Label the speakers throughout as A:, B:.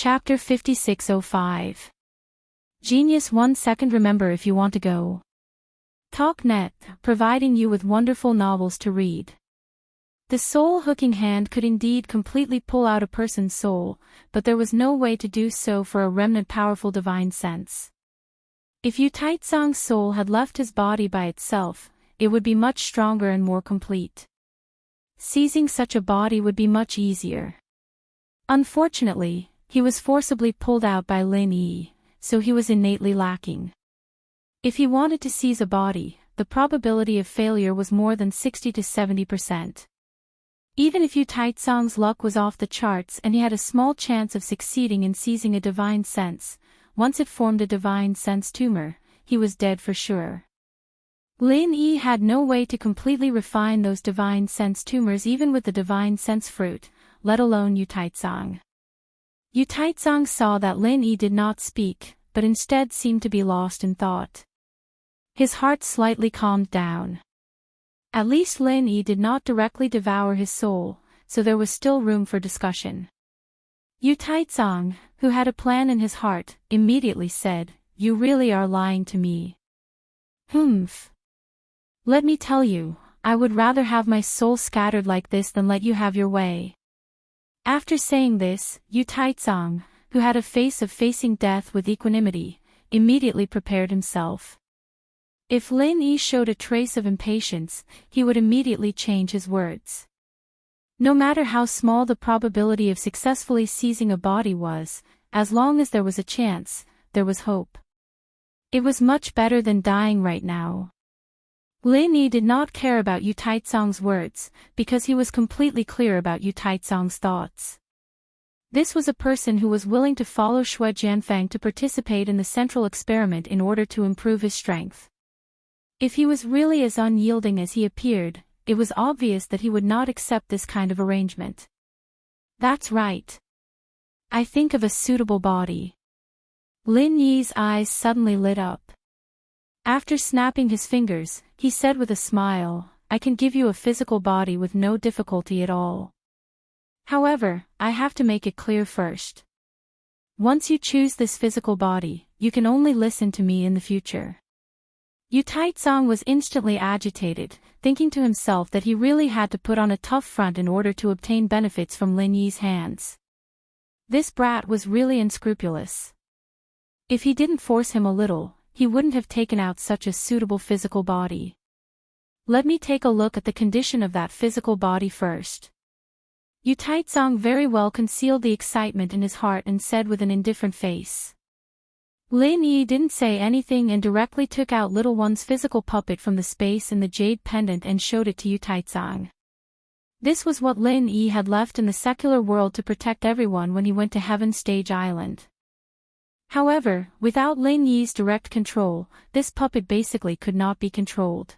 A: Chapter 5605. Genius 1 second. Remember, if you want to go. TalkNet, providing you with wonderful novels to read. The soul-hooking hand could indeed completely pull out a person's soul, but there was no way to do so for a remnant powerful divine sense. If Yu Taizong's soul had left his body by itself, it would be much stronger and more complete. Seizing such a body would be much easier. Unfortunately, he was forcibly pulled out by Lin Yi, so he was innately lacking. If he wanted to seize a body, the probability of failure was more than 60 to 70%. Even if Yu Taizong's luck was off the charts and he had a small chance of succeeding in seizing a divine sense, once it formed a divine sense tumor, he was dead for sure. Lin Yi had no way to completely refine those divine sense tumors even with the divine sense fruit, let alone Yu Taizong. Yu Taizong saw that Lin Yi did not speak, but instead seemed to be lost in thought. His heart slightly calmed down. At least Lin Yi did not directly devour his soul, so there was still room for discussion. Yu Taizong, who had a plan in his heart, immediately said, "You really are lying to me." "Humph. Let me tell you, I would rather have my soul scattered like this than let you have your way." After saying this, Yu Taizong, who had a face of facing death with equanimity, immediately prepared himself. If Lin Yi showed a trace of impatience, he would immediately change his words. No matter how small the probability of successfully seizing a body was, as long as there was a chance, there was hope. It was much better than dying right now. Lin Yi did not care about Yu Taizong's words, because he was completely clear about Yu Taizong's thoughts. This was a person who was willing to follow Shui Jianfang to participate in the central experiment in order to improve his strength. If he was really as unyielding as he appeared, it was obvious that he would not accept this kind of arrangement. "That's right. I think of a suitable body." Lin Yi's eyes suddenly lit up. After snapping his fingers, he said with a smile, "I can give you a physical body with no difficulty at all. However, I have to make it clear first. Once you choose this physical body, you can only listen to me in the future." Yu Taizong was instantly agitated, thinking to himself that he really had to put on a tough front in order to obtain benefits from Lin Yi's hands. This brat was really unscrupulous. If he didn't force him a little, he wouldn't have taken out such a suitable physical body. "Let me take a look at the condition of that physical body first." Yu Taizong very well concealed the excitement in his heart and said with an indifferent face. Lin Yi didn't say anything and directly took out little one's physical puppet from the space in the jade pendant and showed it to Yu Taizong. This was what Lin Yi had left in the secular world to protect everyone when he went to Heaven Stage Island. However, without Lin Yi's direct control, this puppet basically could not be controlled.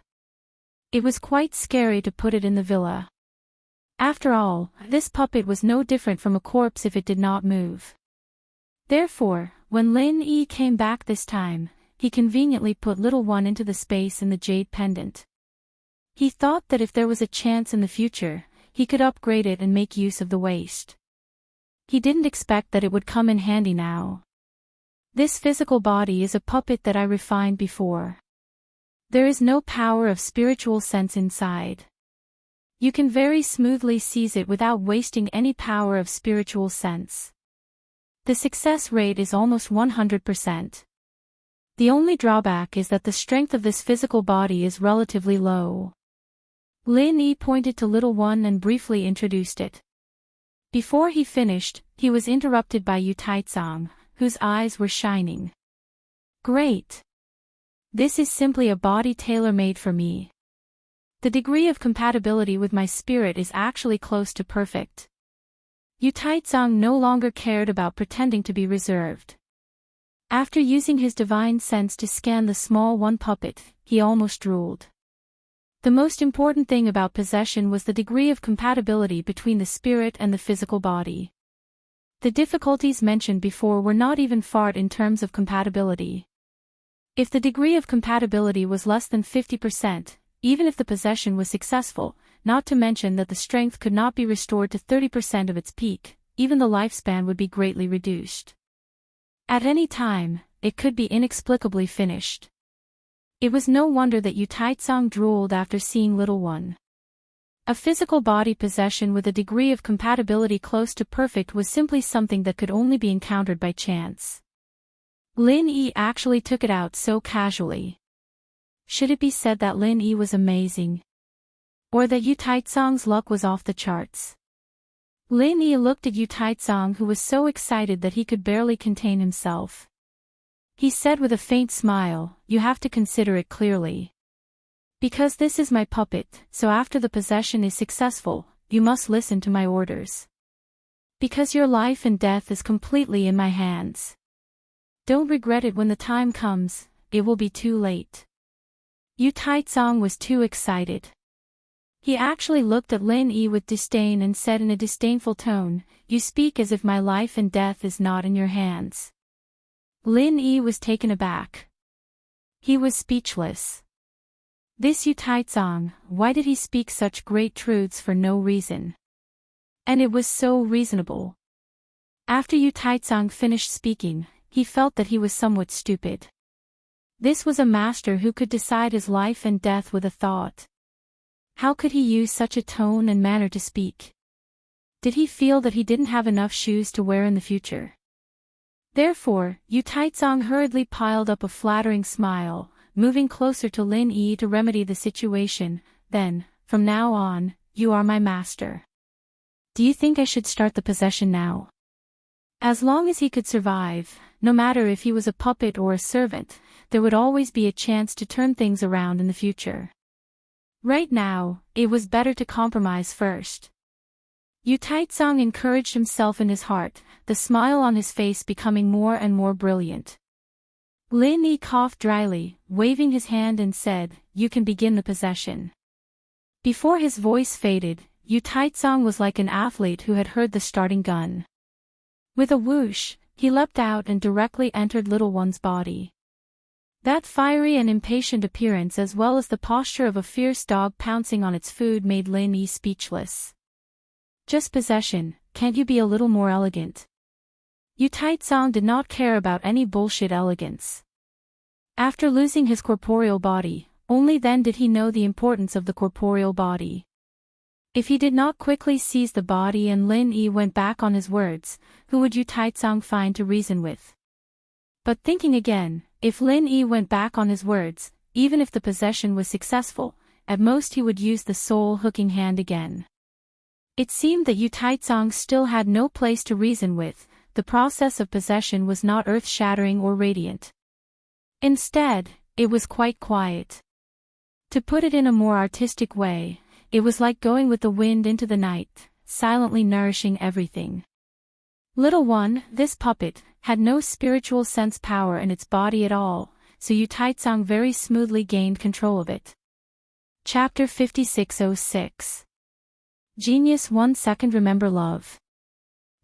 A: It was quite scary to put it in the villa. After all, this puppet was no different from a corpse if it did not move. Therefore, when Lin Yi came back this time, he conveniently put little one into the space in the jade pendant. He thought that if there was a chance in the future, he could upgrade it and make use of the waste. He didn't expect that it would come in handy now. This physical body is a puppet that I refined before. There is no power of spiritual sense inside. You can very smoothly seize it without wasting any power of spiritual sense. The success rate is almost 100%. The only drawback is that the strength of this physical body is relatively low. Lin Yi pointed to little one and briefly introduced it. Before he finished, he was interrupted by Yu Taizong, whose eyes were shining. "Great! This is simply a body tailor-made for me. The degree of compatibility with my spirit is actually close to perfect." Yu Taizong no longer cared about pretending to be reserved. After using his divine sense to scan the small one puppet, he almost drooled. The most important thing about possession was the degree of compatibility between the spirit and the physical body. The difficulties mentioned before were not even far in terms of compatibility. If the degree of compatibility was less than 50%, even if the possession was successful, not to mention that the strength could not be restored to 30% of its peak, even the lifespan would be greatly reduced. At any time, it could be inexplicably finished. It was no wonder that Yu Taitsong drooled after seeing Little One. A physical body possession with a degree of compatibility close to perfect was simply something that could only be encountered by chance. Lin Yi actually took it out so casually. Should it be said that Lin Yi was amazing? Or that Yu Taitsong's luck was off the charts? Lin Yi looked at Yu Taitsong, who was so excited that he could barely contain himself. He said with a faint smile, "You have to consider it clearly. Because this is my puppet, so after the possession is successful, you must listen to my orders. Because your life and death is completely in my hands. Don't regret it when the time comes, it will be too late." Yu Taitsong was too excited. He actually looked at Lin Yi with disdain and said in a disdainful tone, "You speak as if my life and death is not in your hands." Lin Yi was taken aback. He was speechless. This Yu Taitsong, why did he speak such great truths for no reason? And it was so reasonable. After Yu Taitsong finished speaking, he felt that he was somewhat stupid. This was a master who could decide his life and death with a thought. How could he use such a tone and manner to speak? Did he feel that he didn't have enough shoes to wear in the future? Therefore, Yu Taitsong hurriedly piled up a flattering smile, moving closer to Lin Yi to remedy the situation. "Then, from now on, you are my master. Do you think I should start the possession now?" As long as he could survive, no matter if he was a puppet or a servant, there would always be a chance to turn things around in the future. Right now, it was better to compromise first. Yu Taitsong encouraged himself in his heart, the smile on his face becoming more and more brilliant. Lin Yi coughed dryly, waving his hand and said, "You can begin the possession." Before his voice faded, Yu Taitsong was like an athlete who had heard the starting gun. With a whoosh, he leapt out and directly entered Little One's body. That fiery and impatient appearance as well as the posture of a fierce dog pouncing on its food made Lin Yi speechless. "Just possession, can't you be a little more elegant?" Yu Taitsong did not care about any bullshit elegance. After losing his corporeal body, only then did he know the importance of the corporeal body. If he did not quickly seize the body and Lin Yi went back on his words, who would Yu Taitsong find to reason with? But thinking again, if Lin Yi went back on his words, even if the possession was successful, at most he would use the soul-hooking hand again. It seemed that Yu Taitsong still had no place to reason with. The process of possession was not earth-shattering or radiant. Instead, it was quite quiet. To put it in a more artistic way, it was like going with the wind into the night, silently nourishing everything. Little One, this puppet, had no spiritual sense power in its body at all, so Yu Taitsong very smoothly gained control of it. Chapter 5606. Genius 1 second. Remember love.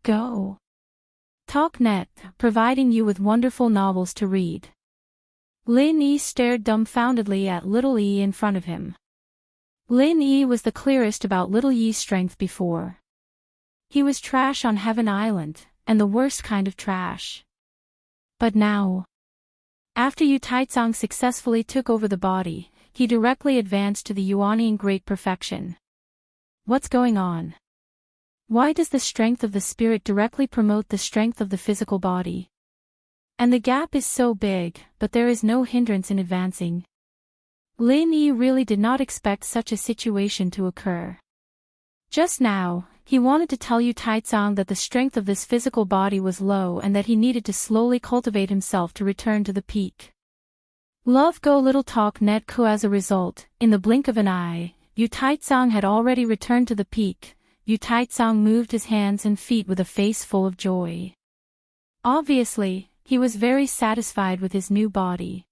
A: Go. TalkNet, providing you with wonderful novels to read. Lin Yi stared dumbfoundedly at Little Yi in front of him. Lin Yi was the clearest about Little Yi's strength before. He was trash on Heaven Island, and the worst kind of trash. But now, after Yu Taitsong successfully took over the body, he directly advanced to the Yuan great perfection. What's going on? Why does the strength of the spirit directly promote the strength of the physical body? And the gap is so big, but there is no hindrance in advancing. Lin Yi really did not expect such a situation to occur. Just now, he wanted to tell Yu Taitsong that the strength of this physical body was low and that he needed to slowly cultivate himself to return to the peak. Love Go Little Talk Net Ko. As a result, in the blink of an eye, Yu Taitsong had already returned to the peak. Yu Taitsong moved his hands and feet with a face full of joy. Obviously, he was very satisfied with his new body.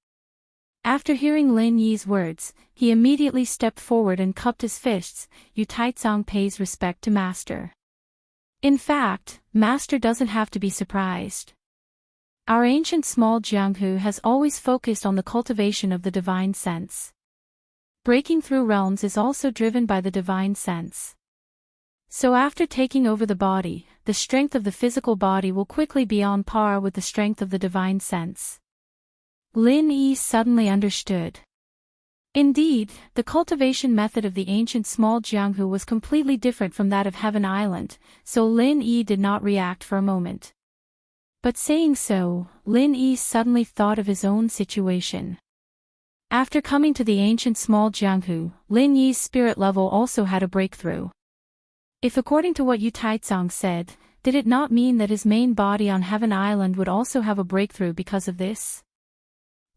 A: After hearing Lin Yi's words, he immediately stepped forward and cupped his fists. Yu Taitsong pays respect to Master. In fact, Master doesn't have to be surprised. Our ancient small Jianghu has always focused on the cultivation of the divine sense. Breaking through realms is also driven by the divine sense. So after taking over the body, the strength of the physical body will quickly be on par with the strength of the divine sense. Lin Yi suddenly understood. Indeed, the cultivation method of the ancient small Jianghu was completely different from that of Heaven Island, so Lin Yi did not react for a moment. But saying so, Lin Yi suddenly thought of his own situation. After coming to the ancient small Jianghu, Lin Yi's spirit level also had a breakthrough. If according to what Yu Taizong said, did it not mean that his main body on Heaven Island would also have a breakthrough because of this?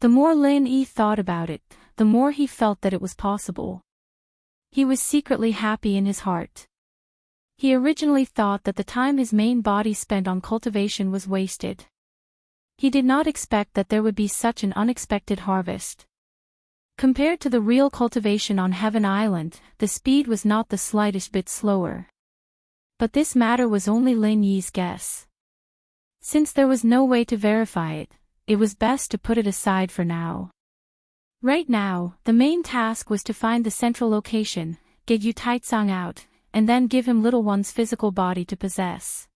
A: The more Lin Yi thought about it, the more he felt that it was possible. He was secretly happy in his heart. He originally thought that the time his main body spent on cultivation was wasted. He did not expect that there would be such an unexpected harvest. Compared to the real cultivation on Heaven Island, the speed was not the slightest bit slower. But this matter was only Lin Yi's guess. Since there was no way to verify it, it was best to put it aside for now. Right now, the main task was to find the central location, get Yu Taizong out, and then give him little one's physical body to possess.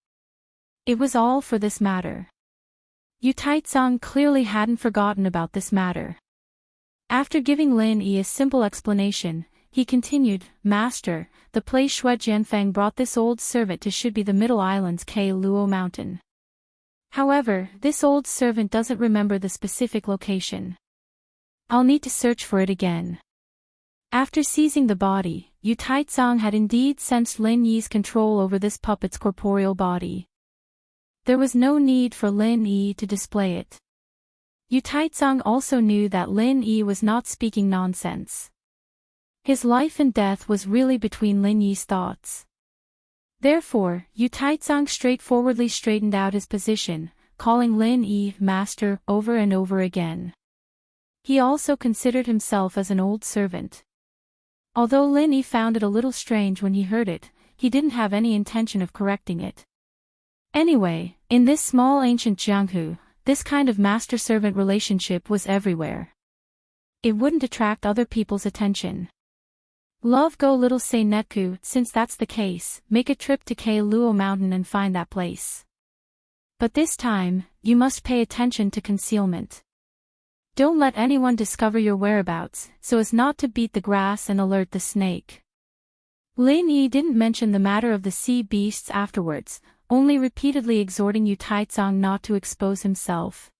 A: It was all for this matter. Yu Taizong clearly hadn't forgotten about this matter. After giving Lin Yi a simple explanation, he continued, "Master, the place Shui Jianfeng brought this old servant to should be the Middle Island's Ke Luo Mountain. However, this old servant doesn't remember the specific location. I'll need to search for it again." After seizing the body, Yu Taizong had indeed sensed Lin Yi's control over this puppet's corporeal body. There was no need for Lin Yi to display it. Yu Taizong also knew that Lin Yi was not speaking nonsense. His life and death was really between Lin Yi's thoughts. Therefore, Yu Taizong straightforwardly straightened out his position, calling Lin Yi "master" over and over again. He also considered himself as an old servant. Although Lin Yi found it a little strange when he heard it, he didn't have any intention of correcting it. Anyway, in this small ancient Jianghu, this kind of master-servant relationship was everywhere. It wouldn't attract other people's attention. Love go little say Netku, since that's the case, make a trip to Ke Luo Mountain and find that place. But this time, you must pay attention to concealment. Don't let anyone discover your whereabouts, so as not to beat the grass and alert the snake. Lin Yi didn't mention the matter of the sea beasts afterwards, only repeatedly exhorting Yu Taizong not to expose himself.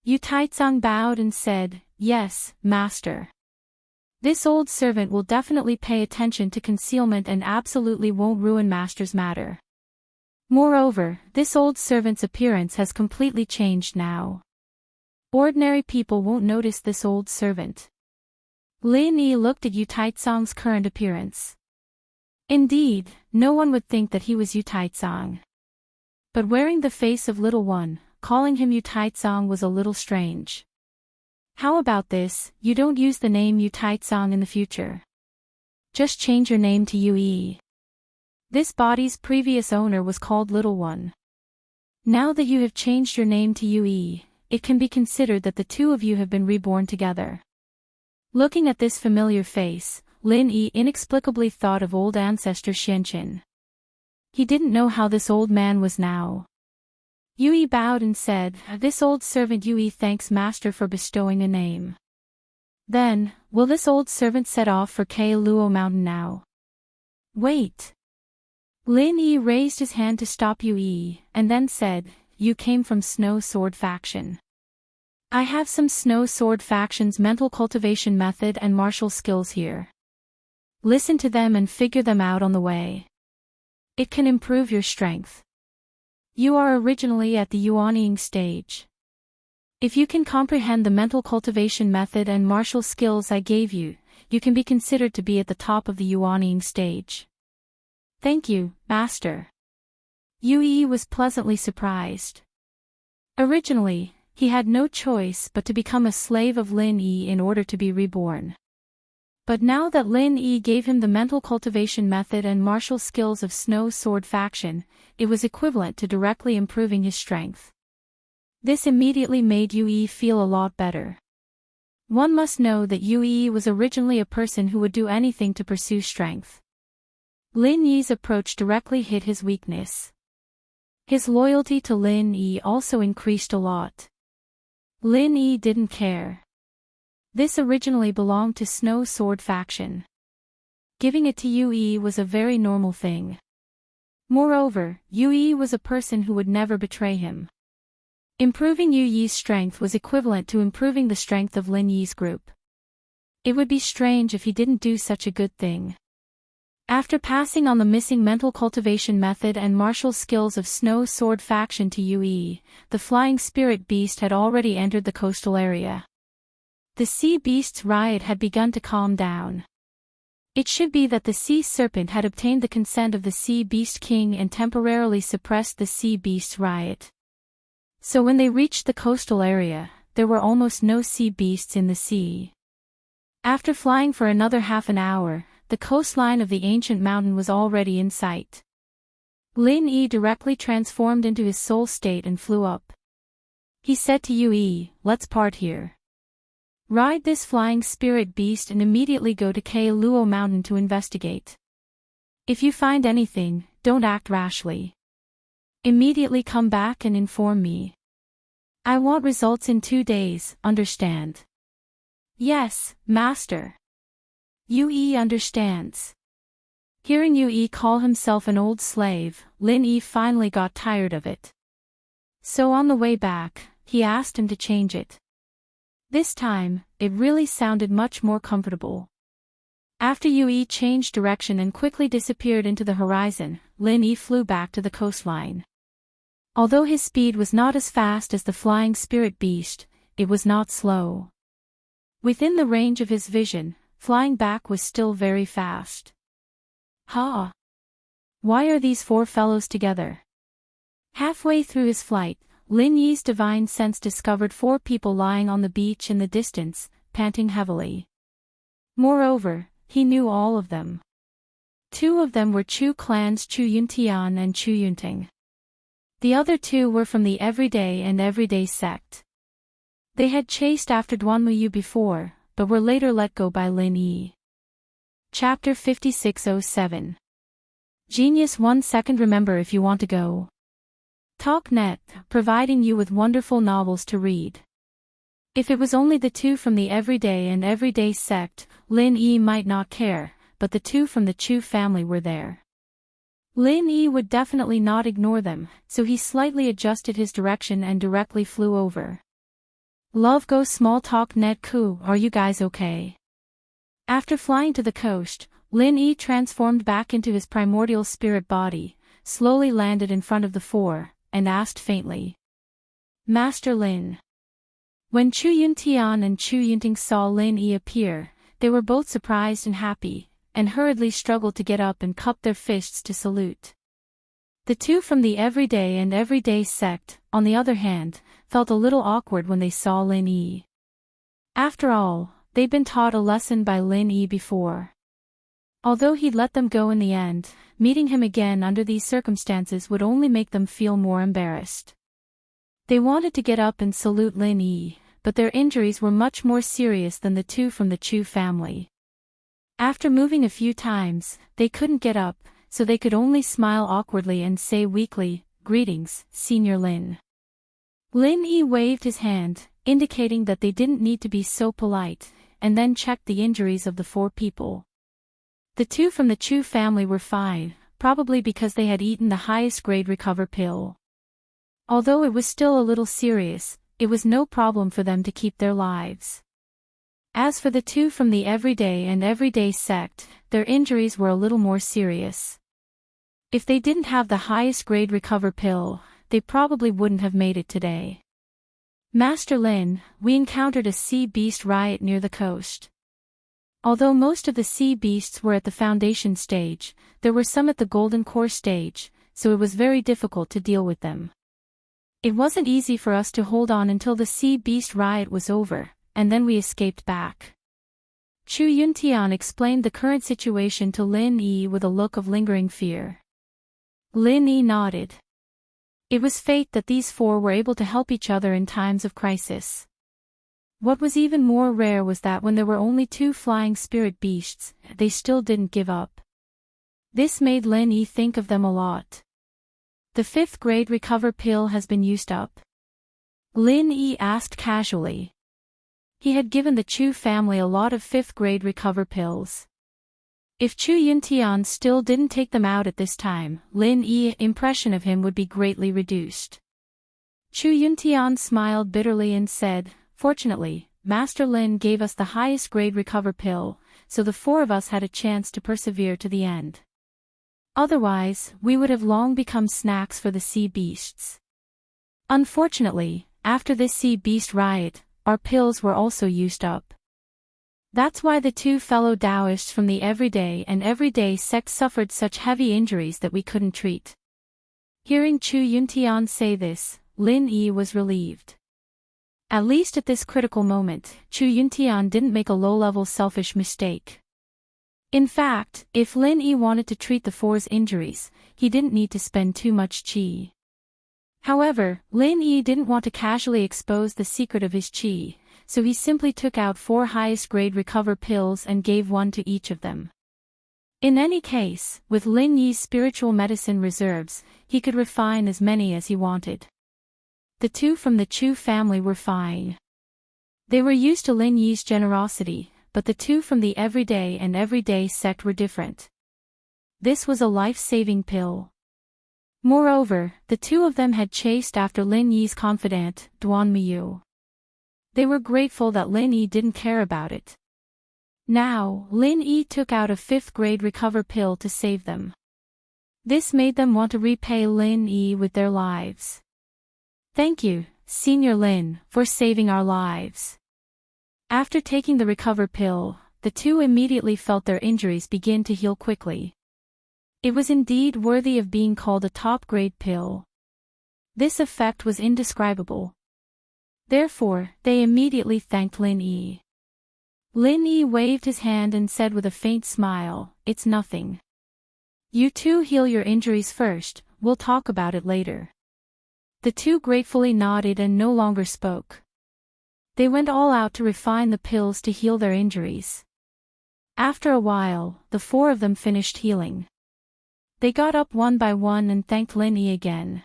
A: Yu Taizong bowed and said, "Yes, master. This old servant will definitely pay attention to concealment and absolutely won't ruin master's matter. Moreover, this old servant's appearance has completely changed now. Ordinary people won't notice this old servant." Lin Yi looked at Yu Taizong's current appearance. Indeed, no one would think that he was Yu Taizong. But wearing the face of little one, calling him Yu Taizong was a little strange. How about this, you don't use the name Yu Taizong in the future. Just change your name to Yu Yi. This body's previous owner was called Little One. Now that you have changed your name to Yu Yi, it can be considered that the two of you have been reborn together. Looking at this familiar face, Lin Yi inexplicably thought of old ancestor Xianqin. He didn't know how this old man was now. Yu Yi bowed and said, "This old servant Yu Yi thanks master for bestowing a name." Then, will this old servant set off for Ke Luo Mountain now? Wait. Lin Yi raised his hand to stop Yu Yi, and then said, "You came from Snow Sword faction. I have some Snow Sword faction's mental cultivation method and martial skills here. Listen to them and figure them out on the way. It can improve your strength. You are originally at the Yuanying stage. If you can comprehend the mental cultivation method and martial skills I gave you, you can be considered to be at the top of the Yuanying stage." "Thank you, master." Yu Yi was pleasantly surprised. Originally, he had no choice but to become a slave of Lin Yi in order to be reborn. But now that Lin Yi gave him the mental cultivation method and martial skills of Snow Sword faction, it was equivalent to directly improving his strength. This immediately made Yu Yi feel a lot better. One must know that Yu Yi was originally a person who would do anything to pursue strength. Lin Yi's approach directly hit his weakness. His loyalty to Lin Yi also increased a lot. Lin Yi didn't care. This originally belonged to Snow Sword faction. Giving it to Yue was a very normal thing. Moreover, Yue was a person who would never betray him. Improving Yue's strength was equivalent to improving the strength of Lin Yi's group. It would be strange if he didn't do such a good thing. After passing on the missing mental cultivation method and martial skills of Snow Sword faction to Yue, the flying spirit beast had already entered the coastal area. The sea beast's riot had begun to calm down. It should be that the sea serpent had obtained the consent of the sea beast king and temporarily suppressed the sea beast's riot. So when they reached the coastal area, there were almost no sea beasts in the sea. After flying for another half an hour, the coastline of the ancient mountain was already in sight. Lin Yi directly transformed into his soul state and flew up. He said to Yue, "Let's part here. Ride this flying spirit beast and immediately go to Luo Mountain to investigate. If you find anything, don't act rashly. Immediately come back and inform me. I want results in 2 days, understand?" "Yes, master." Yue understands. Hearing Yue call himself an old slave, Lin Yi finally got tired of it. So on the way back, he asked him to change it. This time, it really sounded much more comfortable. After Yue changed direction and quickly disappeared into the horizon, Lin Yi flew back to the coastline. Although his speed was not as fast as the flying spirit beast, it was not slow. Within the range of his vision, flying back was still very fast. "Ha! Why are these 4 fellows together?" Halfway through his flight, Lin Yi's divine sense discovered 4 people lying on the beach in the distance, panting heavily. Moreover, he knew all of them. 2 of them were Chu clans Chu Yuntian and Chu Yunting. The other 2 were from the Everyday and Everyday sect. They had chased after Duanmuyu before, but were later let go by Lin Yi. Chapter 5607. Genius 1 second. Remember if you want to go. TalkNet, providing you with wonderful novels to read. If it was only the 2 from the Everyday and Everyday sect, Lin Yi might not care, but the 2 from the Chu family were there. Lin Yi would definitely not ignore them, so he slightly adjusted his direction and directly flew over. "Love go small TalkNet Ku, are you guys okay?" After flying to the coast, Lin Yi transformed back into his primordial spirit body, slowly landed in front of the 4, and asked faintly. "Master Lin." When Chu Yuntian and Chu Yunting saw Lin Yi appear, they were both surprised and happy, and hurriedly struggled to get up and cupped their fists to salute. The 2 from the Everyday and Everyday sect, on the other hand, felt a little awkward when they saw Lin Yi. After all, they'd been taught a lesson by Lin Yi before. Although he'd let them go in the end, meeting him again under these circumstances would only make them feel more embarrassed. They wanted to get up and salute Lin Yi, but their injuries were much more serious than the 2 from the Chu family. After moving a few times, they couldn't get up, so they could only smile awkwardly and say weakly, "Greetings, Senior Lin." Lin Yi waved his hand, indicating that they didn't need to be so polite, and then checked the injuries of the 4 people. The 2 from the Chu family were fine, probably because they had eaten the highest grade recover pill. Although it was still a little serious, it was no problem for them to keep their lives. As for the 2 from the Everyday and Everyday sect, their injuries were a little more serious. If they didn't have the highest grade recover pill, they probably wouldn't have made it today. "Master Lin, we encountered a sea beast riot near the coast. Although most of the sea beasts were at the foundation stage, there were some at the golden core stage, so it was very difficult to deal with them. It wasn't easy for us to hold on until the sea beast riot was over, and then we escaped back." Chu Yuntian explained the current situation to Lin Yi with a look of lingering fear. Lin Yi nodded. It was fate that these 4 were able to help each other in times of crisis. What was even more rare was that when there were only 2 flying spirit beasts, they still didn't give up. This made Lin Yi think of them a lot. The 5th grade recover pill has been used up? Lin Yi asked casually. He had given the Chu family a lot of 5th grade recover pills. If Chu Yuntian still didn't take them out at this time, Lin Yi's impression of him would be greatly reduced. Chu Yuntian smiled bitterly and said, "Fortunately, Master Lin gave us the highest grade recover pill, so the 4 of us had a chance to persevere to the end. Otherwise, we would have long become snacks for the sea beasts. Unfortunately, after this sea beast riot, our pills were also used up. That's why the 2 fellow Taoists from the Everyday and Everyday sect suffered such heavy injuries that we couldn't treat." Hearing Chu Yuntian say this, Lin Yi was relieved. At least at this critical moment, Chu Yuntian didn't make a low-level selfish mistake. In fact, if Lin Yi wanted to treat the 4's injuries, he didn't need to spend too much qi. However, Lin Yi didn't want to casually expose the secret of his qi, so he simply took out 4 highest-grade recover pills and gave 1 to each of them. In any case, with Lin Yi's spiritual medicine reserves, he could refine as many as he wanted. The 2 from the Chu family were fine. They were used to Lin Yi's generosity, but the 2 from the Everyday and Everyday sect were different. This was a life-saving pill. Moreover, the 2 of them had chased after Lin Yi's confidant, Duan Miyu. They were grateful that Lin Yi didn't care about it. Now, Lin Yi took out a 5th grade recover pill to save them. This made them want to repay Lin Yi with their lives. "Thank you, Senior Lin, for saving our lives." After taking the recover pill, the 2 immediately felt their injuries begin to heal quickly. It was indeed worthy of being called a top-grade pill. This effect was indescribable. Therefore, they immediately thanked Lin Yi. Lin Yi waved his hand and said with a faint smile, "It's nothing. You 2 heal your injuries first, we'll talk about it later." The 2 gratefully nodded and no longer spoke. They went all out to refine the pills to heal their injuries. After a while, the 4 of them finished healing. They got up one by one and thanked Lin Yi again.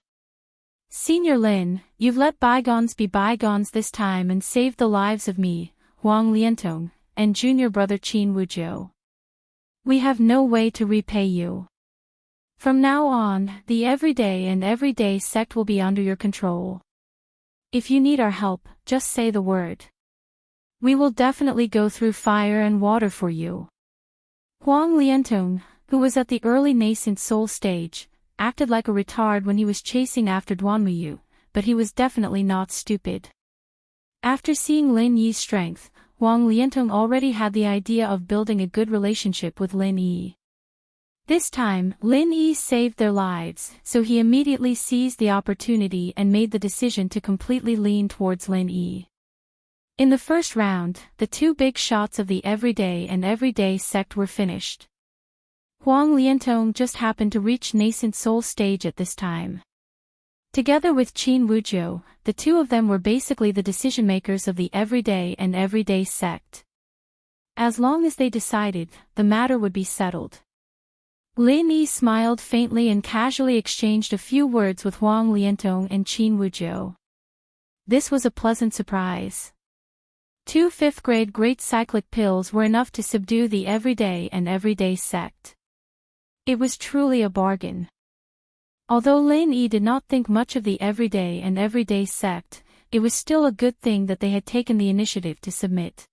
A: "Senior Lin, you've let bygones be bygones this time and saved the lives of me, Huang Liantong, and junior brother Qin Wujiu. We have no way to repay you. From now on, the Everyday and Everyday sect will be under your control. If you need our help, just say the word. We will definitely go through fire and water for you." Huang Liantong, who was at the early nascent soul stage, acted like a retard when he was chasing after Duanmuyu, but he was definitely not stupid. After seeing Lin Yi's strength, Huang Liantong already had the idea of building a good relationship with Lin Yi. This time, Lin Yi saved their lives, so he immediately seized the opportunity and made the decision to completely lean towards Lin Yi. In the first round, the 2 big shots of the Everyday and Everyday sect were finished. Huang Liantong just happened to reach nascent soul stage at this time. Together with Qin Wujiu, the 2 of them were basically the decision-makers of the Everyday and Everyday sect. As long as they decided, the matter would be settled. Lin Yi smiled faintly and casually exchanged a few words with Huang Liantong and Qin Wujiu. This was a pleasant surprise. 2 5th-grade great cyclic pills were enough to subdue the Everyday and Everyday sect. It was truly a bargain. Although Lin Yi did not think much of the Everyday and Everyday sect, it was still a good thing that they had taken the initiative to submit.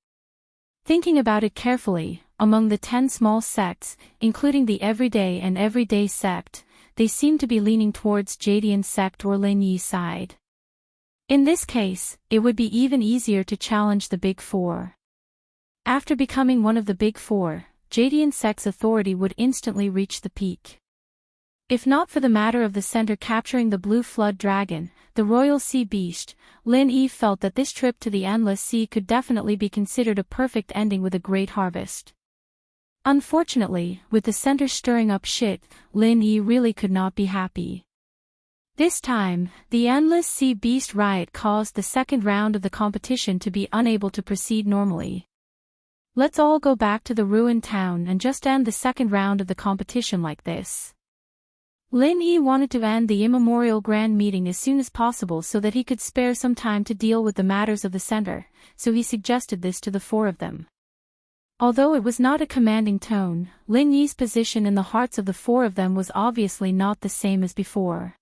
A: Thinking about it carefully, among the 10 small sects, including the Everyday and Everyday sect, they seemed to be leaning towards Jadian sect or Lin Yi's side. In this case, it would be even easier to challenge the Big Four. After becoming one of the Big Four, Jadian sect's authority would instantly reach the peak. If not for the matter of the center capturing the Blue Flood Dragon, the Royal Sea Beast, Lin Yi felt that this trip to the Endless Sea could definitely be considered a perfect ending with a great harvest. Unfortunately, with the center stirring up shit, Lin Yi really could not be happy. This time, the Endless Sea Beast riot caused the second round of the competition to be unable to proceed normally. Let's all go back to the ruined town and just end the second round of the competition like this. Lin Yi wanted to end the immemorial grand meeting as soon as possible so that he could spare some time to deal with the matters of the center, so he suggested this to the four of them. Although it was not a commanding tone, Lin Yi's position in the hearts of the four of them was obviously not the same as before.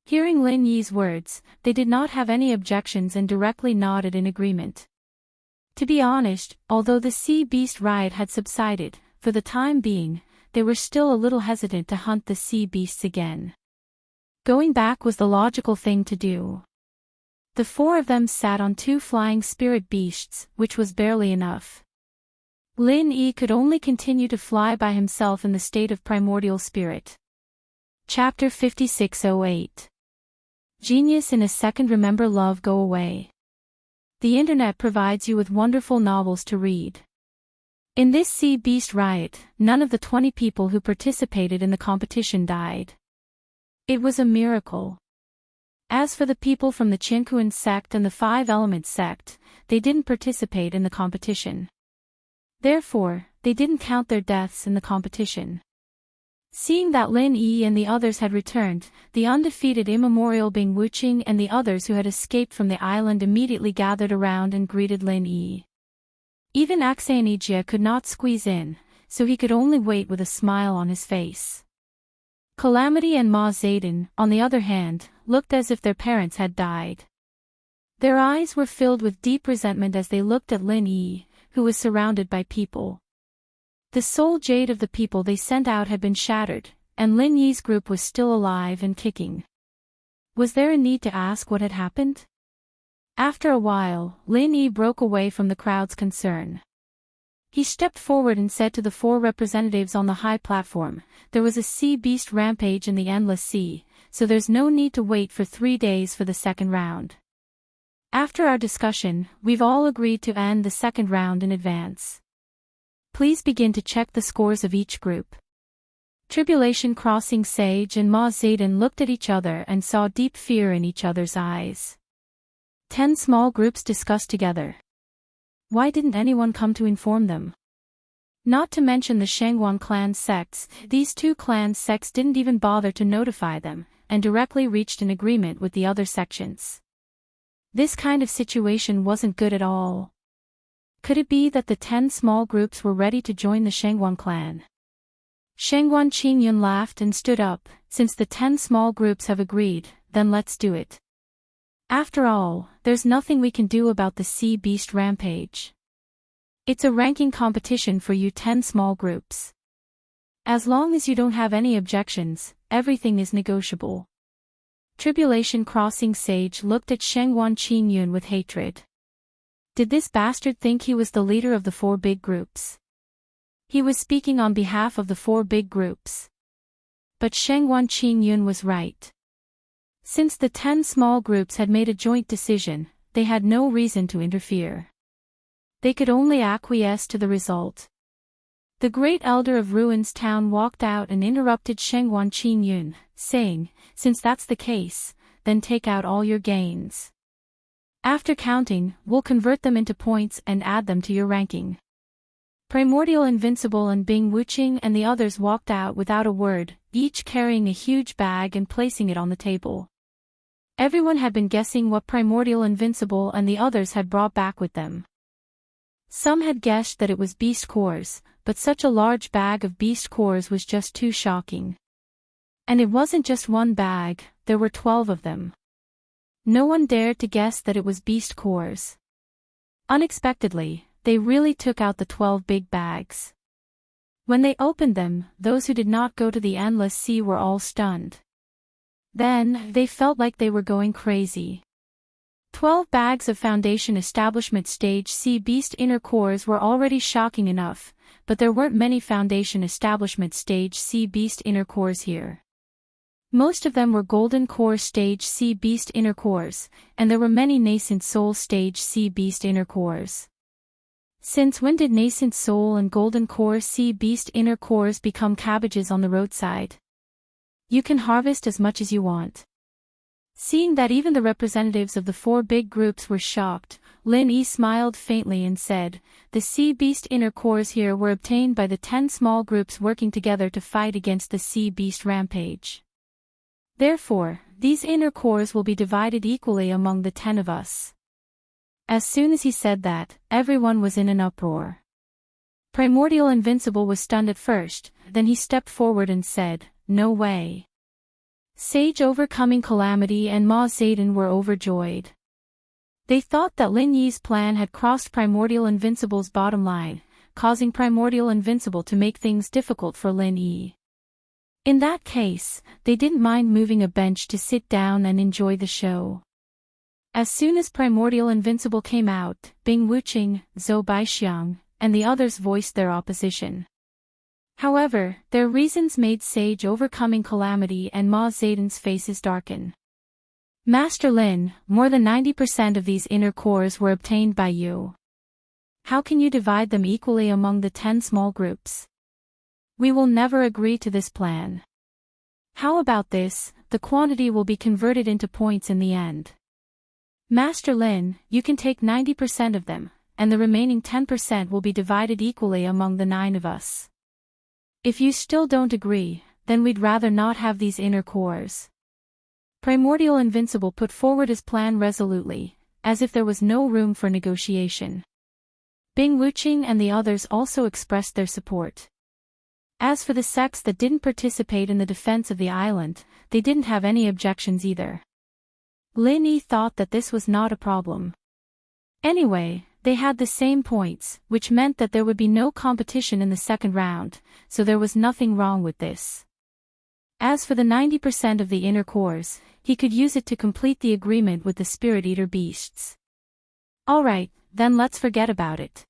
A: Hearing Lin Yi's words, they did not have any objections and directly nodded in agreement. To be honest, although the sea beast riot had subsided, for the time being, they were still a little hesitant to hunt the sea beasts again. Going back was the logical thing to do. The four of them sat on 2 flying spirit beasts, which was barely enough. Lin Yi could only continue to fly by himself in the state of primordial spirit. Chapter 5608. Genius in a second. Remember love go away. The internet provides you with wonderful novels to read. In this sea beast riot, none of the 20 people who participated in the competition died. It was a miracle. As for the people from the Qinkuan sect and the 5 Elements sect, they didn't participate in the competition. Therefore, they didn't count their deaths in the competition. Seeing that Lin Yi and the others had returned, the undefeated immemorial Bing Wuqing and the others who had escaped from the island immediately gathered around and greeted Lin Yi. Even Axanijia could not squeeze in, so he could only wait with a smile on his face. Calamity and Ma Zayden, on the other hand, looked as if their parents had died. Their eyes were filled with deep resentment as they looked at Lin Yi, who was surrounded by people. The soul jade of the people they sent out had been shattered, and Lin Yi's group was still alive and kicking. Was there a need to ask what had happened? After a while, Lin Yi broke away from the crowd's concern. He stepped forward and said to the 4 representatives on the high platform, "There was a sea beast rampage in the endless sea, so there's no need to wait for 3 days for the second round. After our discussion, we've all agreed to end the second round in advance. Please begin to check the scores of each group." Tribulation Crossing Sage and Ma Zayden looked at each other and saw deep fear in each other's eyes. 10 small groups discussed together. Why didn't anyone come to inform them? Not to mention the Shangguan clan sects, these 2 clan sects didn't even bother to notify them, and directly reached an agreement with the other sections. This kind of situation wasn't good at all. Could it be that the 10 small groups were ready to join the Shangguan clan? Shangguan Qingyun laughed and stood up. "Since the 10 small groups have agreed, then let's do it. After all, there's nothing we can do about the sea beast rampage. It's a ranking competition for you 10 small groups. As long as you don't have any objections, everything is negotiable." Tribulation Crossing Sage looked at Shangguan Qingyun with hatred. Did this bastard think he was the leader of the 4 big groups? He was speaking on behalf of the 4 big groups. But Shangguan Qingyun was right. Since the 10 small groups had made a joint decision, they had no reason to interfere. They could only acquiesce to the result. The great elder of Ruins Town walked out and interrupted Shangguan Qingyun, saying, "Since that's the case, then take out all your gains. After counting, we'll convert them into points and add them to your ranking." Primordial Invincible and Bing Wuqing and the others walked out without a word, each carrying a huge bag and placing it on the table. Everyone had been guessing what Primordial Invincible and the others had brought back with them. Some had guessed that it was beast cores, but such a large bag of beast cores was just too shocking. And it wasn't just one bag, there were 12 of them. No one dared to guess that it was beast cores. Unexpectedly, they really took out the 12 big bags. When they opened them, those who did not go to the endless sea were all stunned. Then, they felt like they were going crazy. 12 bags of Foundation Establishment Stage Sea Beast Inner Cores were already shocking enough, but there weren't many Foundation Establishment Stage Sea Beast Inner Cores here. Most of them were Golden Core Stage Sea Beast Inner Cores, and there were many Nascent Soul Stage Sea Beast Inner Cores. Since when did Nascent Soul and Golden Core Sea Beast Inner Cores become cabbages on the roadside? You can harvest as much as you want. Seeing that even the representatives of the 4 big groups were shocked, Lin Yi smiled faintly and said, "The sea beast inner cores here were obtained by the 10 small groups working together to fight against the sea beast rampage. Therefore, these inner cores will be divided equally among the 10 of us." As soon as he said that, everyone was in an uproar. Primordial Invincible was stunned at first, then he stepped forward and said, "No way." Sage Overcoming Calamity and Ma Zedong were overjoyed. They thought that Lin Yi's plan had crossed Primordial Invincible's bottom line, causing Primordial Invincible to make things difficult for Lin Yi. In that case, they didn't mind moving a bench to sit down and enjoy the show. As soon as Primordial Invincible came out, Bing Wuqing, Zhou Baixiang, and the others voiced their opposition. However, their reasons made Sage Overcoming Calamity and Ma Zedong's faces darken. "Master Lin, more than 90% of these inner cores were obtained by you. How can you divide them equally among the 10 small groups? We will never agree to this plan. How about this, the quantity will be converted into points in the end. Master Lin, you can take 90% of them, and the remaining 10% will be divided equally among the 9 of us. If you still don't agree, then we'd rather not have these inner cores." Primordial Invincible put forward his plan resolutely, as if there was no room for negotiation. Bing Wuqing and the others also expressed their support. As for the sects that didn't participate in the defense of the island, they didn't have any objections either. Lin Yi thought that this was not a problem. Anyway, they had the same points, which meant that there would be no competition in the second round, so there was nothing wrong with this. As for the 90% of the inner cores, he could use it to complete the agreement with the Spirit Eater beasts. Alright, then let's forget about it.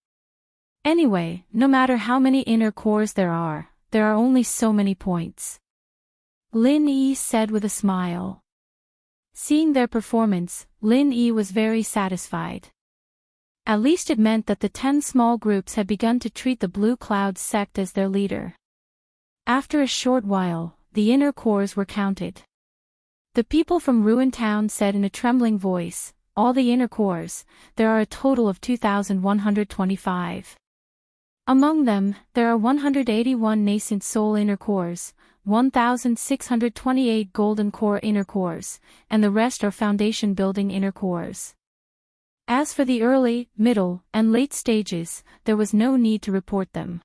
A: Anyway, no matter how many inner cores there are only so many points. Lin Yi said with a smile. Seeing their performance, Lin Yi was very satisfied. At least it meant that the 10 small groups had begun to treat the Blue Cloud sect as their leader. After a short while, the inner cores were counted. The people from Ruin Town said in a trembling voice, "All the inner cores, there are a total of 2,125. Among them, there are 181 nascent soul inner cores, 1,628 golden core inner cores, and the rest are foundation building inner cores." As for the early, middle, and late stages, there was no need to report them.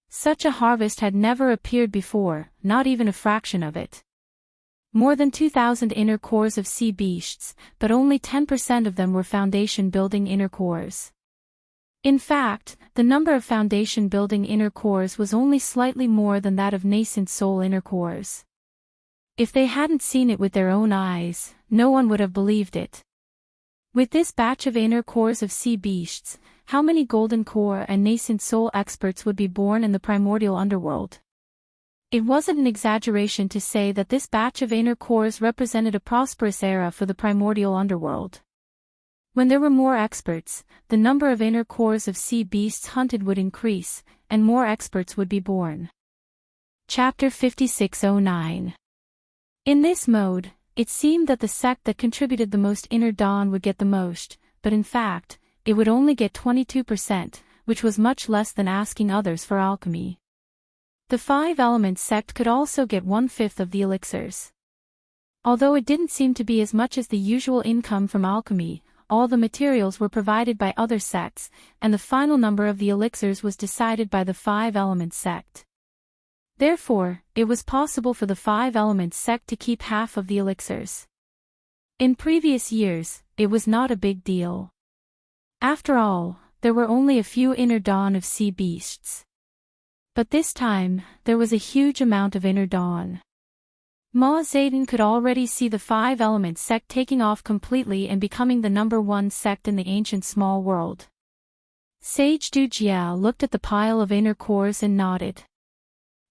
A: Such a harvest had never appeared before, not even a fraction of it. More than 2,000 inner cores of sea beasts, but only 10% of them were foundation-building inner cores. In fact, the number of foundation-building inner cores was only slightly more than that of nascent soul inner cores. If they hadn't seen it with their own eyes, no one would have believed it. With this batch of inner cores of sea beasts, how many golden core and nascent soul experts would be born in the primordial underworld? It wasn't an exaggeration to say that this batch of inner cores represented a prosperous era for the primordial underworld. When there were more experts, the number of inner cores of sea beasts hunted would increase, and more experts would be born. Chapter 5609. In this mode, it seemed that the sect that contributed the most inner dawn would get the most, but in fact, it would only get 22%, which was much less than asking others for alchemy. The 5 Elements sect could also get 1/5 of the elixirs. Although it didn't seem to be as much as the usual income from alchemy, all the materials were provided by other sects, and the final number of the elixirs was decided by the 5 Elements sect. Therefore, it was possible for the 5 Elements sect to keep half of the elixirs. In previous years, it was not a big deal. After all, there were only a few inner dawn of sea beasts. But this time, there was a huge amount of inner dawn. Ma Zedong could already see the 5 Elements sect taking off completely and becoming the #1 sect in the ancient small world. Sage Dujiao looked at the pile of inner cores and nodded.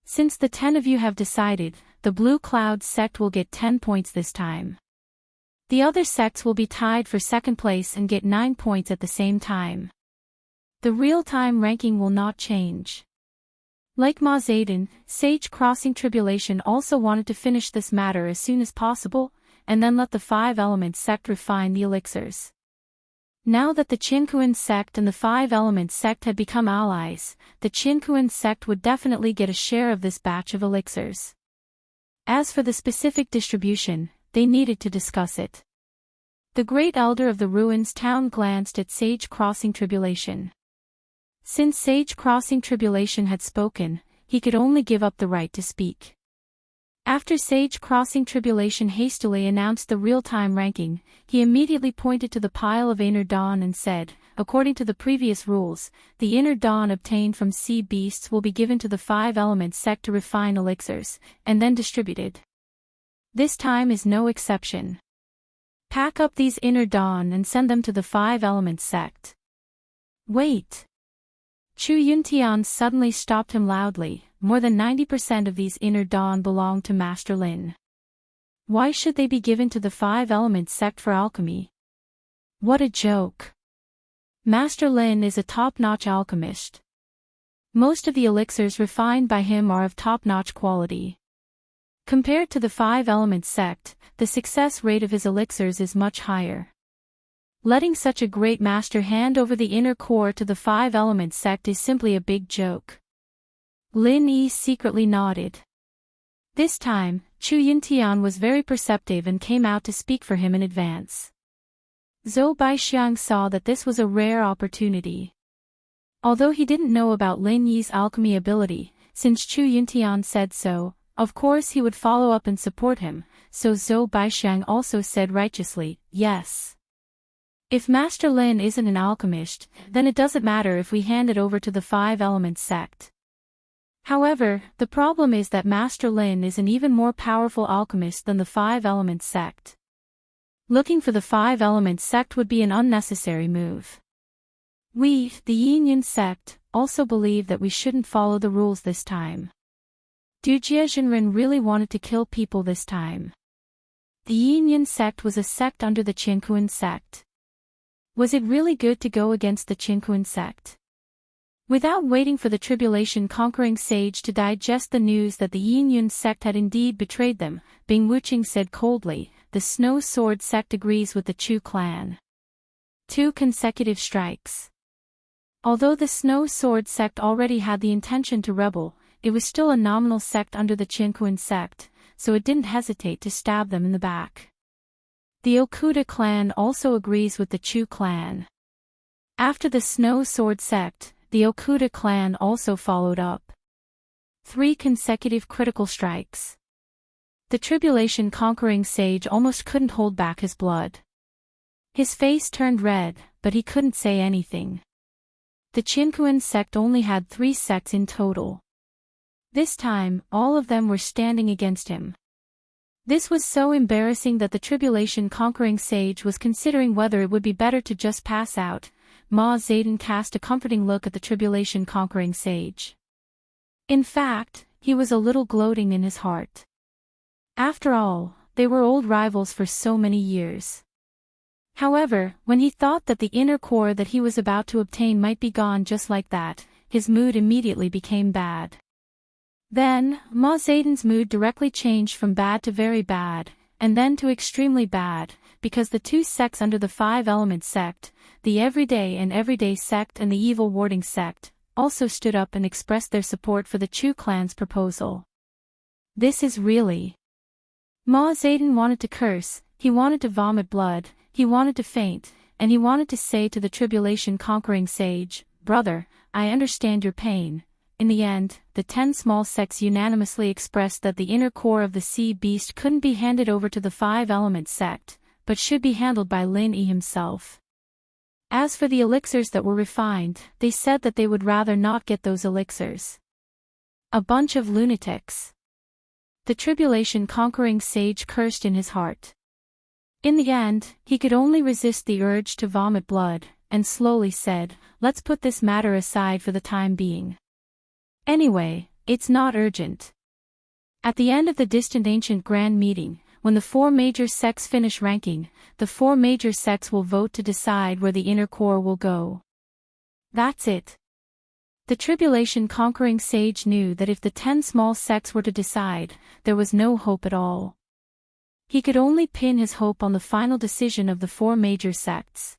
A: Since the 10 of you have decided, the Blue Cloud sect will get 10 points this time. The other sects will be tied for second place and get 9 points at the same time. The real-time ranking will not change. Like Ma Zedong, Sage Crossing Tribulation also wanted to finish this matter as soon as possible, and then let the 5 Elements sect refine the elixirs. Now that the Qinkuan sect and the Five Elements sect had become allies, the Qinkuan sect would definitely get a share of this batch of elixirs. As for the specific distribution, they needed to discuss it. The great elder of the ruins town glanced at Sage Crossing Tribulation. Since Sage Crossing Tribulation had spoken, he could only give up the right to speak. After Sage Crossing Tribulation hastily announced the real-time ranking, he immediately pointed to the pile of Inner Dawn and said, according to the previous rules, the Inner Dawn obtained from sea beasts will be given to the Five Elements sect to refine elixirs, and then distributed. This time is no exception. Pack up these Inner Dawn and send them to the Five Elements sect. Wait! Chu Yuntian suddenly stopped him loudly. More than 90% of these Inner Dawn belong to Master Lin. Why should they be given to the Five Elements sect for alchemy? What a joke. Master Lin is a top-notch alchemist. Most of the elixirs refined by him are of top-notch quality. Compared to the Five Elements sect, the success rate of his elixirs is much higher. Letting such a great master hand over the inner core to the Five Elements sect is simply a big joke. Lin Yi secretly nodded. This time, Chu Yuntian was very perceptive and came out to speak for him in advance. Zhou Baixiang saw that this was a rare opportunity. Although he didn't know about Lin Yi's alchemy ability, since Chu Yuntian said so, of course he would follow up and support him, so Zhou Baixiang also said righteously, yes. If Master Lin isn't an alchemist, then it doesn't matter if we hand it over to the Five Elements sect. However, the problem is that Master Lin is an even more powerful alchemist than the Five Elements sect. Looking for the Five Elements sect would be an unnecessary move. We, the Yinyan sect, also believe that we shouldn't follow the rules this time. Du Jiezhenren really wanted to kill people this time. The Yinyan sect was a sect under the Qinkuan sect. Was it really good to go against the Qinkuan sect? Without waiting for the tribulation-conquering sage to digest the news that the Yinyan sect had indeed betrayed them, Bing Wuqing said coldly, the Snow Sword sect agrees with the Chu clan. 2 consecutive strikes. Although the Snow Sword sect already had the intention to rebel, it was still a nominal sect under the Qinkuan sect, so it didn't hesitate to stab them in the back. The Okuda clan also agrees with the Chu clan. After the Snow Sword sect, the Okuda clan also followed up. 3 consecutive critical strikes. The tribulation-conquering sage almost couldn't hold back his blood. His face turned red, but he couldn't say anything. The Qinkuan sect only had 3 sects in total. This time, all of them were standing against him. This was so embarrassing that the tribulation-conquering sage was considering whether it would be better to just pass out. Ma Zedong cast a comforting look at the tribulation-conquering sage. In fact, he was a little gloating in his heart. After all, they were old rivals for so many years. However, when he thought that the inner core that he was about to obtain might be gone just like that, his mood immediately became bad. Then, Ma Zedong's mood directly changed from bad to very bad, and then to extremely bad, because the 2 sects under the Five Elements sect, the Everyday and Everyday sect and the Evil Warding sect, also stood up and expressed their support for the Chu clan's proposal. This is really... Ma Zedong wanted to curse, he wanted to vomit blood, he wanted to faint, and he wanted to say to the tribulation-conquering sage, "Brother, I understand your pain." In the end, the 10 small sects unanimously expressed that the inner core of the sea beast couldn't be handed over to the Five Elements sect, but should be handled by Lin Yi himself. As for the elixirs that were refined, they said that they would rather not get those elixirs. A bunch of lunatics. The tribulation-conquering sage cursed in his heart. In the end, he could only resist the urge to vomit blood, and slowly said, "Let's put this matter aside for the time being. Anyway, it's not urgent." At the end of the distant ancient grand meeting, when the 4 major sects finish ranking, the 4 major sects will vote to decide where the inner core will go. That's it. The tribulation-conquering sage knew that if the 10 small sects were to decide, there was no hope at all. He could only pin his hope on the final decision of the 4 major sects.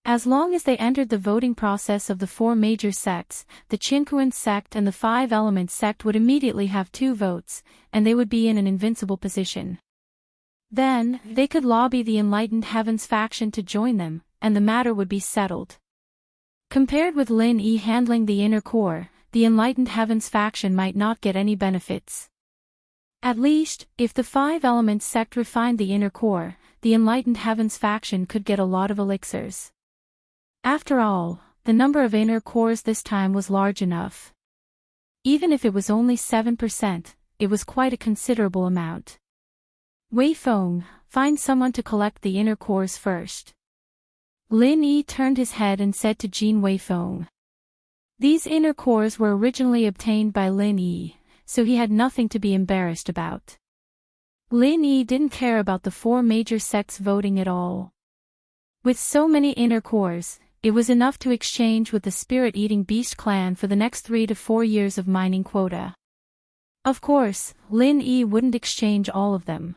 A: As long as they entered the voting process of the 4 major sects, the Chinquan sect and the 5 Elements sect would immediately have 2 votes, and they would be in an invincible position. Then, they could lobby the Enlightened Heavens faction to join them, and the matter would be settled. Compared with Lin Yi handling the inner core, the Enlightened Heavens faction might not get any benefits. At least, if the 5 Elements sect refined the inner core, the Enlightened Heavens faction could get a lot of elixirs. After all, the number of inner cores this time was large enough. Even if it was only 7%, it was quite a considerable amount. Wei Feng, find someone to collect the inner cores first. Lin Yi turned his head and said to Jin Wei Feng. These inner cores were originally obtained by Lin Yi, so he had nothing to be embarrassed about. Lin Yi didn't care about the 4 major sects voting at all. With so many inner cores, it was enough to exchange with the spirit-eating beast clan for the next 3 to 4 years of mining quota. Of course, Lin Yi wouldn't exchange all of them.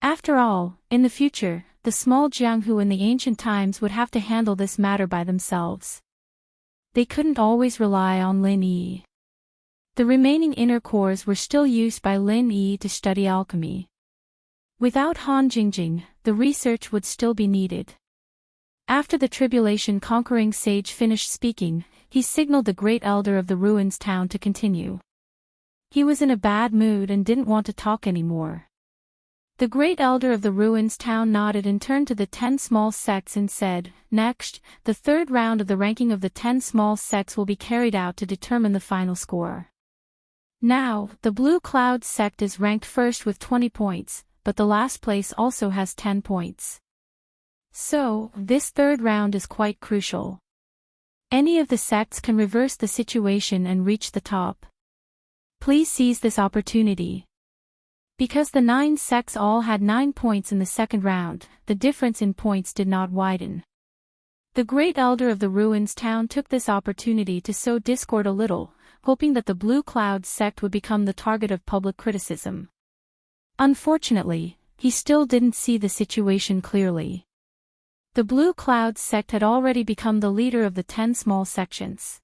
A: After all, in the future, the small Jianghu in the ancient times would have to handle this matter by themselves. They couldn't always rely on Lin Yi. The remaining inner cores were still used by Lin Yi to study alchemy. Without Han Jingjing, the research would still be needed. After the tribulation-conquering sage finished speaking, he signaled the great elder of the ruins town to continue. He was in a bad mood and didn't want to talk anymore. The great elder of the ruins town nodded and turned to the 10 small sects and said, "Next, the 3rd round of the ranking of the 10 small sects will be carried out to determine the final score. Now, the Blue Cloud sect is ranked first with 20 points, but the last place also has 10 points. So, this 3rd round is quite crucial. Any of the sects can reverse the situation and reach the top. Please seize this opportunity." Because the 9 sects all had 9 points in the 2nd round, the difference in points did not widen. The great elder of the ruins town took this opportunity to sow discord a little, hoping that the Blue Cloud sect would become the target of public criticism. Unfortunately, he still didn't see the situation clearly. The Blue Cloud sect had already become the leader of the 10 small sections.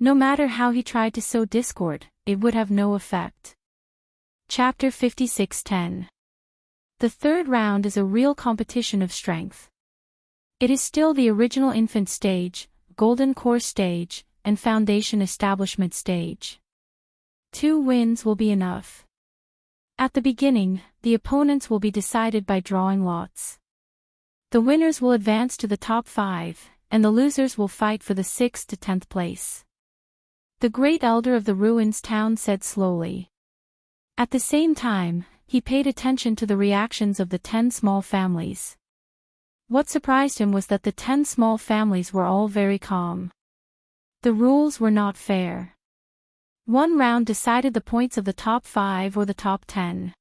A: No matter how he tried to sow discord, it would have no effect. Chapter 56:10. The 3rd round is a real competition of strength. It is still the original infant stage, golden core stage, and foundation establishment stage. 2 wins will be enough. At the beginning, the opponents will be decided by drawing lots. The winners will advance to the top 5, and the losers will fight for the 6th to 10th place. The great elder of the ruins town said slowly. At the same time, he paid attention to the reactions of the 10 small families. What surprised him was that the 10 small families were all very calm. The rules were not fair. 1 round decided the points of the top 5 or the top 10.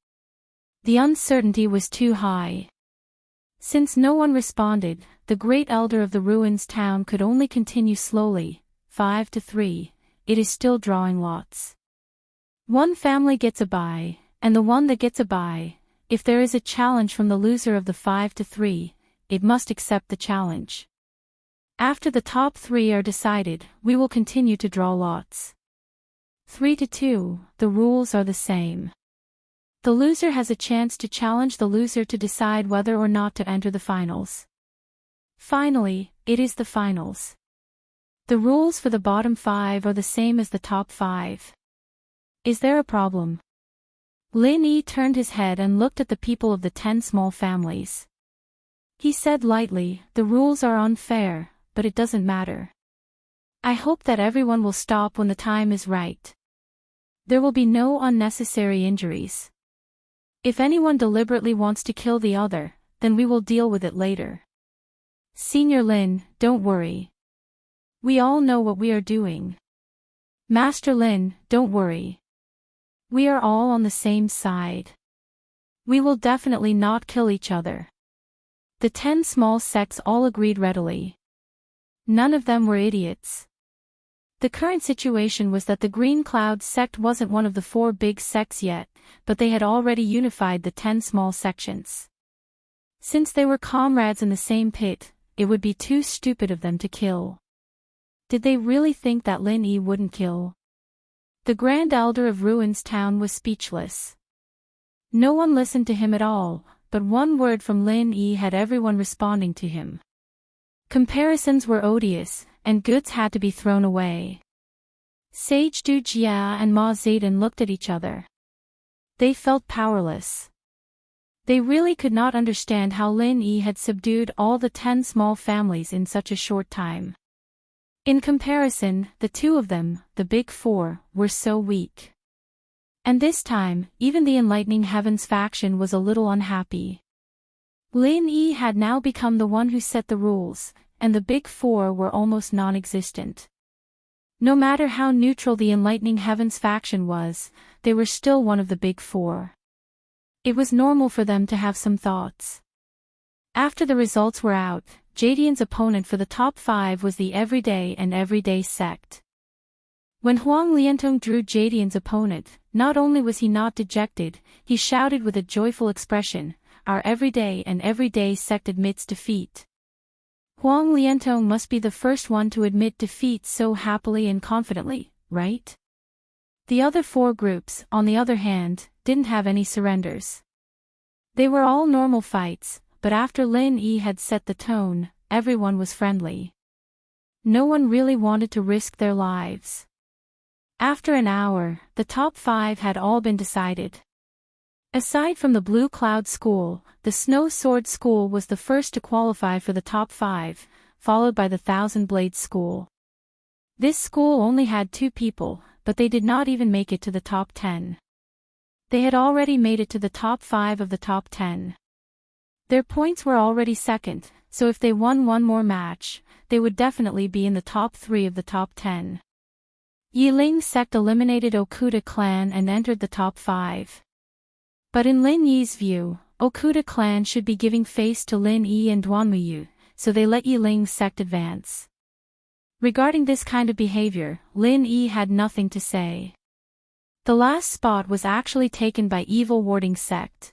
A: The uncertainty was too high. Since no one responded, the great elder of the ruins town could only continue slowly, 5 to 3, it is still drawing lots. 1 family gets a bye, and the one that gets a bye, if there is a challenge from the loser of the 5 to 3, it must accept the challenge. After the top 3 are decided, we will continue to draw lots. 3 to 2, the rules are the same. The loser has a chance to challenge the loser to decide whether or not to enter the finals. Finally, it is the finals. The rules for the bottom 5 are the same as the top 5. Is there a problem? Lin Yi turned his head and looked at the people of the 10 small families. He said lightly, "The rules are unfair, but it doesn't matter. I hope that everyone will stop when the time is right. There will be no unnecessary injuries. If anyone deliberately wants to kill the other, then we will deal with it later. Senior Lin, don't worry. We all know what we are doing. Master Lin, don't worry. We are all on the same side. We will definitely not kill each other." The 10 small sects all agreed readily. None of them were idiots. The current situation was that the Green Cloud sect wasn't one of the 4 big sects yet, but they had already unified the 10 small sections. Since they were comrades in the same pit, it would be too stupid of them to kill. Did they really think that Lin Yi wouldn't kill? The Grand Elder of Ruins Town was speechless. No one listened to him at all, but one word from Lin Yi had everyone responding to him. Comparisons were odious, and goods had to be thrown away. Sage Du Jia and Ma Zedong looked at each other. They felt powerless. They really could not understand how Lin Yi had subdued all the 10 small families in such a short time. In comparison, the two of them, the Big Four, were so weak. And this time, even the Enlightening Heavens faction was a little unhappy. Lin Yi had now become the one who set the rules, and the Big Four were almost non-existent. No matter how neutral the Enlightening Heavens faction was, they were still one of the Big Four. It was normal for them to have some thoughts. After the results were out, Jadian's opponent for the top 5 was the Everyday and Everyday sect. When Huang Liantong drew Jadian's opponent, not only was he not dejected, he shouted with a joyful expression, "Our Everyday and Everyday sect admits defeat." Huang Liantong must be the first one to admit defeat so happily and confidently, right? The other 4 groups, on the other hand, didn't have any surrenders. They were all normal fights, but after Lin Yi had set the tone, everyone was friendly. No one really wanted to risk their lives. After an hour, the top 5 had all been decided. Aside from the Blue Cloud School, the Snow Sword School was the first to qualify for the top 5, followed by the Thousand Blades School. This school only had 2 people, but they did not even make it to the top 10. They had already made it to the top 5 of the top 10. Their points were already second, so if they won one more match, they would definitely be in the top 3 of the top 10. Yiling sect eliminated Okuda clan and entered the top 5. But in Lin Yi's view, Okuda clan should be giving face to Lin Yi and Duanmuyu, so they let Yiling sect advance. Regarding this kind of behavior, Lin Yi had nothing to say. The last spot was actually taken by Evil Warding sect.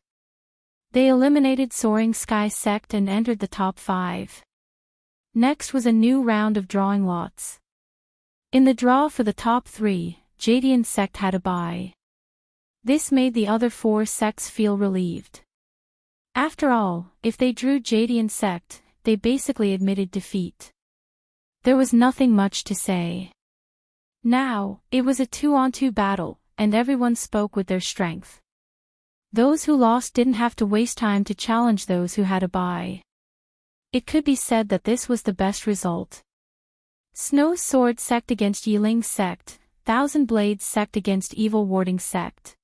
A: They eliminated Soaring Sky sect and entered the top 5. Next was a new round of drawing lots. In the draw for the top 3, Jadian sect had a bye. This made the other 4 sects feel relieved. After all, if they drew Jadian sect, they basically admitted defeat. There was nothing much to say. Now, it was a 2-on-2 battle, and everyone spoke with their strength. Those who lost didn't have to waste time to challenge those who had a bye. It could be said that this was the best result. Snow Sword sect against Yiling sect, Thousand Blades sect against Evil Warding sect.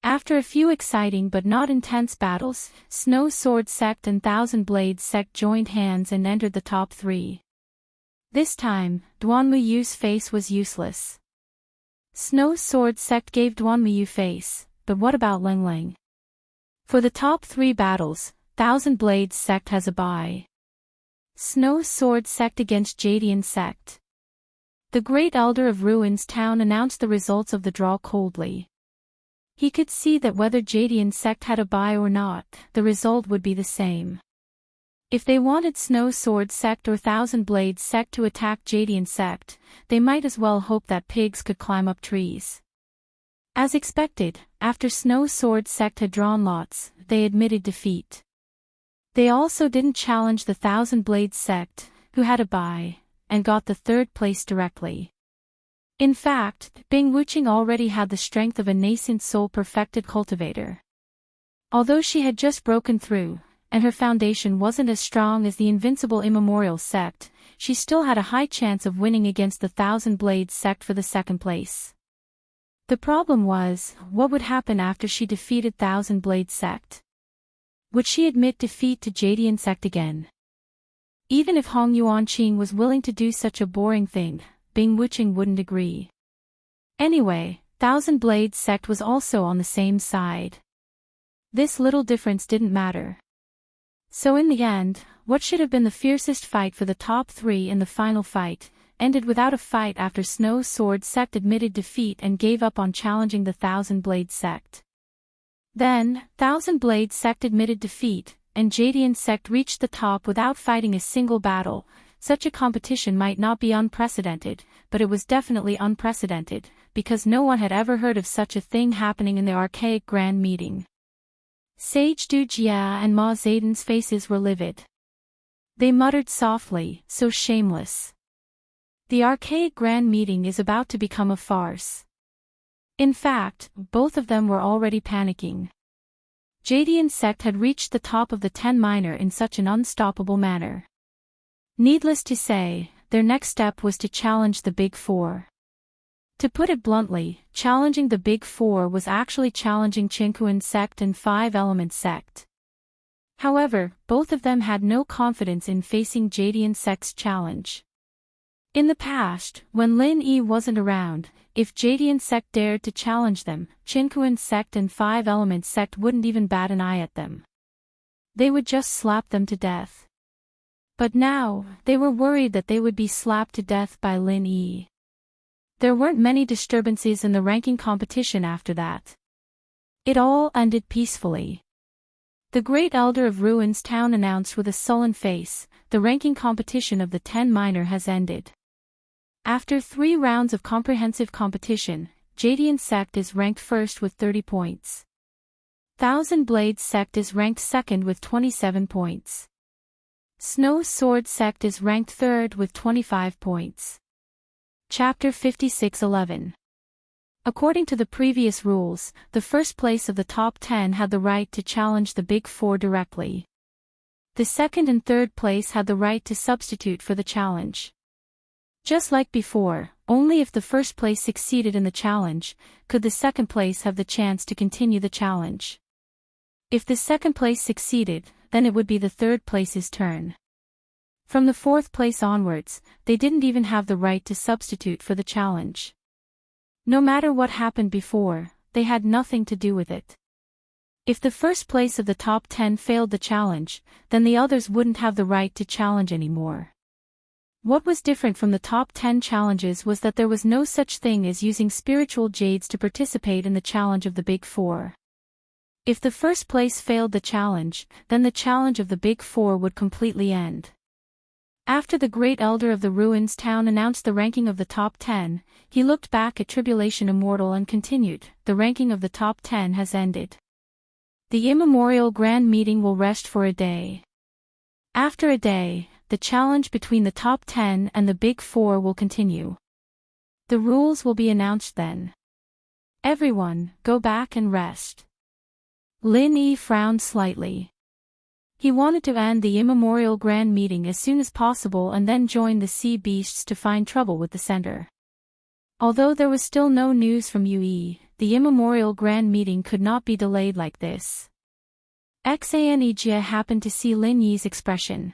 A: After a few exciting but not intense battles, Snow Sword sect and Thousand Blades sect joined hands and entered the top 3. This time, Duanmuyu's face was useless. Snow Sword sect gave Duanmuyu face, but what about Leng Leng? For the top 3 battles, Thousand Blades sect has a bye. Snow Sword sect against Jadian sect. The Great Elder of Ruins Town announced the results of the draw coldly. He could see that whether Jadian sect had a bye or not, the result would be the same. If they wanted Snow Sword sect or Thousand Blades sect to attack Jadian sect, they might as well hope that pigs could climb up trees. As expected, after Snow Sword sect had drawn lots, they admitted defeat. They also didn't challenge the Thousand Blades sect, who had a bye, and got the 3rd place directly. In fact, Bing Wuqing already had the strength of a nascent soul-perfected cultivator. Although she had just broken through, and her foundation wasn't as strong as the invincible immemorial sect, she still had a high chance of winning against the Thousand Blades sect for the 2nd place. The problem was, what would happen after she defeated Thousand Blades sect? Would she admit defeat to Jadian sect again? Even if Hong Yuanqing was willing to do such a boring thing, Bing Wuqing wouldn't agree. Anyway, Thousand Blades sect was also on the same side. This little difference didn't matter. So in the end, what should have been the fiercest fight for the top 3 in the final fight, ended without a fight after Snow Sword sect admitted defeat and gave up on challenging the Thousand Blades sect. Then, Thousand Blades sect admitted defeat, and Jadian sect reached the top without fighting a single battle. Such a competition might not be unprecedented, but it was definitely unprecedented, because no one had ever heard of such a thing happening in the archaic grand meeting. Sage Du Jia and Ma Zayden's faces were livid. They muttered softly, so shameless. The archaic grand meeting is about to become a farce. In fact, both of them were already panicking. Jadian sect had reached the top of the 10 minor in such an unstoppable manner. Needless to say, their next step was to challenge the Big Four. To put it bluntly, challenging the Big Four was actually challenging Qinkuan sect and Five Elements sect. However, both of them had no confidence in facing Jadian sect's challenge. In the past, when Lin Yi wasn't around, if Jadian sect dared to challenge them, Qinkuan sect and Five Elements sect wouldn't even bat an eye at them. They would just slap them to death. But now, they were worried that they would be slapped to death by Lin Yi. There weren't many disturbances in the ranking competition after that. It all ended peacefully. The Great Elder of Ruins Town announced with a sullen face, "The ranking competition of the 10 minor has ended." After 3 rounds of comprehensive competition, Jadian sect is ranked first with 30 points. Thousand Blades sect is ranked second with 27 points. Snow Sword sect is ranked third with 25 points. Chapter 56:11. According to the previous rules, the first place of the top 10 had the right to challenge the Big Four directly. The second and third place had the right to substitute for the challenge. Just like before, only if the first place succeeded in the challenge, could the second place have the chance to continue the challenge. If the second place succeeded, then it would be the third place's turn. From the fourth place onwards, they didn't even have the right to substitute for the challenge. No matter what happened before, they had nothing to do with it. If the first place of the top 10 failed the challenge, then the others wouldn't have the right to challenge anymore. What was different from the top 10 challenges was that there was no such thing as using spiritual jades to participate in the challenge of the Big Four. If the first place failed the challenge, then the challenge of the Big Four would completely end. After the Great Elder of the Ruins Town announced the ranking of the top 10, he looked back at Tribulation Immortal and continued, "The ranking of the top 10 has ended. The immemorial grand meeting will rest for a day. After a day, the challenge between the top 10 and the Big Four will continue. The rules will be announced then. Everyone, go back and rest." Lin Yi frowned slightly. He wanted to end the immemorial grand meeting as soon as possible and then join the sea beasts to find trouble with the center. Although there was still no news from Yue, the immemorial grand meeting could not be delayed like this. Xanejia happened to see Lin Yi's expression.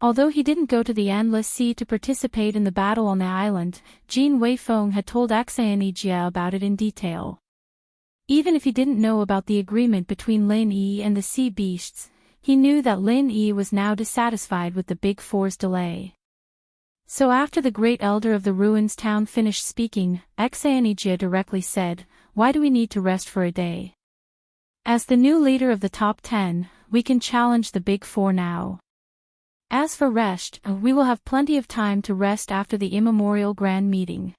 A: Although he didn't go to the Endless Sea to participate in the battle on the island, Jin Weifeng had told Xanejia about it in detail. Even if he didn't know about the agreement between Lin Yi and the sea beasts, he knew that Lin Yi was now dissatisfied with the Big Four's delay. So after the Great Elder of the Ruins Town finished speaking, Xanejia directly said, "Why do we need to rest for a day? As the new leader of the top 10, we can challenge the Big Four now. As for rest, we will have plenty of time to rest after the immemorial grand meeting.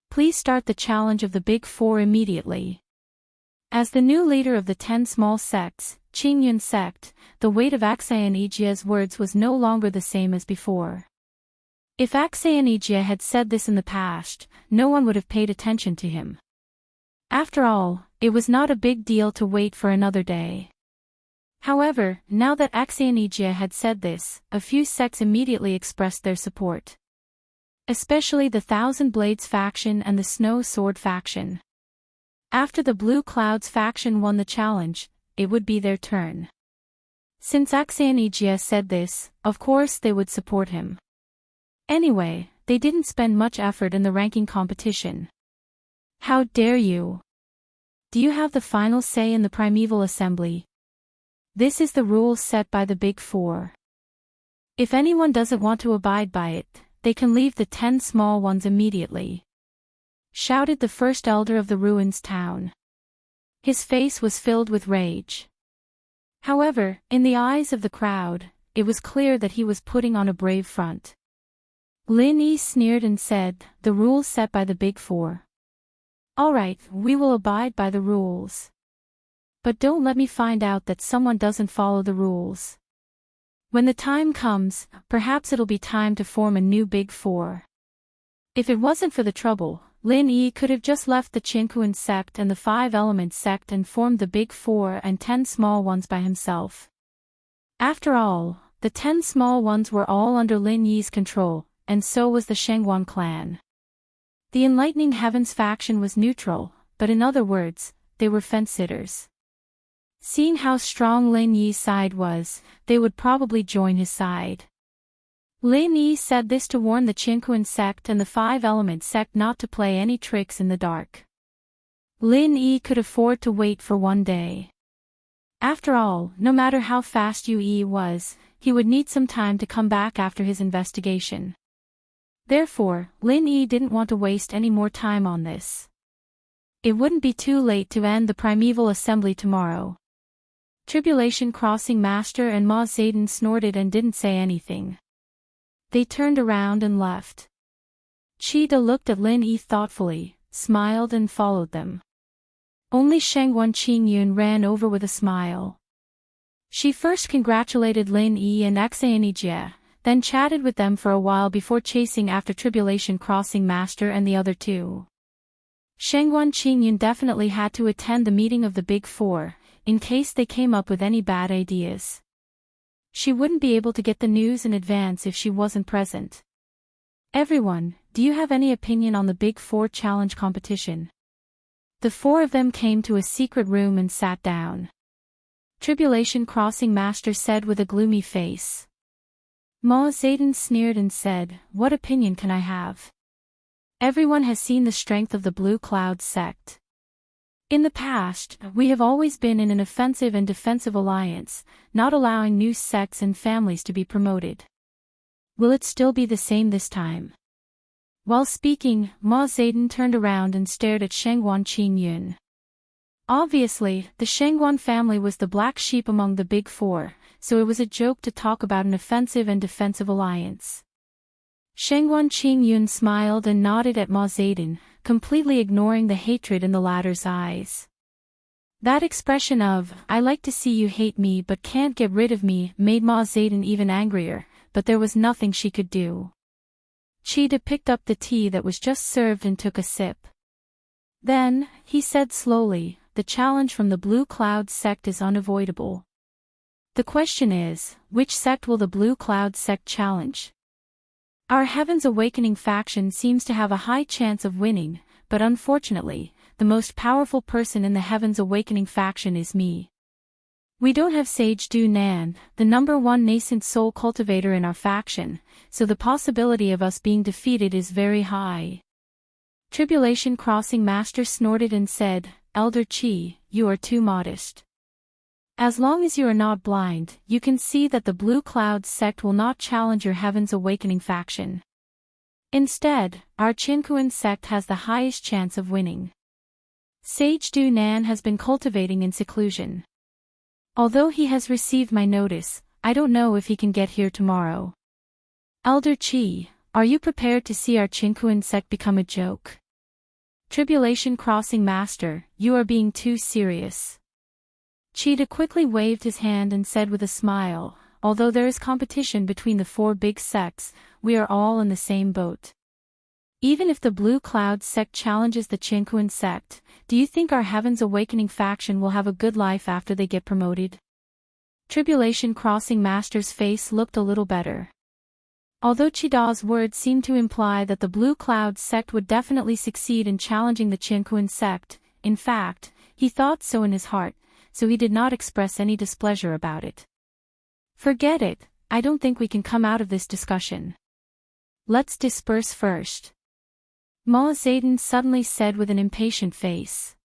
A: Please start the challenge of the Big Four immediately." As the new leader of the 10 small sects, Qingyun sect, the weight of Xanejia's words was no longer the same as before. If Xanejia had said this in the past, no one would have paid attention to him. After all, it was not a big deal to wait for another day. However, now that Xanejia had said this, a few sects immediately expressed their support. Especially the Thousand Blades faction and the Snow Sword faction. After the Blue Clouds faction won the challenge, it would be their turn. Since Xanejia said this, of course they would support him. Anyway, they didn't spend much effort in the ranking competition. "How dare you? Do you have the final say in the Primeval Assembly? This is the rules set by the Big Four. If anyone doesn't want to abide by it, they can leave the 10 small ones immediately," shouted the first elder of the Ruins Town. His face was filled with rage. However, in the eyes of the crowd, it was clear that he was putting on a brave front. Lin Yi sneered and said, "The rules set by the Big Four. All right, we will abide by the rules. But don't let me find out that someone doesn't follow the rules. When the time comes, perhaps it'll be time to form a new Big Four." If it wasn't for the trouble, Lin Yi could have just left the Qinkuan sect and the Five Elements sect and formed the Big Four and 10 small ones by himself. After all, the 10 small ones were all under Lin Yi's control, and so was the Shengguan clan. The Enlightening Heavens faction was neutral, but in other words, they were fence-sitters. Seeing how strong Lin Yi's side was, they would probably join his side. Lin Yi said this to warn the Qinkuan sect and the Five Elements sect not to play any tricks in the dark. Lin Yi could afford to wait for one day. After all, no matter how fast Yu Yi was, he would need some time to come back after his investigation. Therefore, Lin Yi didn't want to waste any more time on this. It wouldn't be too late to end the primeval assembly tomorrow. Tribulation Crossing Master and Ma Zedong snorted and didn't say anything. They turned around and left. Cheetah looked at Lin Yi thoughtfully, smiled and followed them. Only Shengguan Qingyun ran over with a smile. She first congratulated Lin Yi and Xianijie, then chatted with them for a while before chasing after Tribulation Crossing Master and the other two. Shengguan Qingyun definitely had to attend the meeting of the Big Four, in case they came up with any bad ideas. She wouldn't be able to get the news in advance if she wasn't present. "Everyone, do you have any opinion on the Big Four challenge competition?" The four of them came to a secret room and sat down. Tribulation Crossing Master said with a gloomy face. Ma Zedong sneered and said, "What opinion can I have? Everyone has seen the strength of the Blue Cloud sect. In the past, we have always been in an offensive and defensive alliance, not allowing new sects and families to be promoted. Will it still be the same this time?" While speaking, Ma Zedong turned around and stared at Shengguan Qingyun. Obviously, the Shengguan family was the black sheep among the Big Four, so it was a joke to talk about an offensive and defensive alliance. Shengguan Qingyun smiled and nodded at Ma Zedong, completely ignoring the hatred in the latter's eyes. That expression of, "I like to see you hate me but can't get rid of me," made Ma Zedong even angrier, but there was nothing she could do. Cheetah picked up the tea that was just served and took a sip. Then, he said slowly, "The challenge from the Blue Cloud sect is unavoidable. The question is, which sect will the Blue Cloud sect challenge? Our Heaven's Awakening faction seems to have a high chance of winning, but unfortunately, the most powerful person in the Heaven's Awakening faction is me. We don't have Sage Du Nan, the #1 nascent soul cultivator in our faction, so the possibility of us being defeated is very high." Tribulation Crossing Master snorted and said, "Elder Qi, you are too modest. As long as you are not blind, you can see that the Blue Cloud sect will not challenge your Heaven's Awakening faction. Instead, our Qinkuan sect has the highest chance of winning. Sage Du Nan has been cultivating in seclusion. Although he has received my notice, I don't know if he can get here tomorrow. Elder Qi, are you prepared to see our Qinkuan sect become a joke?" Tribulation Crossing Master, you are being too serious. Cheetah quickly waved his hand and said with a smile, "Although there is competition between the four big sects, we are all in the same boat. Even if the Blue Cloud sect challenges the Qinkuan sect, do you think our Heaven's Awakening faction will have a good life after they get promoted?" Tribulation Crossing Master's face looked a little better. Although Chida's words seemed to imply that the Blue Cloud sect would definitely succeed in challenging the Qinkuan sect, in fact, he thought so in his heart, so he did not express any displeasure about it. "Forget it, I don't think we can come out of this discussion. Let's disperse first," Ma Zedong suddenly said with an impatient face.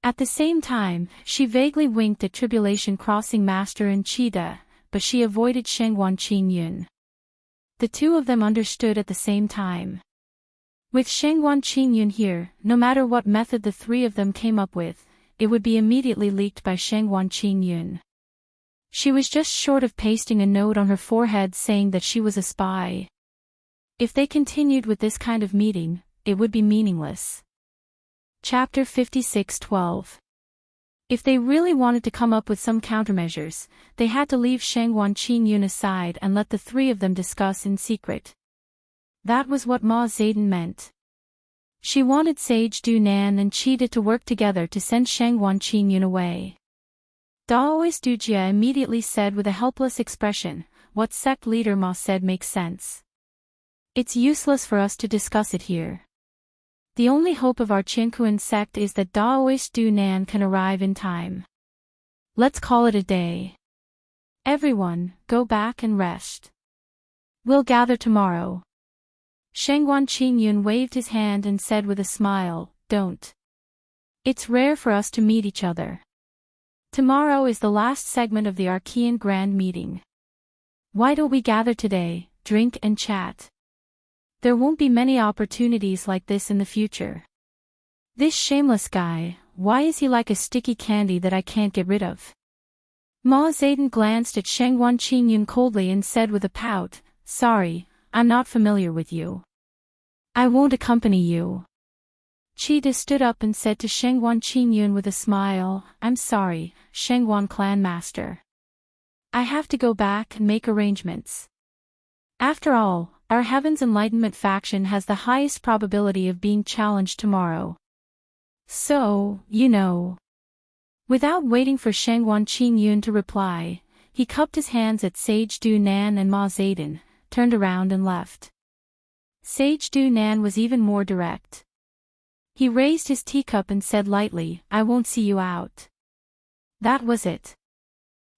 A: At the same time, she vaguely winked at Tribulation Crossing Master and Cheetah, but she avoided Shengguan Qingyun. The two of them understood at the same time. With Shengguan Qingyun here, no matter what method the three of them came up with, it would be immediately leaked by Shengguan Qingyun. She was just short of pasting a note on her forehead saying that she was a spy. If they continued with this kind of meeting, it would be meaningless. Chapter 56:12. If they really wanted to come up with some countermeasures, they had to leave Shangguan Qingyun aside and let the three of them discuss in secret. That was what Ma Zedong meant. She wanted Sage Dunan and Cheetah to work together to send Shangguan Qingyun away. Daoist Dujia immediately said with a helpless expression, "What sect leader Ma said makes sense. It's useless for us to discuss it here. The only hope of our Qinkuan sect is that Daoist Dunan can arrive in time. Let's call it a day. Everyone, go back and rest. We'll gather tomorrow." Shangguan Qingyun waved his hand and said with a smile, "Don't. It's rare for us to meet each other. Tomorrow is the last segment of the Archean Grand Meeting. Why don't we gather today, drink and chat? There won't be many opportunities like this in the future. This shameless guy, why is he like a sticky candy that I can't get rid of?" Ma Zedong glanced at Shangguan Qingyun coldly and said with a pout, "Sorry, I'm not familiar with you. I won't accompany you." Cheetah stood up and said to Shangguan Qingyun with a smile, "I'm sorry, Shangguan Clan Master. I have to go back and make arrangements. After all, our Heaven's Enlightenment faction has the highest probability of being challenged tomorrow. So, you know." Without waiting for Shangguan Qingyun to reply, he cupped his hands at Sage Dunan and Ma Zedong, turned around and left. Sage Dunan was even more direct. He raised his teacup and said lightly, "I won't see you out." That was it.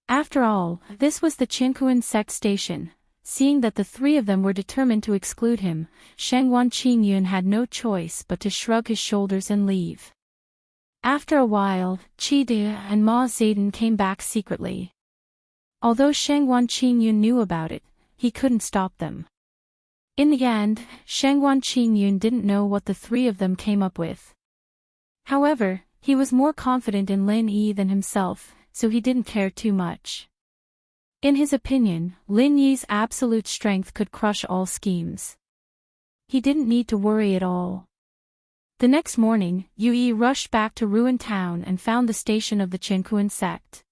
A: After all, this was the Qinkuan sect station. Seeing that the three of them were determined to exclude him, Shangguan Qingyun had no choice but to shrug his shoulders and leave. After a while, Cheetah and Ma Zedong came back secretly. Although Shangguan Qingyun knew about it, he couldn't stop them. In the end, Shangguan Qingyun didn't know what the three of them came up with. However, he was more confident in Lin Yi than himself, so he didn't care too much. In his opinion, Lin Yi's absolute strength could crush all schemes. He didn't need to worry at all. The next morning, Yi rushed back to Ruin Town and found the station of the Qinkuan sect.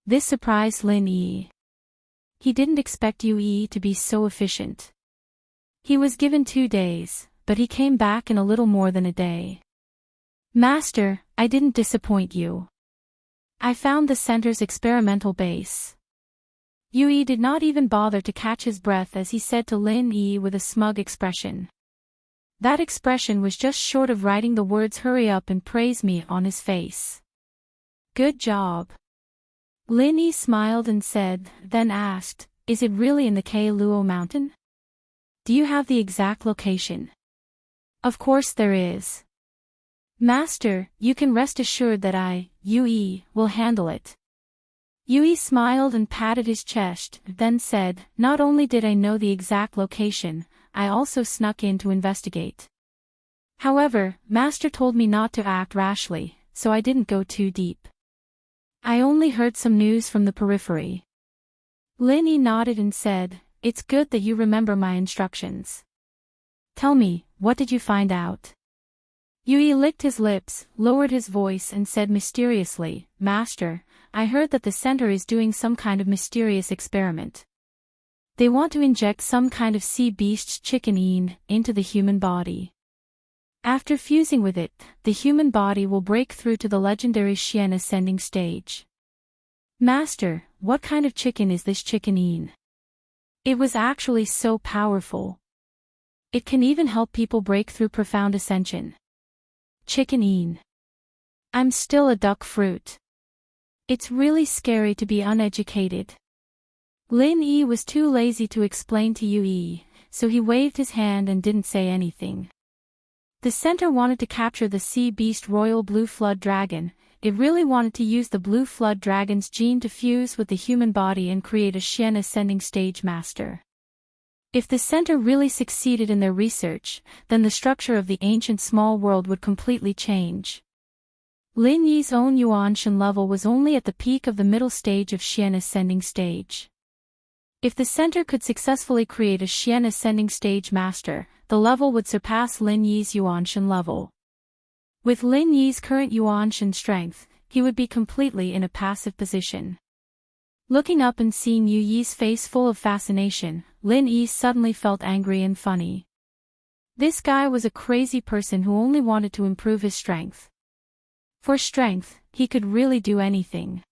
A: This surprised Lin Yi. He didn't expect Yi to be so efficient. He was given 2 days, but he came back in a little more than a day. "Master, I didn't disappoint you. I found the center's experimental base." Yi did not even bother to catch his breath as he said to Lin Yi with a smug expression. That expression was just short of writing the words "hurry up and praise me" on his face. "Good job." Lin Yi smiled and said, then asked, "Is it really in the K Luo mountain? Do you have the exact location?" "Of course there is. Master, you can rest assured that I, Yi, will handle it." Yi smiled and patted his chest, then said, "Not only did I know the exact location, I also snuck in to investigate. However, Master told me not to act rashly, so I didn't go too deep. I only heard some news from the periphery." Lin Yi nodded and said, "It's good that you remember my instructions. Tell me, what did you find out?" Yi licked his lips, lowered his voice and said mysteriously, "Master, I heard that the center is doing some kind of mysterious experiment. They want to inject some kind of sea beast's chicken into the human body. After fusing with it, the human body will break through to the legendary Xian ascending stage." "Master, what kind of chicken is this chicken? It was actually so powerful. It can even help people break through profound ascension." "Chicken. I'm still a duck fruit. It's really scary to be uneducated." Lin Yi was too lazy to explain to Yi, so he waved his hand and didn't say anything. The center wanted to capture the sea beast Royal Blue Flood Dragon. It really wanted to use the Blue Flood Dragon's gene to fuse with the human body and create a Xian ascending stage master. If the center really succeeded in their research, then the structure of the ancient small world would completely change. Lin Yi's own Yuanshan level was only at the peak of the middle stage of Xian Ascending Stage. If the center could successfully create a Xian Ascending Stage master, the level would surpass Lin Yi's Yuanshan level. With Lin Yi's current Yuanshan strength, he would be completely in a passive position. Looking up and seeing Yu Yi's face full of fascination, Lin Yi suddenly felt angry and funny. This guy was a crazy person who only wanted to improve his strength. For strength, he could really do anything.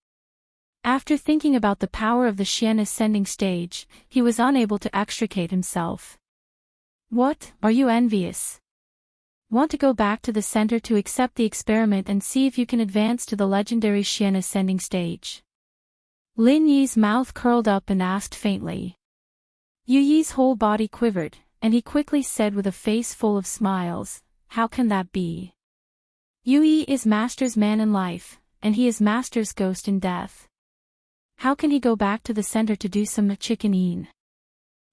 A: After thinking about the power of the Xian Ascending Stage, he was unable to extricate himself. What, are you envious? Want to go back to the center to accept the experiment and see if you can advance to the legendary Xian Ascending Stage? Lin Yi's mouth curled up and asked faintly. Yu Yi's whole body quivered, and he quickly said with a face full of smiles, how can that be? Yu Yi is Master's man in life, and he is Master's ghost in death. How can he go back to the center to do some chickening?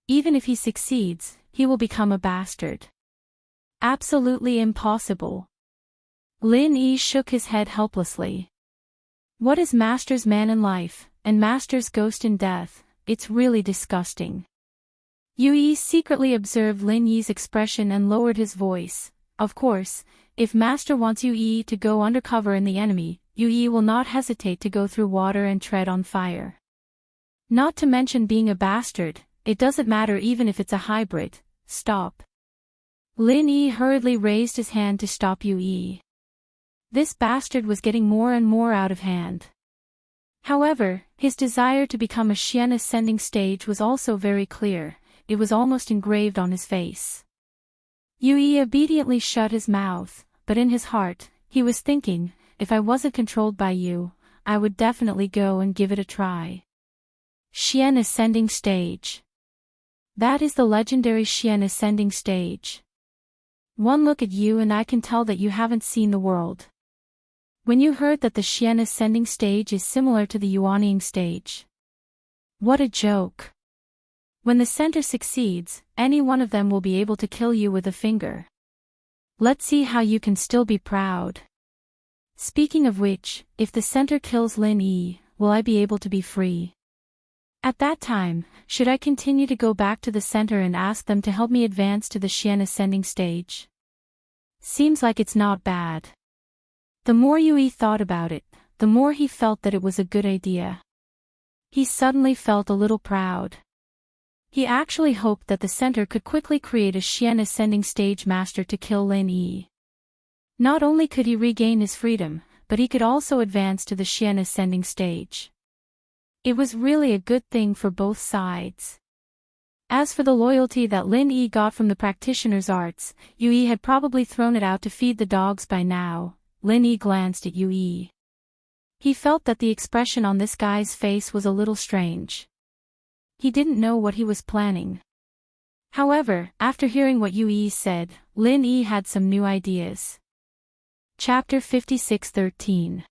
A: Even if he succeeds, he will become a bastard. Absolutely impossible. Lin Yi shook his head helplessly. What is Master's man in life, and Master's ghost in death? It's really disgusting. Yu Yi secretly observed Lin Yi's expression and lowered his voice. Of course, if Master wants Yu Yi to go undercover in the enemy, Yu Yi will not hesitate to go through water and tread on fire. Not to mention being a bastard, it doesn't matter even if it's a hybrid. Stop. Lin Yi hurriedly raised his hand to stop Yu Yi. This bastard was getting more and more out of hand. However, his desire to become a Xian Ascending Stage was also very clear. It was almost engraved on his face. Yu Yi obediently shut his mouth, but in his heart, he was thinking, if I wasn't controlled by you, I would definitely go and give it a try. Xian Ascending Stage. That is the legendary Xian Ascending Stage. One look at you and I can tell that you haven't seen the world. When you heard that the Xian Ascending Stage is similar to the Yuanying stage. What a joke. When the center succeeds, any one of them will be able to kill you with a finger. Let's see how you can still be proud. Speaking of which, if the center kills Lin Yi, will I be able to be free? At that time, should I continue to go back to the center and ask them to help me advance to the Xian Ascending Stage? Seems like it's not bad. The more Yu Yi thought about it, the more he felt that it was a good idea. He suddenly felt a little proud. He actually hoped that the center could quickly create a Xian Ascending Stage master to kill Lin Yi. Not only could he regain his freedom, but he could also advance to the Xian Ascending Stage. It was really a good thing for both sides. As for the loyalty that Lin Yi got from the practitioner's arts, Yu Yi had probably thrown it out to feed the dogs by now. Lin Yi glanced at Yu Yi. He felt that the expression on this guy's face was a little strange. He didn't know what he was planning. However, after hearing what Yu Yi said, Lin Yi had some new ideas. Chapter 56:13.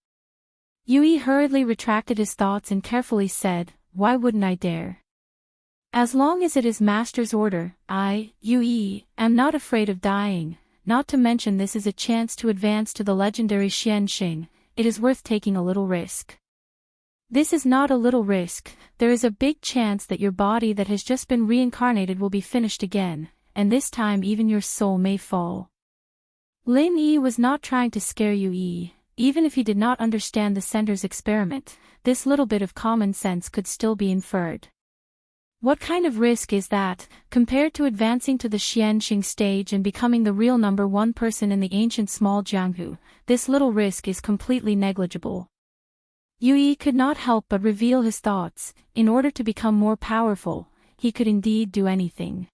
A: Yu Yi hurriedly retracted his thoughts and carefully said, why wouldn't I dare? As long as it is Master's order, I, Yu Yi, am not afraid of dying, not to mention this is a chance to advance to the legendary Xianxing, it is worth taking a little risk. This is not a little risk, there is a big chance that your body that has just been reincarnated will be finished again, and this time even your soul may fall. Lin Yi was not trying to scare Yu Yi. Even if he did not understand the center's experiment, this little bit of common sense could still be inferred. What kind of risk is that, compared to advancing to the Xianxing stage and becoming the real number one person in the ancient small Jianghu? This little risk is completely negligible. Yu Yi could not help but reveal his thoughts. In order to become more powerful, he could indeed do anything.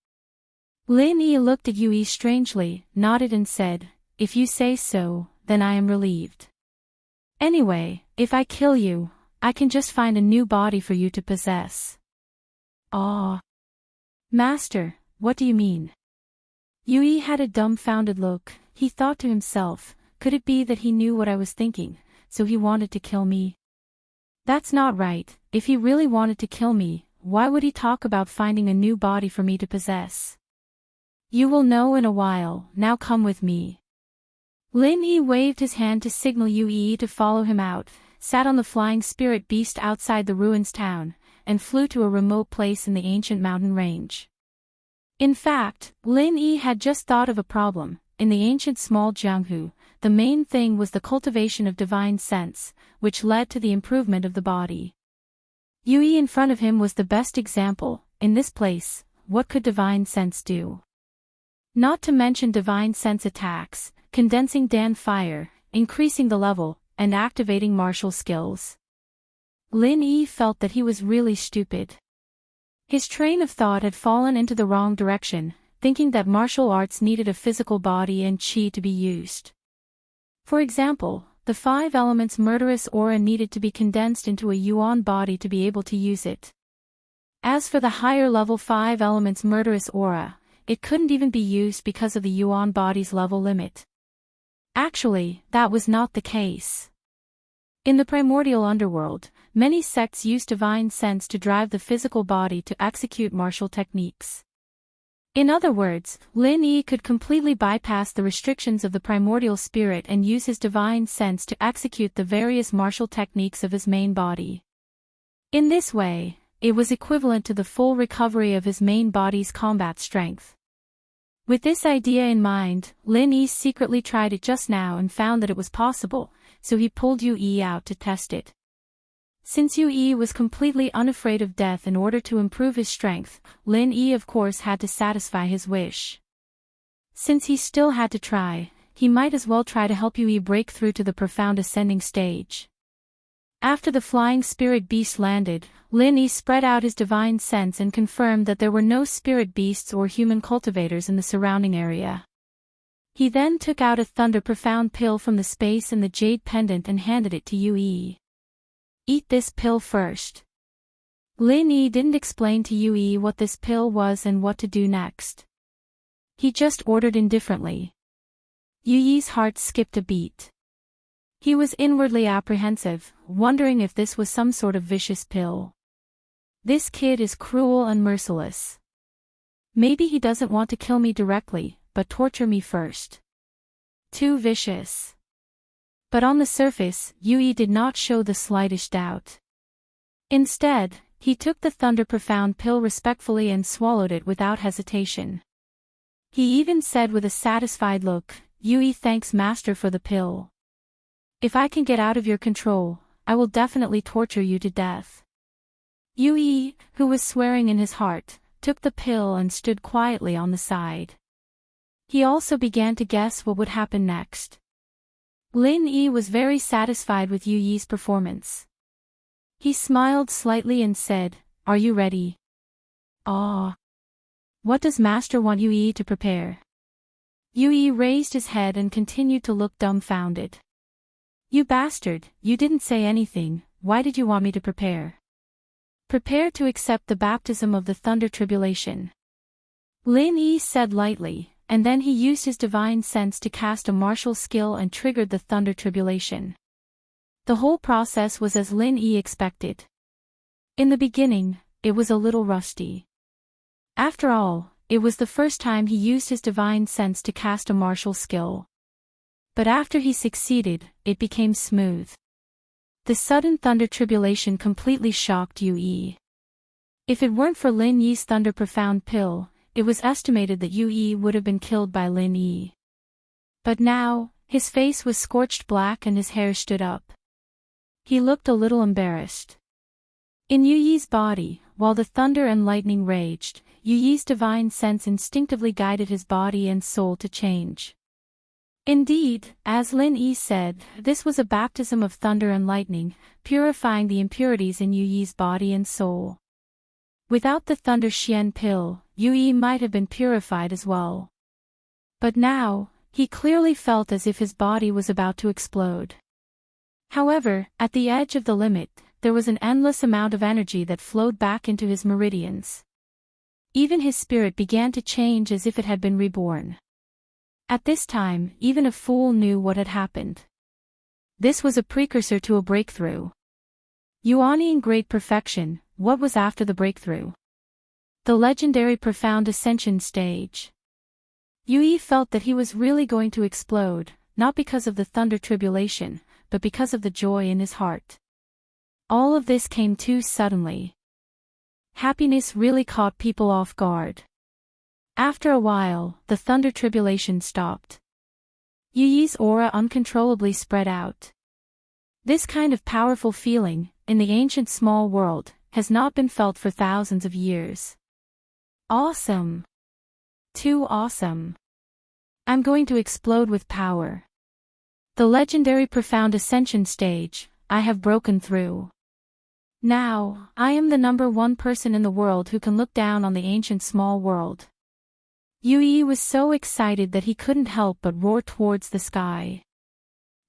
A: Lin Yi looked at Yu Yi strangely, nodded and said, if you say so, then I am relieved. Anyway, if I kill you, I can just find a new body for you to possess. Ah. Master, what do you mean? Yu Yi had a dumbfounded look. He thought to himself, could it be that he knew what I was thinking, so he wanted to kill me? That's not right. If he really wanted to kill me, why would he talk about finding a new body for me to possess? You will know in a while, now come with me. Lin Yi waved his hand to signal Yue to follow him out, sat on the flying spirit beast outside the ruins town, and flew to a remote place in the ancient mountain range. In fact, Lin Yi had just thought of a problem. In the ancient small Jianghu, the main thing was the cultivation of divine sense, which led to the improvement of the body. Yue in front of him was the best example. In this place, what could divine sense do? Not to mention divine sense attacks, condensing Dan fire, increasing the level, and activating martial skills. Lin Yi felt that he was really stupid. His train of thought had fallen into the wrong direction, thinking that martial arts needed a physical body and qi to be used. For example, the 5 elements murderous aura needed to be condensed into a yuan body to be able to use it. As for the higher level 5 elements murderous aura, it couldn't even be used because of the yuan body's level limit. Actually, that was not the case. In the primordial underworld, many sects used divine sense to drive the physical body to execute martial techniques. In other words, Lin Yi could completely bypass the restrictions of the primordial spirit and use his divine sense to execute the various martial techniques of his main body. In this way, it was equivalent to the full recovery of his main body's combat strength. With this idea in mind, Lin Yi secretly tried it just now and found that it was possible, so he pulled Yue out to test it. Since Yue was completely unafraid of death in order to improve his strength, Lin Yi of course had to satisfy his wish. Since he still had to try, he might as well try to help Yue break through to the profound ascending stage. After the flying spirit beast landed, Lin Yi spread out his divine sense and confirmed that there were no spirit beasts or human cultivators in the surrounding area. He then took out a thunder profound pill from the space and the jade pendant and handed it to Yue. Eat this pill first. Lin Yi didn't explain to Yue what this pill was and what to do next. He just ordered indifferently. Yue's heart skipped a beat. He was inwardly apprehensive, wondering if this was some sort of vicious pill. This kid is cruel and merciless. Maybe he doesn't want to kill me directly, but torture me first. Too vicious. But on the surface, Yue did not show the slightest doubt. Instead, he took the Thunder Profound pill respectfully and swallowed it without hesitation. He even said with a satisfied look, "Yue, thanks Master for the pill. If I can get out of your control, I will definitely torture you to death." Yue, who was swearing in his heart, took the pill and stood quietly on the side. He also began to guess what would happen next. Lin Yi was very satisfied with Yue's performance. He smiled slightly and said, "Are you ready?" "Ah. What does Master want Yue to prepare?" Yue raised his head and continued to look dumbfounded. "You bastard, you didn't say anything, why did you want me to prepare?" "Prepare to accept the baptism of the Thunder Tribulation," Lin Yi said lightly, and then he used his divine sense to cast a martial skill and triggered the Thunder Tribulation. The whole process was as Lin Yi expected. In the beginning, it was a little rusty. After all, it was the first time he used his divine sense to cast a martial skill. But after he succeeded, it became smooth. The sudden Thunder Tribulation completely shocked Yue. If it weren't for Lin Yi's Thunder Profound pill, it was estimated that Yue would have been killed by Lin Yi. But now, his face was scorched black and his hair stood up. He looked a little embarrassed. In Yue's body, while the thunder and lightning raged, Yue's divine sense instinctively guided his body and soul to change. Indeed, as Lin Yi said, this was a baptism of thunder and lightning, purifying the impurities in Yue's body and soul. Without the Thunder Xian pill, Yue might have been purified as well. But now, he clearly felt as if his body was about to explode. However, at the edge of the limit, there was an endless amount of energy that flowed back into his meridians. Even his spirit began to change as if it had been reborn. At this time, even a fool knew what had happened. This was a precursor to a breakthrough. Yuaniing great perfection, what was after the breakthrough? The legendary Profound Ascension stage. Yue felt that he was really going to explode, not because of the thunder tribulation, but because of the joy in his heart. All of this came too suddenly. Happiness really caught people off guard. After a while, the thunder tribulation stopped. Yuyi's aura uncontrollably spread out. This kind of powerful feeling, in the ancient small world, has not been felt for thousands of years. Awesome! Too awesome! I'm going to explode with power. The legendary profound ascension stage, I have broken through. Now, I am the #1 person in the world who can look down on the ancient small world. Yuyi was so excited that he couldn't help but roar towards the sky.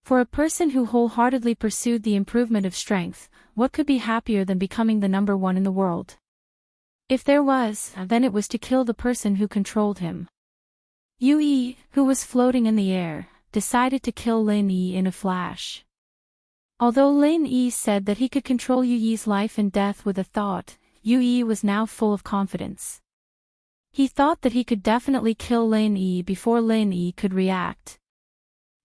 A: For a person who wholeheartedly pursued the improvement of strength, what could be happier than becoming the #1 in the world? If there was, then it was to kill the person who controlled him. Yuyi, who was floating in the air, decided to kill Lin Yi in a flash. Although Lin Yi said that he could control Yuyi's life and death with a thought, Yuyi was now full of confidence. He thought that he could definitely kill Lin Yi before Lin Yi could react.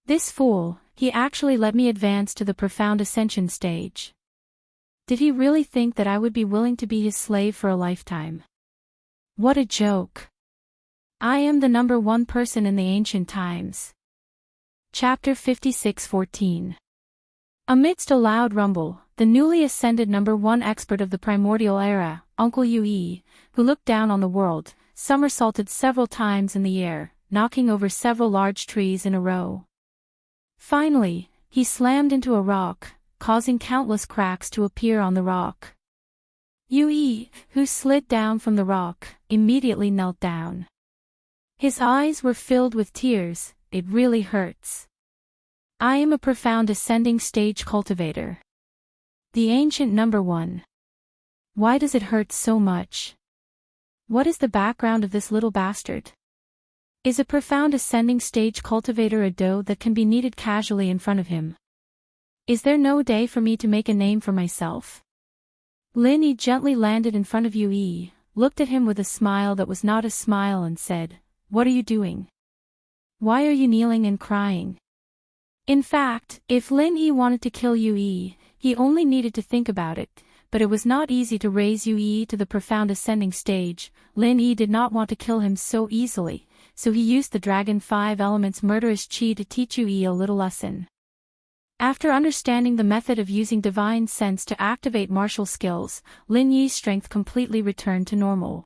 A: This fool, he actually let me advance to the profound ascension stage. Did he really think that I would be willing to be his slave for a lifetime? What a joke. I am the #1 person in the ancient times. Chapter 56:14. Amidst a loud rumble, the newly ascended #1 expert of the primordial era, Uncle Yuyi, who looked down on the world, somersaulted several times in the air, knocking over several large trees in a row. Finally, he slammed into a rock, causing countless cracks to appear on the rock. Yuyi, who slid down from the rock, immediately knelt down. His eyes were filled with tears. It really hurts. I am a profound ascending stage cultivator. The ancient #1. Why does it hurt so much? What is the background of this little bastard? Is a profound ascending stage cultivator a dough that can be kneaded casually in front of him? Is there no day for me to make a name for myself? Lin Yi gently landed in front of Yuyi, looked at him with a smile that was not a smile and said, "What are you doing? Why are you kneeling and crying?" In fact, if Lin Yi wanted to kill Yuyi, he only needed to think about it, but it was not easy to raise Yuyi to the profound ascending stage. Lin Yi did not want to kill him so easily, so he used the Dragon 5 Elements murderous chi to teach Yuyi a little lesson. After understanding the method of using divine sense to activate martial skills, Lin Yi's strength completely returned to normal.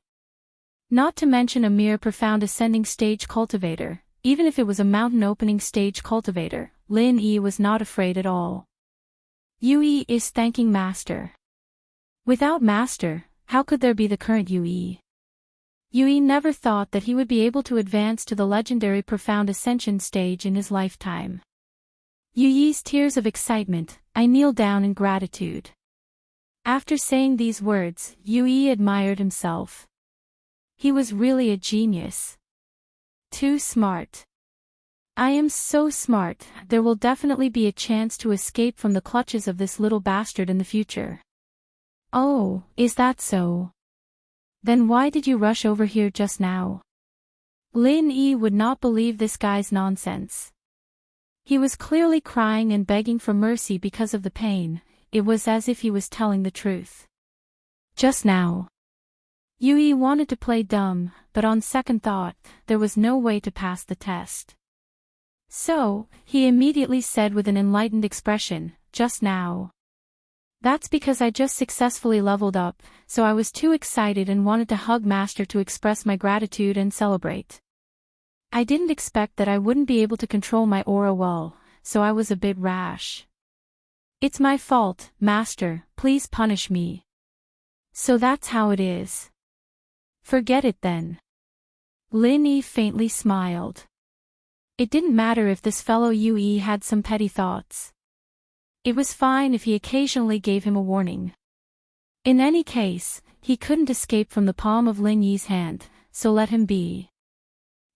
A: Not to mention a mere profound ascending stage cultivator, even if it was a mountain opening stage cultivator, Lin Yi was not afraid at all. Yuyi is thanking Master. Without Master, how could there be the current Yuyi? Yuyi never thought that he would be able to advance to the legendary profound ascension stage in his lifetime. Yuyi's tears of excitement, I kneel down in gratitude. After saying these words, Yuyi admired himself. He was really a genius. Too smart. I am so smart, there will definitely be a chance to escape from the clutches of this little bastard in the future. Oh, is that so? Then why did you rush over here just now? Lin Yi would not believe this guy's nonsense. He was clearly crying and begging for mercy because of the pain. It was as if he was telling the truth. Just now. Yuyi wanted to play dumb, but on second thought, there was no way to pass the test. So, he immediately said with an enlightened expression, just now. That's because I just successfully leveled up, so I was too excited and wanted to hug Master to express my gratitude and celebrate. I didn't expect that I wouldn't be able to control my aura well, so I was a bit rash. It's my fault, Master, please punish me. So that's how it is. Forget it then. Lin Yi faintly smiled. It didn't matter if this fellow Yuyi had some petty thoughts. It was fine if he occasionally gave him a warning. In any case, he couldn't escape from the palm of Lin Yi's hand, so let him be.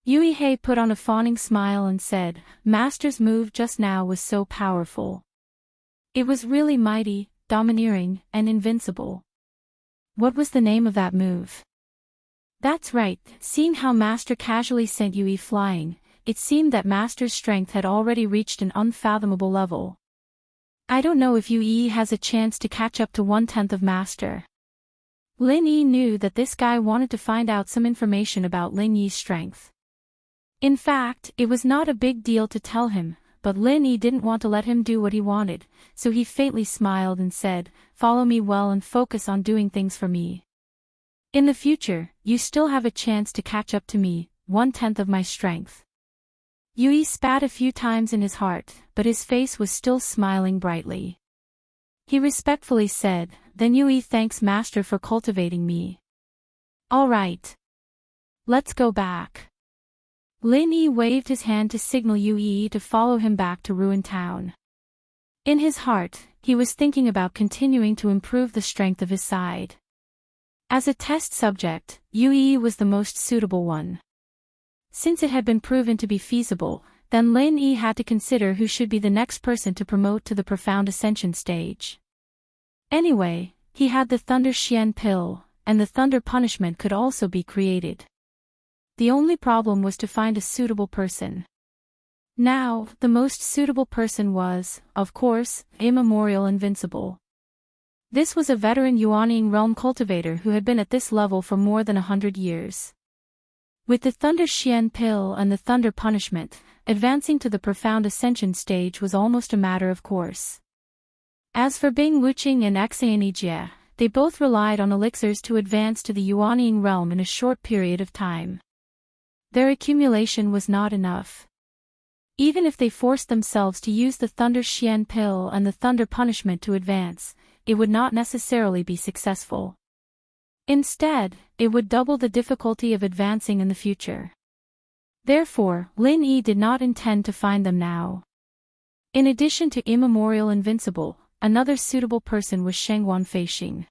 A: Yuyi He put on a fawning smile and said, Master's move just now was so powerful. It was really mighty, domineering, and invincible. What was the name of that move? That's right, seeing how Master casually sent Yuyi flying, it seemed that Master's strength had already reached an unfathomable level. I don't know if Yue has a chance to catch up to 1/10 of Master. Lin Yi knew that this guy wanted to find out some information about Lin Yi's strength. In fact, it was not a big deal to tell him, but Lin Yi didn't want to let him do what he wanted, so he faintly smiled and said, "Follow me well and focus on doing things for me. In the future, you still have a chance to catch up to me, 1/10 of my strength." Yue spat a few times in his heart, but his face was still smiling brightly. He respectfully said, "Then Yue thanks Master for cultivating me. All right. Let's go back." Lin Yi waved his hand to signal Yue to follow him back to Ruin Town. In his heart, he was thinking about continuing to improve the strength of his side. As a test subject, Yue was the most suitable one. Since it had been proven to be feasible, then Lin Yi had to consider who should be the next person to promote to the Profound Ascension stage. Anyway, he had the Thunder Xian pill, and the Thunder punishment could also be created. The only problem was to find a suitable person. Now, the most suitable person was, of course, Immemorial Invincible. This was a veteran Yuanying realm cultivator who had been at this level for more than 100 years. With the Thunder Xian pill and the Thunder punishment, advancing to the Profound Ascension stage was almost a matter of course. As for Bing Wuqing and Xianijie, they both relied on elixirs to advance to the Yuanying realm in a short period of time. Their accumulation was not enough. Even if they forced themselves to use the Thunder Xian pill and the Thunder punishment to advance, it would not necessarily be successful. Instead, it would double the difficulty of advancing in the future. Therefore, Lin Yi did not intend to find them now. In addition to Immemorial Invincible, another suitable person was Shengwan Feixing.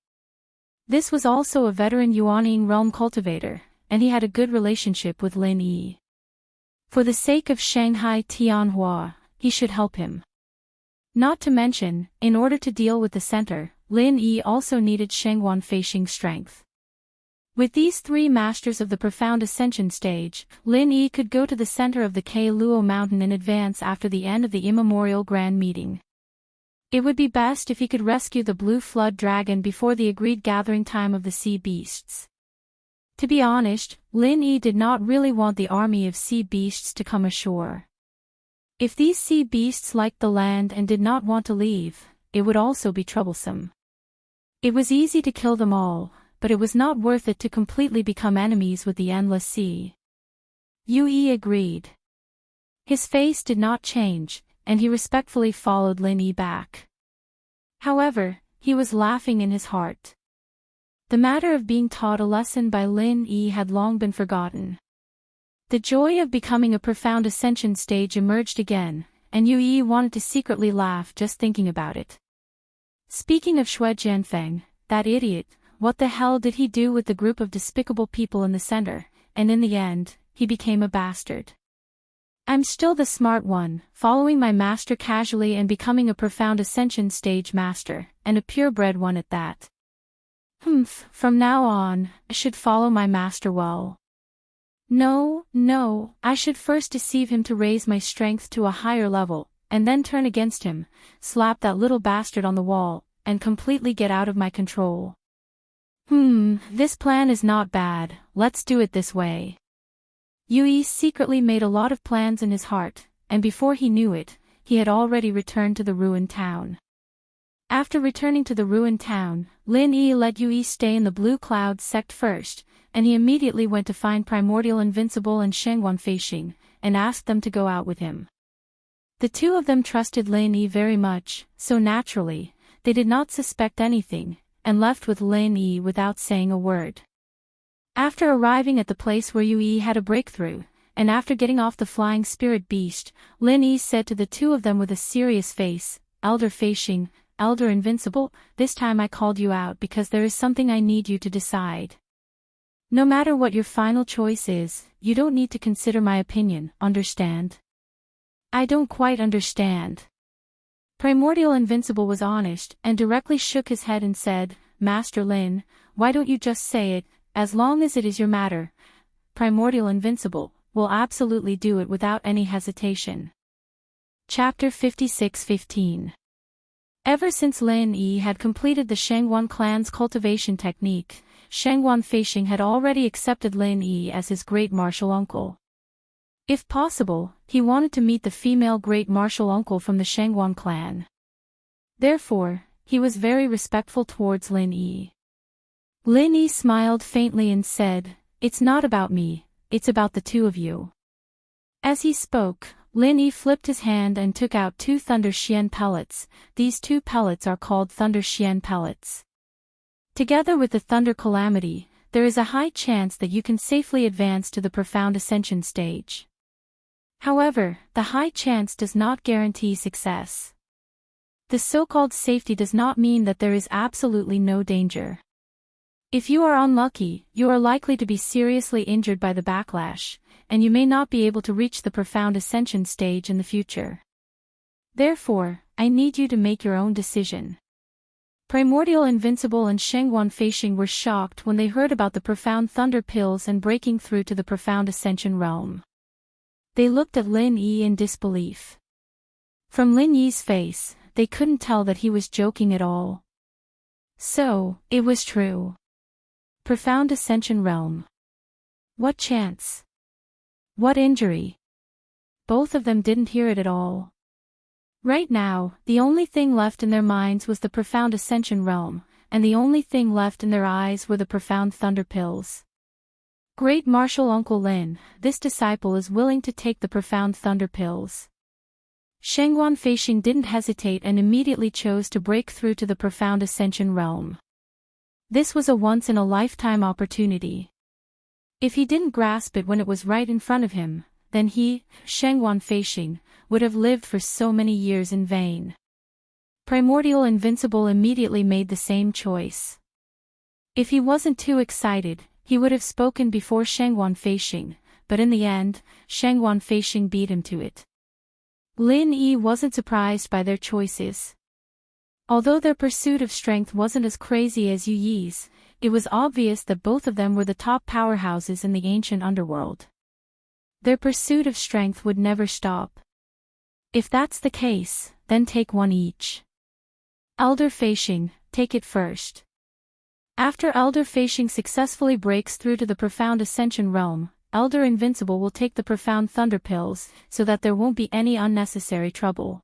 A: This was also a veteran Yuanying realm cultivator, and he had a good relationship with Lin Yi. For the sake of Shanghai Tianhua, he should help him. Not to mention, in order to deal with the center, Lin Yi also needed Shengwan Feixing's strength. With these three masters of the Profound Ascension stage, Lin Yi could go to the center of the K Luo Mountain in advance after the end of the Immemorial Grand Meeting. It would be best if he could rescue the Blue Flood Dragon before the agreed gathering time of the sea beasts. To be honest, Lin Yi did not really want the army of sea beasts to come ashore. If these sea beasts liked the land and did not want to leave, it would also be troublesome. It was easy to kill them all, but it was not worth it to completely become enemies with the endless sea. Yue agreed. His face did not change, and he respectfully followed Lin Yi back. However, he was laughing in his heart. The matter of being taught a lesson by Lin Yi had long been forgotten. The joy of becoming a Profound Ascension stage emerged again, and Yue wanted to secretly laugh just thinking about it. Speaking of Xue Jianfeng, that idiot, what the hell did he do with the group of despicable people in the center, and in the end, he became a bastard. I'm still the smart one, following my master casually and becoming a Profound Ascension stage master, and a purebred one at that. From now on, I should follow my master well. No, I should first deceive him to raise my strength to a higher level, and then turn against him, slap that little bastard on the wall, and completely get out of my control. This plan is not bad, let's do it this way. Yue secretly made a lot of plans in his heart, and before he knew it, he had already returned to the ruined town. After returning to the ruined town, Lin Yi let Yue stay in the Blue Cloud sect first, and he immediately went to find Primordial Invincible and Shengwan Feixing, and asked them to go out with him. The two of them trusted Lin Yi very much, so naturally, they did not suspect anything, and left with Lin Yi without saying a word. After arriving at the place where Yue had a breakthrough, and after getting off the flying spirit beast, Lin Yi said to the two of them with a serious face, "Elder Feixing, Elder Invincible, this time I called you out because there is something I need you to decide. No matter what your final choice is, you don't need to consider my opinion, understand?" "I don't quite understand." Primordial Invincible was honest and directly shook his head and said, "Master Lin, why don't you just say it, as long as it is your matter?" Primordial Invincible, will absolutely do it without any hesitation. Chapter 56:15. Ever since Lin Yi had completed the Shangguan clan's cultivation technique, Shangguan Feixing had already accepted Lin Yi as his great martial uncle. If possible, he wanted to meet the female great martial uncle from the Shangguan clan. Therefore, he was very respectful towards Lin Yi. Lin Yi smiled faintly and said, "It's not about me, it's about the two of you." As he spoke, Lin Yi flipped his hand and took out 2 Thunder Xian pellets. These 2 pellets are called Thunder Xian pellets. Together with the Thunder Calamity, there is a high chance that you can safely advance to the Profound Ascension stage. However, the high chance does not guarantee success. The so-called safety does not mean that there is absolutely no danger. If you are unlucky, you are likely to be seriously injured by the backlash, and you may not be able to reach the Profound Ascension stage in the future. Therefore, I need you to make your own decision. Primordial Invincible and Shangguan Feixing were shocked when they heard about the Profound Thunder Pills and breaking through to the Profound Ascension realm. They looked at Lin Yi in disbelief. From Lin Yi's face, they couldn't tell that he was joking at all. So, it was true. Profound Ascension realm. What chance? What injury? Both of them didn't hear it at all. Right now, the only thing left in their minds was the Profound Ascension realm, and the only thing left in their eyes were the Profound Thunder Pills. Great Martial Uncle Lin, this disciple is willing to take the Profound Thunder Pills. Shangguan Feixing didn't hesitate and immediately chose to break through to the Profound Ascension realm. This was a once-in-a-lifetime opportunity. If he didn't grasp it when it was right in front of him, then he, Shangguan Feixing, would have lived for so many years in vain. Primordial Invincible immediately made the same choice. If he wasn't too excited, he would have spoken before Shangguan Feixing, but in the end, Shangguan Feixing beat him to it. Lin Yi wasn't surprised by their choices. Although their pursuit of strength wasn't as crazy as Yu Yi's, it was obvious that both of them were the top powerhouses in the ancient underworld. Their pursuit of strength would never stop. If that's the case, then take one each. Elder Feixing, take it first. After Elder Feixing successfully breaks through to the Profound Ascension realm, Elder Invincible will take the Profound Thunder Pills, so that there won't be any unnecessary trouble.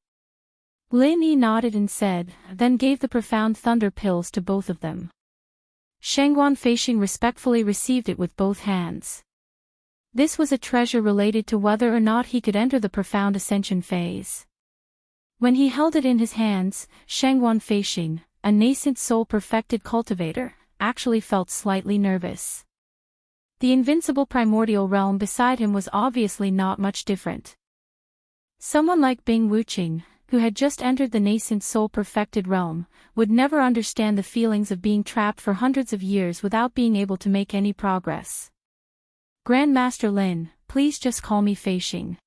A: Lin Yi nodded and said, then gave the Profound Thunder Pills to both of them. Shangguan Feixing respectfully received it with both hands. This was a treasure related to whether or not he could enter the Profound Ascension phase. When he held it in his hands, Shangguan Feixing, a nascent soul-perfected cultivator, actually felt slightly nervous. The invincible primordial realm beside him was obviously not much different. Someone like Bing Wuqing, who had just entered the nascent soul-perfected realm, would never understand the feelings of being trapped for hundreds of years without being able to make any progress. Grandmaster Lin, please just call me Feixing.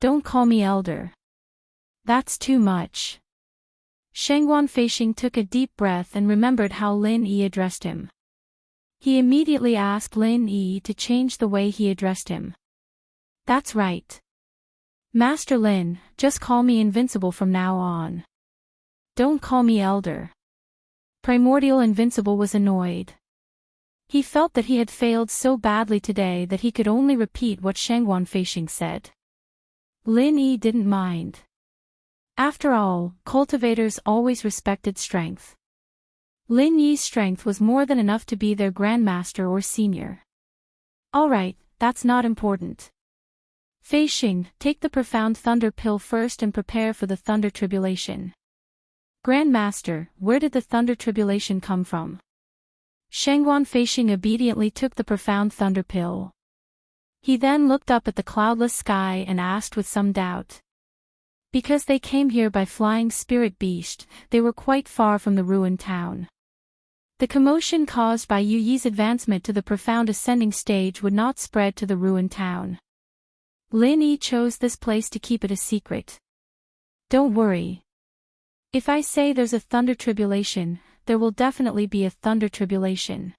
A: Don't call me Elder. That's too much. Shangguan Feixing took a deep breath and remembered how Lin Yi addressed him. He immediately asked Lin Yi to change the way he addressed him. That's right. Master Lin, just call me Invincible from now on. Don't call me Elder. Primordial Invincible was annoyed. He felt that he had failed so badly today that he could only repeat what Shangguan Feixing said. Lin Yi didn't mind. After all, cultivators always respected strength. Lin Yi's strength was more than enough to be their grandmaster or senior. Alright, that's not important. Feixing, take the Profound Thunder Pill first and prepare for the Thunder Tribulation. Grandmaster, where did the Thunder Tribulation come from? Shangguan Feixing obediently took the Profound Thunder Pill. He then looked up at the cloudless sky and asked with some doubt. Because they came here by flying spirit beast, they were quite far from the ruined town. The commotion caused by Yu Yi's advancement to the Profound Ascending stage would not spread to the ruined town. Lin Yi chose this place to keep it a secret. Don't worry. If I say there's a Thunder Tribulation, there will definitely be a Thunder Tribulation.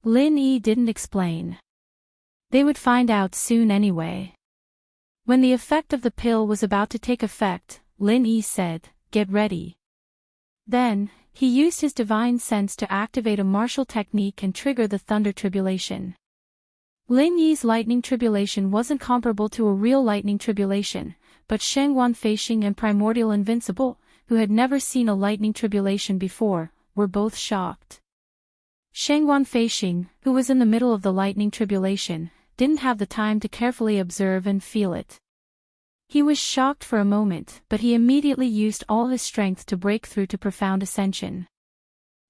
A: Lin Yi didn't explain. They would find out soon anyway. When the effect of the pill was about to take effect, Lin Yi said, "Get ready." Then, he used his divine sense to activate a martial technique and trigger the thunder tribulation. Lin Yi's lightning tribulation wasn't comparable to a real lightning tribulation, but Shengguan Feixing and Primordial Invincible, who had never seen a lightning tribulation before, were both shocked. Shengguan Feixing, who was in the middle of the lightning tribulation, didn't have the time to carefully observe and feel it. He was shocked for a moment, but he immediately used all his strength to break through to profound ascension.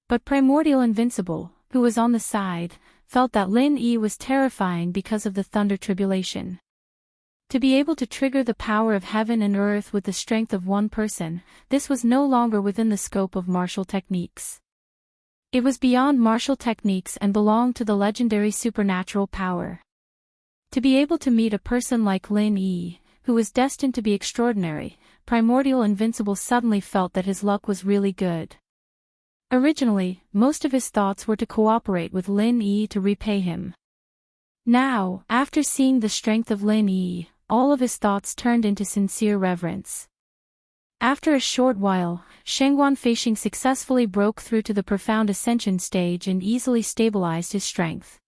A: But Primordial Invincible, who was on the side, felt that Lin Yi was terrifying because of the thunder tribulation. To be able to trigger the power of heaven and earth with the strength of one person, this was no longer within the scope of martial techniques. It was beyond martial techniques and belonged to the legendary supernatural power. To be able to meet a person like Lin Yi, who was destined to be extraordinary, Primordial Invincible suddenly felt that his luck was really good. Originally, most of his thoughts were to cooperate with Lin Yi to repay him. Now, after seeing the strength of Lin Yi, all of his thoughts turned into sincere reverence. After a short while, Shengguan Feixing successfully broke through to the profound ascension stage and easily stabilized his strength.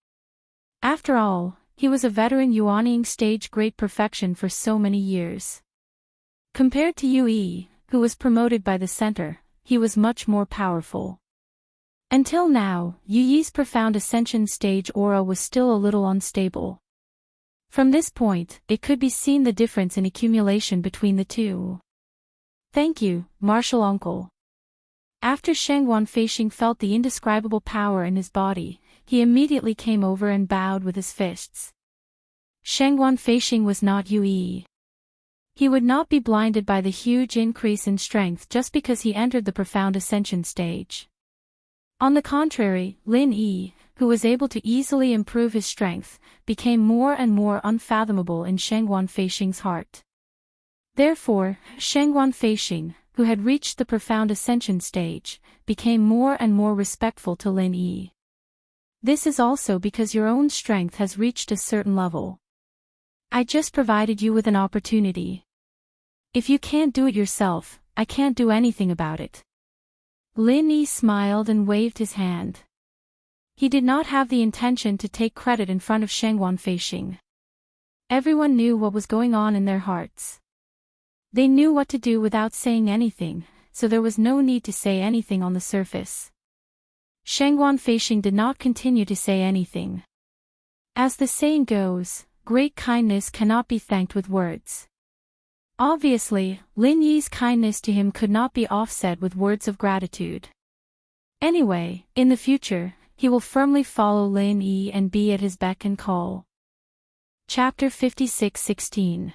A: After all, he was a veteran Yuanying stage great perfection for so many years. Compared to Yu Yi, who was promoted by the center, he was much more powerful. Until now, Yu Yi's profound ascension stage aura was still a little unstable. From this point, it could be seen the difference in accumulation between the two. "Thank you, Martial Uncle." After Shengguan Feixing felt the indescribable power in his body, he immediately came over and bowed with his fists. Shengguan Feixing was not Yu Yi. He would not be blinded by the huge increase in strength just because he entered the profound ascension stage. On the contrary, Lin Yi, who was able to easily improve his strength, became more and more unfathomable in Shengguan Feixing's heart. Therefore, Shengguan Feixing, who had reached the profound ascension stage, became more and more respectful to Lin Yi. This is also because your own strength has reached a certain level. I just provided you with an opportunity. If you can't do it yourself, I can't do anything about it. Lin Yi smiled and waved his hand. He did not have the intention to take credit in front of Shengguan Feixing. Everyone knew what was going on in their hearts. They knew what to do without saying anything, so there was no need to say anything on the surface. Shengguan Feixing did not continue to say anything. As the saying goes, great kindness cannot be thanked with words. Obviously, Lin Yi's kindness to him could not be offset with words of gratitude. Anyway, in the future, he will firmly follow Lin Yi and be at his beck and call. Chapter 56:16.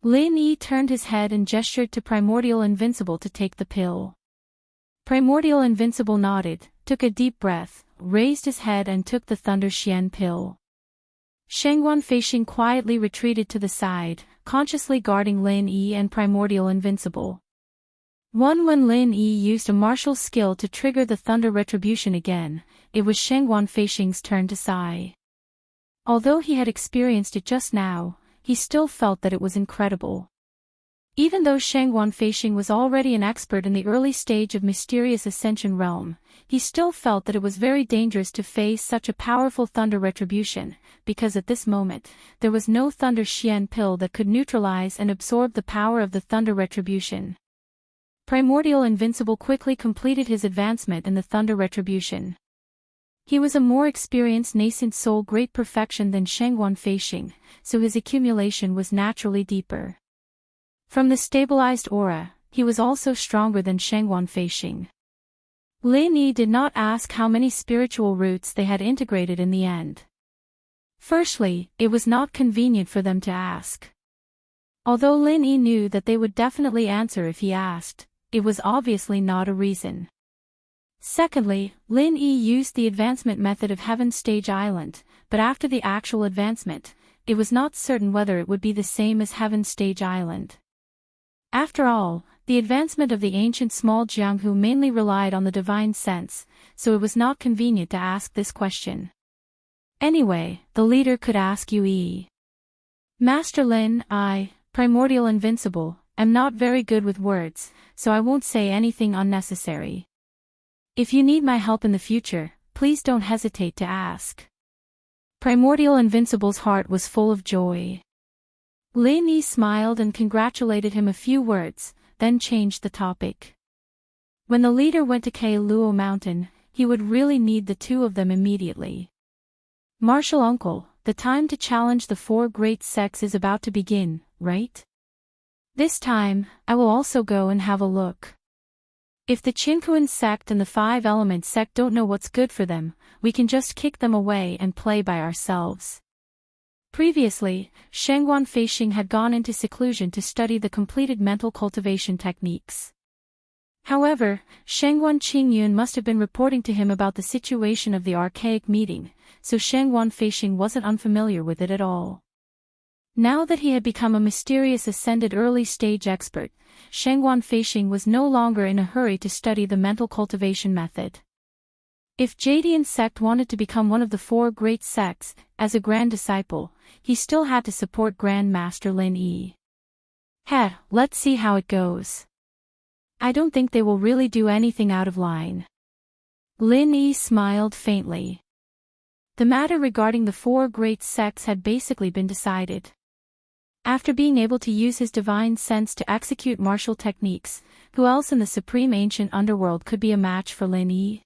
A: Lin Yi turned his head and gestured to Primordial Invincible to take the pill. Primordial Invincible nodded, took a deep breath, raised his head and took the Thunder Xian pill. Shengguan Feixing quietly retreated to the side, consciously guarding Lin Yi and Primordial Invincible. When Lin Yi used a martial skill to trigger the Thunder Retribution again, it was Shengguan Feixing's turn to sigh. Although he had experienced it just now, he still felt that it was incredible. Even though Shengguan Feixing was already an expert in the early stage of mysterious ascension realm, he still felt that it was very dangerous to face such a powerful Thunder Retribution, because at this moment, there was no Thunder Xian pill that could neutralize and absorb the power of the Thunder Retribution. Primordial Invincible quickly completed his advancement in the Thunder Retribution. He was a more experienced nascent soul great perfection than Shengguan Feixing, so his accumulation was naturally deeper. From the stabilized aura, he was also stronger than Shengguan Feixing. Lin Yi did not ask how many spiritual roots they had integrated in the end. Firstly, it was not convenient for them to ask. Although Lin Yi knew that they would definitely answer if he asked, it was obviously not a reason. Secondly, Lin Yi used the advancement method of Heaven Stage Island, but after the actual advancement, it was not certain whether it would be the same as Heaven Stage Island. After all, the advancement of the ancient small Jianghu mainly relied on the divine sense, so it was not convenient to ask this question. Anyway, the leader could ask you. Master Lin, I, Primordial Invincible, am not very good with words, so I won't say anything unnecessary. If you need my help in the future, please don't hesitate to ask. Primordial Invincible's heart was full of joy. Lin Yi smiled and congratulated him a few words, then changed the topic. When the leader went to Luo Mountain, he would really need the two of them immediately. Martial Uncle, the time to challenge the four great sects is about to begin, right? This time, I will also go and have a look. If the Qinkuan sect and the Five Elements sect don't know what's good for them, we can just kick them away and play by ourselves. Previously, Shengguan Feixing had gone into seclusion to study the completed mental cultivation techniques. However, Shengguan Qingyun must have been reporting to him about the situation of the archaic meeting, so Shengguan Feixing wasn't unfamiliar with it at all. Now that he had become a mysterious ascended early-stage expert, Shengguan Feixing was no longer in a hurry to study the mental cultivation method. If Jadian sect wanted to become one of the four great sects, as a grand disciple, he still had to support Grand Master Lin Yi. Let's see how it goes. I don't think they will really do anything out of line. Lin Yi smiled faintly. The matter regarding the four great sects had basically been decided. After being able to use his divine sense to execute martial techniques, who else in the supreme ancient underworld could be a match for Lin Yi?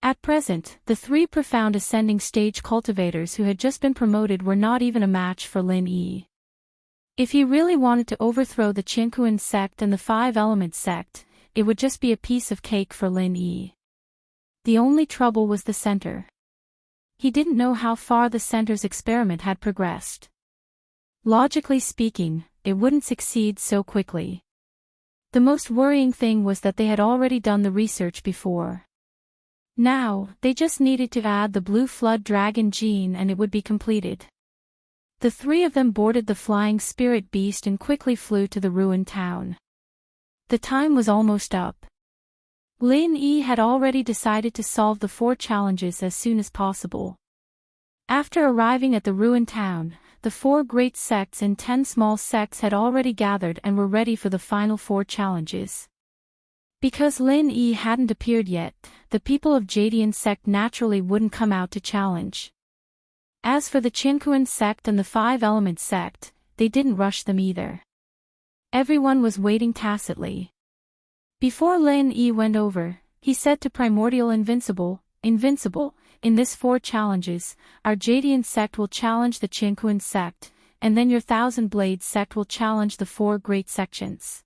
A: At present, the three profound ascending stage cultivators who had just been promoted were not even a match for Lin Yi. If he really wanted to overthrow the Qinkuan sect and the Five Elements sect, it would just be a piece of cake for Lin Yi. The only trouble was the center. He didn't know how far the center's experiment had progressed. Logically speaking, it wouldn't succeed so quickly. The most worrying thing was that they had already done the research before. Now, they just needed to add the Blue Flood Dragon gene and it would be completed. The three of them boarded the flying spirit beast and quickly flew to the ruined town. The time was almost up. Lin Yi had already decided to solve the four challenges as soon as possible. After arriving at the ruined town, the four great sects and 10 small sects had already gathered and were ready for the final four challenges. Because Lin Yi hadn't appeared yet, the people of Jadian sect naturally wouldn't come out to challenge. As for the Qinkuan sect and the Five Elements sect, they didn't rush them either. Everyone was waiting tacitly. Before Lin Yi went over, he said to Primordial Invincible, in this four challenges, our Jadian sect will challenge the Qinkuan sect, and then your Thousand Blades sect will challenge the four great sections.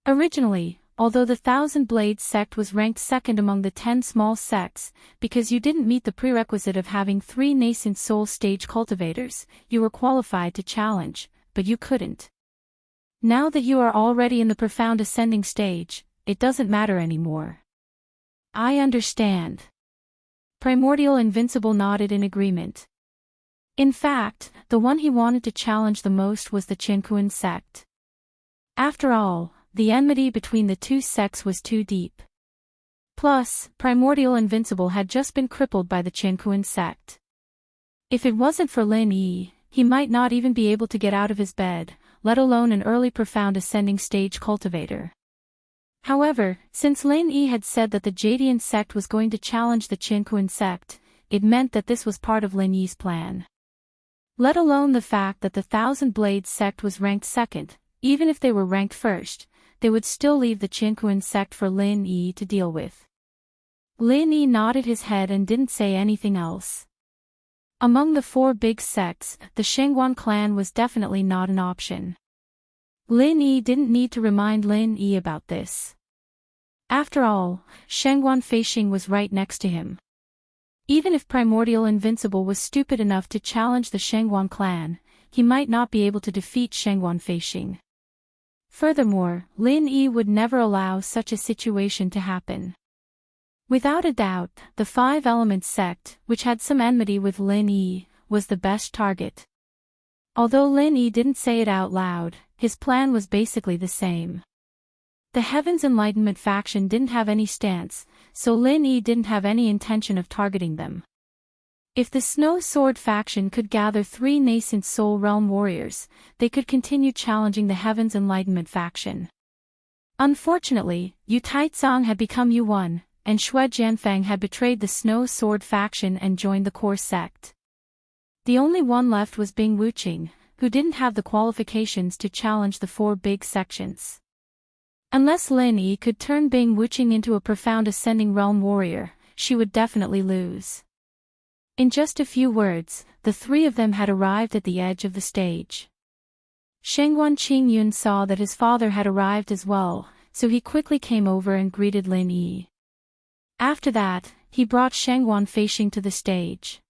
A: Originally, although the Thousand Blades sect was ranked second among the 10 small sects, because you didn't meet the prerequisite of having 3 nascent soul stage cultivators, you were qualified to challenge, but you couldn't. Now that you are already in the profound ascending stage, it doesn't matter anymore. I understand. Primordial Invincible nodded in agreement. In fact, the one he wanted to challenge the most was the Qinkuan sect. After all, the enmity between the two sects was too deep. Plus, Primordial Invincible had just been crippled by the Qinkuan sect. If it wasn't for Lin Yi, he might not even be able to get out of his bed, let alone an early profound ascending stage cultivator. However, since Lin Yi had said that the Jadian sect was going to challenge the Qinkuan sect, it meant that this was part of Lin Yi's plan. Let alone the fact that the Thousand Blades sect was ranked second, even if they were ranked first, they would still leave the Qinkuan sect for Lin Yi to deal with. Lin Yi nodded his head and didn't say anything else. Among the 4 big sects, the Shengguan clan was definitely not an option. Lin Yi didn't need to remind Lin Yi about this. After all, Shengguan Feixing was right next to him. Even if Primordial Invincible was stupid enough to challenge the Shengguan clan, he might not be able to defeat Shengguan Feixing. Furthermore, Lin Yi would never allow such a situation to happen. Without a doubt, the Five Elements sect, which had some enmity with Lin Yi, was the best target. Although Lin Yi didn't say it out loud, his plan was basically the same. The Heaven's Enlightenment faction didn't have any stance, so Lin Yi didn't have any intention of targeting them. If the Snow Sword faction could gather 3 nascent Soul Realm warriors, they could continue challenging the Heaven's Enlightenment faction. Unfortunately, Yu Taizong had become Yu1, and Xue Jianfeng had betrayed the Snow Sword faction and joined the core sect. The only one left was Bing Wuqing, who didn't have the qualifications to challenge the 4 big sections. Unless Lin Yi could turn Bing Wuqing into a profound Ascending Realm warrior, she would definitely lose. In just a few words, the 3 of them had arrived at the edge of the stage. Shengguan Qingyun saw that his father had arrived as well, so he quickly came over and greeted Lin Yi. After that, he brought Shengguan Feixing to the stage.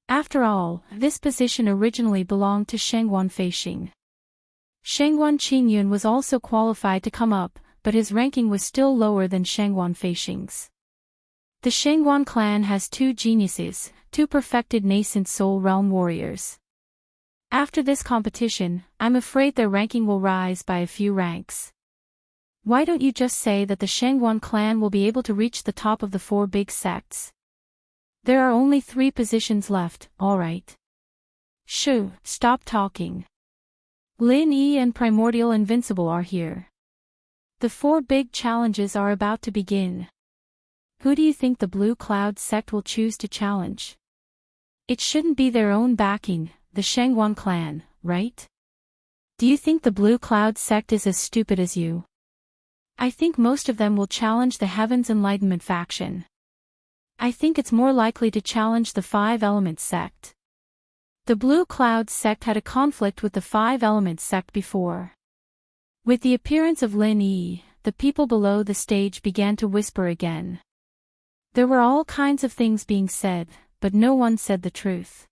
A: After all, this position originally belonged to Shengguan Feixing. Shengguan Qingyun was also qualified to come up, but his ranking was still lower than Shengguan Feixing's. The Shengguan clan has 2 geniuses, 2 perfected nascent soul realm warriors. After this competition, I'm afraid their ranking will rise by a few ranks. Why don't you just say that the Shengguan clan will be able to reach the top of the 4 big sects? There are only 3 positions left, alright. Shoo, stop talking. Lin Yi and Primordial Invincible are here. The 4 big challenges are about to begin. Who do you think the Blue Cloud sect will choose to challenge? It shouldn't be their own backing, the Shengguan clan, right? Do you think the Blue Cloud sect is as stupid as you? I think most of them will challenge the Heaven's Enlightenment faction. I think it's more likely to challenge the 5 Elements sect. The Blue Cloud sect had a conflict with the 5 Elements sect before. With the appearance of Lin Yi, the people below the stage began to whisper again. There were all kinds of things being said, but no one said the truth.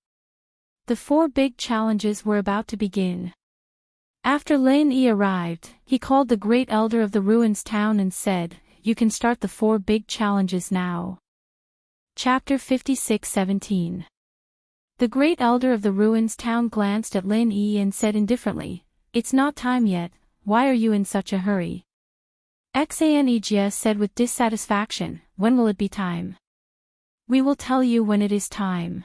A: The 4 big challenges were about to begin. After Lin Yi arrived, he called the Great Elder of the Ruins Town and said, "You can start the 4 big challenges now." Chapter 56:17. The Great Elder of the Ruins Town glanced at Lin Yi and said indifferently, "It's not time yet, why are you in such a hurry?" Xanejia said with dissatisfaction, "When will it be time?" "We will tell you when it is time."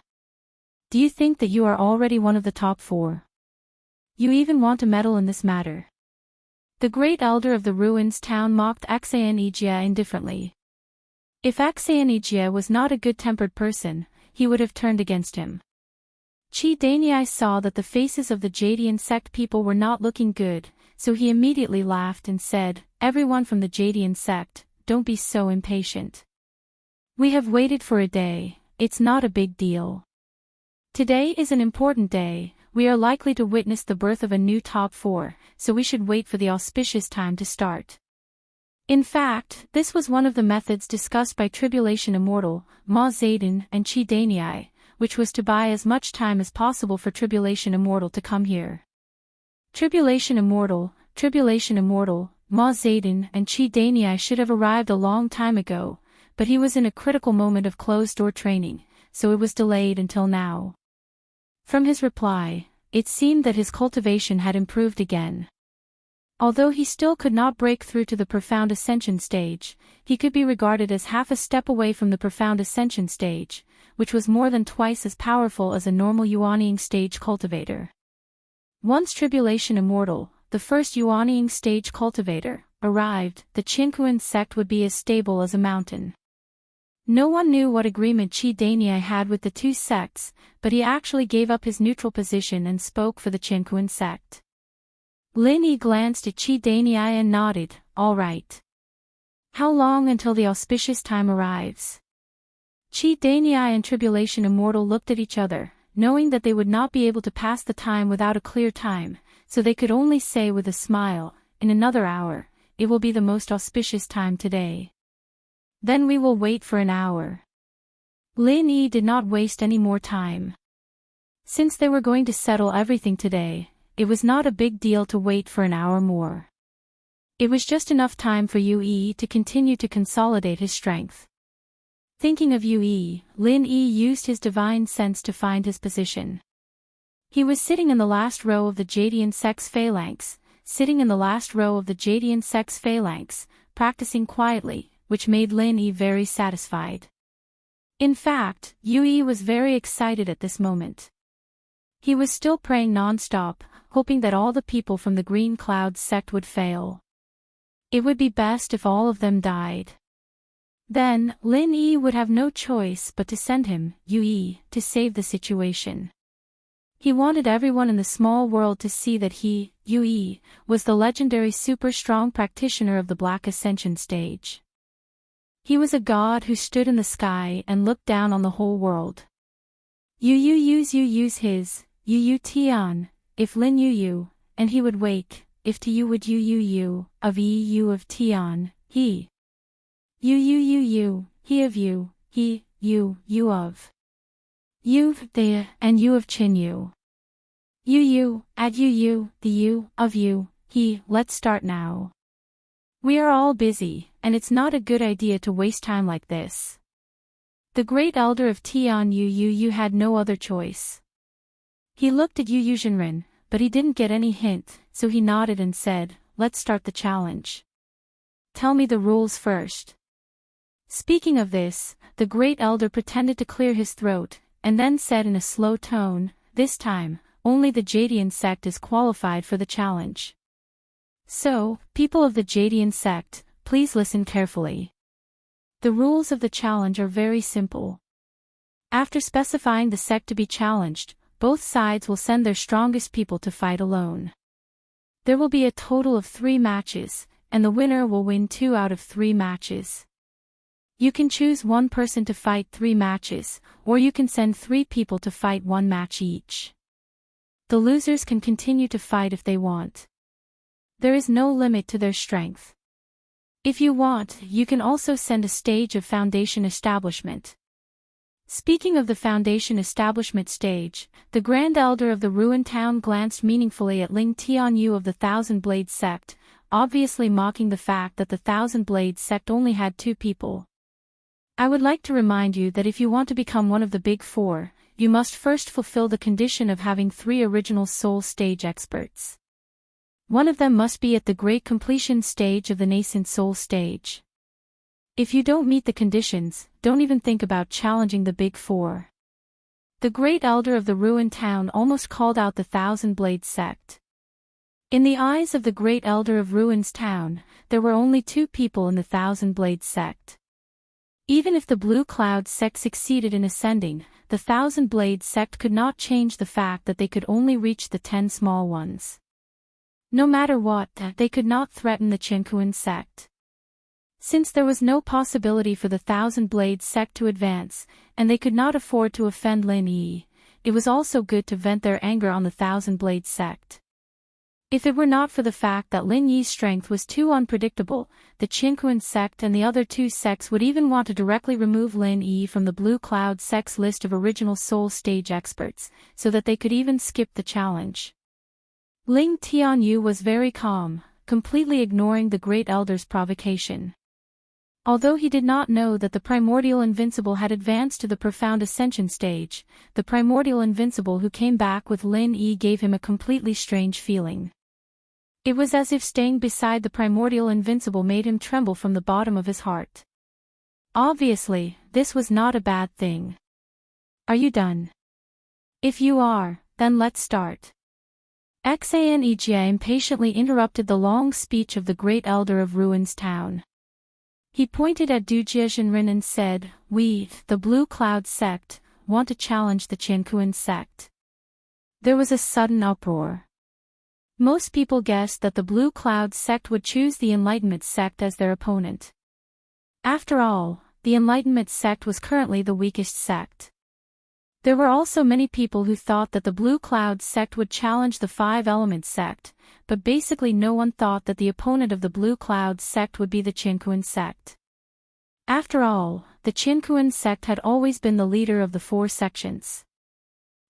A: "Do you think that you are already one of the top 4? You even want to meddle in this matter?" The Great Elder of the Ruins Town mocked Xanejia indifferently. If Xanejia was not a good-tempered person, he would have turned against him. Qi Daniai saw that the faces of the Jadian sect people were not looking good, so he immediately laughed and said, "Everyone from the Jadian sect, don't be so impatient. We have waited for a day, it's not a big deal. Today is an important day, we are likely to witness the birth of a new top 4, so we should wait for the auspicious time to start." In fact, this was one of the methods discussed by Tribulation Immortal, Ma Zedin and Qi Daniai, which was to buy as much time as possible for Tribulation Immortal to come here. Tribulation Immortal, Ma Zedin and Qi Daniai should have arrived a long time ago, but he was in a critical moment of closed-door training, so it was delayed until now. From his reply, it seemed that his cultivation had improved again. Although he still could not break through to the Profound Ascension stage, he could be regarded as half a step away from the Profound Ascension stage, which was more than twice as powerful as a normal Yuanying stage cultivator. Once Tribulation Immortal, the first Yuanying stage cultivator, arrived, the Qinkuan sect would be as stable as a mountain. No one knew what agreement Qi Daniai had with the 2 sects, but he actually gave up his neutral position and spoke for the Qinkuan sect. Lin Yi glanced at Qi Daniai and nodded, "All right. How long until the auspicious time arrives?" Qi Daniai and Tribulation Immortal looked at each other, knowing that they would not be able to pass the time without a clear time, so they could only say with a smile, "In another hour, it will be the most auspicious time today. Then we will wait for an hour." Lin Yi did not waste any more time. Since they were going to settle everything today, it was not a big deal to wait for an hour more. It was just enough time for Yue to continue to consolidate his strength. Thinking of Yue, Lin Yi used his divine sense to find his position. He was sitting in the last row of the Jadian sect's phalanx, practicing quietly, which made Lin Yi very satisfied. In fact, Yui was very excited at this moment. He was still praying non-stop, hoping that all the people from the Green Cloud sect would fail. It would be best if all of them died. Then, Lin Yi would have no choice but to send him, Yui, to save the situation. He wanted everyone in the small world to see that he, Yui, was the legendary super strong practitioner of the Black Ascension stage. He was a god who stood in the sky and looked down on the whole world. Yu use his, Yu Tian, if Lin Yu, and he would wake, if to you would Yu, of Yu of Tian, he. Yu, he of you, he, you of. You, the, and you of Chin Yu. You, at you, the you, of you, he, let's start now. We are all busy, and it's not a good idea to waste time like this. The great elder of Tian Yu had no other choice. He looked at Yu Jinren, but he didn't get any hint, so he nodded and said, let's start the challenge. Tell me the rules first. Speaking of this, the great elder pretended to clear his throat, and then said in a slow tone, this time, only the Jadian sect is qualified for the challenge. So, people of the Jadian sect, please listen carefully. The rules of the challenge are very simple. After specifying the sect to be challenged, both sides will send their strongest people to fight alone. There will be a total of 3 matches, and the winner will win 2 out of 3 matches. You can choose one person to fight 3 matches, or you can send 3 people to fight 1 match each. The losers can continue to fight if they want. There is no limit to their strength. If you want, you can also send a stage of Foundation Establishment. Speaking of the Foundation Establishment stage, the Grand Elder of the Ruined Town glanced meaningfully at Ling Tianyu of the Thousand Blade sect, obviously mocking the fact that the Thousand Blade sect only had 2 people. I would like to remind you that if you want to become one of the Big Four, you must first fulfill the condition of having 3 original soul stage experts. One of them must be at the great completion stage of the nascent soul stage. If you don't meet the conditions, don't even think about challenging the Big Four. The great elder of the ruined town almost called out the Thousand Blade sect. In the eyes of the great elder of Ruins Town, there were only 2 people in the Thousand Blade sect. Even if the Blue Cloud sect succeeded in ascending, the Thousand Blade sect could not change the fact that they could only reach the 10 small ones. No matter what, they could not threaten the Qinkuan sect. Since there was no possibility for the Thousand Blade sect to advance, and they could not afford to offend Lin Yi, it was also good to vent their anger on the Thousand Blade sect. If it were not for the fact that Lin Yi's strength was too unpredictable, the Qinkuan sect and the other 2 sects would even want to directly remove Lin Yi from the Blue Cloud sect's list of original soul stage experts, so that they could even skip the challenge. Ling Tianyu was very calm, completely ignoring the Great Elder's provocation. Although he did not know that the Primordial Invincible had advanced to the Profound Ascension stage, the Primordial Invincible who came back with Lin Yi gave him a completely strange feeling. It was as if staying beside the Primordial Invincible made him tremble from the bottom of his heart. Obviously, this was not a bad thing. Are you done? If you are, then let's start. Xanejia impatiently interrupted the long speech of the Great Elder of Ruins Town. He pointed at Dujia Jinren and said, "We, the Blue Cloud sect, want to challenge the Qinkuan sect." There was a sudden uproar. Most people guessed that the Blue Cloud sect would choose the Enlightenment sect as their opponent. After all, the Enlightenment sect was currently the weakest sect. There were also many people who thought that the Blue Cloud sect would challenge the 5 Element sect, but basically no one thought that the opponent of the Blue Cloud sect would be the Qinkuan sect. After all, the Qinkuan sect had always been the leader of the 4 sections.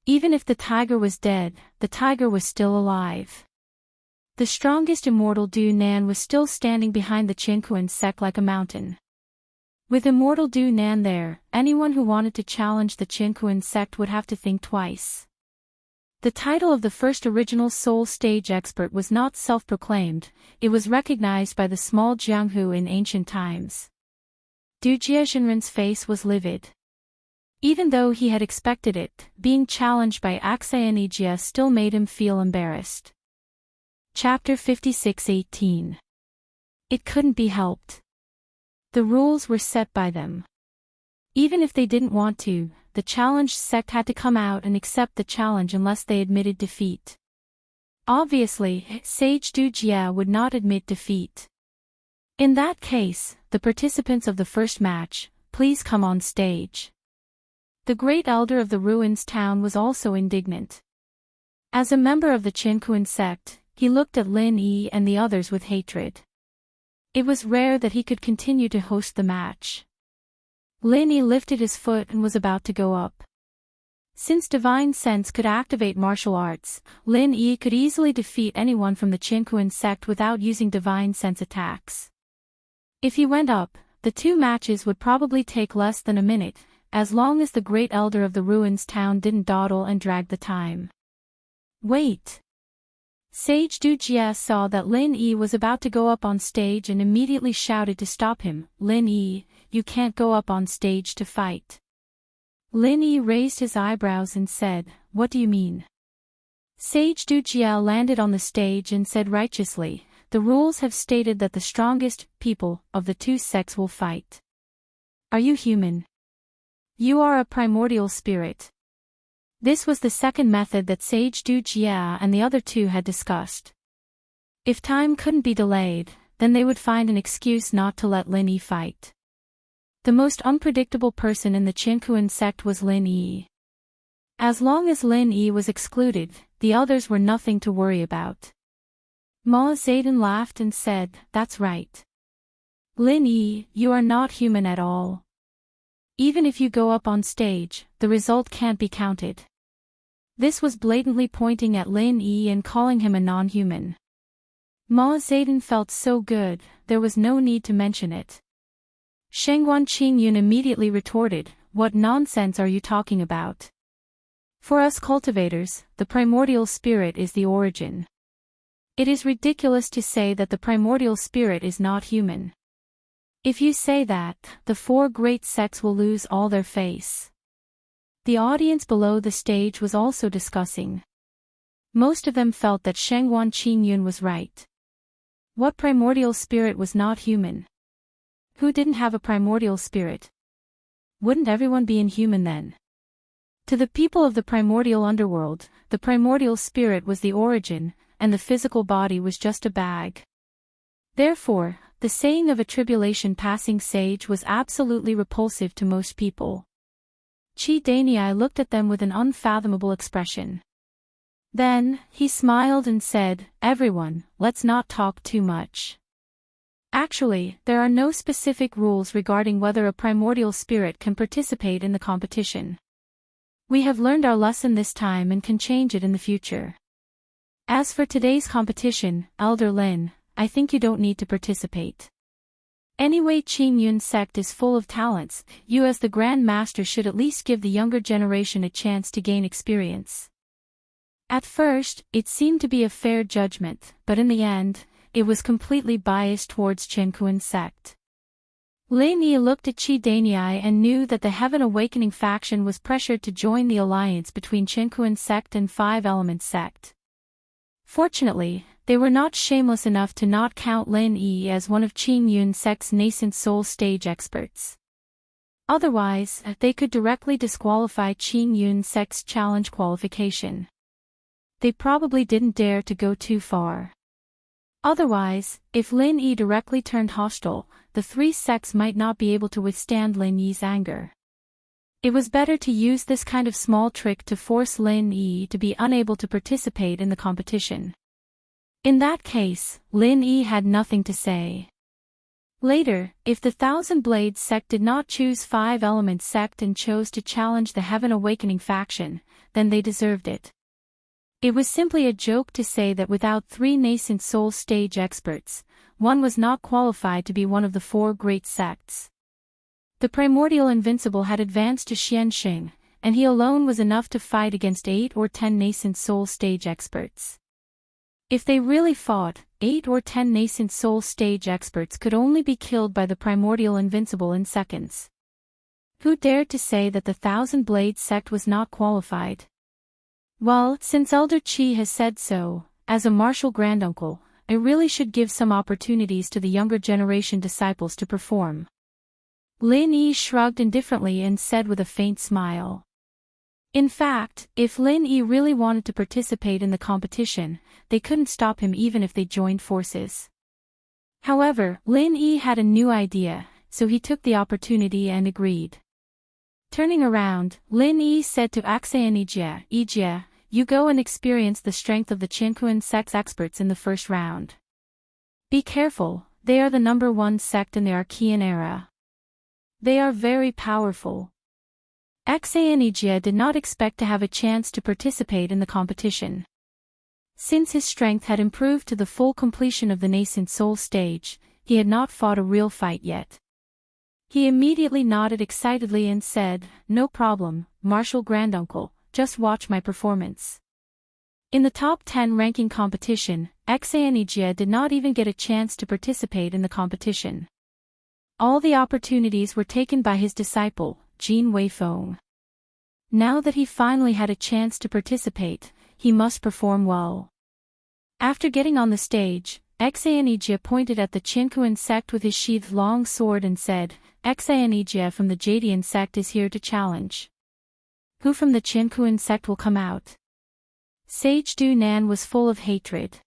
A: Even if the tiger was dead, the tiger was still alive. The strongest immortal Du Nan was still standing behind the Qinkuan sect like a mountain. With Immortal Du Nan there, anyone who wanted to challenge the Qinkuan sect would have to think twice. The title of the first original soul stage expert was not self-proclaimed, it was recognized by the small Jianghu in ancient times. Du Jiazhenren's face was livid. Even though he had expected it, being challenged by Axayanigia still made him feel embarrassed. Chapter 56:18. It couldn't be helped. The rules were set by them. Even if they didn't want to, the challenged sect had to come out and accept the challenge unless they admitted defeat. Obviously, Sage Dujia would not admit defeat. In that case, the participants of the first match, please come on stage. The great elder of the ruins town was also indignant. As a member of the Qinkuan sect, he looked at Lin Yi and the others with hatred. It was rare that he could continue to host the match. Lin Yi lifted his foot and was about to go up. Since Divine Sense could activate martial arts, Lin Yi could easily defeat anyone from the Qinkuan sect without using Divine Sense attacks. If he went up, the two matches would probably take less than a minute, as long as the great elder of the ruins town didn't dawdle and drag the time. Wait! Sage Dujia saw that Lin Yi was about to go up on stage and immediately shouted to stop him. Lin Yi, you can't go up on stage to fight. Lin Yi raised his eyebrows and said, what do you mean? Sage Dujia landed on the stage and said righteously, the rules have stated that the strongest people of the two sects will fight. Are you human? You are a primordial spirit. This was the second method that Sage Dujia and the other two had discussed. If time couldn't be delayed, then they would find an excuse not to let Lin Yi fight. The most unpredictable person in the Qinkuan sect was Lin Yi. As long as Lin Yi was excluded, the others were nothing to worry about. Ma Zayden laughed and said, that's right. Lin Yi, you are not human at all. Even if you go up on stage, the result can't be counted. This was blatantly pointing at Lin Yi and calling him a non-human. Ma Zayden felt so good, there was no need to mention it. Shengguan Qingyun immediately retorted, what nonsense are you talking about? For us cultivators, the primordial spirit is the origin. It is ridiculous to say that the primordial spirit is not human. If you say that, the four great sects will lose all their face. The audience below the stage was also discussing. Most of them felt that Shengguan Qingyun was right. What primordial spirit was not human? Who didn't have a primordial spirit? Wouldn't everyone be inhuman then? To the people of the primordial underworld, the primordial spirit was the origin, and the physical body was just a bag. Therefore, the saying of a tribulation-passing sage was absolutely repulsive to most people. Qi Daniai looked at them with an unfathomable expression. Then, he smiled and said, everyone, let's not talk too much. Actually, there are no specific rules regarding whether a primordial spirit can participate in the competition. We have learned our lesson this time and can change it in the future. As for today's competition, Elder Lin, I think you don't need to participate. Anyway, Qingyun sect is full of talents, you as the Grand Master should at least give the younger generation a chance to gain experience. At first, it seemed to be a fair judgment, but in the end, it was completely biased towards Qinkuan sect. Lin Yi looked at Qi Daniai and knew that the Heaven Awakening faction was pressured to join the alliance between Qinkuan sect and Five Elements sect. Fortunately, they were not shameless enough to not count Lin Yi as one of Qingyun sect's nascent soul stage experts. Otherwise, they could directly disqualify Qingyun sect's challenge qualification. They probably didn't dare to go too far. Otherwise, if Lin Yi directly turned hostile, the three sects might not be able to withstand Lin Yi's anger. It was better to use this kind of small trick to force Lin Yi to be unable to participate in the competition. In that case, Lin Yi had nothing to say. Later, if the Thousand Blades sect did not choose Five Elements sect and chose to challenge the Heaven Awakening faction, then they deserved it. It was simply a joke to say that without three nascent soul stage experts, one was not qualified to be one of the four great sects. The primordial invincible had advanced to Xianxing, and he alone was enough to fight against 8 or 10 nascent soul stage experts. If they really fought, 8 or 10 nascent soul stage experts could only be killed by the primordial invincible in seconds. Who dared to say that the Thousand Blades sect was not qualified? Well, since Elder Chi has said so, as a martial granduncle, I really should give some opportunities to the younger generation disciples to perform. Lin Yi shrugged indifferently and said with a faint smile. In fact, if Lin Yi really wanted to participate in the competition, they couldn't stop him even if they joined forces. However, Lin Yi had a new idea, so he took the opportunity and agreed. Turning around, Lin Yi said to Axayan Ijie, you go and experience the strength of the Qinkuan sect's experts in the first round. Be careful, they are the #1 sect in the Archean era. They are very powerful. Axayan Ijie did not expect to have a chance to participate in the competition. Since his strength had improved to the full completion of the nascent soul stage, he had not fought a real fight yet. He immediately nodded excitedly and said, no problem, martial granduncle, just watch my performance. In the top 10 ranking competition, Axayan Ijie did not even get a chance to participate in the competition. All the opportunities were taken by his disciple, Jin Weifeng. Now that he finally had a chance to participate, he must perform well. After getting on the stage, Axayan Ijie pointed at the Qinkuan sect with his sheathed long sword and said, Axayan Ijie from the Jadian sect is here to challenge. Who from the Qinkuan sect will come out? Sage Du Nan was full of hatred.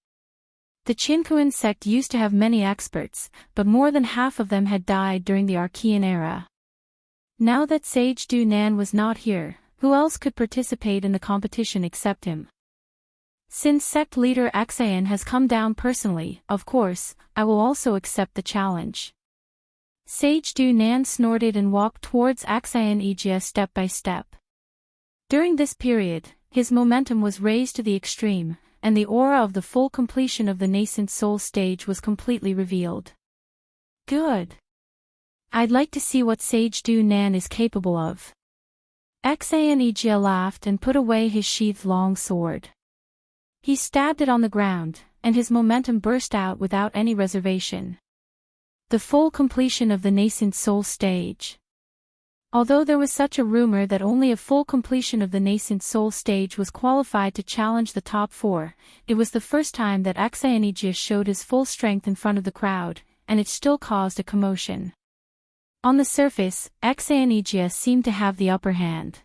A: The Qinkuan sect used to have many experts, but more than half of them had died during the Archean era. Now that Sage Du Nan was not here, who else could participate in the competition except him? Since sect leader Axayan has come down personally, of course, I will also accept the challenge. Sage Du Nan snorted and walked towards Axayan Ijie step by step. During this period, his momentum was raised to the extreme, and the aura of the full completion of the nascent soul stage was completely revealed. Good. I'd like to see what Sage Du Nan is capable of. Axayan Ijie laughed and put away his sheathed long sword. He stabbed it on the ground, and his momentum burst out without any reservation. The full completion of the nascent soul stage. Although there was such a rumor that only a full completion of the nascent soul stage was qualified to challenge the top 4, it was the first time that Axayan Ijie showed his full strength in front of the crowd, and it still caused a commotion. On the surface, Axayan Ijie seemed to have the upper hand.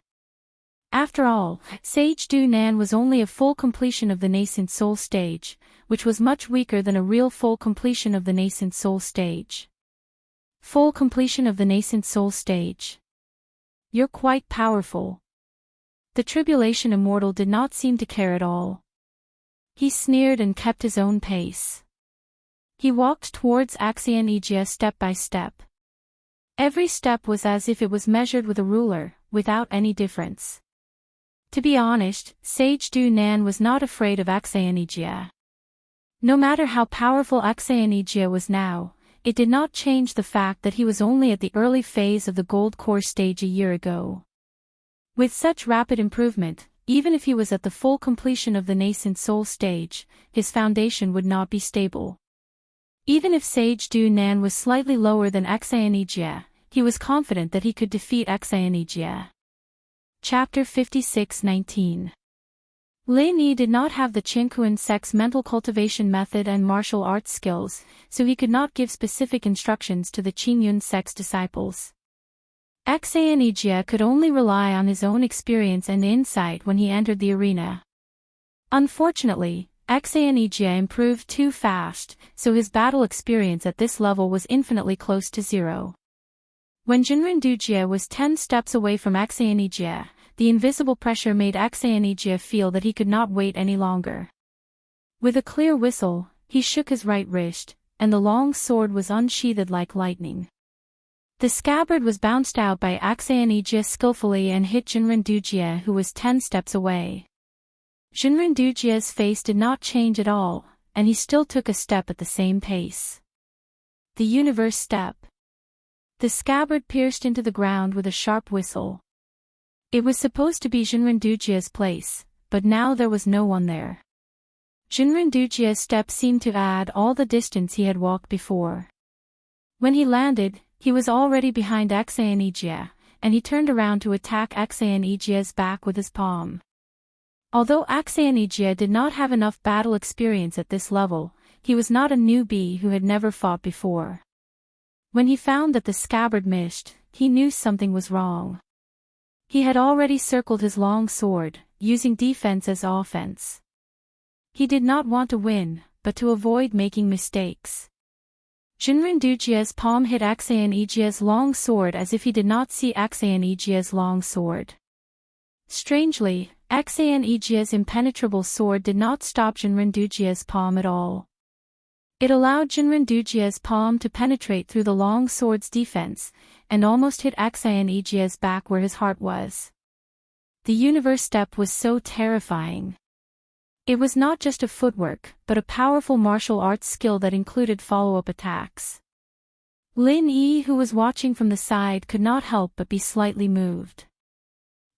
A: After all, Sage Du Nan was only a full completion of the nascent soul stage, which was much weaker than a real full completion of the nascent soul stage. Full completion of the nascent soul stage. You're quite powerful. The Tribulation Immortal did not seem to care at all. He sneered and kept his own pace. He walked towards Axayan Ijie step by step. Every step was as if it was measured with a ruler, without any difference. To be honest, Sage Du Nan was not afraid of Axayan Ijie. No matter how powerful Axayan Ijie was now, it did not change the fact that he was only at the early phase of the Gold Core stage a year ago. With such rapid improvement, even if he was at the full completion of the nascent soul stage, his foundation would not be stable. Even if Sage Du Nan was slightly lower than Axayan Ijie, he was confident that he could defeat Axayan Ijie. Chapter 56-19. Lin Yi did not have the Qinkuan sect's mental cultivation method and martial arts skills, so he could not give specific instructions to the Qingyun sect's disciples. Axayan Ijie could only rely on his own experience and insight when he entered the arena. Unfortunately, Axayan Ijie improved too fast, so his battle experience at this level was infinitely close to zero. When Jinren Dujie was 10 steps away from Axayan Ijie, the invisible pressure made Axayan Ijie feel that he could not wait any longer. With a clear whistle, he shook his right wrist, and the long sword was unsheathed like lightning. The scabbard was bounced out by Axayan Ijie skillfully and hit Jinren Dujie, who was 10 steps away. Jinren Dujie's face did not change at all, and he still took a step at the same pace. The universe step. The scabbard pierced into the ground with a sharp whistle. It was supposed to be Jinren Dujie's place, but now there was no one there. Jinren Dujie's step seemed to add all the distance he had walked before. When he landed, he was already behind Axayan Ijie, and he turned around to attack Egea's back with his palm. Although Egeia did not have enough battle experience at this level, he was not a newbie who had never fought before. When he found that the scabbard missed, he knew something was wrong. He had already circled his long sword, using defense as offense. He did not want to win, but to avoid making mistakes. Jinrindujia's palm hit Egea's long sword as if he did not see Egea's long sword. Strangely, Egea's impenetrable sword did not stop Jinrindujia's palm at all. It allowed Jinrindujia's palm to penetrate through the long sword's defense, and almost hit Egea's back where his heart was. The universe step was so terrifying. It was not just a footwork, but a powerful martial arts skill that included follow-up attacks. Lin Yi, who was watching from the side, could not help but be slightly moved.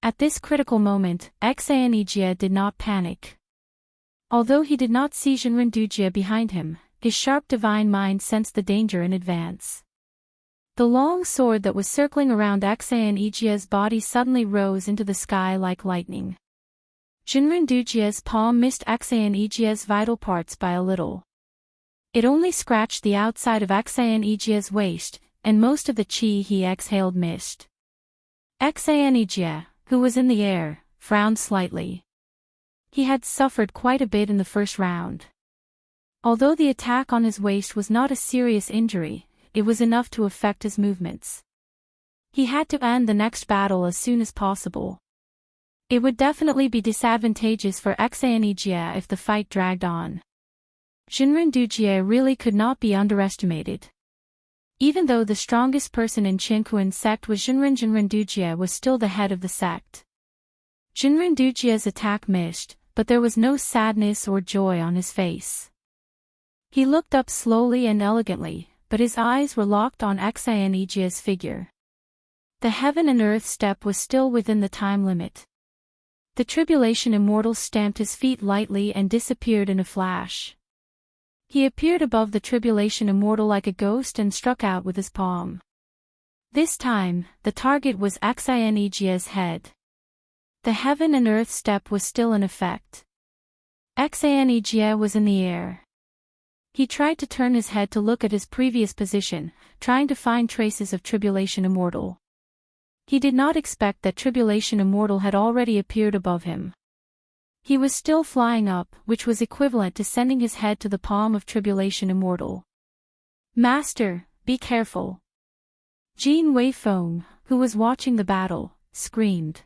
A: At this critical moment, Egeia did not panic. Although he did not see Jinrindujia behind him, his sharp divine mind sensed the danger in advance. The long sword that was circling around Egea's body suddenly rose into the sky like lightning. Jinrindujia's palm missed Egea's vital parts by a little. It only scratched the outside of Egea's waist, and most of the chi he exhaled missed. Egeia, who was in the air, frowned slightly. He had suffered quite a bit in the first round. Although the attack on his waist was not a serious injury, it was enough to affect his movements. He had to end the next battle as soon as possible. It would definitely be disadvantageous for Egeia if the fight dragged on. Jinrindujia really could not be underestimated. Even though the strongest person in Qinquan's sect was Jinrindujia was still the head of the sect. Jinrindujia's attack missed, but there was no sadness or joy on his face. He looked up slowly and elegantly, but his eyes were locked on Egea's figure. The heaven and earth step was still within the time limit. The Tribulation Immortal stamped his feet lightly and disappeared in a flash. He appeared above the Tribulation Immortal like a ghost and struck out with his palm. This time, the target was Egea's head. The heaven and earth step was still in effect. Egeia was in the air. He tried to turn his head to look at his previous position, trying to find traces of Tribulation Immortal. He did not expect that Tribulation Immortal had already appeared above him. He was still flying up, which was equivalent to sending his head to the palm of Tribulation Immortal. "Master, be careful!" Jin Weifeng, who was watching the battle, screamed.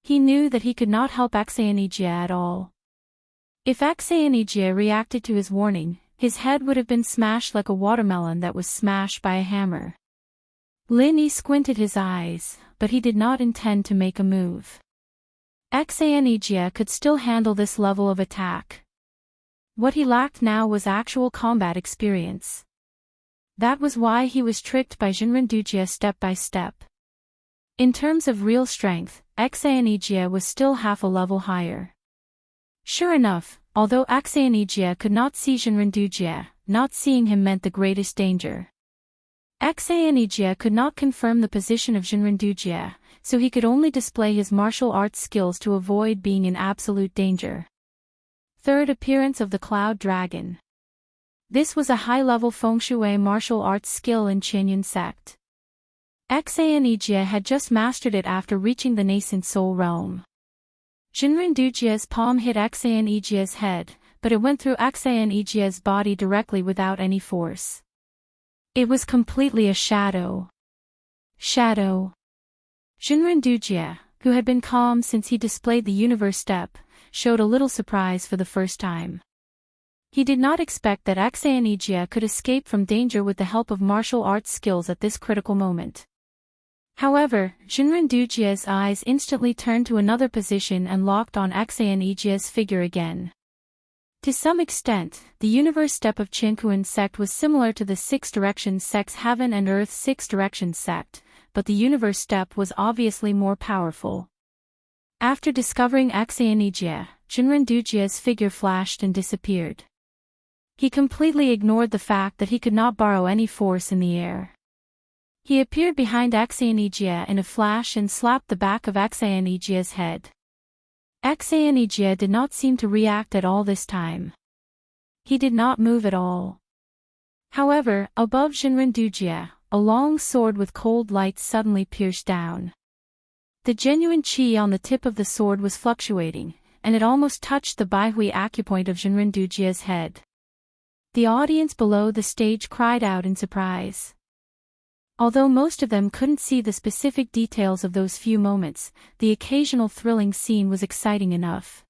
A: He knew that he could not help Egeia at all. If Egeia reacted to his warning, his head would have been smashed like a watermelon that was smashed by a hammer. Lin Yi squinted his eyes, but he did not intend to make a move. Egeia could still handle this level of attack. What he lacked now was actual combat experience. That was why he was tricked by Jinrindujia step by step. In terms of real strength, Egeia was still half a level higher. Sure enough, although Egeia could not see Jinrindujia, not seeing him meant the greatest danger. Egeia could not confirm the position of Jinrindujia, so he could only display his martial arts skills to avoid being in absolute danger. Third appearance of the Cloud Dragon. This was a high-level feng shui martial arts skill in Qinyan sect. Egeia had just mastered it after reaching the nascent soul realm. Jinrindujia's palm hit Egea's head, but it went through Egea's body directly without any force. It was completely a shadow. Jinrindujia, who had been calm since he displayed the universe step, showed a little surprise for the first time. He did not expect that Egeia could escape from danger with the help of martial arts skills at this critical moment. However, Jinrindujia's eyes instantly turned to another position and locked on Egea's figure again. To some extent, the universe step of Qinquan sect was similar to the Six Directions sect's Heaven and Earth Six Directions sect, but the universe step was obviously more powerful. After discovering Egeia, Jinrindujia's figure flashed and disappeared. He completely ignored the fact that he could not borrow any force in the air. He appeared behind Xianijia in a flash and slapped the back of Xianijia's head. Xianijia did not seem to react at all this time. He did not move at all. However, above Jinrindujia, a long sword with cold light suddenly pierced down. The genuine qi on the tip of the sword was fluctuating, and it almost touched the Baihui acupoint of Jinrindujia's head. The audience below the stage cried out in surprise. Although most of them couldn't see the specific details of those few moments, the occasional thrilling scene was exciting enough.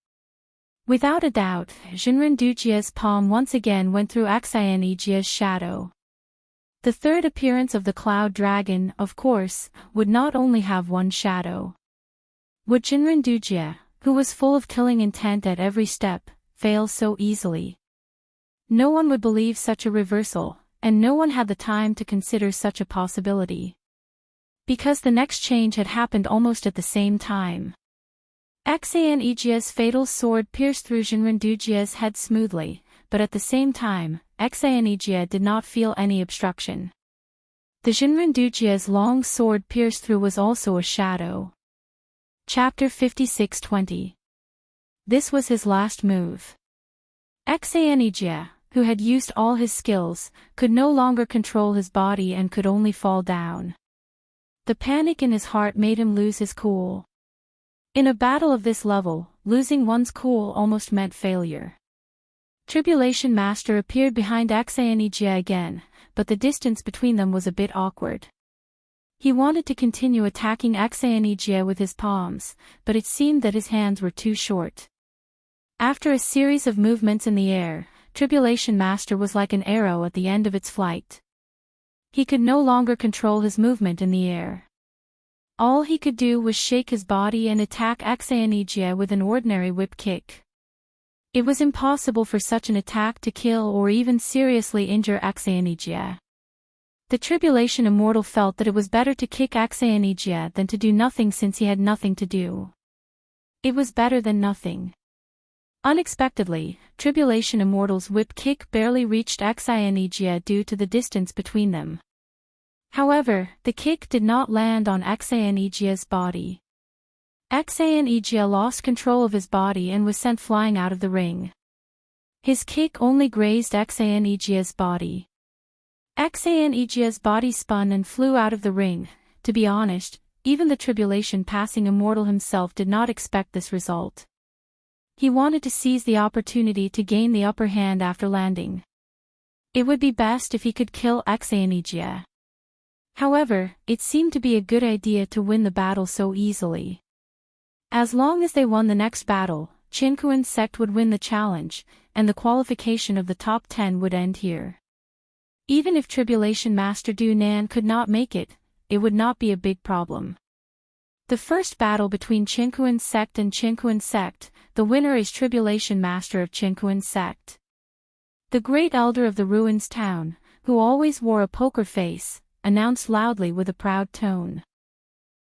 A: Without a doubt, Jinrindujia's palm once again went through Xianijia's shadow. The third appearance of the Cloud Dragon, of course, would not only have one shadow. Would Jinrindujia, who was full of killing intent at every step, fail so easily? No one would believe such a reversal, and no one had the time to consider such a possibility. Because the next change had happened almost at the same time. Xianijia's fatal sword pierced through Jinrindujia's head smoothly, but at the same time, Xianijia did not feel any obstruction. The Jinrindujia's long sword pierced through was also a shadow. Chapter 56:20. This was his last move. Xianijia, who had used all his skills, could no longer control his body and could only fall down. The panic in his heart made him lose his cool. In a battle of this level, losing one's cool almost meant failure. Tribulation Master appeared behind Xianijia again, but the distance between them was a bit awkward. He wanted to continue attacking Xianijia with his palms, but it seemed that his hands were too short. After a series of movements in the air, Tribulation Master was like an arrow at the end of its flight. He could no longer control his movement in the air. All he could do was shake his body and attack Xianijia with an ordinary whip kick. It was impossible for such an attack to kill or even seriously injure Xianijia. The Tribulation Immortal felt that it was better to kick Xianijia than to do nothing since he had nothing to do. It was better than nothing. Unexpectedly, Tribulation Immortal's whip kick barely reached Xianijia due to the distance between them. However, the kick did not land on Xianijia's body. Xianijia lost control of his body and was sent flying out of the ring. His kick only grazed Xianijia's body. Xianijia's body spun and flew out of the ring. To be honest, even the Tribulation-passing Immortal himself did not expect this result. He wanted to seize the opportunity to gain the upper hand after landing. It would be best if he could kill Xianijia. However, it seemed to be a good idea to win the battle so easily. As long as they won the next battle, Qinkuan's sect would win the challenge, and the qualification of the top 10 would end here. Even if Tribulation Master Du Nan could not make it, it would not be a big problem. The first battle between Qinkuan's sect and Qinkuan's sect, the winner is Tribulation Master of Qinkuan's sect. The great elder of the ruins town, who always wore a poker face, announced loudly with a proud tone.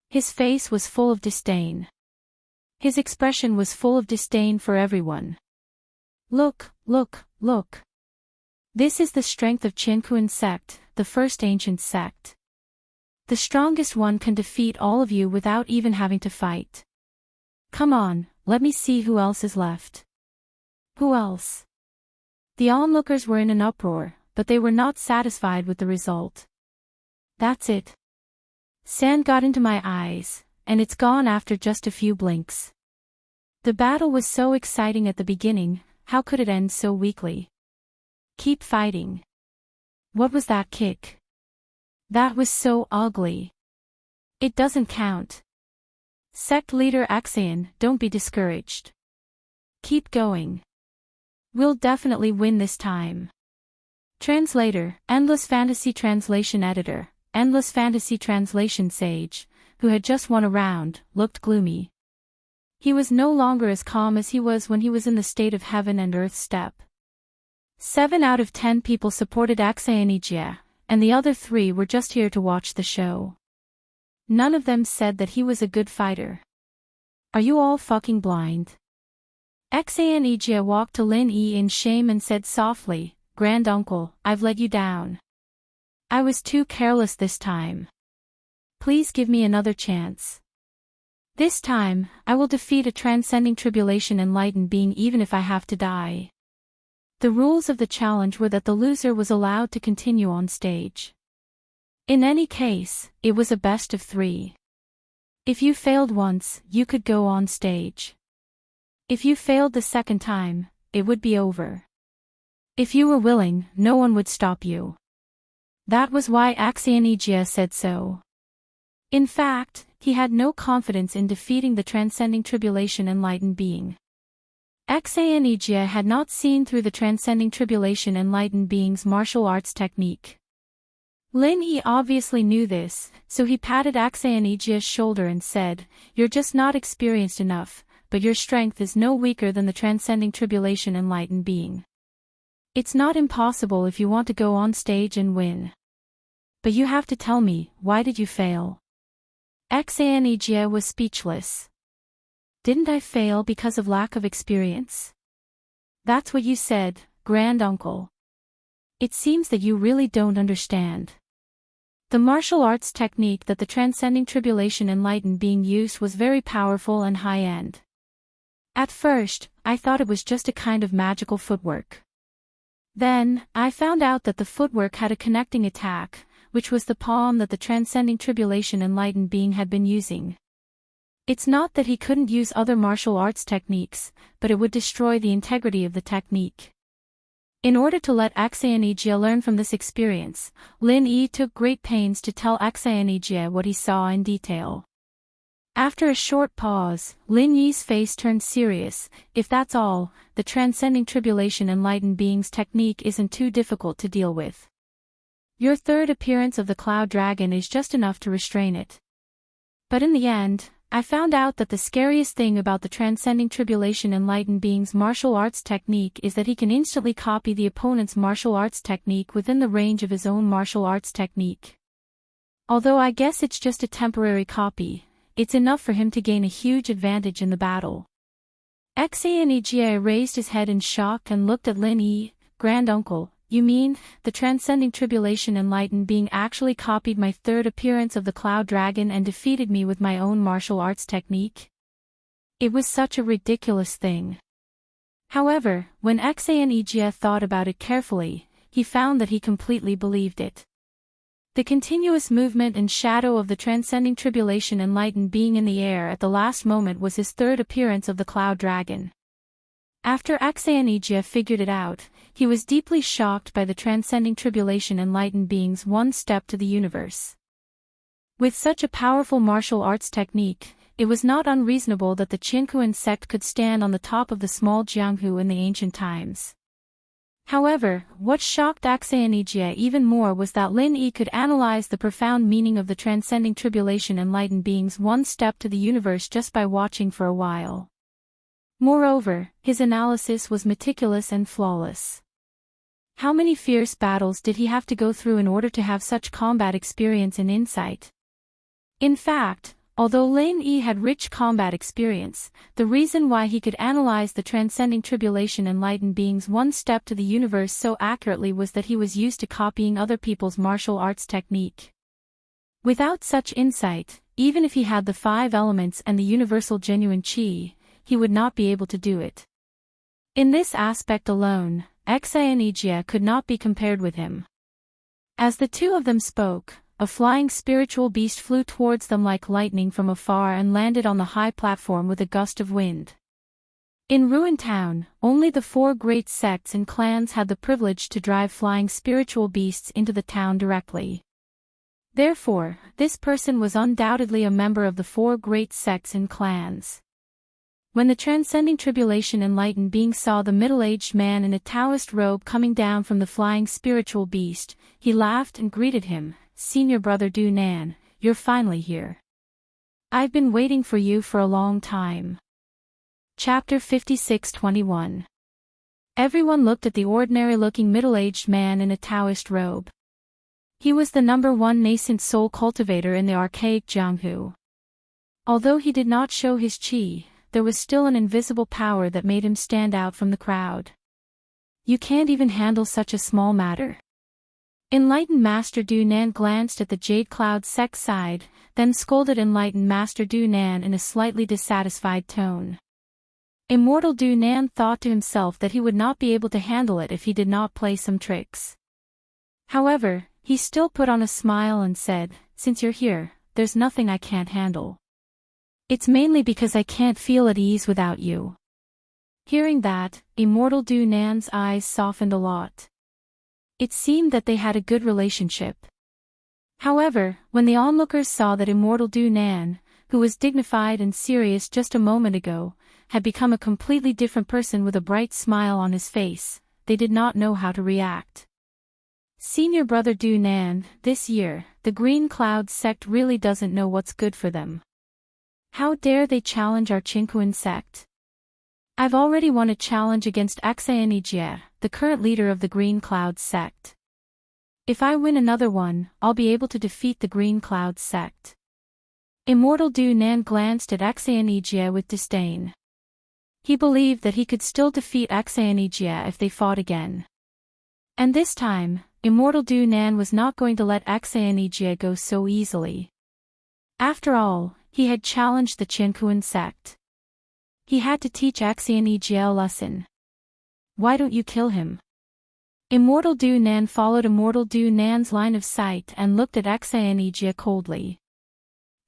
A: His face was full of disdain. His expression was full of disdain for everyone. Look, look, look. This is the strength of Qinkuan's sect, the first ancient sect. The strongest one can defeat all of you without even having to fight. Come on, let me see who else is left. Who else? The onlookers were in an uproar, but they were not satisfied with the result. That's it. Sand got into my eyes, and it's gone after just a few blinks. The battle was so exciting at the beginning, how could it end so weakly? Keep fighting. What was that kick? That was so ugly. It doesn't count. Sect leader Xian, don't be discouraged. Keep going. We'll definitely win this time. Translator, Endless Fantasy Translation Editor, Endless Fantasy Translation Sage, who had just won a round, looked gloomy. He was no longer as calm as he was when he was in the state of heaven and earth step. 7 out of 10 people supported Xianijia, and the other 3 were just here to watch the show. None of them said that he was a good fighter. Are you all fucking blind? Xianijia walked to Lin Yi in shame and said softly, Grand Uncle, I've let you down. I was too careless this time. Please give me another chance. This time, I will defeat a transcending tribulation enlightened being even if I have to die. The rules of the challenge were that the loser was allowed to continue on stage. In any case, it was a best of 3. If you failed once, you could go on stage. If you failed the second time, it would be over. If you were willing, no one would stop you. That was why Axionigia said so. In fact, he had no confidence in defeating the transcending tribulation enlightened being. Axionigia had not seen through the transcending tribulation enlightened being's martial arts technique. Lin Yi obviously knew this, so he patted Axionigia's shoulder and said, "You're just not experienced enough, but your strength is no weaker than the transcending tribulation enlightened being. It's not impossible if you want to go on stage and win. But you have to tell me, why did you fail?" Axionigia was speechless. "Didn't I fail because of lack of experience?" "That's what you said, Grand Uncle. It seems that you really don't understand. The martial arts technique that the transcending tribulation enlightened being used was very powerful and high-end. At first, I thought it was just a kind of magical footwork. Then, I found out that the footwork had a connecting attack, which was the palm that the transcending tribulation enlightened being had been using. It's not that he couldn't use other martial arts techniques, but it would destroy the integrity of the technique." In order to let Axionigia learn from this experience, Lin Yi took great pains to tell Axionigia what he saw in detail. After a short pause, Lin Yi's face turned serious. "If that's all, the transcending tribulation enlightened being's technique isn't too difficult to deal with. Your third appearance of the Cloud Dragon is just enough to restrain it. But in the end, I found out that the scariest thing about the transcending tribulation enlightened being's martial arts technique is that he can instantly copy the opponent's martial arts technique within the range of his own martial arts technique. Although I guess it's just a temporary copy, it's enough for him to gain a huge advantage in the battle." Axionigia raised his head in shock and looked at Lin Yi. "Grand Uncle, you mean, the transcending tribulation enlightened being actually copied my third appearance of the Cloud Dragon and defeated me with my own martial arts technique? It was such a ridiculous thing." However, when Axionigia thought about it carefully, he found that he completely believed it. The continuous movement and shadow of the transcending tribulation enlightened being in the air at the last moment was his third appearance of the Cloud Dragon. After Axionigia figured it out, he was deeply shocked by the transcending tribulation enlightened being's one step to the universe. With such a powerful martial arts technique, it was not unreasonable that the Qinkuan sect could stand on the top of the small Jianghu in the ancient times. However, what shocked Axionigia even more was that Lin Yi could analyze the profound meaning of the transcending tribulation enlightened being's one step to the universe just by watching for a while. Moreover, his analysis was meticulous and flawless. How many fierce battles did he have to go through in order to have such combat experience and insight? In fact, although Lin Yi had rich combat experience, the reason why he could analyze the transcending tribulation enlightened being's one step to the universe so accurately was that he was used to copying other people's martial arts technique. Without such insight, even if he had the 5 elements and the universal genuine qi, he would not be able to do it. In this aspect alone, Axionigia could not be compared with him. As the two of them spoke, a flying spiritual beast flew towards them like lightning from afar and landed on the high platform with a gust of wind. In Ruin Town, only the 4 great sects and clans had the privilege to drive flying spiritual beasts into the town directly. Therefore, this person was undoubtedly a member of the 4 great sects and clans. When the transcending tribulation enlightened being saw the middle-aged man in a Taoist robe coming down from the flying spiritual beast, he laughed and greeted him. "Senior brother Du Nan, you're finally here. I've been waiting for you for a long time." Chapter 56-21. Everyone looked at the ordinary-looking middle-aged man in a Taoist robe. He was the number 1 nascent soul cultivator in the archaic Jianghu. Although he did not show his qi, there was still an invisible power that made him stand out from the crowd. "You can't even handle such a small matter?" Enlightened Master Du Nan glanced at the Jade Cloud sect side, then scolded Enlightened Master Du Nan in a slightly dissatisfied tone. Immortal Du Nan thought to himself that he would not be able to handle it if he did not play some tricks. However, he still put on a smile and said, "Since you're here, there's nothing I can't handle. It's mainly because I can't feel at ease without you." Hearing that, Immortal Du Nan's eyes softened a lot. It seemed that they had a good relationship. However, when the onlookers saw that Immortal Du Nan, who was dignified and serious just a moment ago, had become a completely different person with a bright smile on his face, they did not know how to react. Senior brother Du Nan, this year, the Green Cloud sect really doesn't know what's good for them. How dare they challenge our Qinquan sect? I've already won a challenge against Enrich, the current leader of the Green Cloud sect. If I win another one, I'll be able to defeat the Green Cloud sect. Immortal Du Nan glanced at Enrich with disdain. He believed that he could still defeat Enrich if they fought again. And this time, Immortal Du Nan was not going to let Enrich go so easily. After all, he had challenged the Qinquan sect. He had to teach Enrich a lesson. Why don't you kill him? Immortal Du Nan followed Immortal Du Nan's line of sight and looked at Enrich coldly.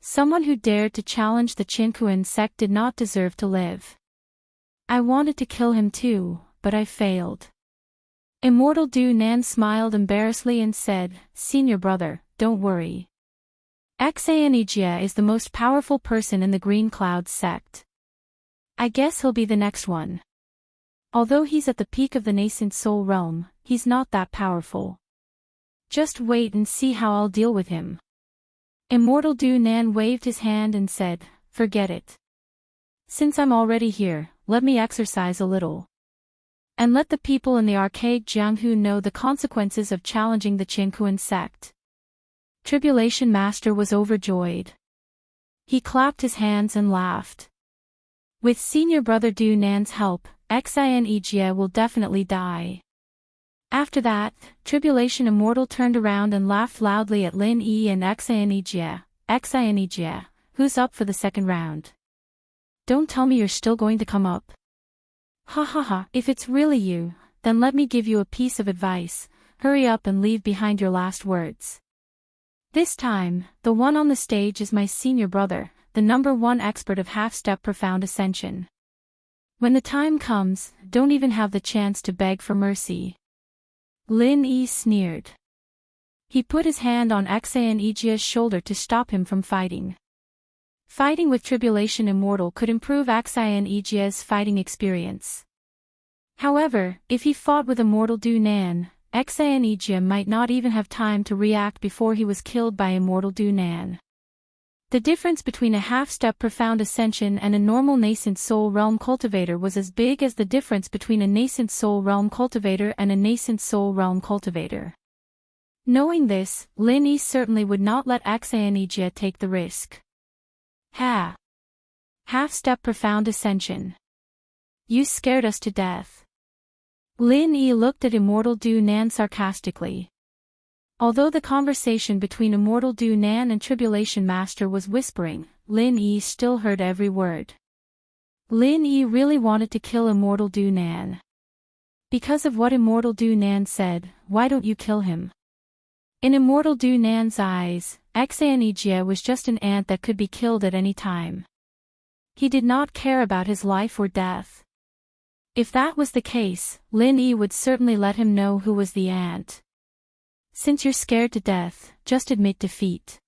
A: Someone who dared to challenge the Qinquan sect did not deserve to live. I wanted to kill him too, but I failed. Immortal Du Nan smiled embarrassedly and said, "Senior brother, don't worry. Enrich is the most powerful person in the Green Cloud sect. I guess he'll be the next one. Although he's at the peak of the nascent soul realm, he's not that powerful. Just wait and see how I'll deal with him." Immortal Du Nan waved his hand and said, "Forget it. Since I'm already here, let me exercise a little. And let the people in the archaic Jianghu know the consequences of challenging the Qinquan sect." Tribulation Master was overjoyed. He clapped his hands and laughed. With senior brother Du Nan's help, Enrich will definitely die. After that, Tribulation Immortal turned around and laughed loudly at Lin Yi and Enrich. Enrich, who's up for the second round? Don't tell me you're still going to come up. Ha ha ha, if it's really you, then let me give you a piece of advice, hurry up and leave behind your last words. This time, the one on the stage is my senior brother, the #1 expert of half-step profound ascension. When the time comes, don't even have the chance to beg for mercy. Lin Yi sneered. He put his hand on Enrich's shoulder to stop him from fighting. Fighting with Tribulation Immortal could improve Enrich's fighting experience. However, if he fought with Immortal Du Nan, Enrich might not even have time to react before he was killed by Immortal Du Nan. The difference between a half-step profound ascension and a normal nascent soul realm cultivator was as big as the difference between a nascent soul realm cultivator and a nascent soul realm cultivator. Knowing this, Lin Yi certainly would not let Enrich take the risk. Half-step profound ascension. You scared us to death. Lin Yi looked at Immortal Du Nan sarcastically. Although the conversation between Immortal Du Nan and Tribulation Master was whispering, Lin Yi still heard every word. Lin Yi really wanted to kill Immortal Du Nan. Because of what Immortal Du Nan said, why don't you kill him? In Immortal Du Nan's eyes, Enrich was just an ant that could be killed at any time. He did not care about his life or death. If that was the case, Lin Yi would certainly let him know who was the ant. Since you're scared to death, just admit defeat.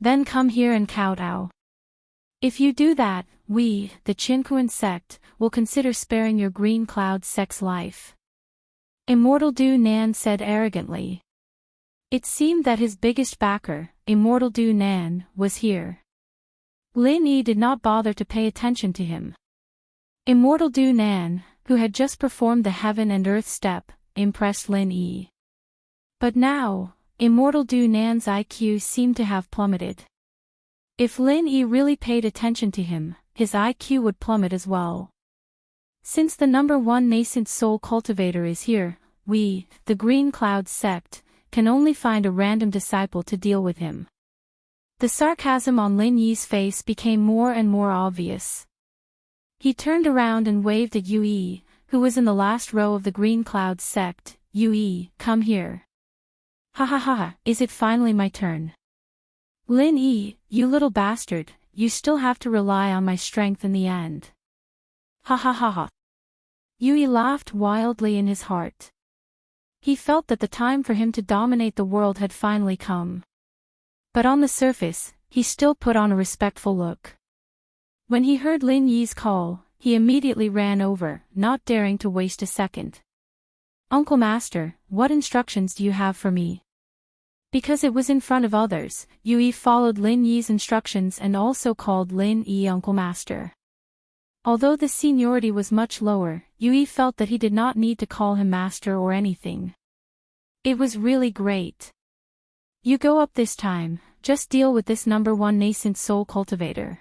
A: Then come here and kowtow. If you do that, we, the Qinquan sect, will consider sparing your Green Cloud sect's life. Immortal Du Nan said arrogantly. It seemed that his biggest backer, Immortal Du Nan, was here. Lin Yi did not bother to pay attention to him. Immortal Du Nan, who had just performed the heaven and earth step, impressed Lin Yi. But now, Immortal Du Nan's IQ seemed to have plummeted. If Lin Yi really paid attention to him, his IQ would plummet as well. Since the #1 nascent soul cultivator is here, we, the Green Cloud sect, can only find a random disciple to deal with him. The sarcasm on Lin Yi's face became more and more obvious. He turned around and waved at Yue, who was in the last row of the Green Cloud sect. Yue, come here. Ha ha ha, is it finally my turn? Lin Yi, you little bastard, you still have to rely on my strength in the end. Ha ha ha ha. Yue laughed wildly in his heart. He felt that the time for him to dominate the world had finally come. But on the surface, he still put on a respectful look. When he heard Lin Yi's call, he immediately ran over, not daring to waste a second. Uncle Master, what instructions do you have for me? Because it was in front of others, Yue followed Lin Yi's instructions and also called Lin Yi Uncle Master. Although the seniority was much lower, Yue felt that he did not need to call him master or anything. It was really great. You go up this time, just deal with this number 1 nascent soul cultivator.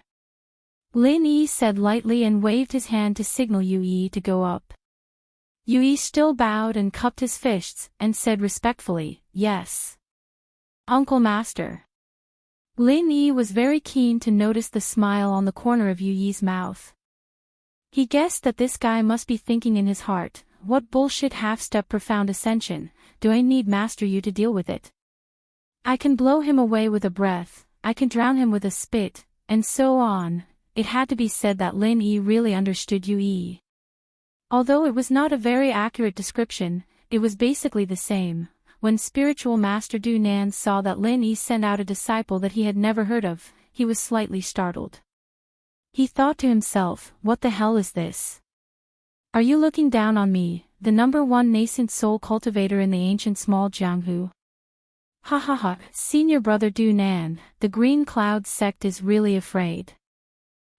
A: Lin Yi said lightly and waved his hand to signal Yue to go up. Yue still bowed and cupped his fists, and said respectfully, yes. Uncle Master. Lin Yi was very keen to notice the smile on the corner of Yue's mouth. He guessed that this guy must be thinking in his heart, what bullshit half-step profound ascension, do I need Master Yu to deal with it? I can blow him away with a breath, I can drown him with a spit, and so on. It had to be said that Lin Yi really understood Yue. Although it was not a very accurate description, it was basically the same. When spiritual master Du Nan saw that Lin Yi sent out a disciple that he had never heard of, he was slightly startled. He thought to himself, what the hell is this? Are you looking down on me, the number 1 nascent soul cultivator in the ancient small Jianghu? Ha ha ha, senior brother Du Nan, the Green Cloud sect is really afraid.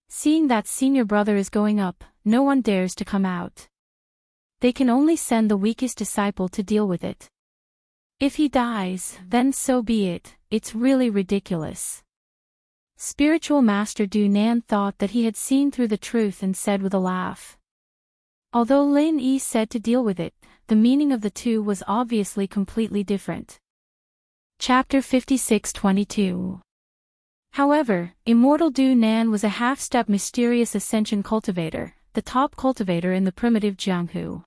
A: Seeing that senior brother is going up, no one dares to come out. They can only send the weakest disciple to deal with it. If he dies, then so be it, it's really ridiculous. Spiritual Master Du Nan thought that he had seen through the truth and said with a laugh. Although Lin Yi said to deal with it, the meaning of the two was obviously completely different. Chapter 56-22. However, Immortal Du Nan was a half-step mysterious ascension cultivator, the top cultivator in the primitive Jianghu.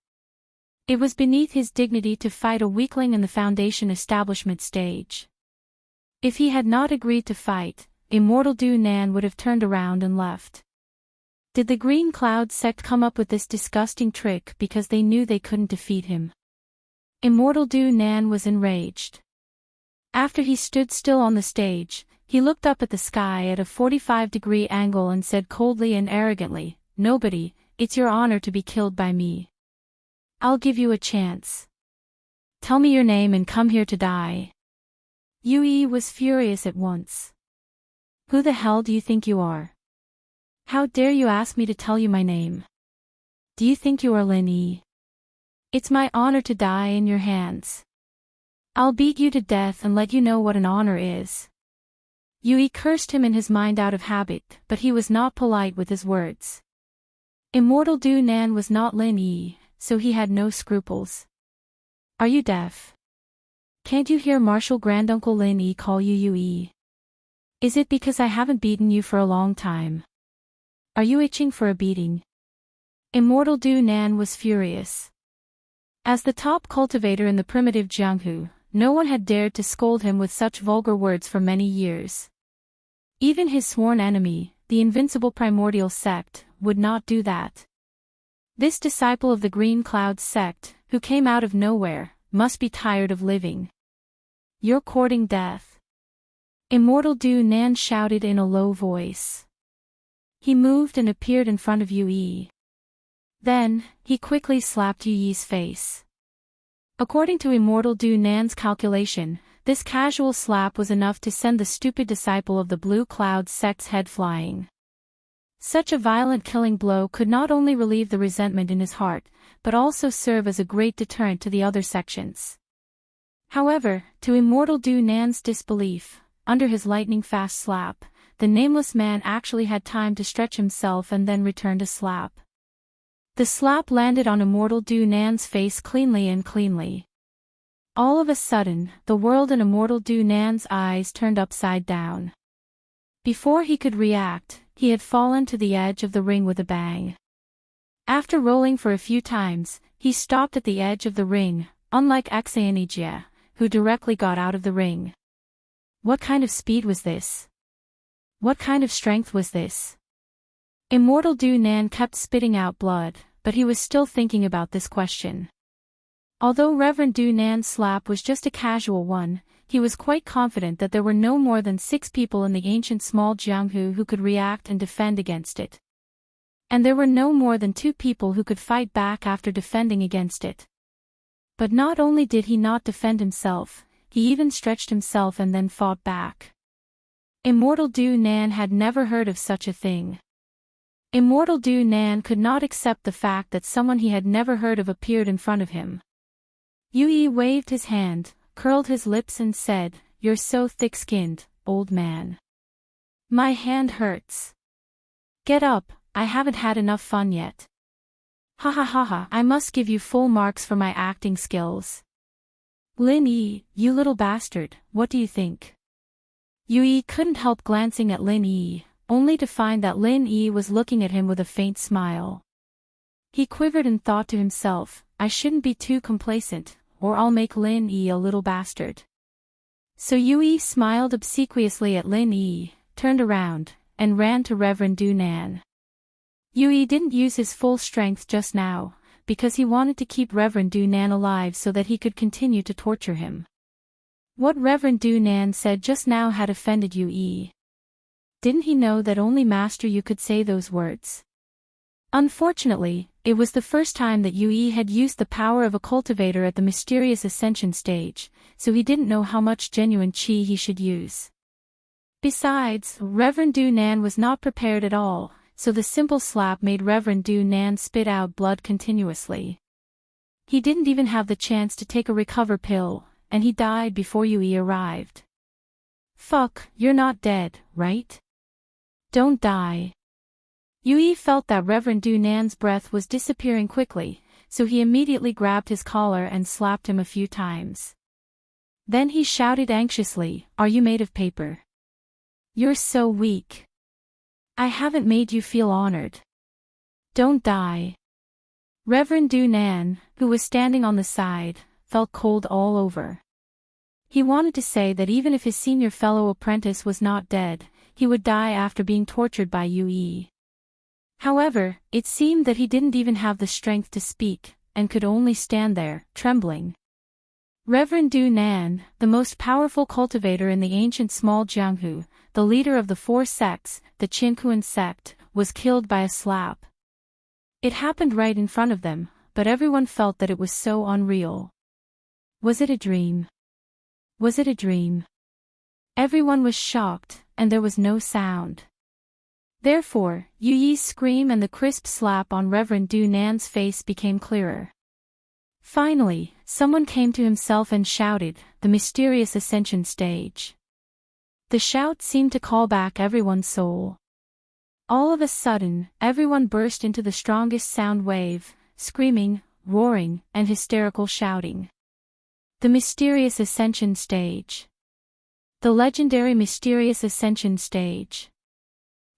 A: It was beneath his dignity to fight a weakling in the Foundation establishment stage. If he had not agreed to fight, Immortal Du Nan would have turned around and left. Did the Green Cloud sect come up with this disgusting trick because they knew they couldn't defeat him? Immortal Du Nan was enraged. After he stood still on the stage, he looked up at the sky at a 45-degree angle and said coldly and arrogantly, "Nobody, it's your honor to be killed by me. I'll give you a chance. Tell me your name and come here to die." Yue was furious at once. Who the hell do you think you are? How dare you ask me to tell you my name? Do you think you are Lin Yi? It's my honor to die in your hands. I'll beat you to death and let you know what an honor is. Yue cursed him in his mind out of habit, but he was not polite with his words. Immortal Du Nan was not Lin Yi, so he had no scruples. Are you deaf? Can't you hear Martial Granduncle Lin Yi call you Yue? Is it because I haven't beaten you for a long time? Are you itching for a beating? Immortal Du Nan was furious. As the top cultivator in the primitive Jianghu, no one had dared to scold him with such vulgar words for many years. Even his sworn enemy, the invincible primordial sect, would not do that. This disciple of the Green Cloud sect, who came out of nowhere, must be tired of living. You're courting death. Immortal Du Nan shouted in a low voice. He moved and appeared in front of Yue. Then, he quickly slapped Yue's face. According to Immortal Du Nan's calculation, this casual slap was enough to send the stupid disciple of the Blue Cloud sect's head flying. Such a violent killing blow could not only relieve the resentment in his heart, but also serve as a great deterrent to the other sections. However, to Immortal Du Nan's disbelief, under his lightning-fast slap, the nameless man actually had time to stretch himself and then returned a slap. The slap landed on Immortal Du Nan's face cleanly. All of a sudden, the world in Immortal Du Nan's eyes turned upside down. Before he could react, he had fallen to the edge of the ring with a bang. After rolling for a few times, he stopped at the edge of the ring, unlike Axayanijia, who directly got out of the ring. What kind of speed was this? What kind of strength was this? Immortal Du Nan kept spitting out blood, but he was still thinking about this question. Although Reverend Du Nan's slap was just a casual one, he was quite confident that there were no more than 6 people in the ancient small Jianghu who could react and defend against it. And there were no more than 2 people who could fight back after defending against it. But not only did he not defend himself, he even stretched himself and then fought back. Immortal Du Nan had never heard of such a thing. Immortal Du Nan could not accept the fact that someone he had never heard of appeared in front of him. Yui waved his hand, curled his lips and said, "You're so thick-skinned, old man. My hand hurts. Get up, I haven't had enough fun yet. Ha ha ha ha, I must give you full marks for my acting skills. Lin Yi, you little bastard, what do you think?" Yui couldn't help glancing at Lin Yi, only to find that Lin Yi was looking at him with a faint smile. He quivered and thought to himself, I shouldn't be too complacent, or I'll make Lin Yi a little bastard. So Yui smiled obsequiously at Lin Yi, turned around, and ran to Reverend Du Nan. Yui didn't use his full strength just now, because he wanted to keep Reverend Du Nan alive so that he could continue to torture him. What Reverend Du Nan said just now had offended Yui. Didn't he know that only Master Yu could say those words? Unfortunately, it was the first time that Yui had used the power of a cultivator at the mysterious ascension stage, so he didn't know how much genuine chi he should use. Besides, Reverend Du Nan was not prepared at all, so the simple slap made Reverend Du Nan spit out blood continuously. He didn't even have the chance to take a recover pill, and he died before Yui arrived. Fuck, you're not dead, right? Don't die. Yui felt that Reverend Du Nan's breath was disappearing quickly, so he immediately grabbed his collar and slapped him a few times. Then he shouted anxiously, "Are you made of paper? You're so weak. I haven't made you feel honored. Don't die." Reverend Du Nan, who was standing on the side, felt cold all over. He wanted to say that even if his senior fellow apprentice was not dead, he would die after being tortured by Yui. However, it seemed that he didn't even have the strength to speak, and could only stand there, trembling. Reverend Du Nan, the most powerful cultivator in the ancient small Jianghu, the leader of the 4 sects, the Qinkuan sect, was killed by a slap. It happened right in front of them, but everyone felt that it was so unreal. Was it a dream? Was it a dream? Everyone was shocked, and there was no sound. Therefore, Yuyi's scream and the crisp slap on Reverend Du Nan's face became clearer. Finally, someone came to himself and shouted, "The mysterious ascension stage." The shout seemed to call back everyone's soul. All of a sudden, everyone burst into the strongest sound wave, screaming, roaring, and hysterical shouting. The mysterious ascension stage. The legendary mysterious ascension stage.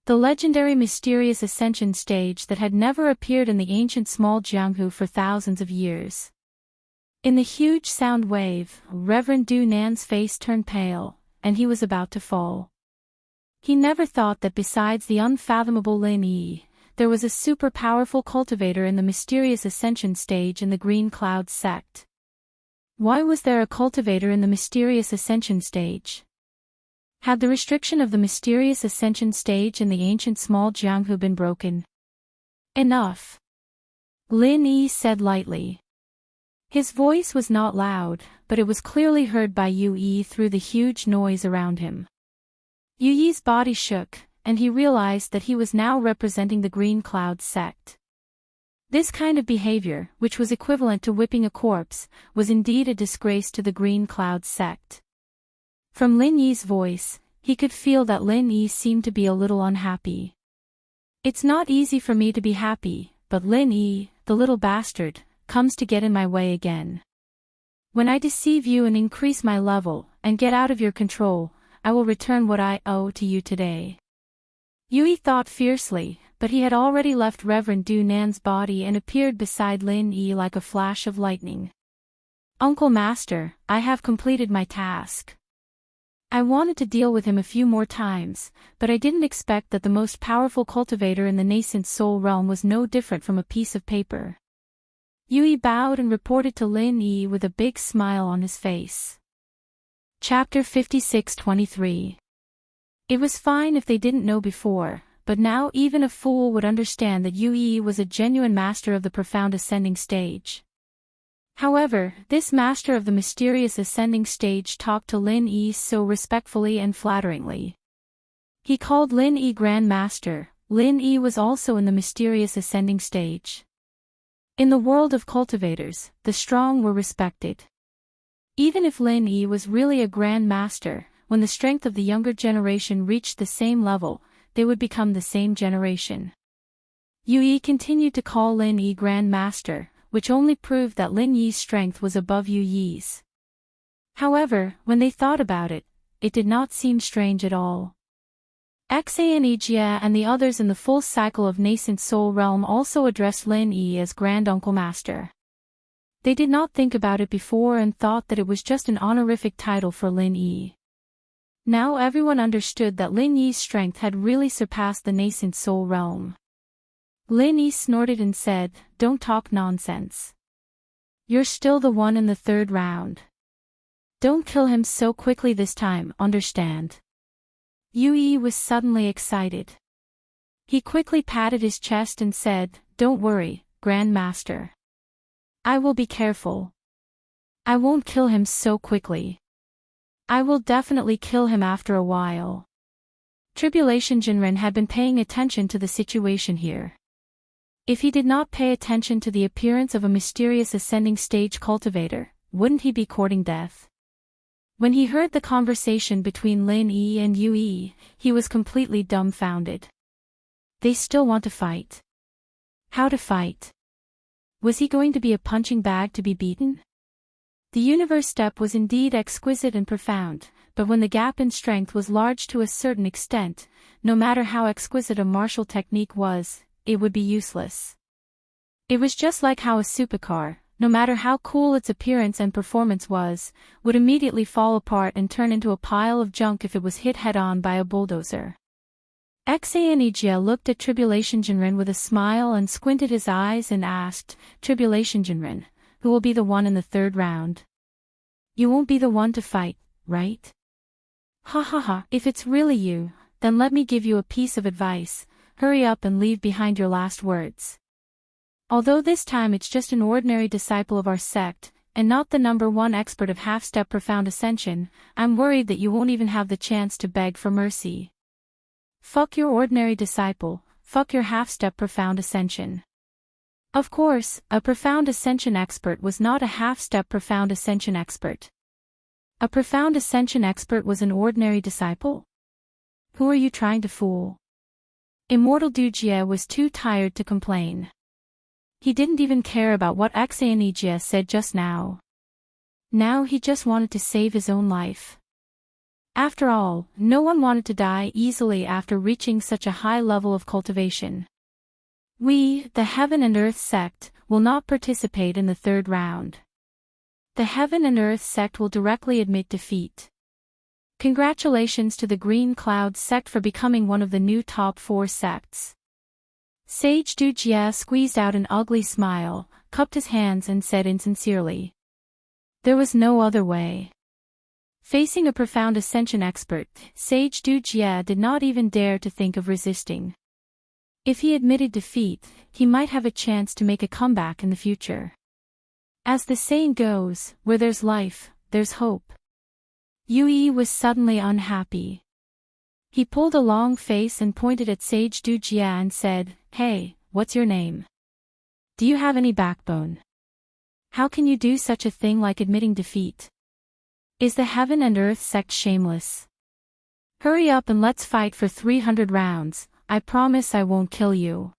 A: The legendary mysterious ascension stage that had never appeared in the ancient small Jianghu for thousands of years. In the huge sound wave, Reverend Du Nan's face turned pale, and he was about to fall. He never thought that besides the unfathomable Lin Yi, there was a super powerful cultivator in the mysterious ascension stage in the Green Cloud sect. Why was there a cultivator in the mysterious ascension stage? Had the restriction of the mysterious ascension stage in the ancient small Jianghu been broken? Enough. Lin Yi said lightly. His voice was not loud, but it was clearly heard by Yui through the huge noise around him. Yui's body shook, and he realized that he was now representing the Green Cloud sect. This kind of behavior, which was equivalent to whipping a corpse, was indeed a disgrace to the Green Cloud sect. From Lin Yi's voice, he could feel that Lin Yi seemed to be a little unhappy. It's not easy for me to be happy, but Lin Yi, the little bastard, comes to get in my way again. When I deceive you and increase my level, and get out of your control, I will return what I owe to you today. Yui thought fiercely, but he had already left Reverend Du Nan's body and appeared beside Lin Yi like a flash of lightning. Uncle Master, I have completed my task. I wanted to deal with him a few more times, but I didn't expect that the most powerful cultivator in the nascent soul realm was no different from a piece of paper. Yui bowed and reported to Lin Yi with a big smile on his face. Chapter 56-23. It was fine if they didn't know before, but now even a fool would understand that Yui was a genuine master of the profound ascending stage. However, this master of the mysterious ascending stage talked to Lin Yi so respectfully and flatteringly. He called Lin Yi Grand Master. Lin Yi was also in the mysterious ascending stage. In the world of cultivators, the strong were respected. Even if Lin Yi was really a Grand Master, when the strength of the younger generation reached the same level, they would become the same generation. Yui continued to call Lin Yi Grand Master, which only proved that Lin Yi's strength was above Yu Yi's. However, when they thought about it, it did not seem strange at all. Xanijia and the others in the full cycle of nascent soul realm also addressed Lin Yi as Grand Uncle Master. They did not think about it before and thought that it was just an honorific title for Lin Yi. Now everyone understood that Lin Yi's strength had really surpassed the nascent soul realm. Lin Yi snorted and said, "Don't talk nonsense. You're still the one in the third round. Don't kill him so quickly this time, understand?" Yui was suddenly excited. He quickly patted his chest and said, "Don't worry, Grand Master. I will be careful. I won't kill him so quickly. I will definitely kill him after a while." Tribulation Jinren had been paying attention to the situation here. If he did not pay attention to the appearance of a mysterious ascending stage cultivator, wouldn't he be courting death? When he heard the conversation between Lin Yi and Yui, he was completely dumbfounded. They still want to fight. How to fight? Was he going to be a punching bag to be beaten? The universe step was indeed exquisite and profound, but when the gap in strength was large to a certain extent, no matter how exquisite a martial technique was, it would be useless. It was just like how a supercar, no matter how cool its appearance and performance was, would immediately fall apart and turn into a pile of junk if it was hit head-on by a bulldozer. Xanijia looked at Tribulation Jinren with a smile and squinted his eyes and asked, "Tribulation Jinren, who will be the one in the third round? You won't be the one to fight, right?" "Ha ha ha, if it's really you, then let me give you a piece of advice. Hurry up and leave behind your last words. Although this time it's just an ordinary disciple of our sect, and not the #1 expert of half-step profound ascension, I'm worried that you won't even have the chance to beg for mercy. Fuck your ordinary disciple, fuck your half-step profound ascension." Of course, a profound ascension expert was not a half-step profound ascension expert. A profound ascension expert was an ordinary disciple? Who are you trying to fool? Immortal Dujie was too tired to complain. He didn't even care about what Xanijia said just now. Now he just wanted to save his own life. After all, no one wanted to die easily after reaching such a high level of cultivation. We, the Heaven and Earth sect, will not participate in the third round. The Heaven and Earth sect will directly admit defeat. Congratulations to the Green Cloud sect for becoming one of the new top 4 sects. Sage Dujia squeezed out an ugly smile, cupped his hands and said insincerely. There was no other way. Facing a profound ascension expert, Sage Dujia did not even dare to think of resisting. If he admitted defeat, he might have a chance to make a comeback in the future. As the saying goes, where there's life, there's hope. Yui was suddenly unhappy. He pulled a long face and pointed at Sage Dujia and said, "Hey, what's your name? Do you have any backbone? How can you do such a thing like admitting defeat? Is the Heaven and Earth sect shameless? Hurry up and let's fight for 300 rounds, I promise I won't kill you."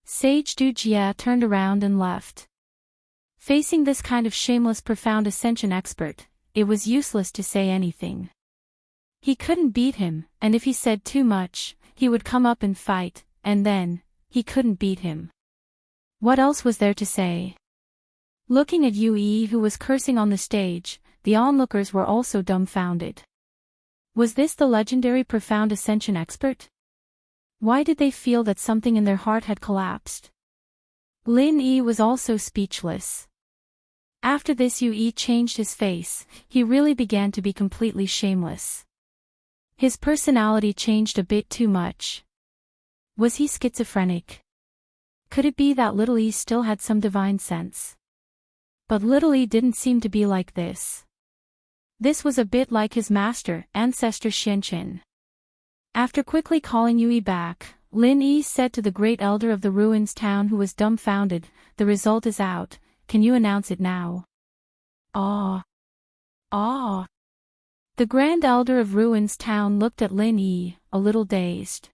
A: Sage Dujia turned around and left. Facing this kind of shameless profound ascension expert, it was useless to say anything. He couldn't beat him, and if he said too much, he would come up and fight, and then, he couldn't beat him. What else was there to say? Looking at Yue, who was cursing on the stage, the onlookers were also dumbfounded. Was this the legendary profound ascension expert? Why did they feel that something in their heart had collapsed? Lin Yi was also speechless. After this, Yue changed his face. He really began to be completely shameless. His personality changed a bit too much. Was he schizophrenic? Could it be that Little E still had some divine sense? But Little E didn't seem to be like this. This was a bit like his master, ancestor Xianqin. After quickly calling Yue back, Lin Yi said to the great elder of the ruins town, who was dumbfounded, "The result is out, can you announce it now?" "Ah. Ah." The grand elder of ruins town looked at Lin Yi, a little dazed.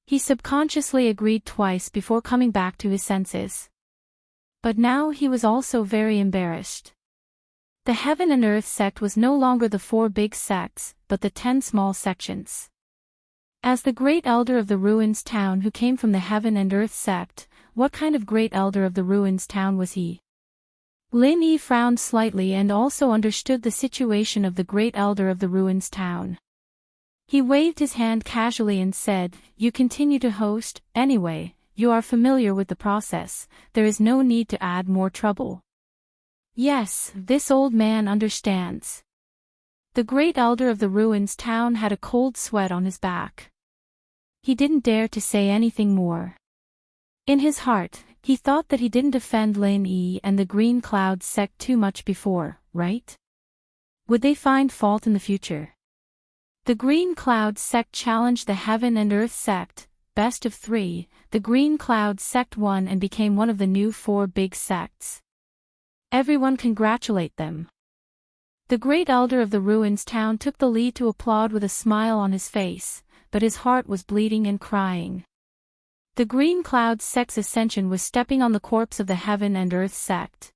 A: He subconsciously agreed twice before coming back to his senses. But now he was also very embarrassed. The Heaven and Earth sect was no longer the 4 big sects, but the 10 small sections. As the great elder of the ruins town who came from the Heaven and Earth sect, what kind of great elder of the ruins town was he? Lin Yi frowned slightly and also understood the situation of the great elder of the ruins town. He waved his hand casually and said, "You continue to host, anyway, you are familiar with the process, there is no need to add more trouble." Yes, this old man understands. The great elder of the ruins town had a cold sweat on his back. He didn't dare to say anything more. In his heart, he thought that he didn't offend Lin Yi and the Green Cloud sect too much before, right? Would they find fault in the future? The Green Cloud sect challenged the Heaven and Earth sect, best of 3, the Green Cloud sect won and became one of the new 4 big sects. Everyone congratulate them. The great elder of the ruins town took the lead to applaud with a smile on his face, but his heart was bleeding and crying. The Green Cloud sect's ascension was stepping on the corpse of the Heaven and Earth sect.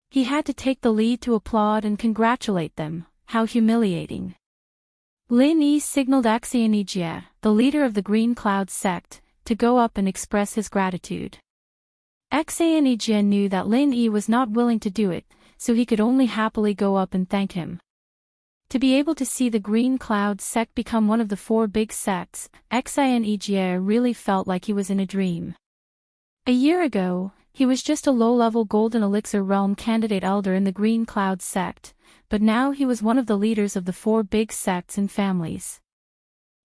A: He had to take the lead to applaud and congratulate them. How humiliating. Lin Yi signaled Xianjie, the leader of the Green Cloud sect, to go up and express his gratitude. Xianjie knew that Lin Yi was not willing to do it, so he could only happily go up and thank him. To be able to see the Green Cloud sect become one of the 4 big sects, Xianjie really felt like he was in a dream. A year ago, he was just a low-level Golden Elixir Realm candidate elder in the Green Cloud sect, but now he was one of the leaders of the 4 big sects and families.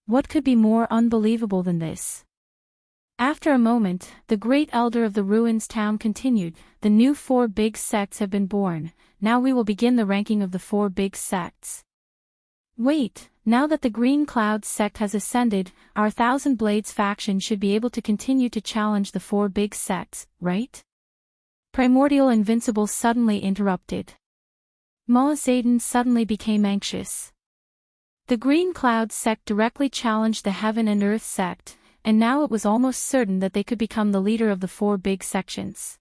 A: What could be more unbelievable than this? After a moment, the great elder of the ruins town continued, "The new 4 big sects have been born, now we will begin the ranking of the 4 big sects." Wait, now that the Green Cloud sect has ascended, our Thousand Blades faction should be able to continue to challenge the 4 big sects, right? Primordial Invincible suddenly interrupted. Ma Zayden suddenly became anxious. The Green Cloud sect directly challenged the Heaven and Earth sect, and now it was almost certain that they could become the leader of the 4 big sections.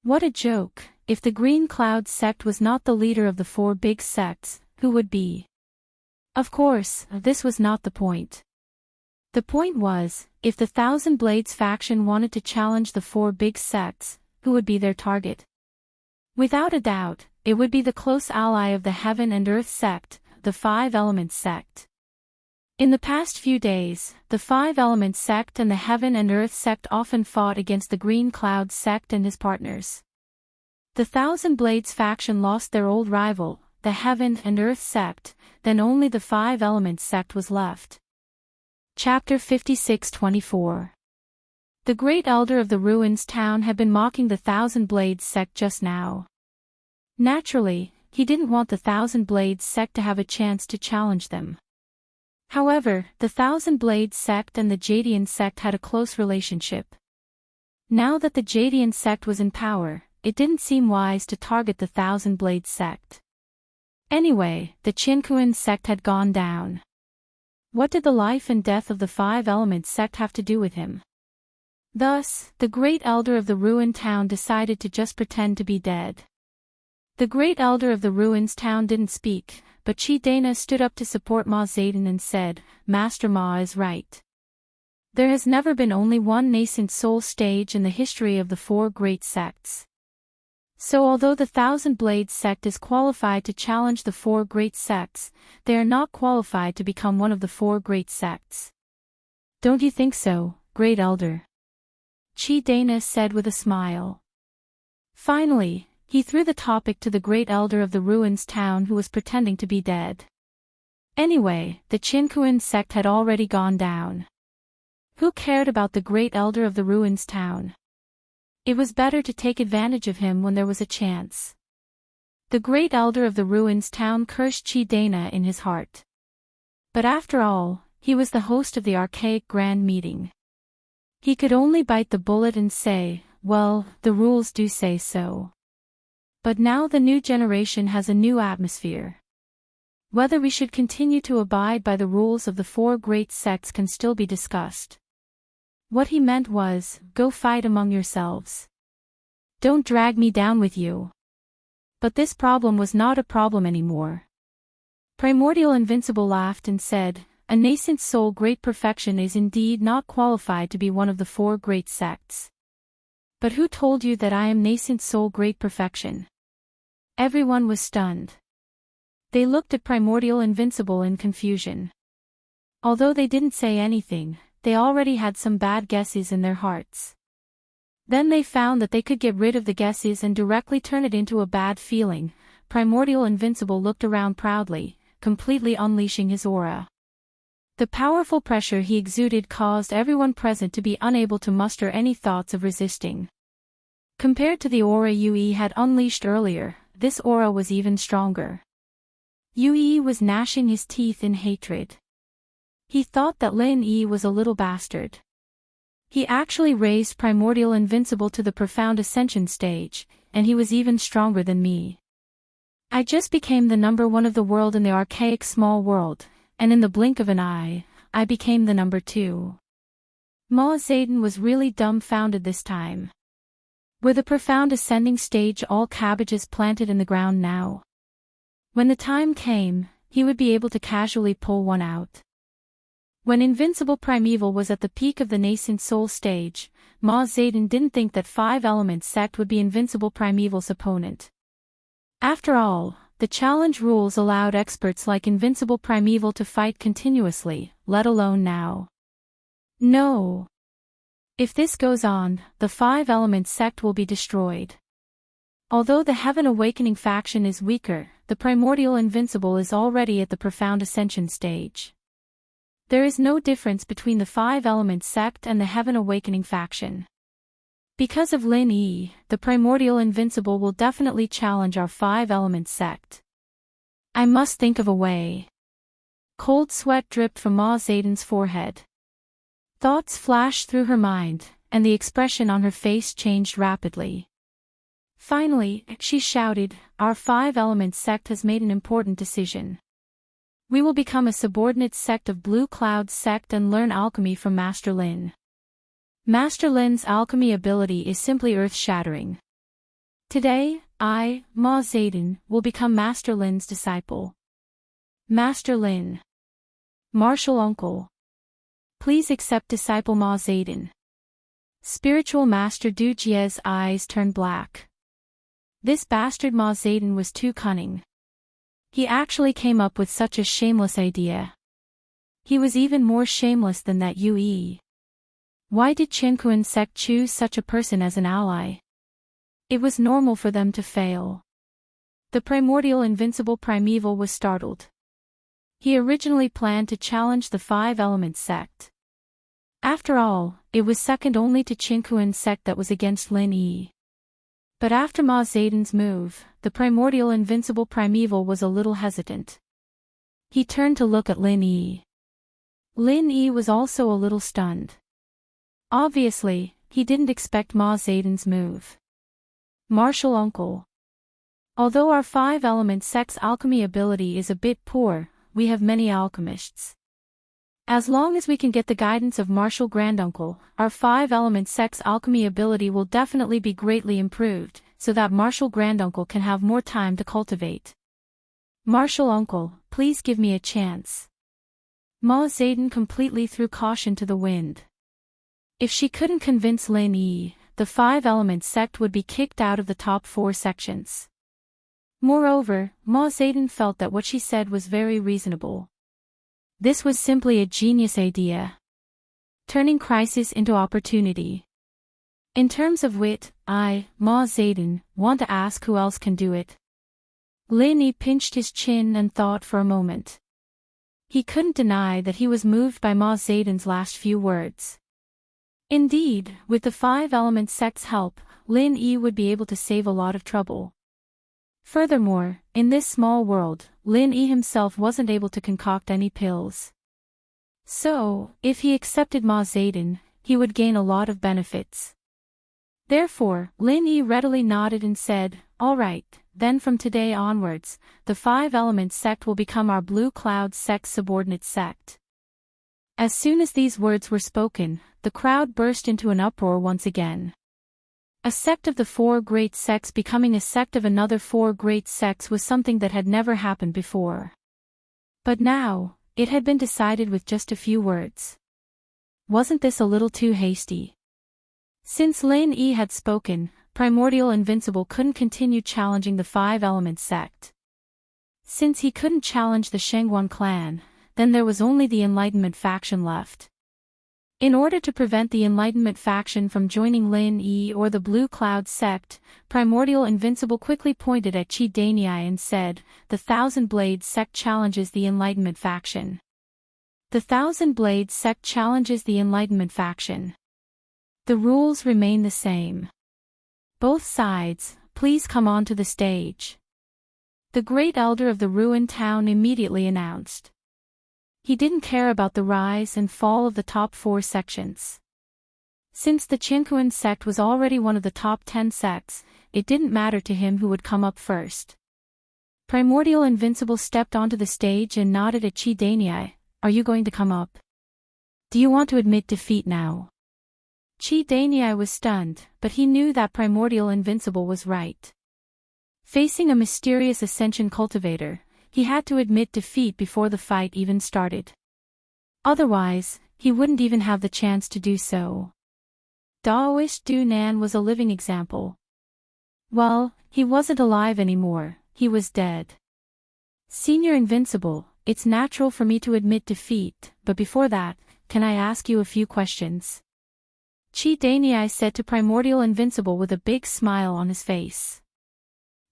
A: What a joke! If the Green Cloud sect was not the leader of the 4 big sects, who would be? Of course, this was not the point. The point was, if the Thousand Blades faction wanted to challenge the 4 big sects, who would be their target? Without a doubt, it would be the close ally of the Heaven and Earth sect, the 5 Elements sect. In the past few days, the 5 Elements sect and the Heaven and Earth sect often fought against the Green Cloud sect and his partners. The Thousand Blades faction lost their old rival, the Heaven and Earth sect, then only the 5 Elements sect was left. Chapter 56-24. The great elder of the ruins town had been mocking the Thousand Blades sect just now. Naturally, he didn't want the Thousand Blades sect to have a chance to challenge them. However, the Thousand Blades sect and the Jadian sect had a close relationship. Now that the Jadian sect was in power, it didn't seem wise to target the Thousand Blades sect. Anyway, the Qinkuan sect had gone down. What did the life and death of the 5 Elements sect have to do with him? Thus, the great elder of the ruined town decided to just pretend to be dead. The great elder of the ruins town didn't speak, but Dana stood up to support Ma Zayden and said, Master Ma is right. There has never been only one nascent soul stage in the history of the four great sects. So although the Thousand Blades sect is qualified to challenge the four great sects, they are not qualified to become one of the four great sects. Don't you think so, great elder? Dana said with a smile. Finally, he threw the topic to the great elder of the ruins town who was pretending to be dead. Anyway, the Chinkuan sect had already gone down. Who cared about the great elder of the ruins town? It was better to take advantage of him when there was a chance. The great elder of the ruins town cursed Dana in his heart. But after all, he was the host of the archaic grand meeting. He could only bite the bullet and say, well, the rules do say so. But now the new generation has a new atmosphere. Whether we should continue to abide by the rules of the four great sects can still be discussed. What he meant was, go fight among yourselves. Don't drag me down with you. But this problem was not a problem anymore. Primordial Invincible laughed and said, a nascent soul great perfection is indeed not qualified to be one of the four great sects. But who told you that I am nascent soul great perfection? Everyone was stunned. They looked at Primordial Invincible in confusion. Although they didn't say anything, they already had some bad guesses in their hearts. Then they found that they could get rid of the guesses and directly turn it into a bad feeling. Primordial Invincible looked around proudly, completely unleashing his aura. The powerful pressure he exuded caused everyone present to be unable to muster any thoughts of resisting. Compared to the aura Yue had unleashed earlier, this aura was even stronger. Yue was gnashing his teeth in hatred. He thought that Lin Yi was a little bastard. He actually raised Primordial Invincible to the Profound Ascension stage, and he was even stronger than me. I just became the number one of the world in the archaic small world, and in the blink of an eye, I became the number two. Ma Zayden was really dumbfounded this time. Were the Profound Ascending stage all cabbages planted in the ground now? When the time came, he would be able to casually pull one out. When Invincible Primeval was at the peak of the nascent soul stage, Ma Zayden didn't think that Five Elements sect would be Invincible Primeval's opponent. After all, the challenge rules allowed experts like Invincible Primeval to fight continuously, let alone now. No. If this goes on, the Five Elements sect will be destroyed. Although the Heaven Awakening faction is weaker, the Primordial Invincible is already at the Profound Ascension stage. There is no difference between the Five Elements sect and the Heaven Awakening faction. Because of Lin Yi, the Primordial Invincible will definitely challenge our Five Elements sect. I must think of a way. Cold sweat dripped from Ma Zayden's forehead. Thoughts flashed through her mind, and the expression on her face changed rapidly. Finally, she shouted, our Five Elements sect has made an important decision. We will become a subordinate sect of Blue Cloud sect and learn alchemy from Master Lin. Master Lin's alchemy ability is simply earth-shattering. Today, I, Ma Zayden, will become Master Lin's disciple. Master Lin. Martial Uncle. Please accept disciple Ma Zayden. Spiritual Master Du Jie's eyes turned black. This bastard Ma Zayden was too cunning. He actually came up with such a shameless idea. He was even more shameless than that Yue. Why did Chinkuan sect choose such a person as an ally? It was normal for them to fail. The Primordial Invincible Primeval was startled. He originally planned to challenge the Five Elements sect. After all, it was second only to Chinkuan sect that was against Lin Yi. But after Ma Zayden's move, the Primordial Invincible Primeval was a little hesitant. He turned to look at Lin Yi. Lin Yi was also a little stunned. Obviously, he didn't expect Ma Zayden's move. Martial Uncle. Although our Five Elements sect's alchemy ability is a bit poor, we have many alchemists. As long as we can get the guidance of Martial Granduncle, our 5-element sex alchemy ability will definitely be greatly improved, so that Martial Granduncle can have more time to cultivate. Martial Uncle, please give me a chance. Ma Zayden completely threw caution to the wind. If she couldn't convince Lin Yi, the 5-element sect would be kicked out of the top 4 sections. Moreover, Ma Zayden felt that what she said was very reasonable. This was simply a genius idea. Turning crisis into opportunity. In terms of wit, I, Ma Zayden, want to ask who else can do it. Lin Yi pinched his chin and thought for a moment. He couldn't deny that he was moved by Ma Zayden's last few words. Indeed, with the 5-element sect's help, Lin Yi would be able to save a lot of trouble. Furthermore, in this small world, Lin Yi himself wasn't able to concoct any pills. So, if he accepted Ma Zayden, he would gain a lot of benefits. Therefore, Lin Yi readily nodded and said, "All right, then from today onwards, the 5-element sect will become our Blue Cloud sect's subordinate sect." As soon as these words were spoken, the crowd burst into an uproar once again. A sect of the 4 great sects becoming a sect of another 4 great sects was something that had never happened before. But now, it had been decided with just a few words. Wasn't this a little too hasty? Since Lin Yi had spoken, Primordial Invincible couldn't continue challenging the 5-element sect. Since he couldn't challenge the Shengguan clan, then there was only the Enlightenment faction left. In order to prevent the Enlightenment faction from joining Lin Yi or the Blue Cloud sect, Primordial Invincible quickly pointed at Qi Daniai and said, "The Thousand Blades sect challenges the Enlightenment faction." The Thousand Blades sect challenges the Enlightenment faction. The rules remain the same. Both sides, please come onto the stage. The Great Elder of the ruined town immediately announced. He didn't care about the rise and fall of the top 4 sections. Since the Qinkuan sect was already one of the top 10 sects, it didn't matter to him who would come up first. Primordial Invincible stepped onto the stage and nodded at Qi Daniai. "Are you going to come up? Do you want to admit defeat now?" Qi Daniai was stunned, but he knew that Primordial Invincible was right. Facing a mysterious Ascension cultivator, he had to admit defeat before the fight even started. Otherwise, he wouldn't even have the chance to do so. Daoist Du Nan was a living example. Well, he wasn't alive anymore, he was dead. "Senior Invincible, it's natural for me to admit defeat, but before that, can I ask you a few questions?" Qi Daniai said to Primordial Invincible with a big smile on his face.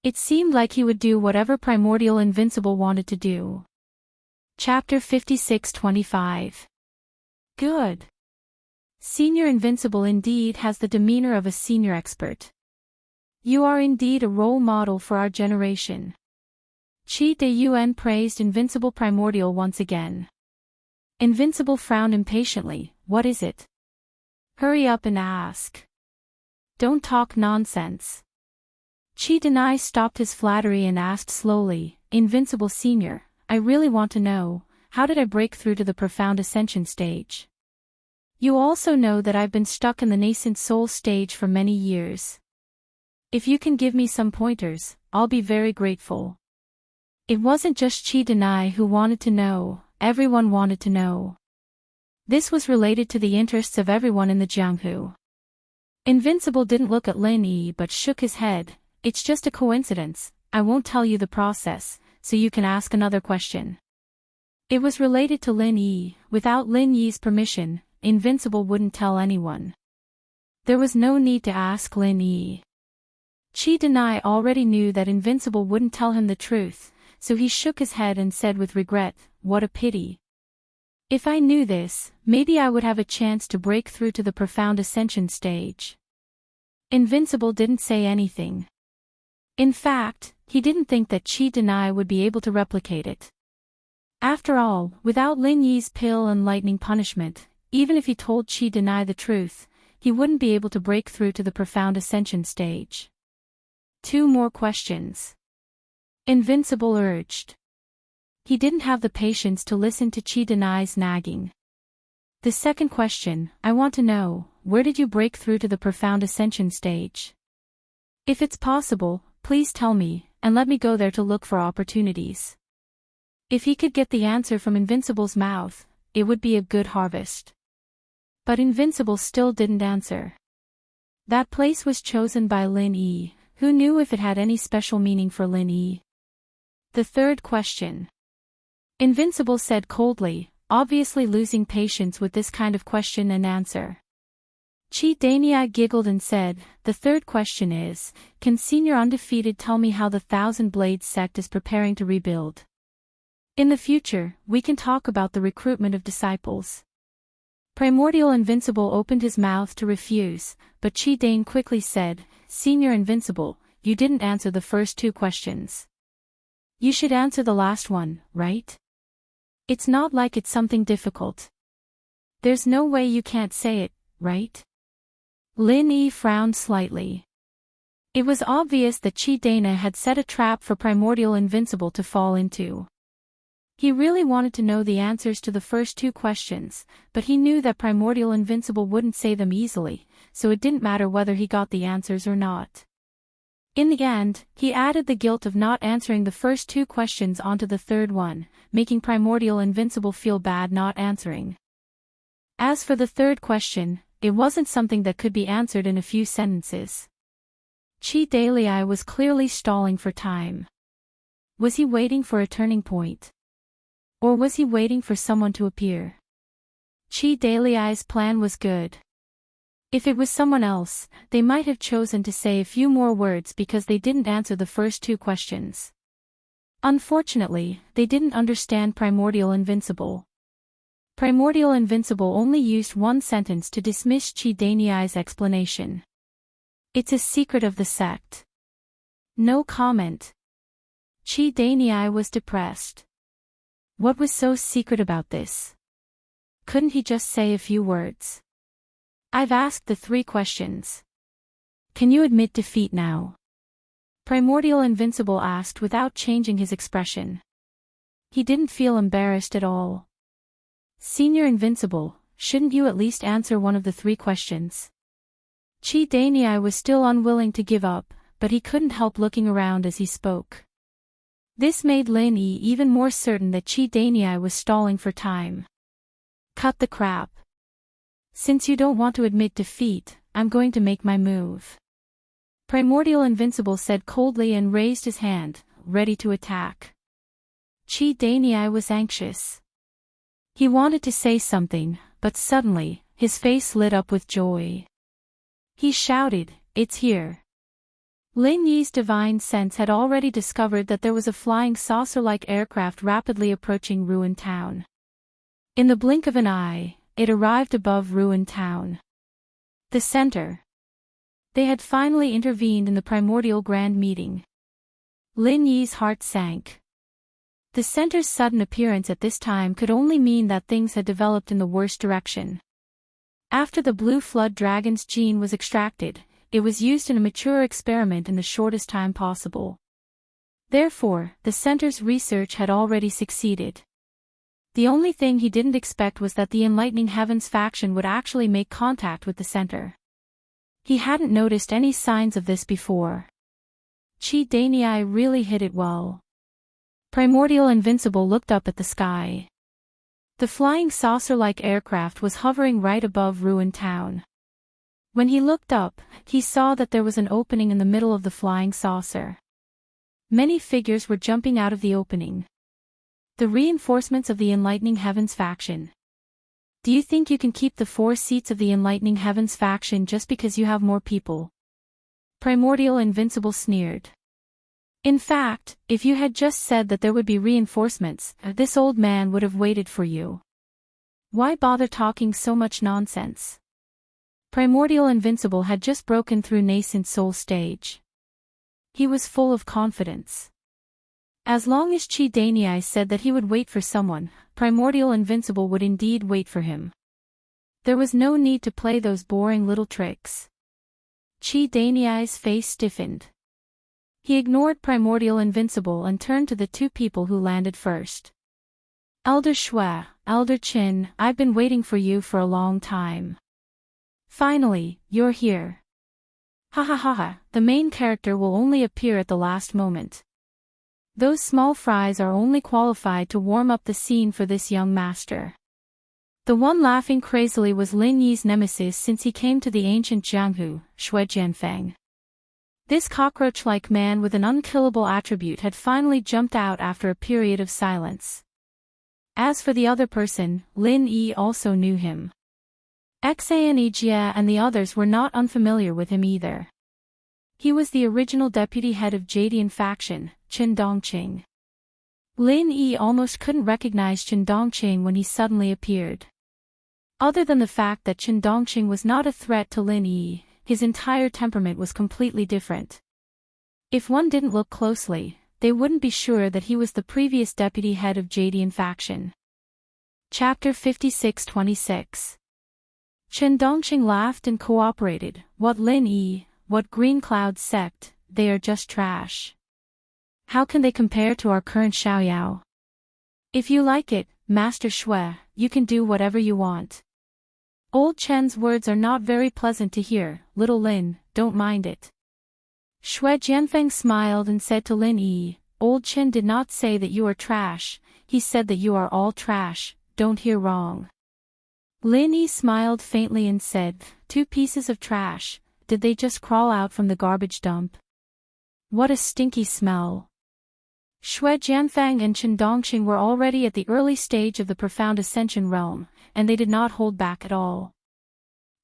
A: It seemed like he would do whatever Primordial Invincible wanted to do. Chapter 56-25. Good. Senior Invincible indeed has the demeanor of a senior expert. You are indeed a role model for our generation. Qi De Yuan praised Invincible Primordial once again. Invincible frowned impatiently. "What is it? Hurry up and ask. Don't talk nonsense." Qi Daniai stopped his flattery and asked slowly, "Invincible Senior, I really want to know, how did I break through to the profound ascension stage? You also know that I've been stuck in the nascent soul stage for many years. If you can give me some pointers, I'll be very grateful." It wasn't just Qi Daniai who wanted to know, everyone wanted to know. This was related to the interests of everyone in the Jianghu. Invincible didn't look at Lin Yi but shook his head. "It's just a coincidence, I won't tell you the process, so you can ask another question." It was related to Lin Yi. Without Lin Yi's permission, Invincible wouldn't tell anyone. There was no need to ask Lin Yi. Qi Daniai already knew that Invincible wouldn't tell him the truth, so he shook his head and said with regret, "What a pity. If I knew this, maybe I would have a chance to break through to the profound ascension stage." Invincible didn't say anything. In fact, he didn't think that Qi Daniai would be able to replicate it. After all, without Lin Yi's pill and lightning punishment, even if he told Qi Daniai the truth, he wouldn't be able to break through to the profound ascension stage. 2 more questions. Invincible urged. He didn't have the patience to listen to Qi Daniai's nagging. The second question, I want to know, where did you break through to the profound ascension stage? If it's possible, please tell me, and let me go there to look for opportunities. If he could get the answer from Invincible's mouth, it would be a good harvest. But Invincible still didn't answer. That place was chosen by Lin Yi, who knew if it had any special meaning for Lin Yi. The third question. Invincible said coldly, obviously losing patience with this kind of question and answer. Chi Daniai giggled and said, the third question is, can Senior Undefeated tell me how the Thousand Blades sect is preparing to rebuild? In the future, we can talk about the recruitment of disciples. Primordial Invincible opened his mouth to refuse, but Chi Dane quickly said, Senior Invincible, you didn't answer the first two questions. You should answer the last one, right? It's not like it's something difficult. There's no way you can't say it, right? Lin Yi frowned slightly. It was obvious that Chi Dana had set a trap for Primordial Invincible to fall into. He really wanted to know the answers to the first two questions, but he knew that Primordial Invincible wouldn't say them easily, so it didn't matter whether he got the answers or not. In the end, he added the guilt of not answering the first two questions onto the third one, making Primordial Invincible feel bad not answering. As for the third question, it wasn't something that could be answered in a few sentences. Chi Dalei was clearly stalling for time. Was he waiting for a turning point? Or was he waiting for someone to appear? Chi Dalei's plan was good. If it was someone else, they might have chosen to say a few more words because they didn't answer the first two questions. Unfortunately, they didn't understand Primordial Invincible. Primordial Invincible only used one sentence to dismiss Chi Daniai's explanation. It's a secret of the sect. No comment. Chi Daniai was depressed. What was so secret about this? Couldn't he just say a few words? I've asked the three questions. Can you admit defeat now? Primordial Invincible asked without changing his expression. He didn't feel embarrassed at all. Senior Invincible, shouldn't you at least answer one of the three questions? Chi Daniai was still unwilling to give up, but he couldn't help looking around as he spoke. This made Lin Yi even more certain that Chi Daniai was stalling for time. Cut the crap. Since you don't want to admit defeat, I'm going to make my move. Primordial Invincible said coldly and raised his hand, ready to attack. Chi Daniai was anxious. He wanted to say something, but suddenly, his face lit up with joy. He shouted, "It's here!" Lin Yi's divine sense had already discovered that there was a flying saucer-like aircraft rapidly approaching Ruined Town. In the blink of an eye, it arrived above Ruined Town. The center. They had finally intervened in the primordial grand meeting. Lin Yi's heart sank. The center's sudden appearance at this time could only mean that things had developed in the worst direction. After the Blue Flood Dragon's gene was extracted, it was used in a mature experiment in the shortest time possible. Therefore, the center's research had already succeeded. The only thing he didn't expect was that the Enlightening Heavens faction would actually make contact with the center. He hadn't noticed any signs of this before. Chi Daniai really hit it well. Primordial Invincible looked up at the sky. The flying saucer-like aircraft was hovering right above Ruined Town. When he looked up, he saw that there was an opening in the middle of the flying saucer. Many figures were jumping out of the opening. The reinforcements of the Enlightening Heavens faction. Do you think you can keep the 4 seats of the Enlightening Heavens faction just because you have more people? Primordial Invincible sneered. In fact, if you had just said that there would be reinforcements, this old man would have waited for you. Why bother talking so much nonsense? Primordial Invincible had just broken through nascent soul stage. He was full of confidence. As long as Chi Daniai said that he would wait for someone, Primordial Invincible would indeed wait for him. There was no need to play those boring little tricks. Chi Daniai's face stiffened. He ignored Primordial Invincible and turned to the 2 people who landed first. Elder Shui, Elder Qin, I've been waiting for you for a long time. Finally, you're here. Ha ha ha ha, the main character will only appear at the last moment. Those small fries are only qualified to warm up the scene for this young master. The one laughing crazily was Lin Yi's nemesis since he came to the ancient Jianghu, Shui Jianfeng. This cockroach-like man with an unkillable attribute had finally jumped out after a period of silence. As for the other person, Lin Yi also knew him. Xan Jia and the others were not unfamiliar with him either. He was the original deputy head of Jadian faction, Qin Dongqing. Lin Yi almost couldn't recognize Qin Dongqing when he suddenly appeared. Other than the fact that Qin Dongqing was not a threat to Lin Yi, his entire temperament was completely different. If one didn't look closely, they wouldn't be sure that he was the previous deputy head of Jadian faction. Chapter 56-26. Qin Dongqing laughed and cooperated. What Lin Yi, what Green Cloud sect, they are just trash. How can they compare to our current Xiaoyao? If you like it, Master Shui, you can do whatever you want. Old Chen's words are not very pleasant to hear, little Lin, don't mind it. Shui Jianfeng smiled and said to Lin Yi, Old Chen did not say that you are trash, he said that you are all trash, don't hear wrong. Lin Yi smiled faintly and said, 2 pieces of trash, did they just crawl out from the garbage dump? What a stinky smell. Shui Jianfeng and Qin Dongqing were already at the early stage of the profound ascension realm, and they did not hold back at all.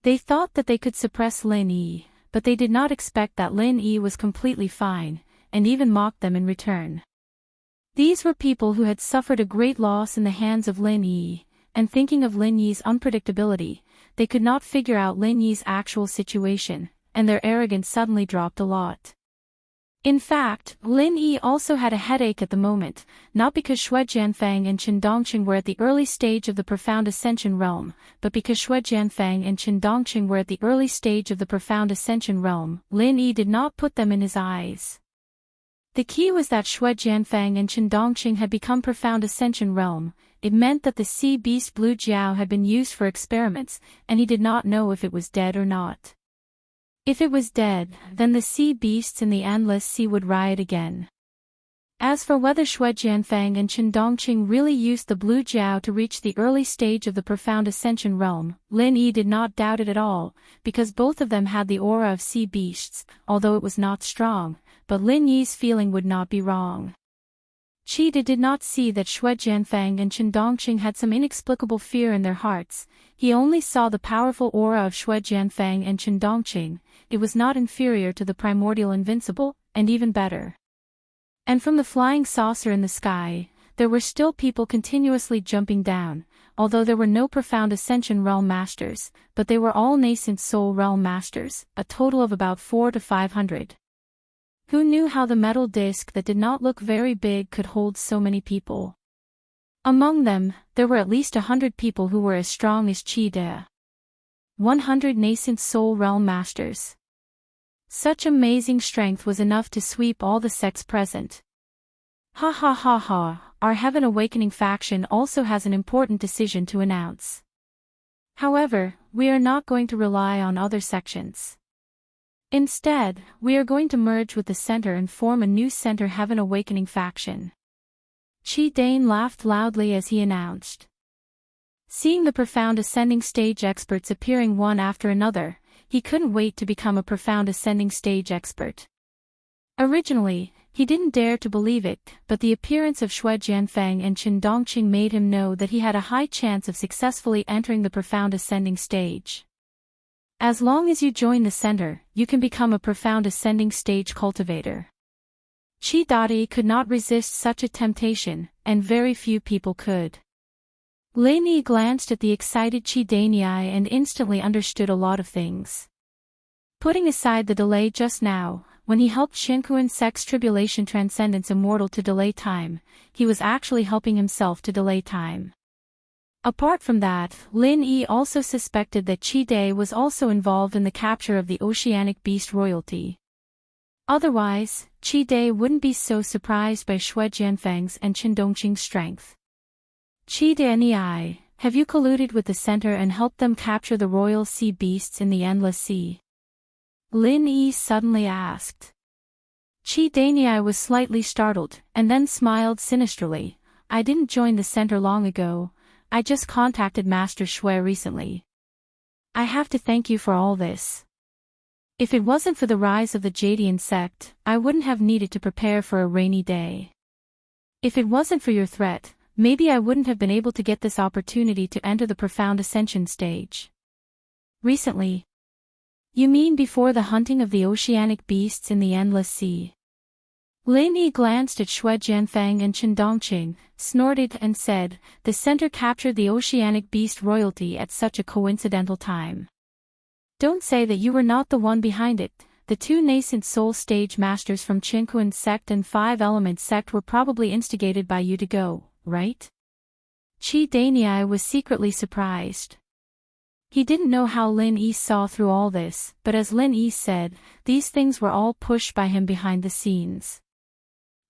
A: They thought that they could suppress Lin Yi, but they did not expect that Lin Yi was completely fine, and even mocked them in return. These were people who had suffered a great loss in the hands of Lin Yi, and thinking of Lin Yi's unpredictability, they could not figure out Lin Yi's actual situation, and their arrogance suddenly dropped a lot. In fact, Lin Yi also had a headache at the moment, not because Shui Jianfeng and Qin Dongqing were at the early stage of the profound ascension realm, but because Shui Jianfeng and Qin Dongqing were at the early stage of the profound ascension realm, Lin Yi did not put them in his eyes. The key was that Shui Jianfeng and Qin Dongqing had become profound ascension realm. It meant that the sea beast Blue Jiao had been used for experiments, and he did not know if it was dead or not. If it was dead, then the sea beasts in the endless sea would riot again. As for whether Shui Jianfeng and Qin Dongqing really used the Blue Jiao to reach the early stage of the profound ascension realm, Lin Yi did not doubt it at all, because both of them had the aura of sea beasts, although it was not strong, but Lin Yi's feeling would not be wrong. Qi did not see that Shui Jianfeng and Qin Dongqing had some inexplicable fear in their hearts. He only saw the powerful aura of Shui Jianfeng and Qin Dongqing. It was not inferior to the primordial invincible, and even better. And from the flying saucer in the sky, there were still people continuously jumping down, although there were no profound ascension realm masters, but they were all nascent soul realm masters, a total of about 400 to 500. Who knew how the metal disc that did not look very big could hold so many people? Among them, there were at least 100 people who were as strong as Qi De. 100 nascent soul realm masters. Such amazing strength was enough to sweep all the sects present. Ha ha ha ha, our Heaven Awakening faction also has an important decision to announce. However, we are not going to rely on other sections. Instead, we are going to merge with the center and form a new center Heaven Awakening faction. Qi Dane laughed loudly as he announced. Seeing the profound ascending stage experts appearing one after another, he couldn't wait to become a profound ascending stage expert. Originally, he didn't dare to believe it, but the appearance of Shui Jianfeng and Qin Dongqing made him know that he had a high chance of successfully entering the profound ascending stage. As long as you join the center, you can become a profound ascending stage cultivator. Qi Dadi could not resist such a temptation, and very few people could. Lin Yi glanced at the excited Qi Dani and instantly understood a lot of things. Putting aside the delay just now, when he helped Xinkuan Sect's Tribulation Transcendence Immortal to delay time, he was actually helping himself to delay time. Apart from that, Lin Yi also suspected that Qi De was also involved in the capture of the oceanic beast royalty. Otherwise, Qi De wouldn't be so surprised by Shui Jianfeng's and Qin Dongqing's strength. Chi Dani, have you colluded with the center and helped them capture the royal sea beasts in the endless sea? Lin Yi suddenly asked. Chi Dani was slightly startled, and then smiled sinisterly. I didn't join the center long ago, I just contacted Master Shui recently. I have to thank you for all this. If it wasn't for the rise of the Jadian sect, I wouldn't have needed to prepare for a rainy day. If it wasn't for your threat, maybe I wouldn't have been able to get this opportunity to enter the profound ascension stage. Recently? You mean before the hunting of the oceanic beasts in the endless sea? Lin Yi glanced at Shui Jianfang and Chen Dongqing, snorted and said, the center captured the oceanic beast royalty at such a coincidental time. Don't say that you were not the one behind it. The two nascent soul stage masters from Qinquan sect and Five Elements sect were probably instigated by you to go, right? Chi Dani was secretly surprised. He didn't know how Lin Yi saw through all this, but as Lin Yi said, these things were all pushed by him behind the scenes.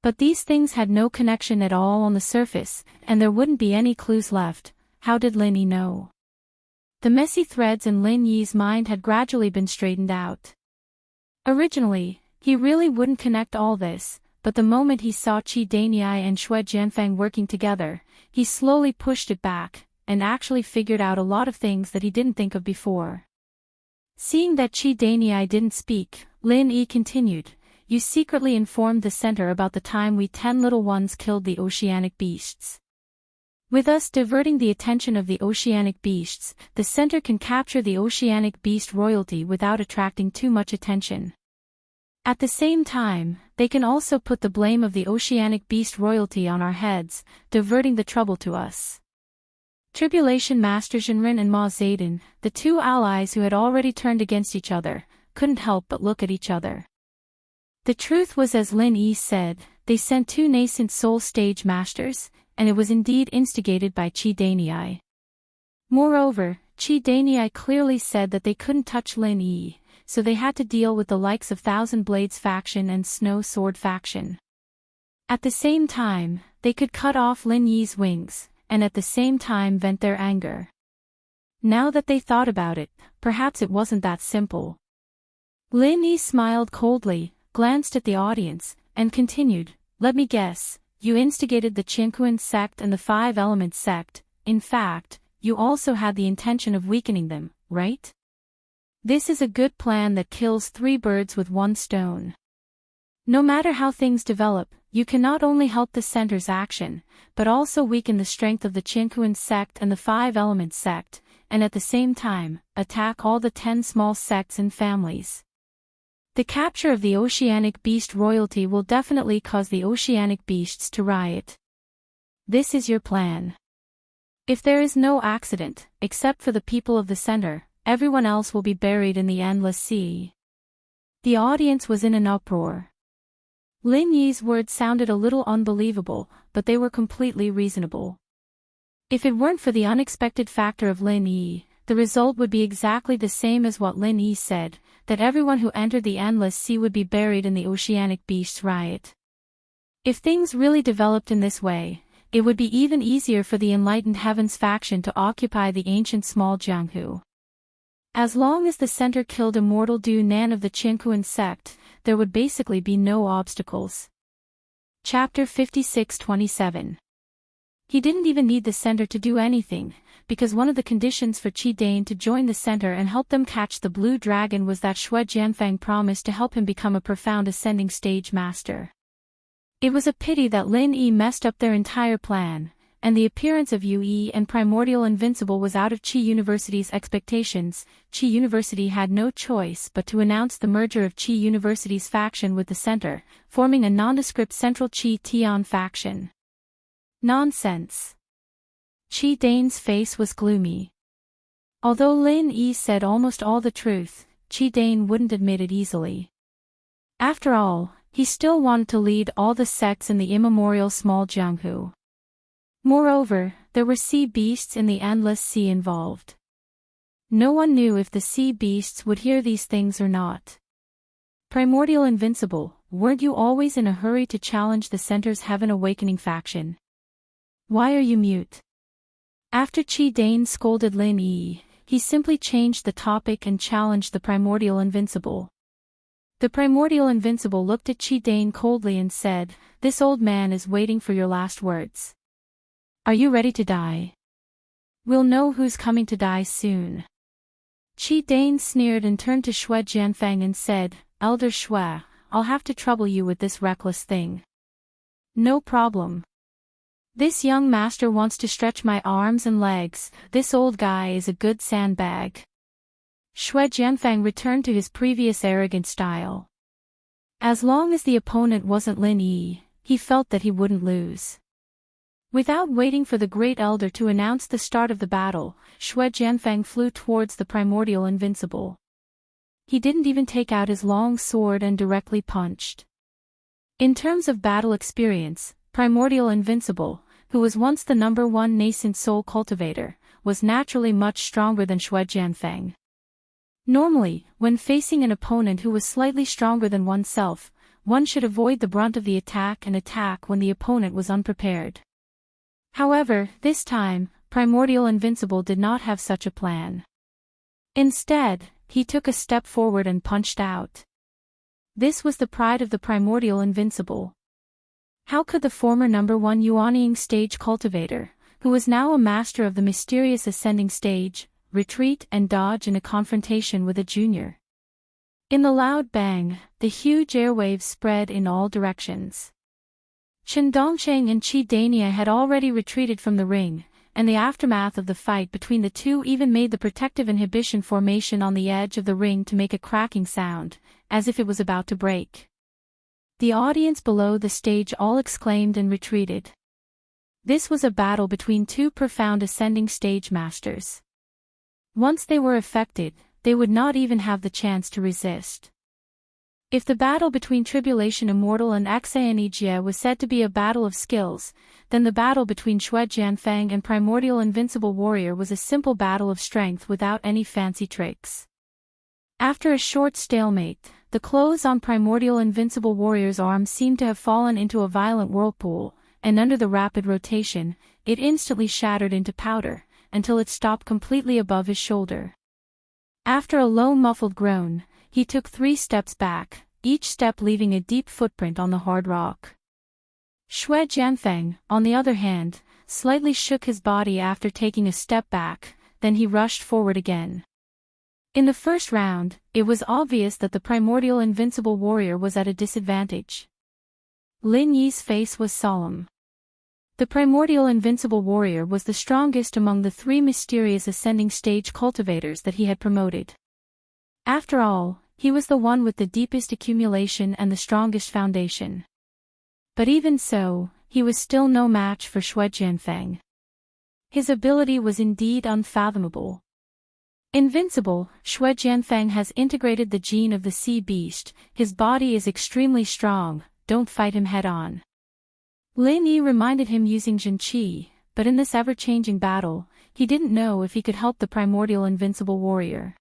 A: But these things had no connection at all on the surface, and there wouldn't be any clues left. How did Lin Yi know? The messy threads in Lin Yi's mind had gradually been straightened out. Originally, he really wouldn't connect all this, but the moment he saw Chi Dani and Shui Jianfang working together, he slowly pushed it back, and actually figured out a lot of things that he didn't think of before. Seeing that Chi Dani didn't speak, Lin Yi continued, you secretly informed the center about the time we 10 little ones killed the oceanic beasts. With us diverting the attention of the oceanic beasts, the center can capture the oceanic beast royalty without attracting too much attention. At the same time, they can also put the blame of the oceanic beast royalty on our heads, diverting the trouble to us. Tribulation Master Zhenren and Ma Zedin, the two allies who had already turned against each other, couldn't help but look at each other. The truth was, as Lin Yi said, they sent two nascent soul stage masters, and it was indeed instigated by Chi Dani. Moreover, Chi Dani clearly said that they couldn't touch Lin Yi, so they had to deal with the likes of Thousand Blades faction and Snow Sword faction. At the same time, they could cut off Lin Yi's wings, and at the same time vent their anger. Now that they thought about it, perhaps it wasn't that simple. Lin Yi smiled coldly, glanced at the audience, and continued, let me guess, you instigated the Qinquan sect and the Five Elements sect. In fact, you also had the intention of weakening them, right? This is a good plan that kills 3 birds with 1 stone. No matter how things develop, you can not only help the center's action, but also weaken the strength of the Qinquan sect and the Five Elements sect, and at the same time, attack all the 10 small sects and families. The capture of the oceanic beast royalty will definitely cause the oceanic beasts to riot. This is your plan. If there is no accident, except for the people of the center, everyone else will be buried in the endless sea. The audience was in an uproar. Lin Yi's words sounded a little unbelievable, but they were completely reasonable. If it weren't for the unexpected factor of Lin Yi, the result would be exactly the same as what Lin Yi said, that everyone who entered the endless sea would be buried in the oceanic beasts riot. If things really developed in this way, it would be even easier for the Enlightened Heavens faction to occupy the ancient small Jianghu. As long as the center killed Immortal Du Nan of the Qinquan sect, there would basically be no obstacles. Chapter 56-27. He didn't even need the center to do anything, because one of the conditions for Chi Dani to join the center and help them catch the blue dragon was that Shui Jianfang promised to help him become a profound ascending stage master. It was a pity that Lin Yi messed up their entire plan, and the appearance of Yue and Primordial Invincible was out of Qi University's expectations. Qi University had no choice but to announce the merger of Qi University's faction with the center, forming a nondescript Central Qi Tian faction. Nonsense. Chi Dani's face was gloomy. Although Lin Yi said almost all the truth, Chi Dani wouldn't admit it easily. After all, he still wanted to lead all the sects in the immemorial small Jianghu. Moreover, there were sea beasts in the endless sea involved. No one knew if the sea beasts would hear these things or not. Primordial Invincible, weren't you always in a hurry to challenge the center's Heaven Awakening faction? Why are you mute? After Qi Dane scolded Lin Yi, he simply changed the topic and challenged the Primordial Invincible. The Primordial Invincible looked at Qi Dane coldly and said, "This old man is waiting for your last words. Are you ready to die? We'll know who's coming to die soon." Qi Dane sneered and turned to Xue Jianfeng and said, "Elder Xue, I'll have to trouble you with this reckless thing." "No problem. This young master wants to stretch my arms and legs. This old guy is a good sandbag." Xue Jianfeng returned to his previous arrogant style. As long as the opponent wasn't Lin Yi, he felt that he wouldn't lose. Without waiting for the great elder to announce the start of the battle, Xue Jianfeng flew towards the Primordial Invincible. He didn't even take out his long sword and directly punched. In terms of battle experience, Primordial Invincible, who was once the #1 nascent soul cultivator, was naturally much stronger than Xue Jianfeng. Normally, when facing an opponent who was slightly stronger than oneself, one should avoid the brunt of the attack and attack when the opponent was unprepared. However, this time, Primordial Invincible did not have such a plan. Instead, he took a step forward and punched out. This was the pride of the Primordial Invincible. How could the former #1 Yuanying stage cultivator, who was now a master of the mysterious ascending stage, retreat and dodge in a confrontation with a junior? In the loud bang, the huge airwaves spread in all directions. Chen Dongsheng and Qi Dania had already retreated from the ring, and the aftermath of the fight between the two even made the protective inhibition formation on the edge of the ring to make a cracking sound, as if it was about to break. The audience below the stage all exclaimed and retreated. This was a battle between two profound ascending stage masters. Once they were affected, they would not even have the chance to resist. If the battle between Tribulation Immortal and Xianijie was said to be a battle of skills, then the battle between Xue Jianfeng and Primordial Invincible Warrior was a simple battle of strength without any fancy tricks. After a short stalemate, the clothes on Primordial Invincible Warrior's arm seemed to have fallen into a violent whirlpool, and under the rapid rotation, it instantly shattered into powder, until it stopped completely above his shoulder. After a low muffled groan, he took 3 steps back, each step leaving a deep footprint on the hard rock. Xue Jianfeng, on the other hand, slightly shook his body after taking a step back, then he rushed forward again. In the first round, it was obvious that the Primordial Invincible Warrior was at a disadvantage. Lin Yi's face was solemn. The Primordial Invincible Warrior was the strongest among the 3 mysterious ascending stage cultivators that he had promoted. After all, he was the one with the deepest accumulation and the strongest foundation. But even so, he was still no match for Xue Jianfeng. His ability was indeed unfathomable. Invincible, Xue Jianfeng has integrated the gene of the sea beast. His body is extremely strong, don't fight him head-on. Lin Yi reminded him using Zhen Qi, but in this ever-changing battle, he didn't know if he could help the Primordial Invincible Warrior.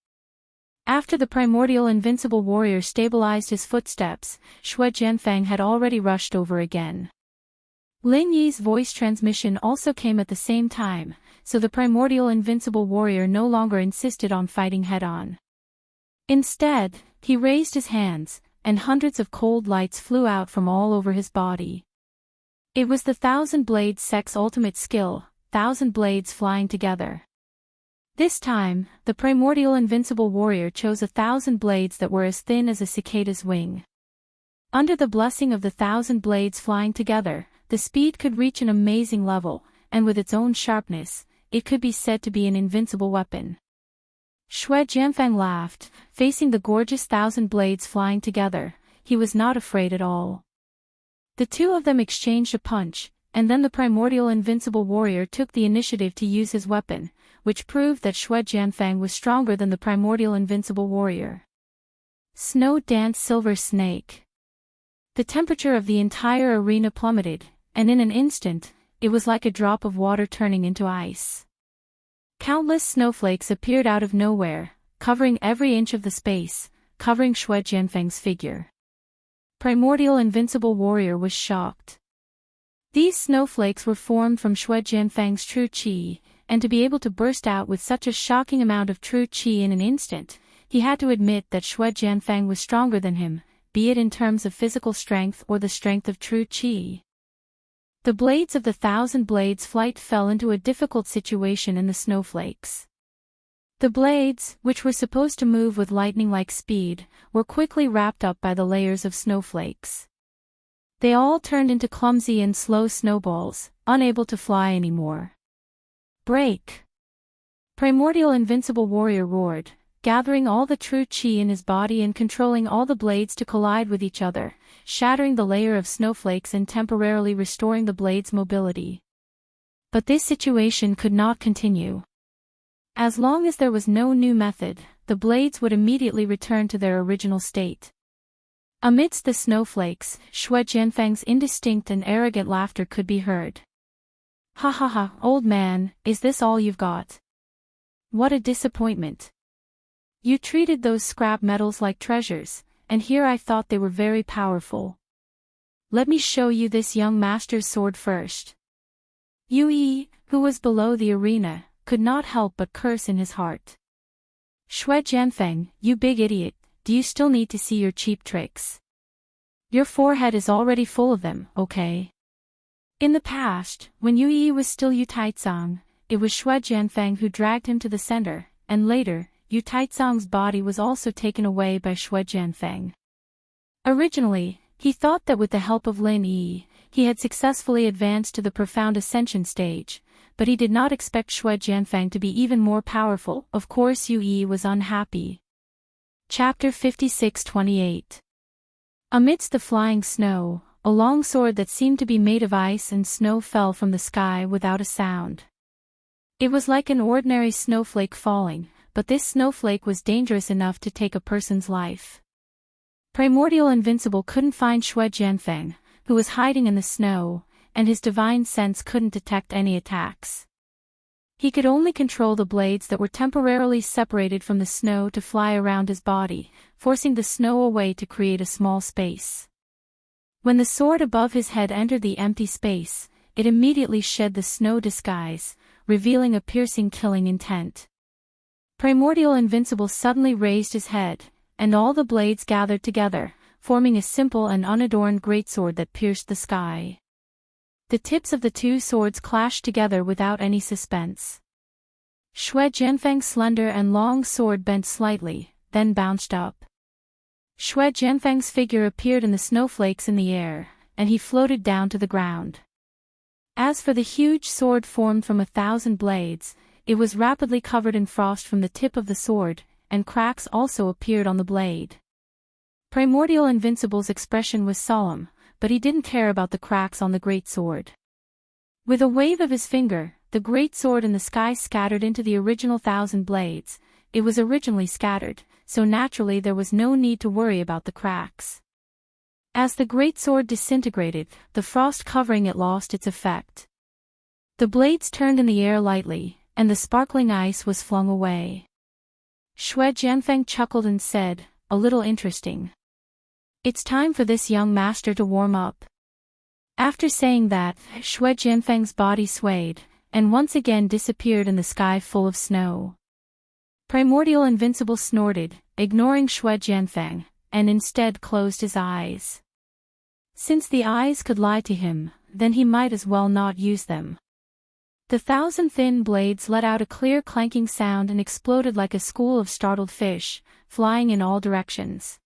A: After the Primordial Invincible Warrior stabilized his footsteps, Xue Jianfeng had already rushed over again. Lin Yi's voice transmission also came at the same time, so the Primordial Invincible Warrior no longer insisted on fighting head-on. Instead, he raised his hands, and hundreds of cold lights flew out from all over his body. It was the Thousand Blades Sect's ultimate skill, 1,000 blades flying together. This time, the Primordial Invincible Warrior chose 1,000 blades that were as thin as a cicada's wing. Under the blessing of the 1,000 blades flying together, the speed could reach an amazing level, and with its own sharpness, it could be said to be an invincible weapon. Xue Jianfeng laughed, facing the gorgeous 1,000 blades flying together. He was not afraid at all. The two of them exchanged a punch, and then the Primordial Invincible Warrior took the initiative to use his weapon, which proved that Xue Jianfeng was stronger than the Primordial Invincible Warrior. Snow Dance Silver Snake. The temperature of the entire arena plummeted, and in an instant, it was like a drop of water turning into ice. Countless snowflakes appeared out of nowhere, covering every inch of the space, covering Xue Jianfeng's figure. Primordial Invincible Warrior was shocked. These snowflakes were formed from Xue Jianfeng's true qi, and to be able to burst out with such a shocking amount of true qi in an instant, he had to admit that Xue Jianfeng was stronger than him, be it in terms of physical strength or the strength of true qi. The blades of the 1,000 Blades flight fell into a difficult situation in the snowflakes. The blades, which were supposed to move with lightning-like speed, were quickly wrapped up by the layers of snowflakes. They all turned into clumsy and slow snowballs, unable to fly anymore. Break! Primordial Invincible Warrior roared, gathering all the true qi in his body and controlling all the blades to collide with each other, shattering the layer of snowflakes and temporarily restoring the blades' mobility. But this situation could not continue. As long as there was no new method, the blades would immediately return to their original state. Amidst the snowflakes, Xue Jianfeng's indistinct and arrogant laughter could be heard. "Ha ha ha, old man, is this all you've got? What a disappointment. You treated those scrap metals like treasures, and here I thought they were very powerful. Let me show you this young master's sword first." Yu Yi, who was below the arena, could not help but curse in his heart. "Xue Jianfeng, you big idiot, do you still need to see your cheap tricks? Your forehead is already full of them, okay?" In the past, when Yu Yi was still Yu Taizong, it was Xue Jianfeng who dragged him to the center, and later, Yu Taizong's body was also taken away by Xue Jianfeng. Originally, he thought that with the help of Lin Yi, he had successfully advanced to the profound ascension stage, but he did not expect Xue Jianfeng to be even more powerful. Of course, Yu Yi was unhappy. Chapter 56-28. Amidst the flying snow, a long sword that seemed to be made of ice and snow fell from the sky without a sound. It was like an ordinary snowflake falling, but this snowflake was dangerous enough to take a person's life. Primordial Invincible couldn't find Xue Jianfeng, who was hiding in the snow, and his divine sense couldn't detect any attacks. He could only control the blades that were temporarily separated from the snow to fly around his body, forcing the snow away to create a small space. When the sword above his head entered the empty space, it immediately shed the snow disguise, revealing a piercing killing intent. Primordial Invincible suddenly raised his head, and all the blades gathered together, forming a simple and unadorned greatsword that pierced the sky. The tips of the two swords clashed together without any suspense. Xue Jianfeng's slender and long sword bent slightly, then bounced up. Xue Jianfeng's figure appeared in the snowflakes in the air, and he floated down to the ground. As for the huge sword formed from 1,000 blades, it was rapidly covered in frost from the tip of the sword, and cracks also appeared on the blade. Primordial Invincible's expression was solemn, but he didn't care about the cracks on the great sword. With a wave of his finger, the great sword in the sky scattered into the original 1,000 blades. It was originally scattered, so naturally there was no need to worry about the cracks. As the great sword disintegrated, the frost covering it lost its effect. The blades turned in the air lightly, and the sparkling ice was flung away. Xue Jianfeng chuckled and said, "A little interesting. It's time for this young master to warm up." After saying that, Xue Jianfeng's body swayed, and once again disappeared in the sky full of snow. Primordial Invincible snorted, ignoring Xue Jianfeng, and instead closed his eyes. Since the eyes could lie to him, then he might as well not use them. The 1,000 thin blades let out a clear clanking sound and exploded like a school of startled fish, flying in all directions.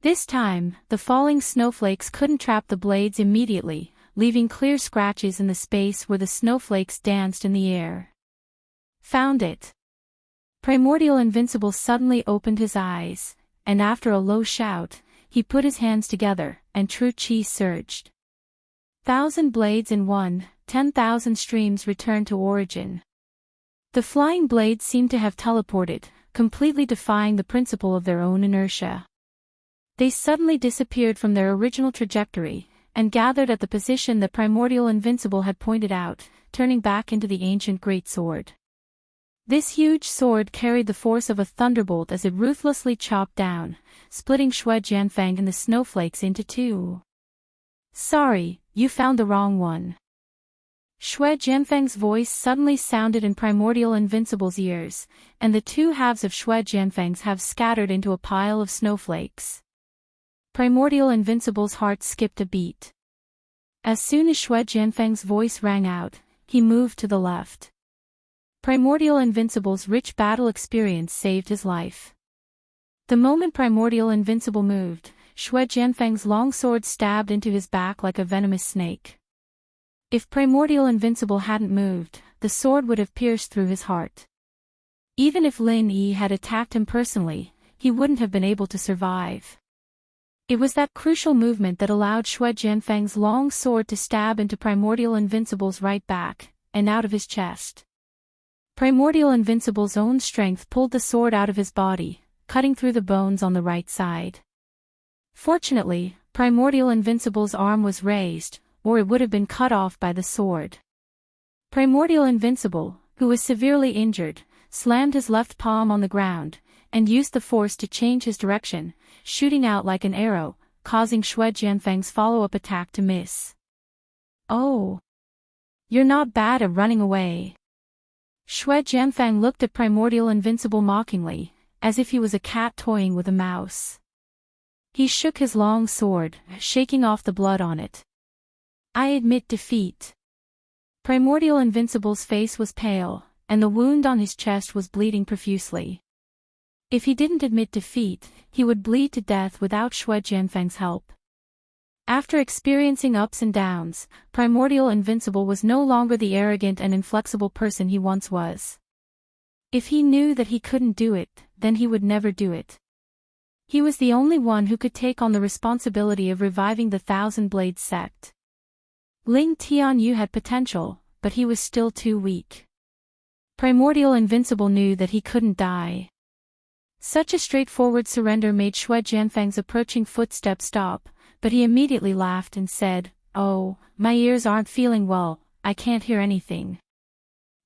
A: This time, the falling snowflakes couldn't trap the blades immediately, leaving clear scratches in the space where the snowflakes danced in the air. Found it. Primordial Invincible suddenly opened his eyes, and after a low shout, he put his hands together, and true qi surged. 1,000 blades in one, 10,000 streams returned to origin. The flying blades seemed to have teleported, completely defying the principle of their own inertia. They suddenly disappeared from their original trajectory, and gathered at the position that Primordial Invincible had pointed out, turning back into the ancient greatsword. This huge sword carried the force of a thunderbolt as it ruthlessly chopped down, splitting Xue Jianfeng and the snowflakes into two. "Sorry, you found the wrong one." Shui Jianfeng's voice suddenly sounded in Primordial Invincible's ears, and the two halves of Shui Jianfeng's have scattered into a pile of snowflakes. Primordial Invincible's heart skipped a beat. As soon as Shui Jianfeng's voice rang out, he moved to the left. Primordial Invincible's rich battle experience saved his life. The moment Primordial Invincible moved, Shui Jianfeng's long sword stabbed into his back like a venomous snake. If Primordial Invincible hadn't moved, the sword would have pierced through his heart. Even if Lin Yi had attacked him personally, he wouldn't have been able to survive. It was that crucial movement that allowed Shui Jianfeng's long sword to stab into Primordial Invincible's right back, and out of his chest. Primordial Invincible's own strength pulled the sword out of his body, cutting through the bones on the right side. Fortunately, Primordial Invincible's arm was raised, or it would have been cut off by the sword. Primordial Invincible, who was severely injured, slammed his left palm on the ground, and used the force to change his direction, shooting out like an arrow, causing Shui Jianfeng's follow-up attack to miss. "Oh! You're not bad at running away." Shui Jianfeng looked at Primordial Invincible mockingly, as if he was a cat toying with a mouse. He shook his long sword, shaking off the blood on it. "I admit defeat." Primordial Invincible's face was pale, and the wound on his chest was bleeding profusely. If he didn't admit defeat, he would bleed to death without Shui Jianfeng's help. After experiencing ups and downs, Primordial Invincible was no longer the arrogant and inflexible person he once was. If he knew that he couldn't do it, then he would never do it. He was the only one who could take on the responsibility of reviving the Thousand Blades sect. Ling Tianyu had potential, but he was still too weak. Primordial Invincible knew that he couldn't die. Such a straightforward surrender made Shui Jianfeng's approaching footsteps stop, but he immediately laughed and said, "Oh, my ears aren't feeling well, I can't hear anything.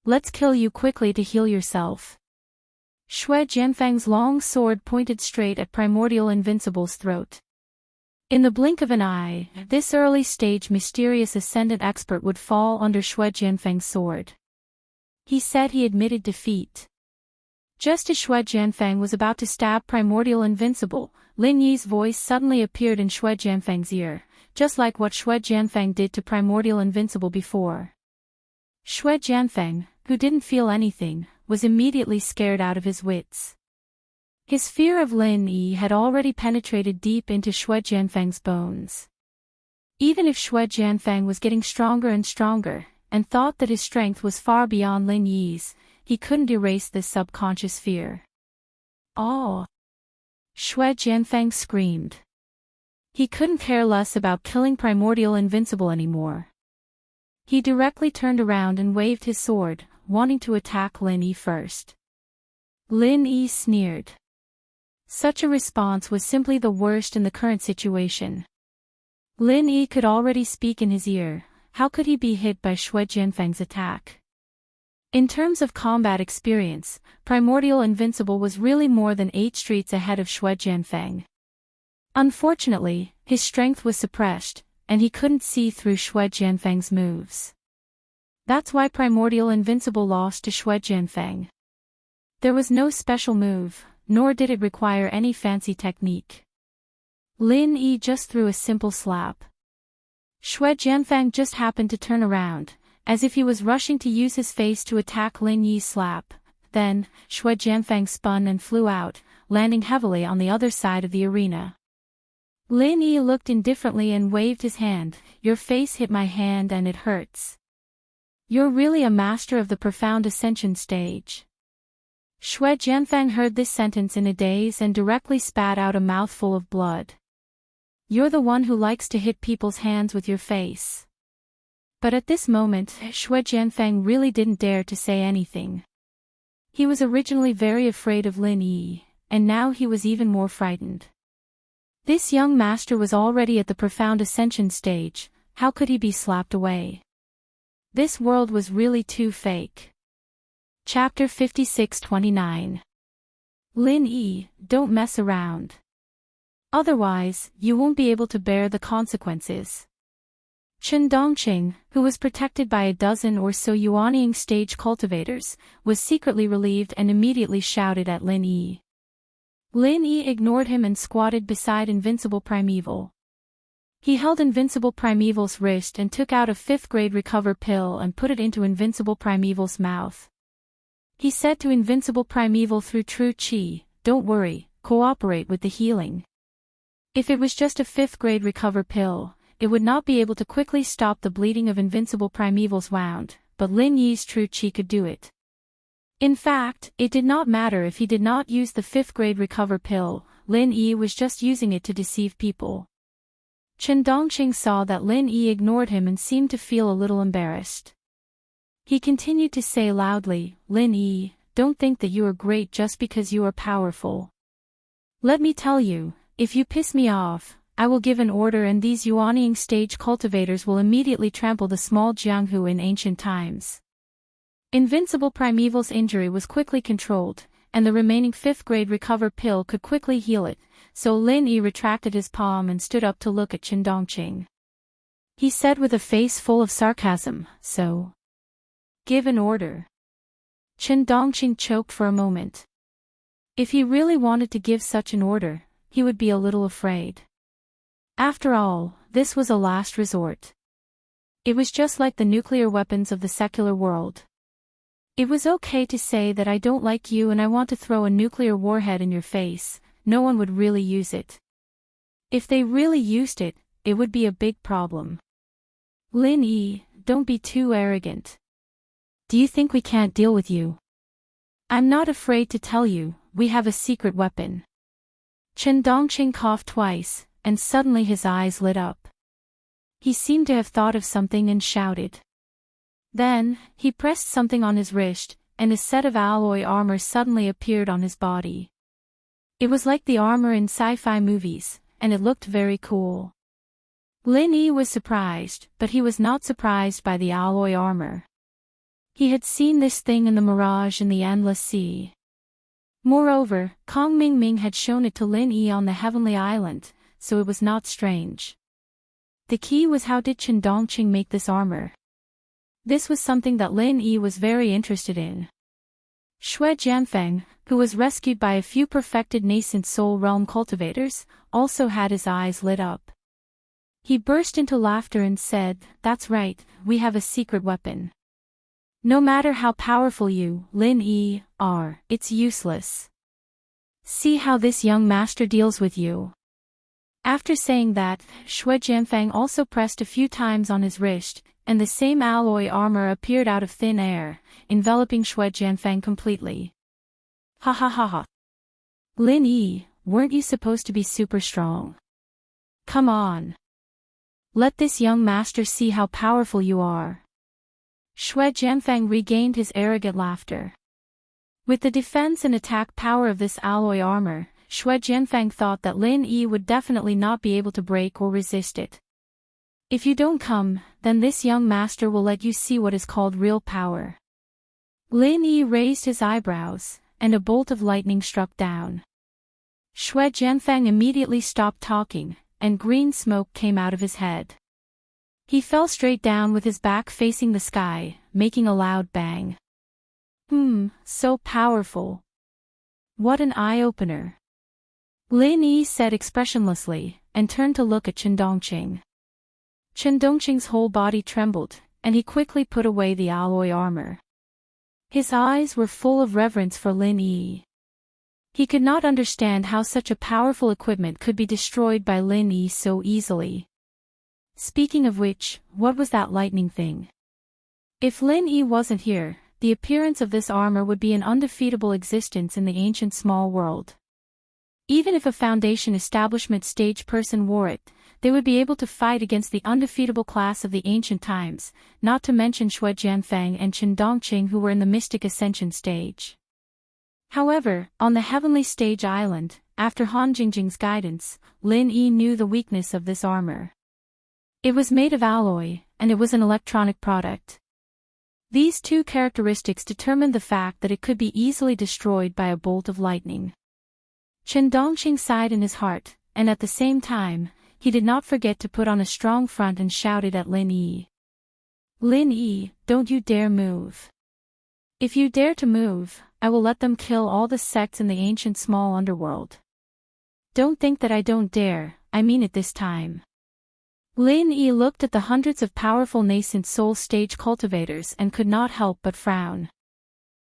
A: Let's kill you quickly to heal yourself." Shui Jianfeng's long sword pointed straight at Primordial Invincible's throat. In the blink of an eye, this early-stage mysterious ascendant expert would fall under Shui Jianfeng's sword. He said he admitted defeat. Just as Shui Jianfeng was about to stab Primordial Invincible, Lin Yi's voice suddenly appeared in Shui Jianfeng's ear, just like what Shui Jianfeng did to Primordial Invincible before. Shui Jianfeng, who didn't feel anything, was immediately scared out of his wits. His fear of Lin Yi had already penetrated deep into Shui Jianfeng's bones. Even if Shui Jianfeng was getting stronger and stronger, and thought that his strength was far beyond Lin Yi's, he couldn't erase this subconscious fear. "Oh!" Shui Jianfeng screamed. He couldn't care less about killing Primordial Invincible anymore. He directly turned around and waved his sword, wanting to attack Lin Yi first. Lin Yi sneered. Such a response was simply the worst in the current situation. Lin Yi could already speak in his ear, how could he be hit by Shui Jianfeng's attack? In terms of combat experience, Primordial Invincible was really more than 8 streets ahead of Shui Jianfeng. Unfortunately, his strength was suppressed, and he couldn't see through Shui Jianfeng's moves. That's why Primordial Invincible lost to Shui Jianfeng. There was no special move, nor did it require any fancy technique. Lin Yi just threw a simple slap. Shui Jianfeng just happened to turn around, as if he was rushing to use his face to attack Lin Yi's slap. Then, Shui Jianfeng spun and flew out, landing heavily on the other side of the arena. Lin Yi looked indifferently and waved his hand. "Your face hit my hand and it hurts. You're really a master of the profound ascension stage." Shui Jianfeng heard this sentence in a daze and directly spat out a mouthful of blood. "You're the one who likes to hit people's hands with your face." But at this moment, Shui Jianfeng really didn't dare to say anything. He was originally very afraid of Lin Yi, and now he was even more frightened. This young master was already at the profound ascension stage, how could he be slapped away? This world was really too fake. Chapter 56-29. Lin Yi, don't mess around. Otherwise, you won't be able to bear the consequences. Chen Dongqing, who was protected by a dozen or so Yuanying stage cultivators, was secretly relieved and immediately shouted at Lin Yi. Lin Yi ignored him and squatted beside Invincible Primeval. He held Invincible Primeval's wrist and took out a 5th grade recover pill and put it into Invincible Primeval's mouth. He said to Invincible Primeval through True Qi, "Don't worry, cooperate with the healing." If it was just a 5th grade recover pill, it would not be able to quickly stop the bleeding of Invincible Primeval's wound, but Lin Yi's True Qi could do it. In fact, it did not matter if he did not use the 5th grade recover pill, Lin Yi was just using it to deceive people. Chen Dongqing saw that Lin Yi ignored him and seemed to feel a little embarrassed. He continued to say loudly, "Lin Yi, don't think that you are great just because you are powerful. Let me tell you, if you piss me off, I will give an order and these Yuanying stage cultivators will immediately trample the small Jianghu in ancient times." Invincible Primeval's injury was quickly controlled, and the remaining 5th grade recover pill could quickly heal it, so Lin Yi retracted his palm and stood up to look at Chen Dongqing. He said with a face full of sarcasm, "So, give an order." Chen Dongqing choked for a moment. If he really wanted to give such an order, he would be a little afraid. After all, this was a last resort. It was just like the nuclear weapons of the secular world. It was okay to say that I don't like you and I want to throw a nuclear warhead in your face, no one would really use it. If they really used it, it would be a big problem. Lin Yi, don't be too arrogant. Do you think we can't deal with you? I'm not afraid to tell you, we have a secret weapon. Chen Dongqing coughed twice, and suddenly his eyes lit up. He seemed to have thought of something and shouted. Then, he pressed something on his wrist, and a set of alloy armor suddenly appeared on his body. It was like the armor in sci-fi movies, and it looked very cool. Lin Yi was surprised, but he was not surprised by the alloy armor. He had seen this thing in the Mirage in the Endless Sea. Moreover, Kong Mingming had shown it to Lin Yi on the Heavenly Island, so it was not strange. The key was how did Chen Dongqing make this armor? This was something that Lin Yi was very interested in. Xue Jianfeng, who was rescued by a few perfected nascent soul realm cultivators, also had his eyes lit up. He burst into laughter and said, "That's right, we have a secret weapon. No matter how powerful you, Lin Yi, are, it's useless. See how this young master deals with you." After saying that, Xue Jianfeng also pressed a few times on his wrist, and the same alloy armor appeared out of thin air, enveloping Xue Jianfeng completely. Ha ha ha ha. Lin Yi, weren't you supposed to be super strong? Come on. Let this young master see how powerful you are. Xue Jianfeng regained his arrogant laughter. With the defense and attack power of this alloy armor, Xue Jianfeng thought that Lin Yi would definitely not be able to break or resist it. If you don't come, then this young master will let you see what is called real power. Lin Yi raised his eyebrows, and a bolt of lightning struck down. Xue Jianfeng immediately stopped talking, and green smoke came out of his head. He fell straight down with his back facing the sky, making a loud bang. So powerful. What an eye-opener. Lin Yi said expressionlessly, and turned to look at Chen Dongqing. Chen Dongqing's whole body trembled, and he quickly put away the alloy armor. His eyes were full of reverence for Lin Yi. He could not understand how such a powerful equipment could be destroyed by Lin Yi so easily. Speaking of which, what was that lightning thing? If Lin Yi wasn't here, the appearance of this armor would be an undefeatable existence in the ancient small world. Even if a Foundation establishment stage person wore it, they would be able to fight against the undefeatable class of the ancient times, not to mention Xue Jianfeng and Chen Dongqing who were in the Mystic Ascension stage. However, on the Heavenly Stage Island, after Han Jingjing's guidance, Lin Yi knew the weakness of this armor. It was made of alloy, and it was an electronic product. These two characteristics determined the fact that it could be easily destroyed by a bolt of lightning. Chen Dongqing sighed in his heart, and at the same time, he did not forget to put on a strong front and shouted at Lin Yi. Lin Yi, don't you dare move. If you dare to move, I will let them kill all the sects in the ancient small underworld. Don't think that I don't dare, I mean it this time. Lin Yi looked at the hundreds of powerful nascent soul stage cultivators and could not help but frown.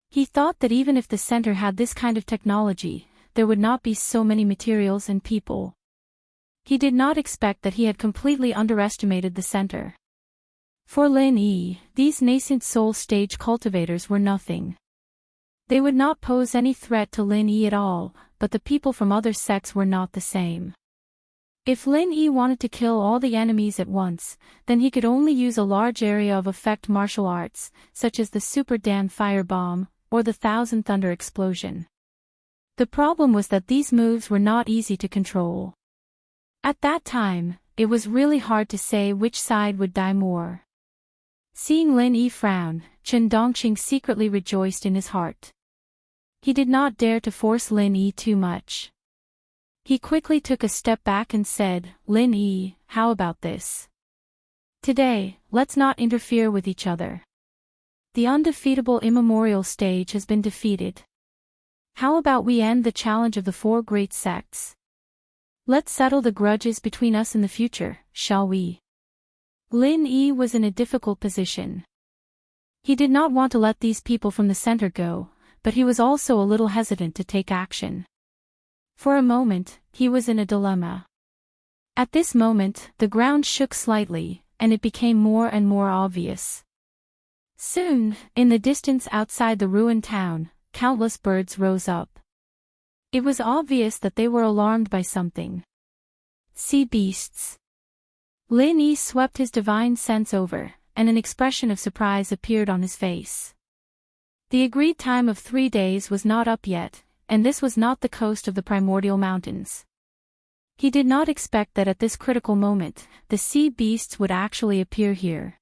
A: He thought that even if the center had this kind of technology, there would not be so many materials and people. He did not expect that he had completely underestimated the center. For Lin Yi, these nascent soul stage cultivators were nothing. They would not pose any threat to Lin Yi at all, but the people from other sects were not the same. If Lin Yi wanted to kill all the enemies at once, then he could only use a large area of effect martial arts, such as the Super Dan Fire Bomb, or the Thousand Thunder Explosion. The problem was that these moves were not easy to control. At that time, it was really hard to say which side would die more. Seeing Lin Yi frown, Chen Dongqing secretly rejoiced in his heart. He did not dare to force Lin Yi too much. He quickly took a step back and said, Lin Yi, how about this? Today, let's not interfere with each other. The undefeatable immemorial stage has been defeated. How about we end the challenge of the four great sects? Let's settle the grudges between us in the future, shall we? Lin Yi was in a difficult position. He did not want to let these people from the center go, but he was also a little hesitant to take action. For a moment, he was in a dilemma. At this moment, the ground shook slightly, and it became more and more obvious. Soon, in the distance outside the ruined town, countless birds rose up. It was obvious that they were alarmed by something. Sea beasts. Lin Yi swept his divine sense over, and an expression of surprise appeared on his face. The agreed time of 3 days was not up yet, and this was not the coast of the primordial mountains. He did not expect that at this critical moment, the sea beasts would actually appear here.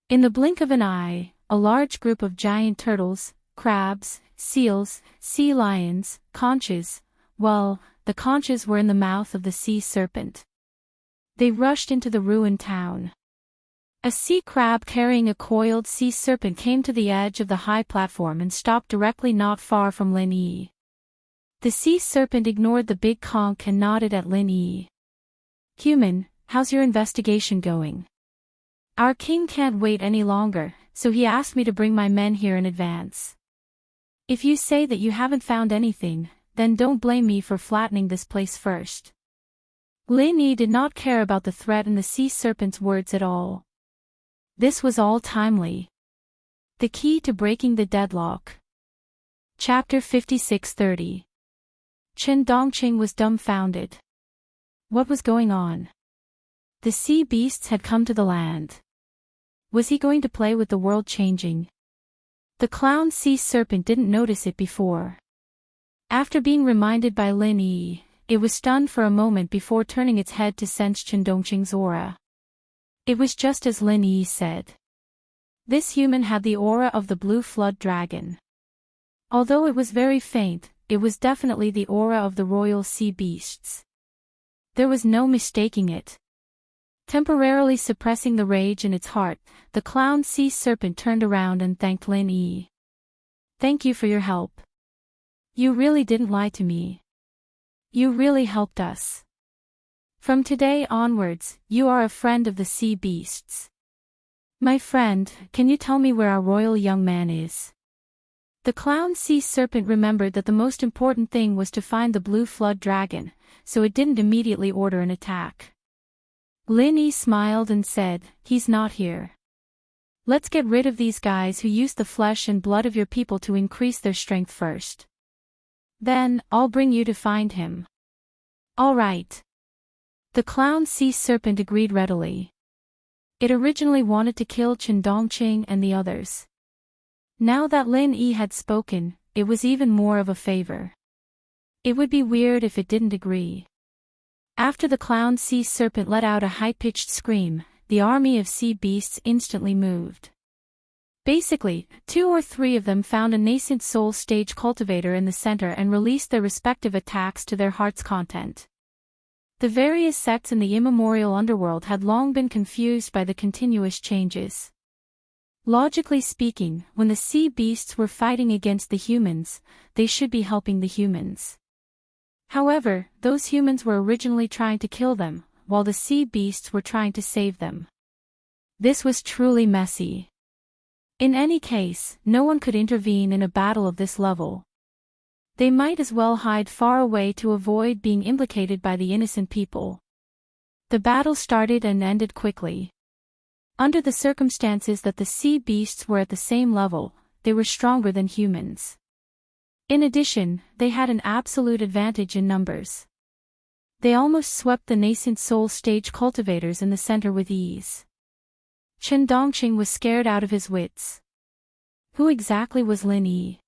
A: In the blink of an eye, a large group of giant turtles, crabs, seals, sea lions, conches, well, the conches were in the mouth of the sea serpent. They rushed into the ruined town. A sea crab carrying a coiled sea serpent came to the edge of the high platform and stopped directly not far from Lin Yi. The sea serpent ignored the big conch and nodded at Lin Yi. Human, how's your investigation going? Our king can't wait any longer, so he asked me to bring my men here in advance. If you say that you haven't found anything, then don't blame me for flattening this place first. Lin Yi did not care about the threat in the sea serpent's words at all. This was all timely. The key to breaking the deadlock. Chapter 56:30. Chen Dongqing was dumbfounded. What was going on? The sea beasts had come to the land. Was he going to play with the world changing? The clown sea serpent didn't notice it before. After being reminded by Lin Yi, it was stunned for a moment before turning its head to sense Chen Dongqing's aura. It was just as Lin Yi said. This human had the aura of the blue flood dragon. Although it was very faint, it was definitely the aura of the royal sea beasts. There was no mistaking it. Temporarily suppressing the rage in its heart, the clown sea serpent turned around and thanked Lin Yi. Thank you for your help. You really didn't lie to me. You really helped us. From today onwards, you are a friend of the sea beasts. My friend, can you tell me where our royal young man is? The clown sea serpent remembered that the most important thing was to find the blue flood dragon, so it didn't immediately order an attack. Lin Yi smiled and said, he's not here. Let's get rid of these guys who use the flesh and blood of your people to increase their strength first. Then, I'll bring you to find him. All right. The clown sea serpent agreed readily. It originally wanted to kill Chen Dongqing and the others. Now that Lin Yi had spoken, it was even more of a favor. It would be weird if it didn't agree. After the clown sea serpent let out a high-pitched scream, the army of sea beasts instantly moved. Basically, 2 or 3 of them found a nascent soul stage cultivator in the center and released their respective attacks to their heart's content. The various sects in the immemorial underworld had long been confused by the continuous changes. Logically speaking, when the sea beasts were fighting against the humans, they should be helping the humans. However, those humans were originally trying to kill them, while the sea beasts were trying to save them. This was truly messy. In any case, no one could intervene in a battle of this level. They might as well hide far away to avoid being implicated by the innocent people. The battle started and ended quickly. Under the circumstances that the sea beasts were at the same level, they were stronger than humans. In addition, they had an absolute advantage in numbers. They almost swept the nascent soul stage cultivators in the center with ease. Chen Dongqing was scared out of his wits. Who exactly was Lin Yi?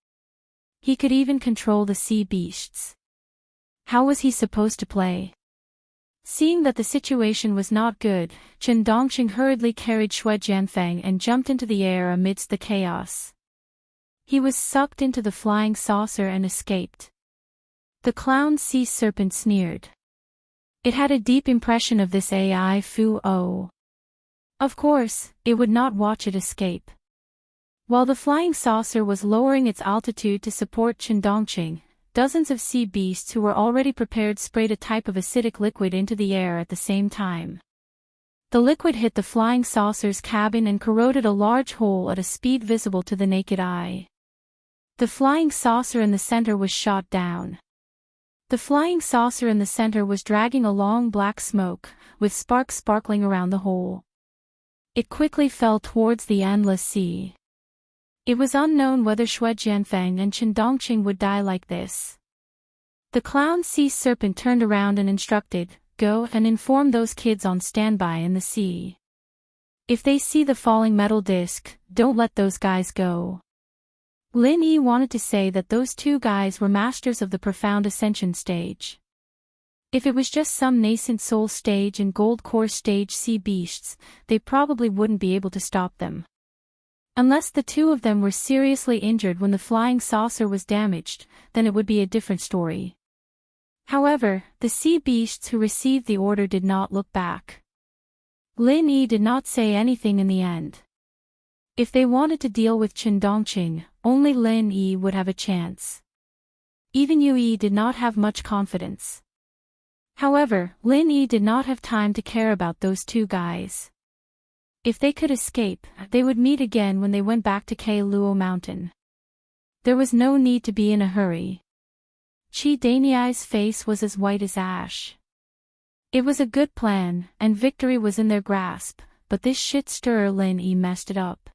A: He could even control the sea beasts. How was he supposed to play? Seeing that the situation was not good, Chen Dongqing hurriedly carried Shui Jianfeng and jumped into the air amidst the chaos. He was sucked into the flying saucer and escaped. The clown sea serpent sneered. It had a deep impression of this AI Fu-O. Of course, it would not watch it escape. While the flying saucer was lowering its altitude to support Chen Dongqing, dozens of sea beasts who were already prepared sprayed a type of acidic liquid into the air at the same time. The liquid hit the flying saucer's cabin and corroded a large hole at a speed visible to the naked eye. The flying saucer in the center was shot down. The flying saucer in the center was dragging a long black smoke, with sparks sparkling around the hole. It quickly fell towards the endless sea. It was unknown whether Shui Jianfeng and Chen Dongqing would die like this. The clown sea serpent turned around and instructed, "Go and inform those kids on standby in the sea. If they see the falling metal disc, don't let those guys go." Lin Yi wanted to say that those two guys were masters of the profound ascension stage. If it was just some nascent soul stage and gold core stage sea beasts, they probably wouldn't be able to stop them. Unless the two of them were seriously injured when the flying saucer was damaged, then it would be a different story. However, the sea beasts who received the order did not look back. Lin Yi did not say anything in the end. If they wanted to deal with Chen Dongqing, only Lin Yi would have a chance. Even Yu Yi did not have much confidence. However, Lin Yi did not have time to care about those two guys. If they could escape, they would meet again when they went back to K Luo Mountain. There was no need to be in a hurry. Qi Daniai's face was as white as ash. It was a good plan, and victory was in their grasp, but this shit-stirrer Lin Yi messed it up.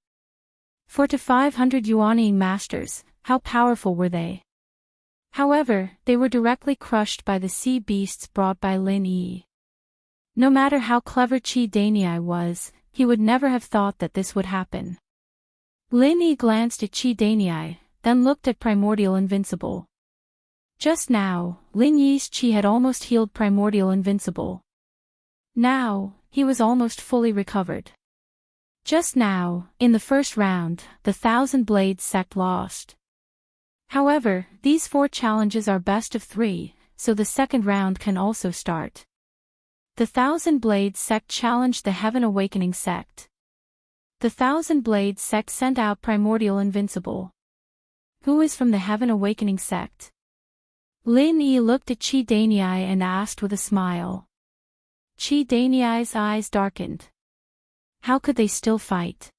A: 4 to 500 Yuanying masters, how powerful were they? However, they were directly crushed by the sea beasts brought by Lin Yi. No matter how clever Qi Daniai was, he would never have thought that this would happen. Lin Yi glanced at Qi Daniai, then looked at Primordial Invincible. Just now, Lin Yi's Qi had almost healed Primordial Invincible. Now, he was almost fully recovered. Just now, in the first round, the Thousand Blades sect lost. However, these 4 challenges are best of 3, so the second round can also start. The Thousand Blades sect challenged the Heaven Awakening sect. The Thousand Blades sect sent out Primordial Invincible. Who is from the Heaven Awakening sect? Lin Yi looked at Qi Daniai and asked with a smile. Qi Daniai's eyes darkened. How could they still fight?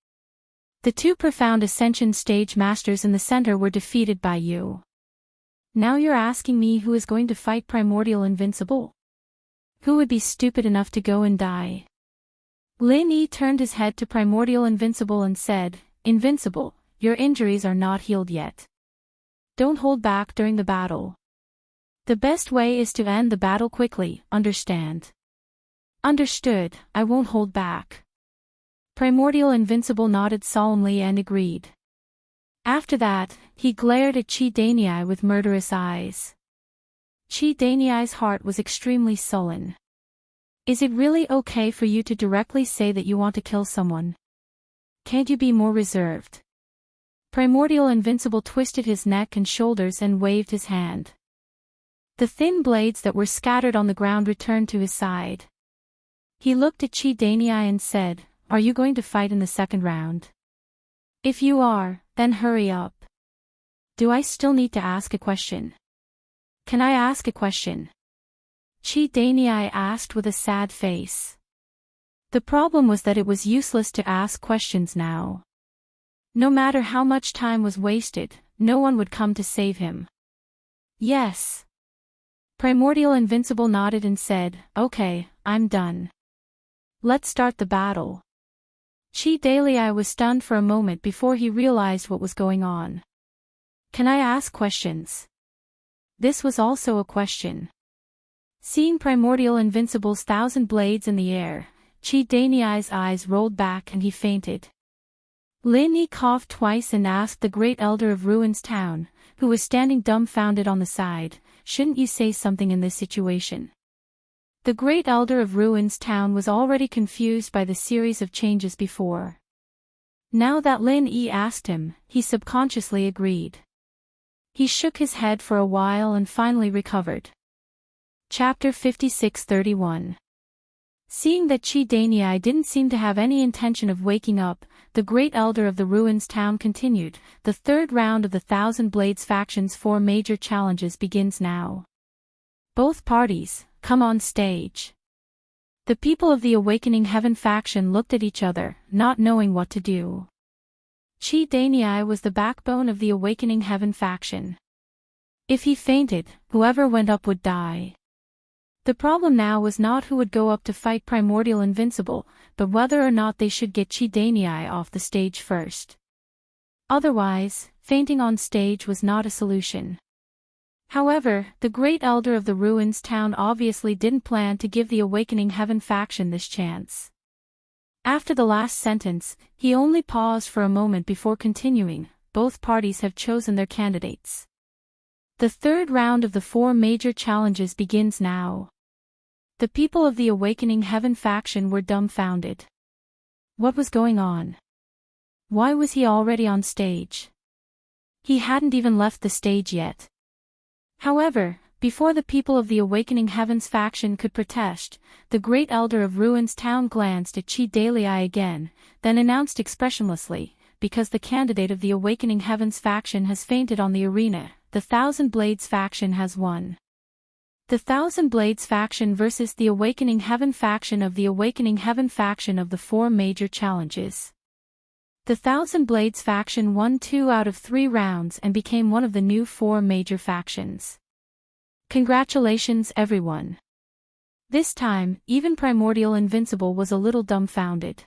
A: The 2 profound ascension stage masters in the center were defeated by you. Now you're asking me who is going to fight Primordial Invincible? Who would be stupid enough to go and die? Lin Yi turned his head to Primordial Invincible and said, "Invincible, your injuries are not healed yet. Don't hold back during the battle. The best way is to end the battle quickly, understand?" "Understood, I won't hold back." Primordial Invincible nodded solemnly and agreed. After that, he glared at Qi Daniai with murderous eyes. Qi Daniai's heart was extremely sullen. Is it really okay for you to directly say that you want to kill someone? Can't you be more reserved? Primordial Invincible twisted his neck and shoulders and waved his hand. The thin blades that were scattered on the ground returned to his side. He looked at Chi Danii and said, "Are you going to fight in the second round? If you are, then hurry up. Do I still need to ask a question? Can I ask a question?" Chi Danii asked with a sad face. The problem was that it was useless to ask questions now. No matter how much time was wasted, no one would come to save him. "Yes." Primordial Invincible nodded and said, "Okay, I'm done. Let's start the battle." Chi Danii was stunned for a moment before he realized what was going on. "Can I ask questions?" This was also a question. Seeing Primordial Invincible's 1,000 blades in the air, Chi Danii's eyes rolled back and he fainted. Lin Yi coughed twice and asked the Great Elder of Ruins Town, who was standing dumbfounded on the side, "Shouldn't you say something in this situation?" The Great Elder of Ruins Town was already confused by the series of changes before. Now that Lin Yi asked him, he subconsciously agreed. He shook his head for a while and finally recovered. Chapter 56:31. Seeing that Chi Danii didn't seem to have any intention of waking up, the Great Elder of the Ruins Town continued, "The third round of the 1,000 Blades faction's 4 major challenges begins now. Both parties, come on stage." The people of the Awakening Heaven faction looked at each other, not knowing what to do. Chi Danii was the backbone of the Awakening Heaven faction. If he fainted, whoever went up would die. The problem now was not who would go up to fight Primordial Invincible, but whether or not they should get Chi Danii off the stage first. Otherwise, fainting on stage was not a solution. However, the Great Elder of the Ruins Town obviously didn't plan to give the Awakening Heaven faction this chance. After the last sentence, he only paused for a moment before continuing, "Both parties have chosen their candidates. The third round of the 4 major challenges begins now." The people of the Awakening Heaven faction were dumbfounded. What was going on? Why was he already on stage? He hadn't even left the stage yet. However, before the people of the Awakening Heavens faction could protest, the Great Elder of Ruins Town glanced at Chi Danii again, then announced expressionlessly, "Because the candidate of the Awakening Heavens faction has fainted on the arena, the 1,000 Blades faction has won." The 1,000 Blades faction versus the Awakening Heaven faction of the Awakening Heaven faction of the 4 major challenges. The 1,000 Blades faction won 2 out of 3 rounds and became one of the new 4 major factions. Congratulations everyone. This time, even Primordial Invincible was a little dumbfounded.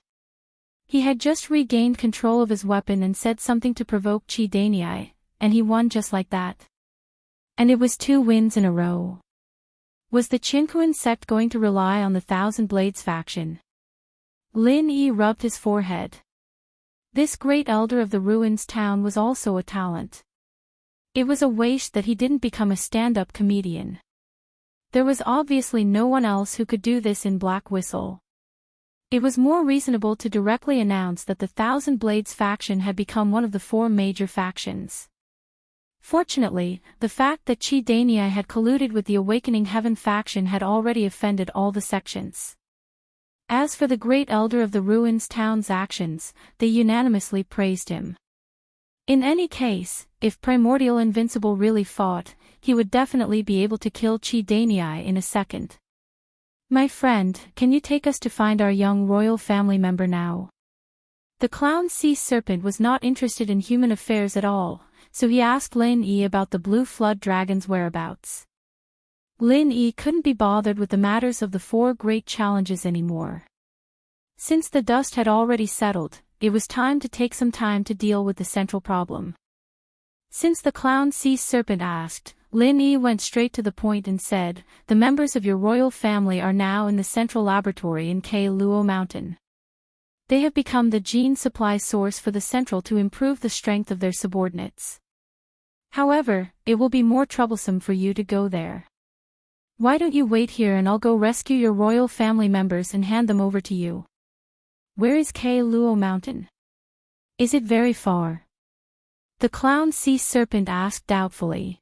A: He had just regained control of his weapon and said something to provoke Chi Danii, and he won just like that. And it was 2 wins in a row. Was the Qinkuan sect going to rely on the 1,000 Blades faction? Lin Yi rubbed his forehead. This Great Elder of the Ruins Town was also a talent. It was a waste that he didn't become a stand-up comedian. There was obviously no one else who could do this in Black Whistle. It was more reasonable to directly announce that the 1,000 Blades faction had become one of the 4 major factions. Fortunately, the fact that Chi Danii had colluded with the Awakening Heaven faction had already offended all the sections. As for the Great Elder of the Ruins Town's actions, they unanimously praised him. In any case, if Primordial Invincible really fought, he would definitely be able to kill Chi Danii in a second. "My friend, can you take us to find our young royal family member now?" The clown sea serpent was not interested in human affairs at all, so he asked Lin Yi about the Blue Flood Dragon's whereabouts. Lin Yi couldn't be bothered with the matters of the 4 great challenges anymore. Since the dust had already settled, it was time to take some time to deal with the central problem. Since the clown sea serpent asked, Lin Yi went straight to the point and said, "The members of your royal family are now in the central laboratory in K Luo Mountain. They have become the gene supply source for the central to improve the strength of their subordinates. However, it will be more troublesome for you to go there. Why don't you wait here and I'll go rescue your royal family members and hand them over to you." "Where is K Luo Mountain? Is it very far?" the clown sea serpent asked doubtfully.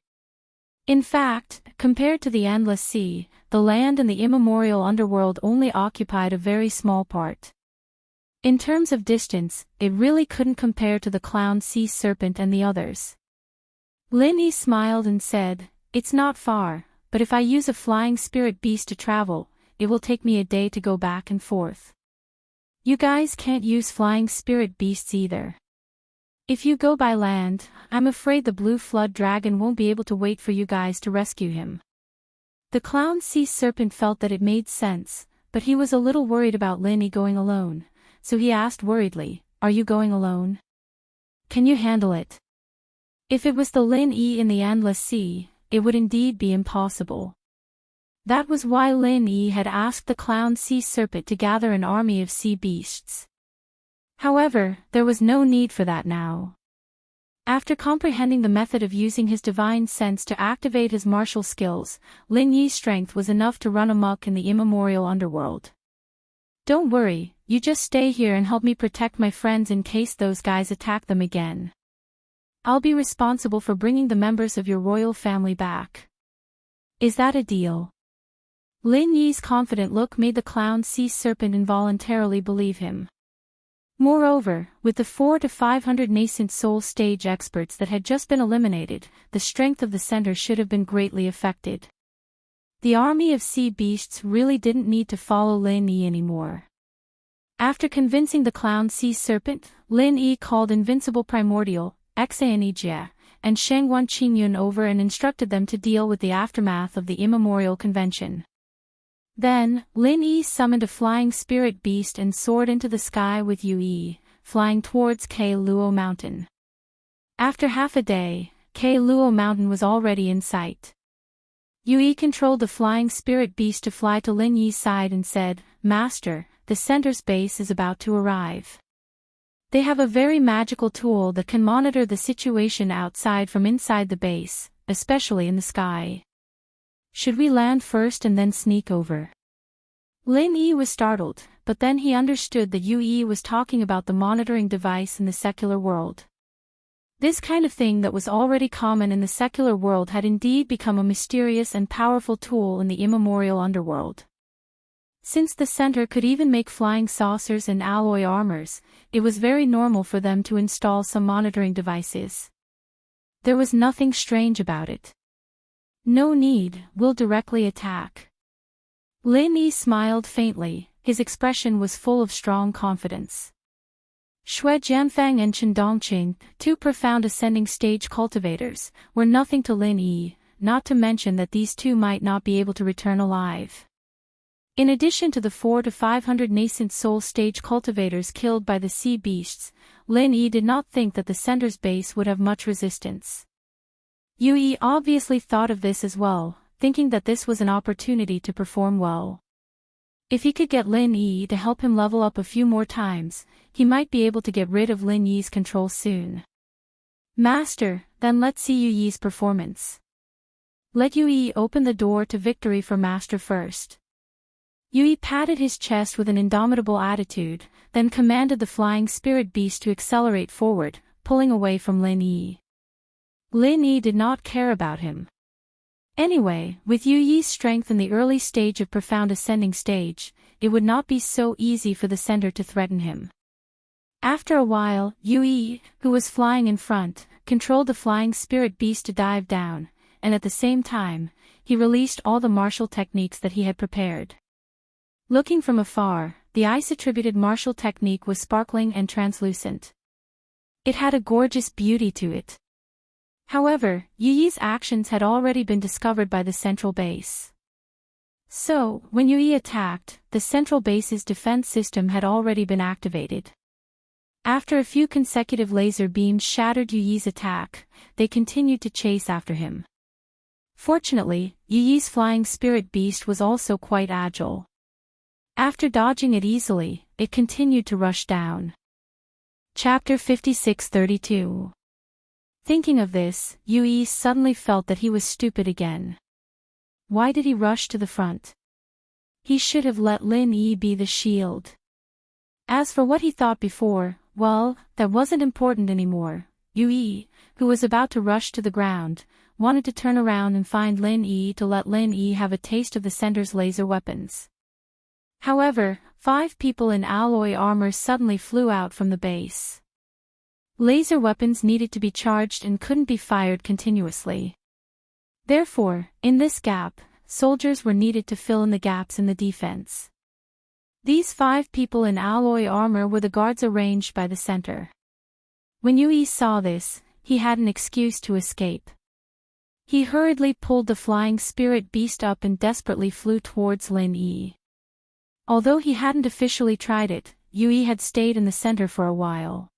A: In fact, compared to the endless sea, the land and the immemorial underworld only occupied a very small part. In terms of distance, it really couldn't compare to the clown sea serpent and the others. Lin Yi smiled and said, "It's not far, but if I use a flying spirit beast to travel, it will take me a day to go back and forth. You guys can't use flying spirit beasts either. If you go by land, I'm afraid the blue flood dragon won't be able to wait for you guys to rescue him." The clown sea serpent felt that it made sense, but he was a little worried about Lin Yi going alone, so he asked worriedly, "Are you going alone? Can you handle it?" If it was the Lin Yi in the endless sea, it would indeed be impossible. That was why Lin Yi had asked the clown sea serpent to gather an army of sea beasts. However, there was no need for that now. After comprehending the method of using his divine sense to activate his martial skills, Lin Yi's strength was enough to run amok in the immemorial underworld. "Don't worry, you just stay here and help me protect my friends in case those guys attack them again. I'll be responsible for bringing the members of your royal family back. Is that a deal?" Lin Yi's confident look made the clown sea serpent involuntarily believe him. Moreover, with the 400 to 500 nascent soul stage experts that had just been eliminated, the strength of the center should have been greatly affected. The army of sea beasts really didn't need to follow Lin Yi anymore. After convincing the clown sea serpent, Lin Yi called Invincible Primordial, Xanijia, and Shengwan Qingyun over and instructed them to deal with the aftermath of the immemorial convention. Then, Lin Yi summoned a flying spirit beast and soared into the sky with Yu Yi, flying towards Ke Luo Mountain. After half a day, Ke Luo Mountain was already in sight. Yu Yi controlled the flying spirit beast to fly to Lin Yi's side and said, "Master, the center's base is about to arrive. They have a very magical tool that can monitor the situation outside from inside the base, especially in the sky. Should we land first and then sneak over?" Lin Yi was startled, but then he understood that Yu Yi was talking about the monitoring device in the secular world. This kind of thing that was already common in the secular world had indeed become a mysterious and powerful tool in the immemorial underworld. Since the center could even make flying saucers and alloy armors, it was very normal for them to install some monitoring devices. There was nothing strange about it. "No need, we'll directly attack." Lin Yi smiled faintly, his expression was full of strong confidence. Shui Jianfang and Chen Dongqing, two profound ascending stage cultivators, were nothing to Lin Yi, not to mention that these two might not be able to return alive. In addition to the 400 to 500 nascent soul stage cultivators killed by the sea beasts, Lin Yi did not think that the center's base would have much resistance. Yu Yi obviously thought of this as well, thinking that this was an opportunity to perform well. If he could get Lin Yi to help him level up a few more times, he might be able to get rid of Lin Yi's control soon. "Master, then let's see Yu Yi's performance. Let Yu Yi open the door to victory for Master first." Yu Yi patted his chest with an indomitable attitude, then commanded the flying spirit beast to accelerate forward, pulling away from Lin Yi. Lin Yi did not care about him. Anyway, with Yu Yi's strength in the early stage of profound ascending stage, it would not be so easy for the center to threaten him. After a while, Yu Yi, who was flying in front, controlled the flying spirit beast to dive down, and at the same time, he released all the martial techniques that he had prepared. Looking from afar, the ice-attributed martial technique was sparkling and translucent. It had a gorgeous beauty to it. However, Yu Yi's actions had already been discovered by the central base. So, when Yu Yi attacked, the central base's defense system had already been activated. After a few consecutive laser beams shattered Yu Yi's attack, they continued to chase after him. Fortunately, Yu Yi's flying spirit beast was also quite agile. After dodging it easily, it continued to rush down. Chapter 56-32. Thinking of this, Yu Yi suddenly felt that he was stupid again. Why did he rush to the front? He should have let Lin Yi be the shield. As for what he thought before, well, that wasn't important anymore. Yu Yi, who was about to rush to the ground, wanted to turn around and find Lin Yi to let Lin Yi have a taste of the center's laser weapons. However, 5 people in alloy armor suddenly flew out from the base. Laser weapons needed to be charged and couldn't be fired continuously. Therefore, in this gap, soldiers were needed to fill in the gaps in the defense. These 5 people in alloy armor were the guards arranged by the center. When Yui saw this, he had an excuse to escape. He hurriedly pulled the flying spirit beast up and desperately flew towards Lin Yi. Although he hadn't officially tried it, Yui had stayed in the center for a while.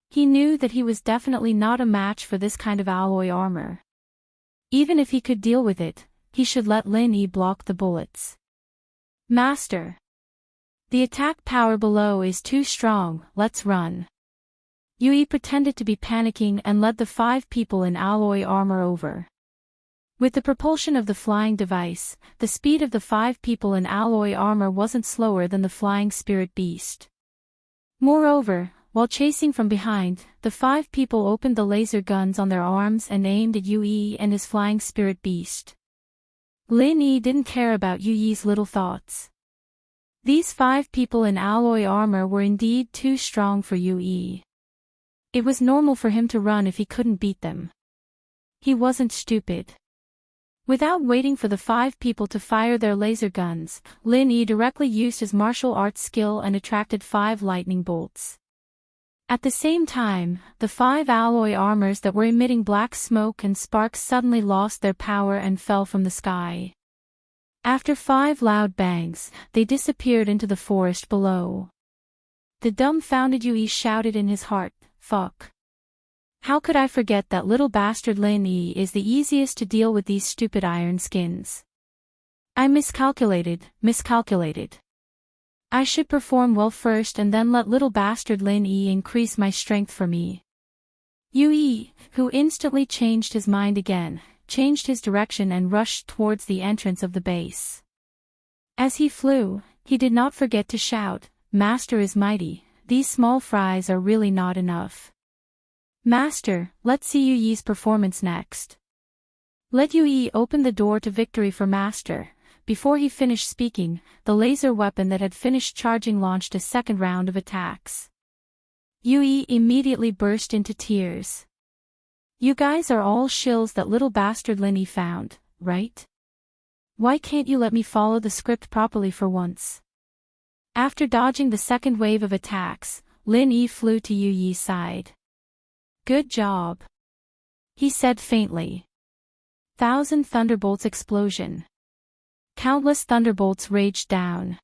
A: He knew that he was definitely not a match for this kind of alloy armor. Even if he could deal with it, he should let Lin Yi block the bullets. Master! The attack power below is too strong, let's run. Yui pretended to be panicking and led the 5 people in alloy armor over. With the propulsion of the flying device, the speed of the 5 people in alloy armor wasn't slower than the flying spirit beast. Moreover, while chasing from behind, the 5 people opened the laser guns on their arms and aimed at Yui and his flying spirit beast. Lin Yi didn't care about Yui's little thoughts. These 5 people in alloy armor were indeed too strong for Yui. It was normal for him to run if he couldn't beat them. He wasn't stupid. Without waiting for the 5 people to fire their laser guns, Lin Yi directly used his martial arts skill and attracted 5 lightning bolts. At the same time, the 5 alloy armors that were emitting black smoke and sparks suddenly lost their power and fell from the sky. After 5 loud bangs, they disappeared into the forest below. The dumbfounded Yui shouted in his heart, "Fuck. How could I forget that little bastard Lin Yi is the easiest to deal with these stupid iron skins? I miscalculated. I should perform well first and then let little bastard Lin Yi increase my strength for me." Yui, who instantly changed his mind again, changed his direction and rushed towards the entrance of the base. As he flew, he did not forget to shout, "Master is mighty, these small fries are really not enough. Master, let's see Yui's performance next." Let Yui open the door to victory for Master. Before he finished speaking, the laser weapon that had finished charging launched a second round of attacks. Yui immediately burst into tears. "You guys are all shills that little bastard Lin Yi found, right? Why can't you let me follow the script properly for once?" After dodging the second wave of attacks, Lin Yi flew to Yui's side. "Good job," he said faintly. 1,000 thunderbolts explosion. Countless thunderbolts raged down.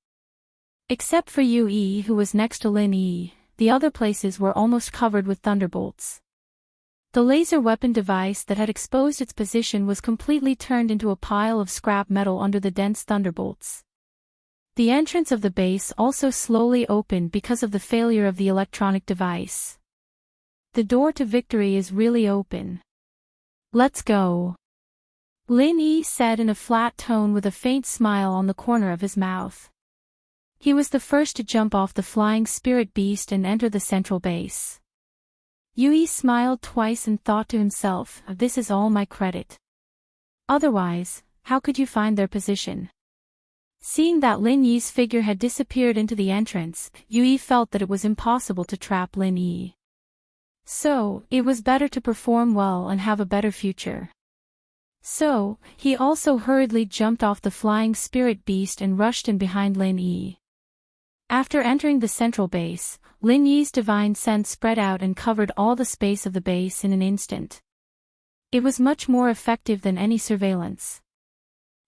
A: Except for Yui, who was next to Lin Yi, the other places were almost covered with thunderbolts. The laser weapon device that had exposed its position was completely turned into a pile of scrap metal under the dense thunderbolts. The entrance of the base also slowly opened because of the failure of the electronic device. The door to victory is really open. "Let's go," Lin Yi said in a flat tone with a faint smile on the corner of his mouth. He was the first to jump off the flying spirit beast and enter the central base. Yui smiled twice and thought to himself, "This is all my credit. Otherwise, how could you find their position?" Seeing that Lin Yi's figure had disappeared into the entrance, Yui felt that it was impossible to trap Lin Yi. So, it was better to perform well and have a better future. So, he also hurriedly jumped off the flying spirit beast and rushed in behind Lin Yi. After entering the central base, Lin Yi's divine sense spread out and covered all the space of the base in an instant. It was much more effective than any surveillance.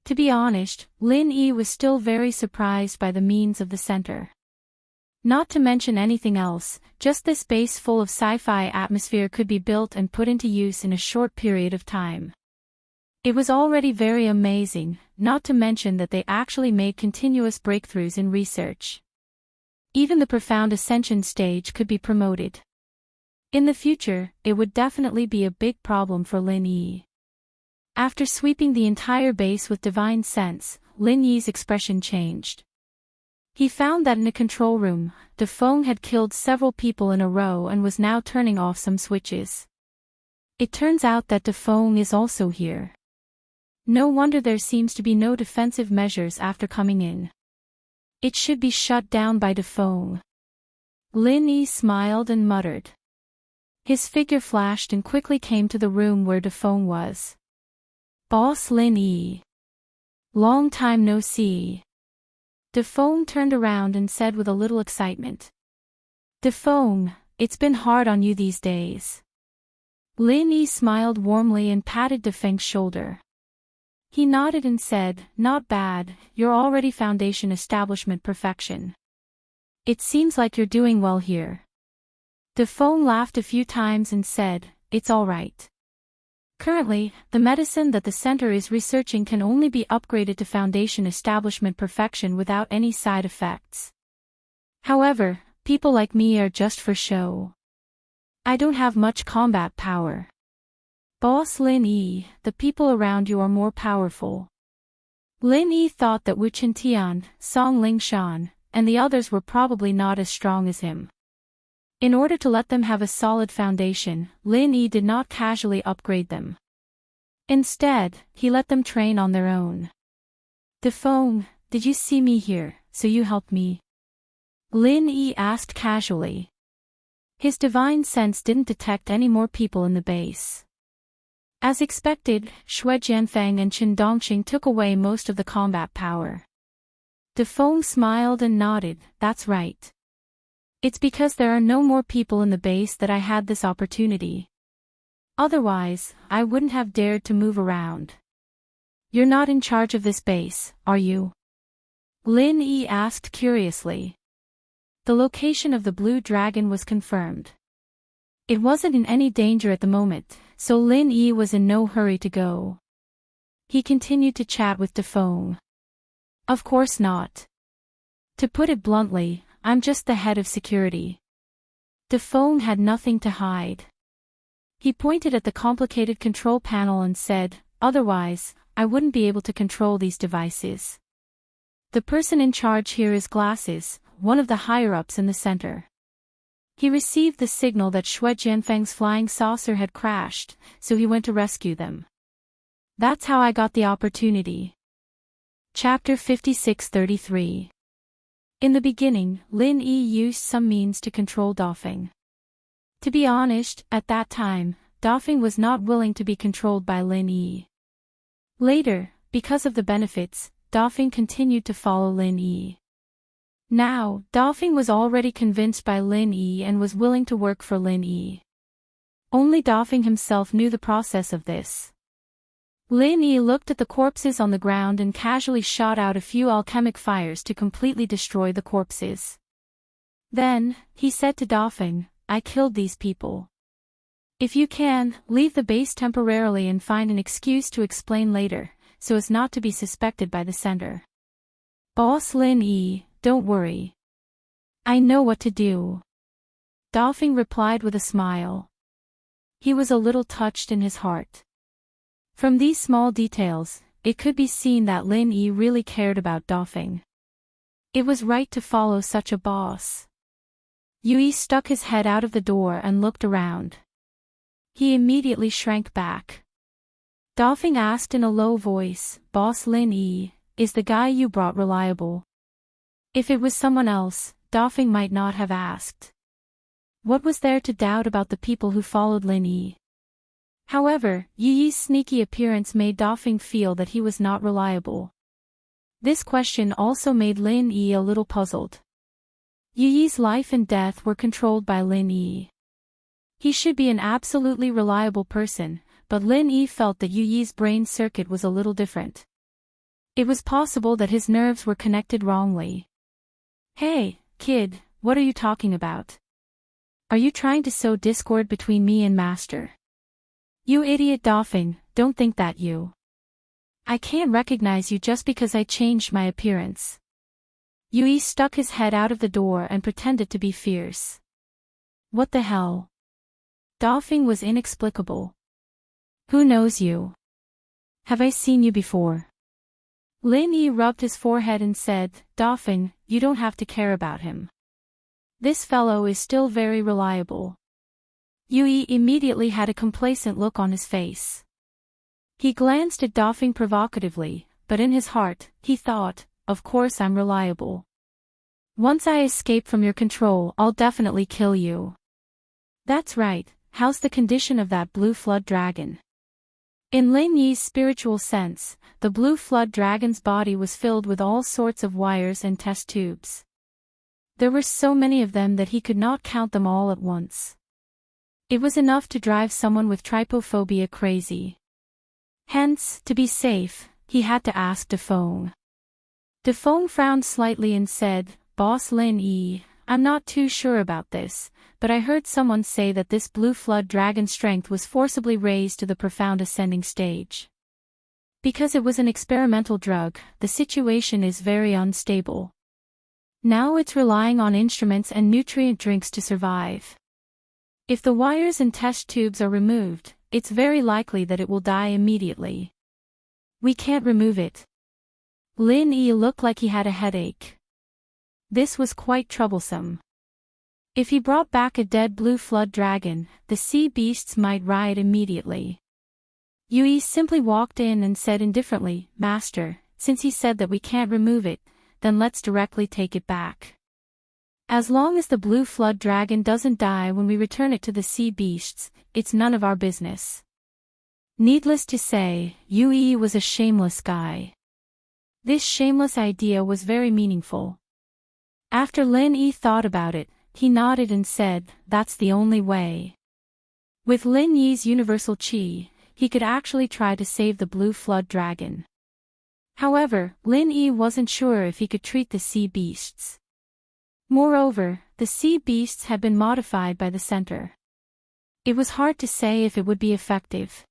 A: To be honest, Lin Yi was still very surprised by the means of the center. Not to mention anything else, just this base full of sci-fi atmosphere could be built and put into use in a short period of time. It was already very amazing, not to mention that they actually made continuous breakthroughs in research. Even the profound ascension stage could be promoted. In the future, it would definitely be a big problem for Lin Yi. After sweeping the entire base with divine sense, Lin Yi's expression changed. He found that in a control room, Defeng had killed several people in a row and was now turning off some switches. It turns out that Dafeng is also here. No wonder there seems to be no defensive measures after coming in. It should be shut down by Dafeng. Lin Yi smiled and muttered. His figure flashed and quickly came to the room where Dafeng was. Boss Lin Yi. Long time no see. Dafeng turned around and said with a little excitement. Dafeng, it's been hard on you these days. Lin Yi smiled warmly and patted Dafeng's shoulder. He nodded and said, not bad, you're already foundation establishment perfection. It seems like you're doing well here. Dafeng laughed a few times and said, it's all right. Currently, the medicine that the center is researching can only be upgraded to foundation establishment perfection without any side effects. However, people like me are just for show. I don't have much combat power. Boss Lin Yi, the people around you are more powerful. Lin Yi thought that Wu Qintian, Song Lingshan, and the others were probably not as strong as him. In order to let them have a solid foundation, Lin Yi did not casually upgrade them. Instead, he let them train on their own. Dafeng, did you see me here, so you helped me? Lin Yi asked casually. His divine sense didn't detect any more people in the base. As expected, Xue Jianfeng and Chen Dongqing took away most of the combat power. Dafeng smiled and nodded, that's right. It's because there are no more people in the base that I had this opportunity. Otherwise, I wouldn't have dared to move around. You're not in charge of this base, are you? Lin Yi asked curiously. The location of the blue dragon was confirmed. It wasn't in any danger at the moment, so Lin Yi was in no hurry to go. He continued to chat with Dafeng. Of course not. To put it bluntly, I'm just the head of security. Dafeng had nothing to hide. He pointed at the complicated control panel and said, otherwise, I wouldn't be able to control these devices. The person in charge here is Glasses, one of the higher-ups in the center. He received the signal that Xue Jianfeng's flying saucer had crashed, so he went to rescue them. That's how I got the opportunity. Chapter 56-33. In the beginning, Lin Yi used some means to control Dafeng. To be honest, at that time, Dafeng was not willing to be controlled by Lin Yi. Later, because of the benefits, Dafeng continued to follow Lin Yi. Now, Dafeng was already convinced by Lin Yi and was willing to work for Lin Yi. Only Dafeng himself knew the process of this. Lin Yi looked at the corpses on the ground and casually shot out a few alchemic fires to completely destroy the corpses. Then, he said to Dafeng, I killed these people. If you can, leave the base temporarily and find an excuse to explain later, so as not to be suspected by the center. Boss Lin Yi, don't worry. I know what to do. Dafeng replied with a smile. He was a little touched in his heart. From these small details, it could be seen that Lin Yi really cared about Dafeng. It was right to follow such a boss. Yi stuck his head out of the door and looked around. He immediately shrank back. Dafeng asked in a low voice, Boss Lin Yi, is the guy you brought reliable? If it was someone else, Dafeng might not have asked. What was there to doubt about the people who followed Lin Yi? However, Yi's sneaky appearance made Dafeng feel that he was not reliable. This question also made Lin Yi a little puzzled. Yi's life and death were controlled by Lin Yi. He should be an absolutely reliable person, but Lin Yi felt that Yi's brain circuit was a little different. It was possible that his nerves were connected wrongly. Hey, kid, what are you talking about? Are you trying to sow discord between me and Master? You idiot Dafeng, don't think that you. I can't recognize you just because I changed my appearance. Yi stuck his head out of the door and pretended to be fierce. What the hell? Dafeng was inexplicable. Who knows you? Have I seen you before? Lin Yi rubbed his forehead and said, Dafeng, you don't have to care about him. This fellow is still very reliable. Yui immediately had a complacent look on his face. He glanced at Dofing provocatively, but in his heart, he thought, of course I'm reliable. Once I escape from your control, I'll definitely kill you. That's right, how's the condition of that blue flood dragon? In Lin Yi's spiritual sense, the blue flood dragon's body was filled with all sorts of wires and test tubes. There were so many of them that he could not count them all at once. It was enough to drive someone with trypophobia crazy. Hence, to be safe, he had to ask Dofeng. Dofeng frowned slightly and said, Boss Lin Yi, I'm not too sure about this, but I heard someone say that this blue flood dragon's strength was forcibly raised to the profound ascending stage. Because it was an experimental drug, the situation is very unstable. Now it's relying on instruments and nutrient drinks to survive. If the wires and test tubes are removed, it's very likely that it will die immediately. We can't remove it. Lin Yi looked like he had a headache. This was quite troublesome. If he brought back a dead blue flood dragon, the sea beasts might riot immediately. Yui simply walked in and said indifferently, Master, since he said that we can't remove it, then let's directly take it back. As long as the blue flood dragon doesn't die when we return it to the sea beasts, it's none of our business. Needless to say, Yui was a shameless guy. This shameless idea was very meaningful. After Lin Yi thought about it, he nodded and said, that's the only way. With Lin Yi's universal qi, he could actually try to save the blue flood dragon. However, Lin Yi wasn't sure if he could treat the sea beasts. Moreover, the sea beasts had been modified by the center. It was hard to say if it would be effective.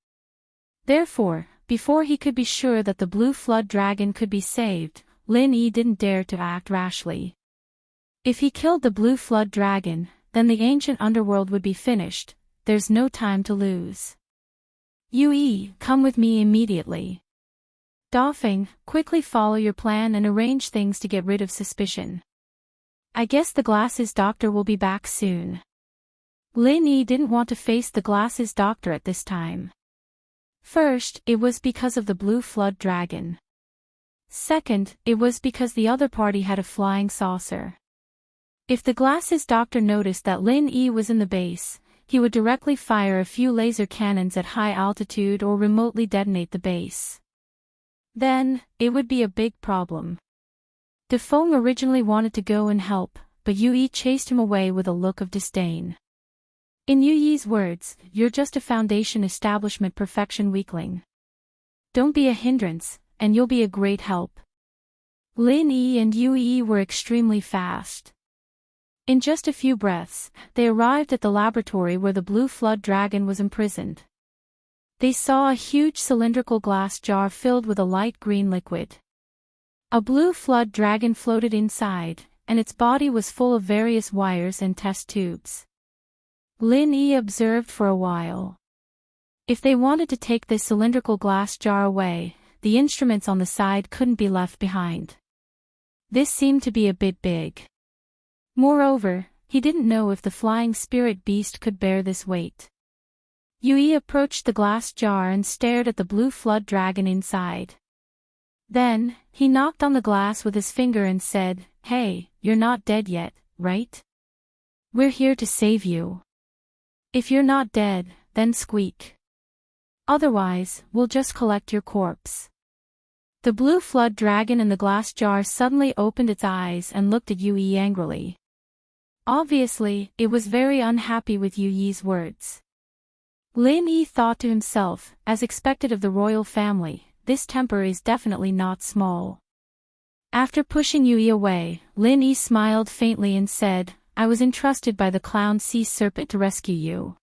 A: Therefore, before he could be sure that the blue flood dragon could be saved, Lin Yi didn't dare to act rashly. If he killed the blue flood dragon, then the ancient underworld would be finished. There's no time to lose. Yui, come with me immediately. Dofeng, quickly follow your plan and arrange things to get rid of suspicion. I guess the glasses doctor will be back soon. Lin Yi didn't want to face the glasses doctor at this time. First, it was because of the blue flood dragon. Second, it was because the other party had a flying saucer. If the glasses doctor noticed that Lin Yi was in the base, he would directly fire a few laser cannons at high altitude or remotely detonate the base. Then, it would be a big problem. Dofeng originally wanted to go and help, but Yui chased him away with a look of disdain. In Yui's words, you're just a foundation establishment perfection weakling. Don't be a hindrance, and you'll be a great help. Lin Yi and Yui were extremely fast. In just a few breaths, they arrived at the laboratory where the blue flood dragon was imprisoned. They saw a huge cylindrical glass jar filled with a light green liquid. A blue flood dragon floated inside, and its body was full of various wires and test tubes. Lin Yi observed for a while. If they wanted to take this cylindrical glass jar away, the instruments on the side couldn't be left behind. This seemed to be a bit big. Moreover, he didn't know if the flying spirit beast could bear this weight. Yui approached the glass jar and stared at the blue flood dragon inside. Then, he knocked on the glass with his finger and said, Hey, you're not dead yet, right? We're here to save you. If you're not dead, then squeak. Otherwise, we'll just collect your corpse. The blue flood dragon in the glass jar suddenly opened its eyes and looked at Yui angrily. Obviously, it was very unhappy with Yui's words. Lin Yi thought to himself, as expected of the royal family, this temper is definitely not small. After pushing Yui away, Lin Yi smiled faintly and said, I was entrusted by the clown sea serpent to rescue you.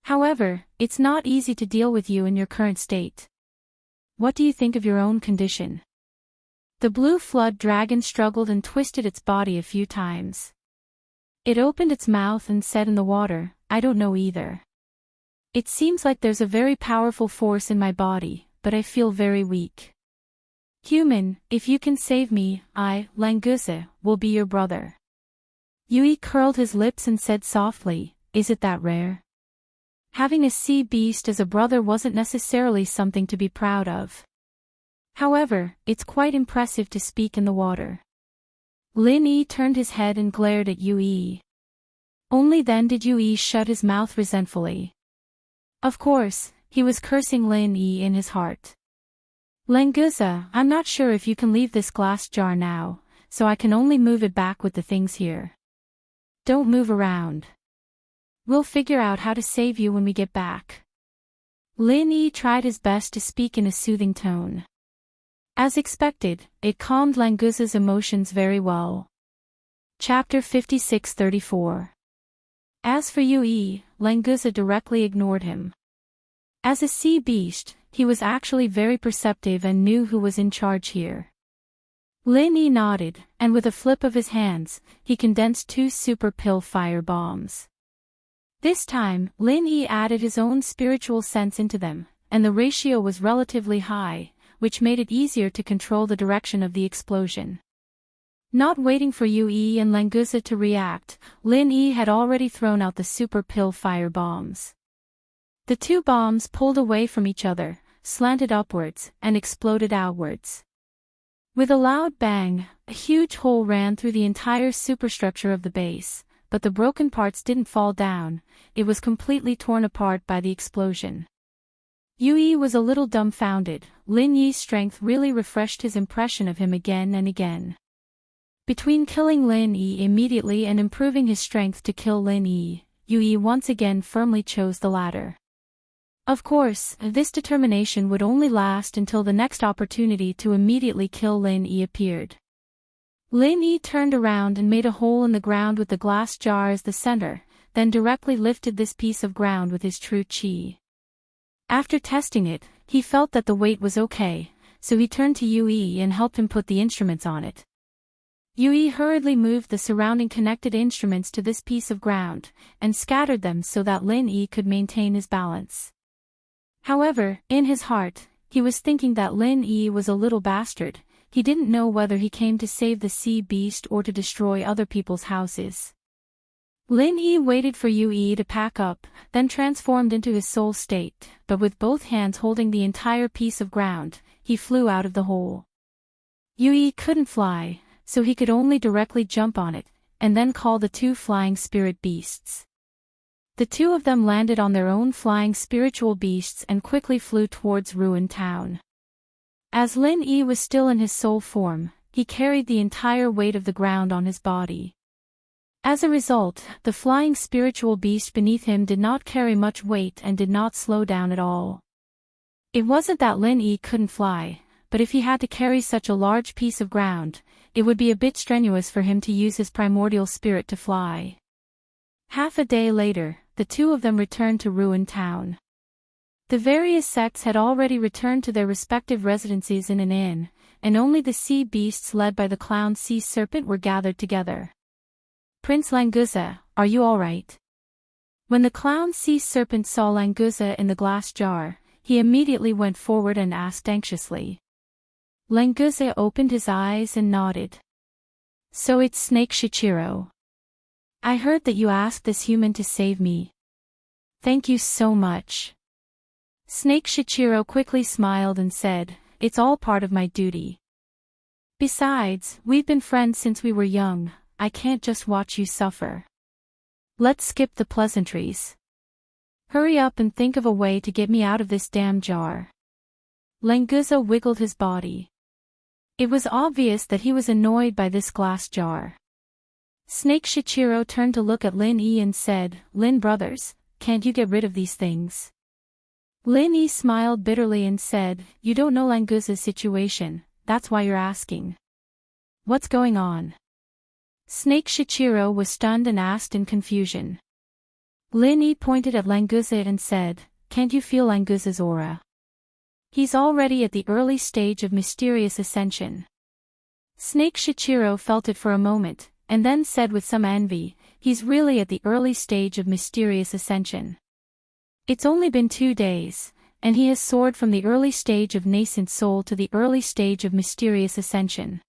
A: However, it's not easy to deal with you in your current state. What do you think of your own condition? The blue flood dragon struggled and twisted its body a few times. It opened its mouth and said in the water, I don't know either. It seems like there's a very powerful force in my body, but I feel very weak. Human, if you can save me, I, Langusa, will be your brother. Yui curled his lips and said softly, is it that rare? Having a sea beast as a brother wasn't necessarily something to be proud of. However, it's quite impressive to speak in the water. Lin Yi turned his head and glared at Yue. Only then did Yue shut his mouth resentfully. Of course, he was cursing Lin Yi in his heart. Languza, I'm not sure if you can leave this glass jar now, so I can only move it back with the things here. Don't move around. We'll figure out how to save you when we get back. Lin Yi tried his best to speak in a soothing tone. As expected, it calmed Languza's emotions very well. Chapter 56-34. As for Yue, Languza directly ignored him. As a sea beast, he was actually very perceptive and knew who was in charge here. Lin Yi nodded, and with a flip of his hands, he condensed 2 super pill fire bombs. This time, Lin Yi added his own spiritual sense into them, and the ratio was relatively high, which made it easier to control the direction of the explosion. Not waiting for Yue and Languza to react, Lin Yi had already thrown out the super pill fire bombs. The 2 bombs pulled away from each other, slanted upwards, and exploded outwards. With a loud bang, a huge hole ran through the entire superstructure of the base, but the broken parts didn't fall down, it was completely torn apart by the explosion. Yue was a little dumbfounded. Lin Yi's strength really refreshed his impression of him again and again. Between killing Lin Yi immediately and improving his strength to kill Lin Yi, Yue once again firmly chose the latter. Of course, this determination would only last until the next opportunity to immediately kill Lin Yi appeared. Lin Yi turned around and made a hole in the ground with the glass jar as the center, then directly lifted this piece of ground with his true chi. After testing it, he felt that the weight was okay, so he turned to Yue and helped him put the instruments on it. Yue hurriedly moved the surrounding connected instruments to this piece of ground, and scattered them so that Lin Yi could maintain his balance. However, in his heart, he was thinking that Lin Yi was a little bastard. He didn't know whether he came to save the sea beast or to destroy other people's houses. Lin Yi waited for Yue to pack up, then transformed into his soul state, but with both hands holding the entire piece of ground, he flew out of the hole. Yue couldn't fly, so he could only directly jump on it, and then call the 2 flying spirit beasts. The 2 of them landed on their own flying spiritual beasts and quickly flew towards Ruined Town. As Lin Yi was still in his soul form, he carried the entire weight of the ground on his body. As a result, the flying spiritual beast beneath him did not carry much weight and did not slow down at all. It wasn't that Lin Yi couldn't fly, but if he had to carry such a large piece of ground, it would be a bit strenuous for him to use his primordial spirit to fly. Half a day later, the 2 of them returned to Ruined Town. The various sects had already returned to their respective residencies in an inn, and only the sea beasts led by the clown sea serpent were gathered together. Prince Languza, are you all right? When the clown sea serpent saw Languza in the glass jar, he immediately went forward and asked anxiously. Languza opened his eyes and nodded. So it's Snake Shichiro. I heard that you asked this human to save me. Thank you so much. Snake Shichiro quickly smiled and said, it's all part of my duty. Besides, we've been friends since we were young, I can't just watch you suffer. Let's skip the pleasantries. Hurry up and think of a way to get me out of this damn jar. Languza wiggled his body. It was obvious that he was annoyed by this glass jar. Snake Shichiro turned to look at Lin Yi and said, Lin brothers, can't you get rid of these things? Lin Yi smiled bitterly and said, you don't know Languza's situation, that's why you're asking. What's going on? Snake Shichiro was stunned and asked in confusion. Lin Yi pointed at Languza and said, can't you feel Languza's aura? He's already at the early stage of mysterious ascension. Snake Shichiro felt it for a moment, and then said with some envy, he's really at the early stage of mysterious ascension. It's only been 2 days, and he has soared from the early stage of nascent soul to the early stage of mysterious ascension.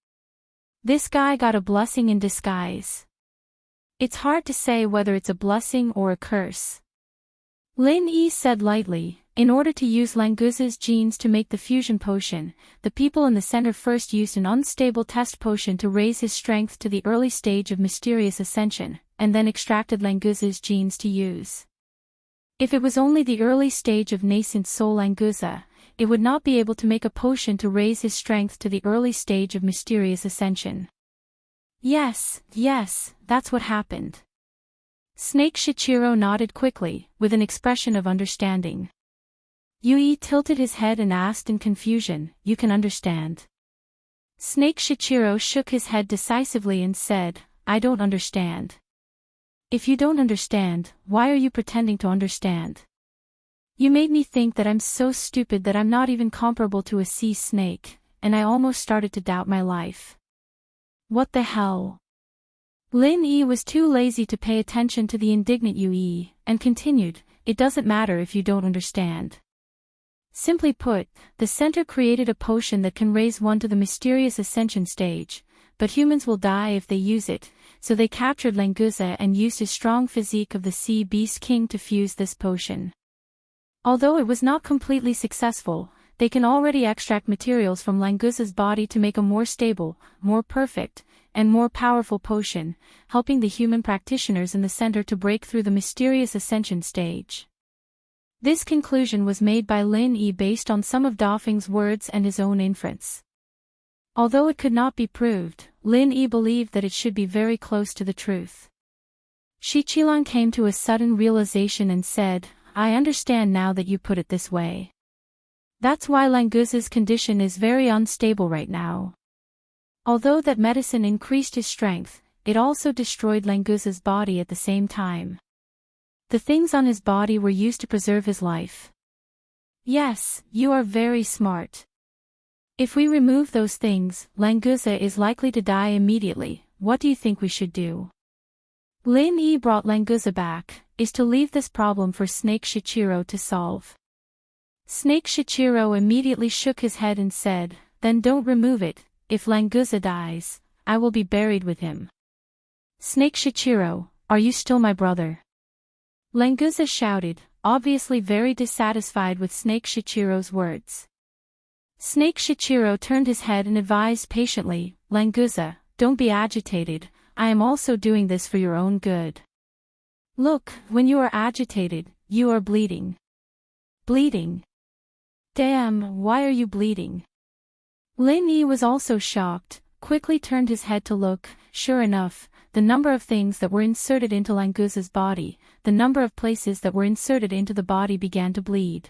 A: This guy got a blessing in disguise. It's hard to say whether it's a blessing or a curse. Lin Yi said lightly, in order to use Languza's genes to make the fusion potion, the people in the center first used an unstable test potion to raise his strength to the early stage of mysterious ascension, and then extracted Languza's genes to use. If it was only the early stage of nascent soul Languza, it would not be able to make a potion to raise his strength to the early stage of mysterious ascension. Yes, that's what happened. Snake Shichiro nodded quickly, with an expression of understanding. Yui tilted his head and asked in confusion, "You can understand?" Snake Shichiro shook his head decisively and said, "I don't understand." "If you don't understand, why are you pretending to understand? You made me think that I'm so stupid that I'm not even comparable to a sea snake, and I almost started to doubt my life. What the hell?" Lin Yi was too lazy to pay attention to the indignant Yui, and continued, "It doesn't matter if you don't understand. Simply put, the center created a potion that can raise one to the mysterious ascension stage, but humans will die if they use it, so they captured Languza and used his strong physique of the Sea Beast King to fuse this potion. Although it was not completely successful, they can already extract materials from Languza's body to make a more stable, more perfect, and more powerful potion, helping the human practitioners in the center to break through the mysterious ascension stage." This conclusion was made by Lin Yi based on some of Dafeng's words and his own inference. Although it could not be proved, Lin Yi believed that it should be very close to the truth. Shichilan came to a sudden realization and said, "I understand now that you put it this way. That's why Languza's condition is very unstable right now. Although that medicine increased his strength, it also destroyed Languza's body at the same time. The things on his body were used to preserve his life." "Yes, you are very smart. If we remove those things, Languza is likely to die immediately. What do you think we should do?" Lin Yi brought Languza back, is to leave this problem for Snake Shichiro to solve. Snake Shichiro immediately shook his head and said, "Then don't remove it. If Languza dies, I will be buried with him." "Snake Shichiro, are you still my brother?" Languza shouted, obviously very dissatisfied with Snake Shichiro's words. Snake Shichiro turned his head and advised patiently, "Languza, don't be agitated, I am also doing this for your own good. Look, when you are agitated, you are bleeding." "Bleeding? Damn, why are you bleeding?" Lin Yi was also shocked, quickly turned his head to look. Sure enough, the number of things that were inserted into Languza's body, the number of places that were inserted into the body began to bleed.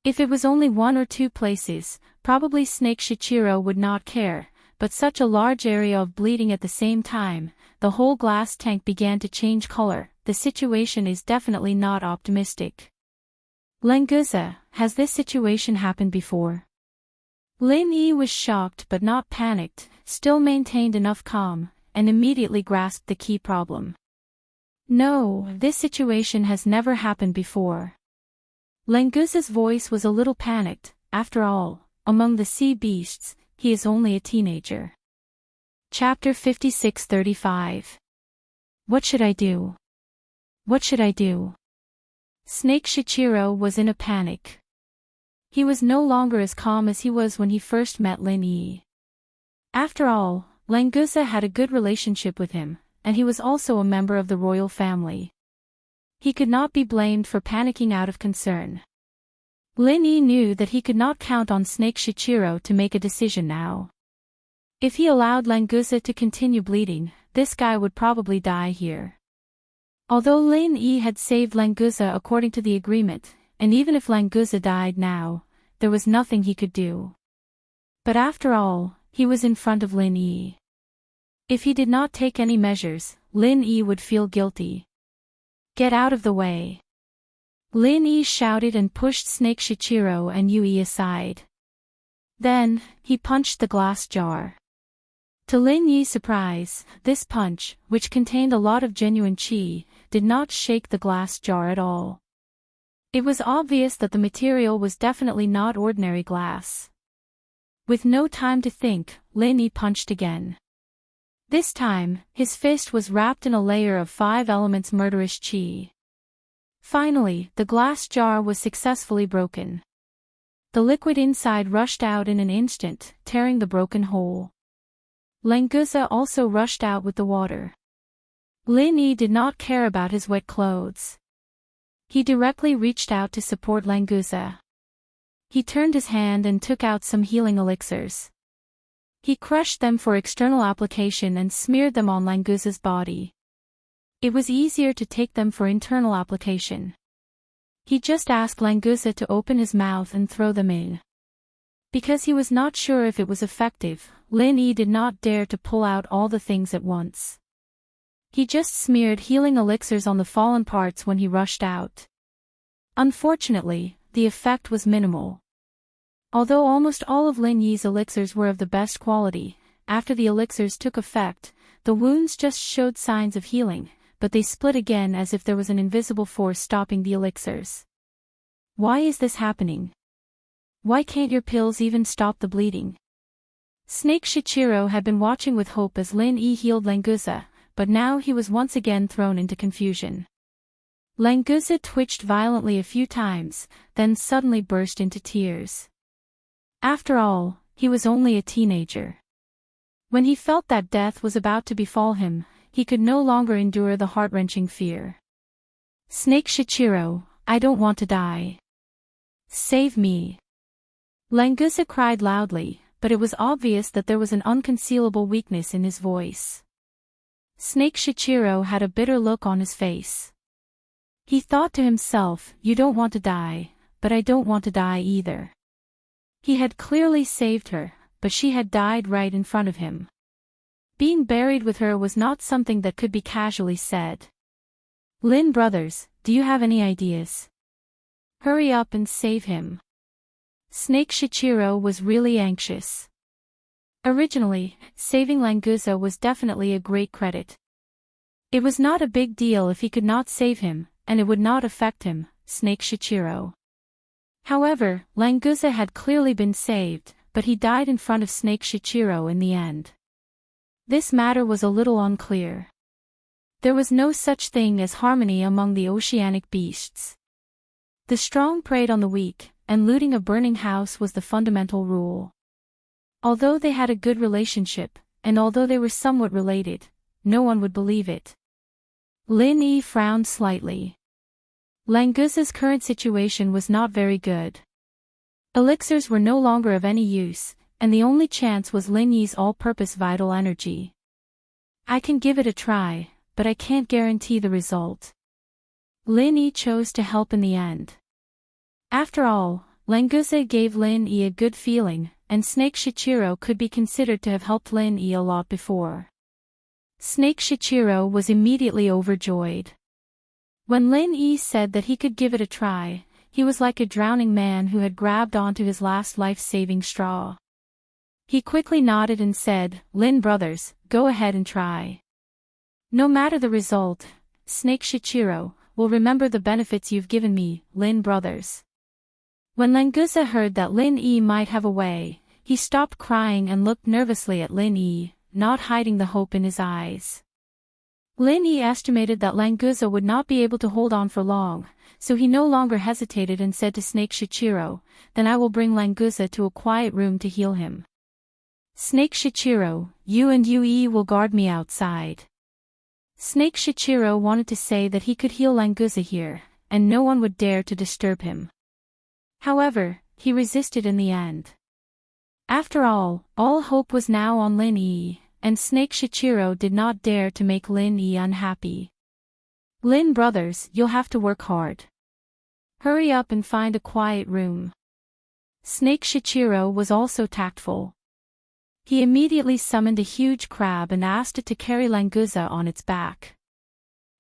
A: If it was only 1 or 2 places, probably Snake Shichiro would not care, but such a large area of bleeding at the same time, the whole glass tank began to change color. The situation is definitely not optimistic. "Languza, has this situation happened before?" Lin Yi was shocked but not panicked, still maintained enough calm, and immediately grasped the key problem. "No, this situation has never happened before." Languza's voice was a little panicked. After all, among the sea beasts, he is only a teenager. Chapter 56-35. What should I do? What should I do? Snake Shichiro was in a panic. He was no longer as calm as he was when he first met Lin Yi. After all, Languza had a good relationship with him, and he was also a member of the royal family. He could not be blamed for panicking out of concern. Lin Yi knew that he could not count on Snake Shichiro to make a decision now. If he allowed Languza to continue bleeding, this guy would probably die here. Although Lin Yi had saved Languza according to the agreement, and even if Languza died now, there was nothing he could do. But after all, he was in front of Lin Yi. If he did not take any measures, Lin Yi would feel guilty. "Get out of the way!" Lin Yi shouted and pushed Snake Shichiro and Yui aside. Then, he punched the glass jar. To Lin Yi's surprise, this punch, which contained a lot of genuine qi, did not shake the glass jar at all. It was obvious that the material was definitely not ordinary glass. With no time to think, Lin Yi punched again. This time, his fist was wrapped in a layer of 5 elements murderous qi. Finally, the glass jar was successfully broken. The liquid inside rushed out in an instant, tearing the broken hole. Languza also rushed out with the water. Lin Yi did not care about his wet clothes. He directly reached out to support Languza. He turned his hand and took out some healing elixirs. He crushed them for external application and smeared them on Languza's body. It was easier to take them for internal application. He just asked Languza to open his mouth and throw them in. Because he was not sure if it was effective, Lin Yi did not dare to pull out all the things at once. He just smeared healing elixirs on the fallen parts when he rushed out. Unfortunately, the effect was minimal. Although almost all of Lin Yi's elixirs were of the best quality, after the elixirs took effect, the wounds just showed signs of healing, but they split again as if there was an invisible force stopping the elixirs. Why is this happening? Why can't your pills even stop the bleeding? Snake Shichiro had been watching with hope as Lin Yi healed Languza, but now he was once again thrown into confusion. Languza twitched violently a few times, then suddenly burst into tears. After all, he was only a teenager. When he felt that death was about to befall him, he could no longer endure the heart-wrenching fear. Snake Shichiro, I don't want to die. Save me. Languza cried loudly, but it was obvious that there was an unconcealable weakness in his voice. Snake Shichiro had a bitter look on his face. He thought to himself, you don't want to die, but I don't want to die either. He had clearly saved her, but she had died right in front of him. Being buried with her was not something that could be casually said. Lin brothers, do you have any ideas? Hurry up and save him. Snake Shichiro was really anxious. Originally, saving Languza was definitely a great credit. It was not a big deal if he could not save him, and it would not affect him, Snake Shichiro. However, Languza had clearly been saved, but he died in front of Snake Shichiro in the end. This matter was a little unclear. There was no such thing as harmony among the oceanic beasts. The strong preyed on the weak, and looting a burning house was the fundamental rule. Although they had a good relationship, and although they were somewhat related, no one would believe it. Lin Yi frowned slightly. Languza's current situation was not very good. Elixirs were no longer of any use, and the only chance was Lin Yi's all-purpose vital energy. I can give it a try, but I can't guarantee the result. Lin Yi chose to help in the end. After all, Languza gave Lin Yi a good feeling, and Snake Shichiro could be considered to have helped Lin Yi a lot before. Snake Shichiro was immediately overjoyed. When Lin Yi said that he could give it a try, he was like a drowning man who had grabbed onto his last life-saving straw. He quickly nodded and said, Lin brothers, go ahead and try. No matter the result, Snake Shichiro will remember the benefits you've given me, Lin brothers. When Languza heard that Lin Yi might have a way, he stopped crying and looked nervously at Lin Yi, not hiding the hope in his eyes. Lin Yi estimated that Languza would not be able to hold on for long, so he no longer hesitated and said to Snake Shichiro, then I will bring Languza to a quiet room to heal him. Snake Shichiro, you and Yui will guard me outside. Snake Shichiro wanted to say that he could heal Languza here, and no one would dare to disturb him. However, he resisted in the end. After all hope was now on Lin Yi, and Snake Shichiro did not dare to make Lin Yi unhappy. Lin brothers, you'll have to work hard. Hurry up and find a quiet room. Snake Shichiro was also tactful. He immediately summoned a huge crab and asked it to carry Languza on its back.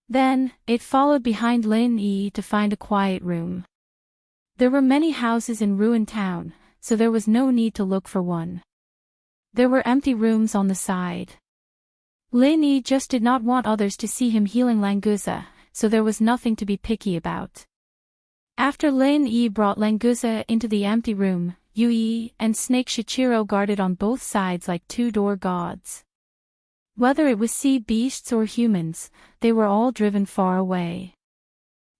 A: Then, it followed behind Lin Yi to find a quiet room. There were many houses in Ruin Town, so there was no need to look for one. There were empty rooms on the side. Lin Yi just did not want others to see him healing Languza, so there was nothing to be picky about. After Lin Yi brought Languza into the empty room, Yui and Snake Shichiro guarded on both sides like two door gods. Whether it was sea beasts or humans, they were all driven far away.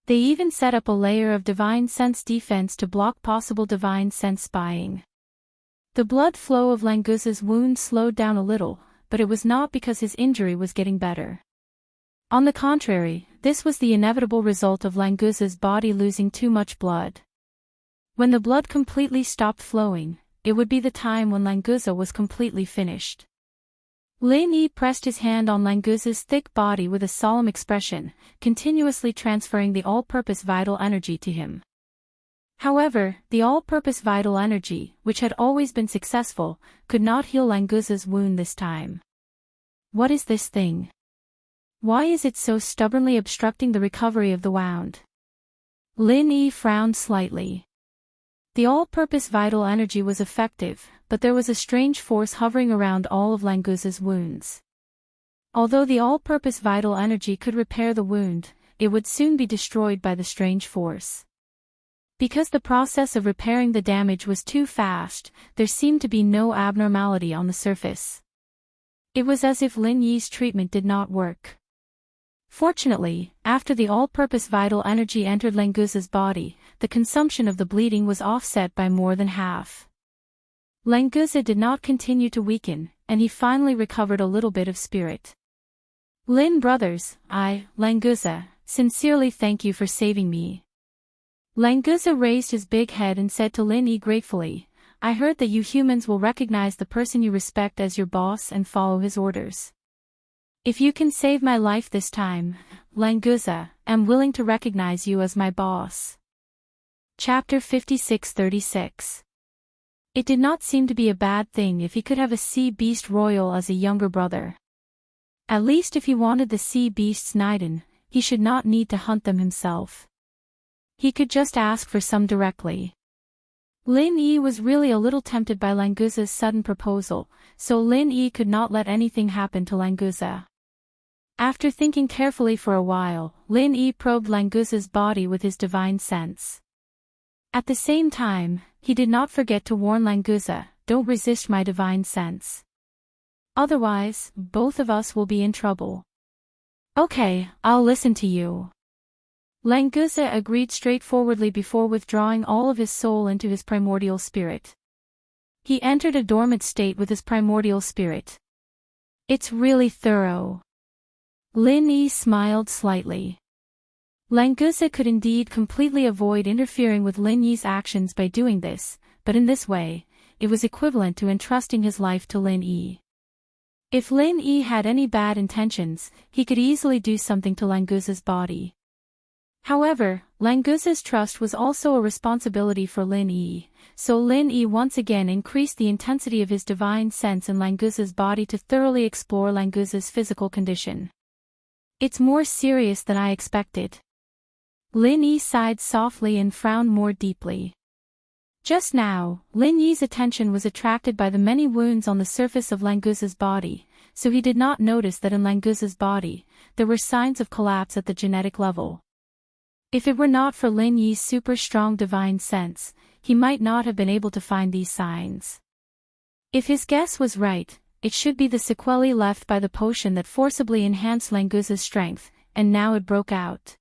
A: They even set up a layer of divine sense defense to block possible divine sense spying. The blood flow of Languza's wound slowed down a little, but it was not because his injury was getting better. On the contrary, this was the inevitable result of Languza's body losing too much blood. When the blood completely stopped flowing, it would be the time when Languza was completely finished. Lin Yi pressed his hand on Languza's thick body with a solemn expression, continuously transferring the all-purpose vital energy to him. However, the all-purpose vital energy, which had always been successful, could not heal Languza's wound this time. What is this thing? Why is it so stubbornly obstructing the recovery of the wound? Lin Yi frowned slightly. The all-purpose vital energy was effective, but there was a strange force hovering around all of Languza's wounds. Although the all-purpose vital energy could repair the wound, it would soon be destroyed by the strange force. Because the process of repairing the damage was too fast, there seemed to be no abnormality on the surface. It was as if Lin Yi's treatment did not work. Fortunately, after the all-purpose vital energy entered Languza's body, the consumption of the bleeding was offset by more than half. Languza did not continue to weaken, and he finally recovered a little bit of spirit. Lin brothers, Languza, sincerely thank you for saving me. Languza raised his big head and said to Lin Yi gratefully, I heard that you humans will recognize the person you respect as your boss and follow his orders. If you can save my life this time, Languza, I'm willing to recognize you as my boss. Chapter 56-36. It did not seem to be a bad thing if he could have a sea beast royal as a younger brother. At least if he wanted the sea beasts knighted, he should not need to hunt them himself. He could just ask for some directly. Lin Yi was really a little tempted by Languza's sudden proposal, so Lin Yi could not let anything happen to Languza. After thinking carefully for a while, Lin Yi probed Languza's body with his divine sense. At the same time, he did not forget to warn Languza, don't resist my divine sense. Otherwise, both of us will be in trouble. Okay, I'll listen to you. Languza agreed straightforwardly before withdrawing all of his soul into his primordial spirit. He entered a dormant state with his primordial spirit. It's really thorough. Lin Yi smiled slightly. Languza could indeed completely avoid interfering with Lin Yi's actions by doing this, but in this way, it was equivalent to entrusting his life to Lin Yi. If Lin Yi had any bad intentions, he could easily do something to Languza's body. However, Languza's trust was also a responsibility for Lin Yi, so Lin Yi once again increased the intensity of his divine sense in Languza's body to thoroughly explore Languza's physical condition. It's more serious than I expected. Lin Yi sighed softly and frowned more deeply. Just now, Lin Yi's attention was attracted by the many wounds on the surface of Languza's body, so he did not notice that in Languza's body, there were signs of collapse at the genetic level. If it were not for Lin Yi's super strong divine sense, he might not have been able to find these signs. If his guess was right, it should be the sequelae left by the potion that forcibly enhanced Languza's strength, and now it broke out.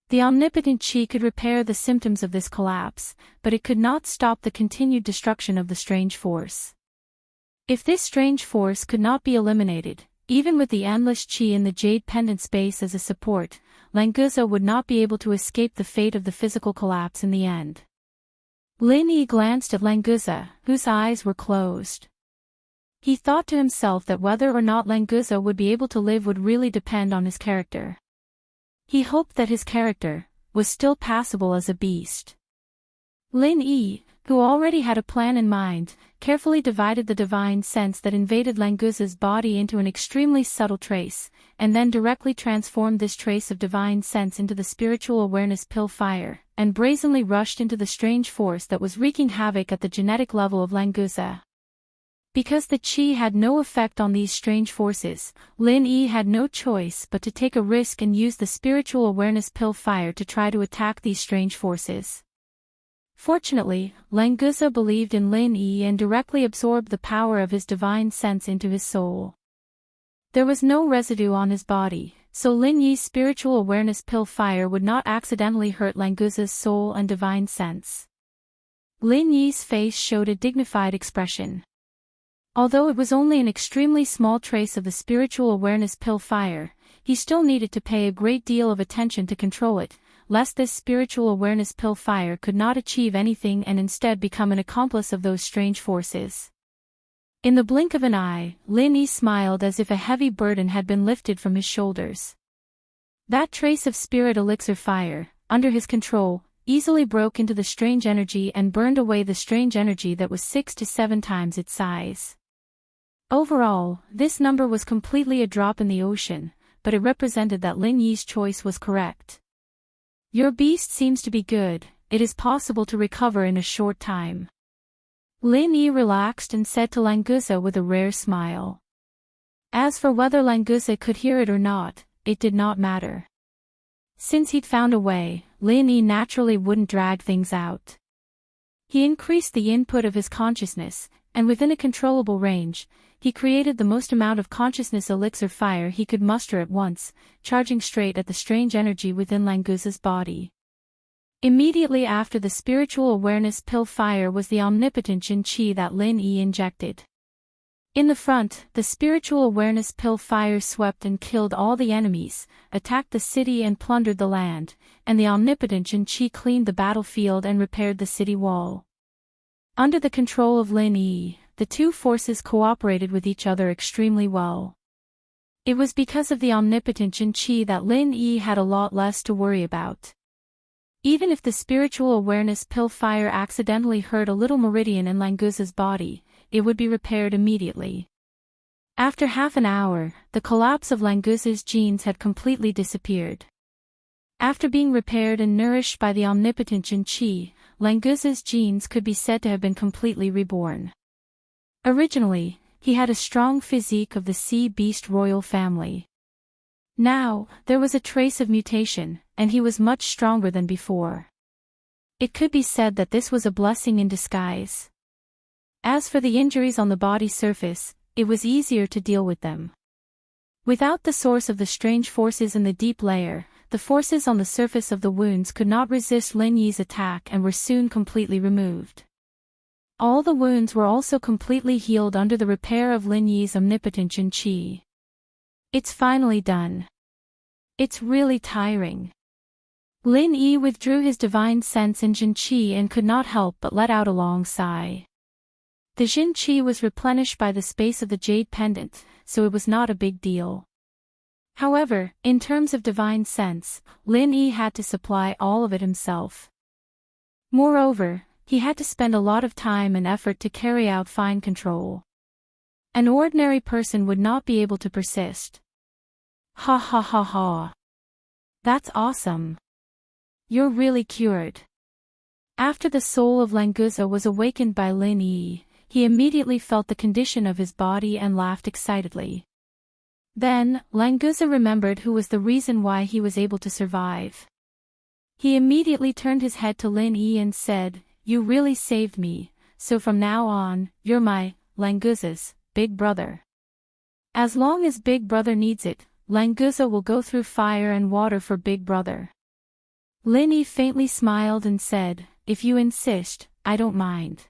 A: The omnipotent Qi could repair the symptoms of this collapse, but it could not stop the continued destruction of the strange force. If this strange force could not be eliminated, even with the endless Qi in the jade pendant space as a support, Languza would not be able to escape the fate of the physical collapse in the end. Lin Yi glanced at Languza, whose eyes were closed. He thought to himself that whether or not Languza would be able to live would really depend on his character. He hoped that his character was still passable as a beast. Lin Yi, who already had a plan in mind, carefully divided the divine sense that invaded Languza's body into an extremely subtle trace, and then directly transformed this trace of divine sense into the spiritual awareness pill fire, and brazenly rushed into the strange force that was wreaking havoc at the genetic level of Languza. Because the Qi had no effect on these strange forces, Lin Yi had no choice but to take a risk and use the spiritual awareness pill fire to try to attack these strange forces. Fortunately, Languza believed in Lin Yi and directly absorbed the power of his divine sense into his soul. There was no residue on his body, so Lin Yi's spiritual awareness pill fire would not accidentally hurt Languza's soul and divine sense. Lin Yi's face showed a dignified expression. Although it was only an extremely small trace of the spiritual awareness pill fire, he still needed to pay a great deal of attention to control it, lest this spiritual awareness pill fire could not achieve anything and instead become an accomplice of those strange forces. In the blink of an eye, Lin Yi smiled as if a heavy burden had been lifted from his shoulders. That trace of spirit elixir fire, under his control, easily broke into the strange energy and burned away the strange energy that was 6 to 7 times its size. Overall, this number was completely a drop in the ocean, but it represented that Lin Yi's choice was correct. Your beast seems to be good, it is possible to recover in a short time. Lin Yi relaxed and said to Languza with a rare smile. As for whether Languza could hear it or not, it did not matter. Since he'd found a way, Lin Yi naturally wouldn't drag things out. He increased the input of his consciousness, and within a controllable range, he created the most amount of consciousness elixir fire he could muster at once, charging straight at the strange energy within Languza's body. Immediately after the spiritual awareness pill fire was the omnipotent Jin Qi that Lin Yi injected. In the front, the spiritual awareness pill fire swept and killed all the enemies, attacked the city and plundered the land, and the omnipotent Jin Qi cleaned the battlefield and repaired the city wall. Under the control of Lin Yi, the two forces cooperated with each other extremely well. It was because of the omnipotent Jin Qi that Lin Yi had a lot less to worry about. Even if the spiritual awareness pill fire accidentally hurt a little meridian in Languza's body, it would be repaired immediately. After half an hour, the collapse of Languza's genes had completely disappeared. After being repaired and nourished by the omnipotent Jin Qi, Languza's genes could be said to have been completely reborn. Originally, he had a strong physique of the sea beast royal family. Now, there was a trace of mutation, and he was much stronger than before. It could be said that this was a blessing in disguise. As for the injuries on the body surface, it was easier to deal with them. Without the source of the strange forces in the deep layer, the forces on the surface of the wounds could not resist Lin Yi's attack and were soon completely removed. All the wounds were also completely healed under the repair of Lin Yi's omnipotent Jin Qi. It's finally done. It's really tiring. Lin Yi withdrew his divine sense in Jin Qi and could not help but let out a long sigh. The Jin Qi was replenished by the space of the jade pendant, so it was not a big deal. However, in terms of divine sense, Lin Yi had to supply all of it himself. Moreover, he had to spend a lot of time and effort to carry out fine control. An ordinary person would not be able to persist. Ha ha ha ha. That's awesome. You're really cured. After the soul of Languza was awakened by Lin Yi, he immediately felt the condition of his body and laughed excitedly. Then, Languza remembered who was the reason why he was able to survive. He immediately turned his head to Lin Yi and said, "You really saved me, so from now on, you're my, Languza's, big brother. As long as Big Brother needs it, Languza will go through fire and water for Big Brother." Lin Yi faintly smiled and said, "If you insist, I don't mind.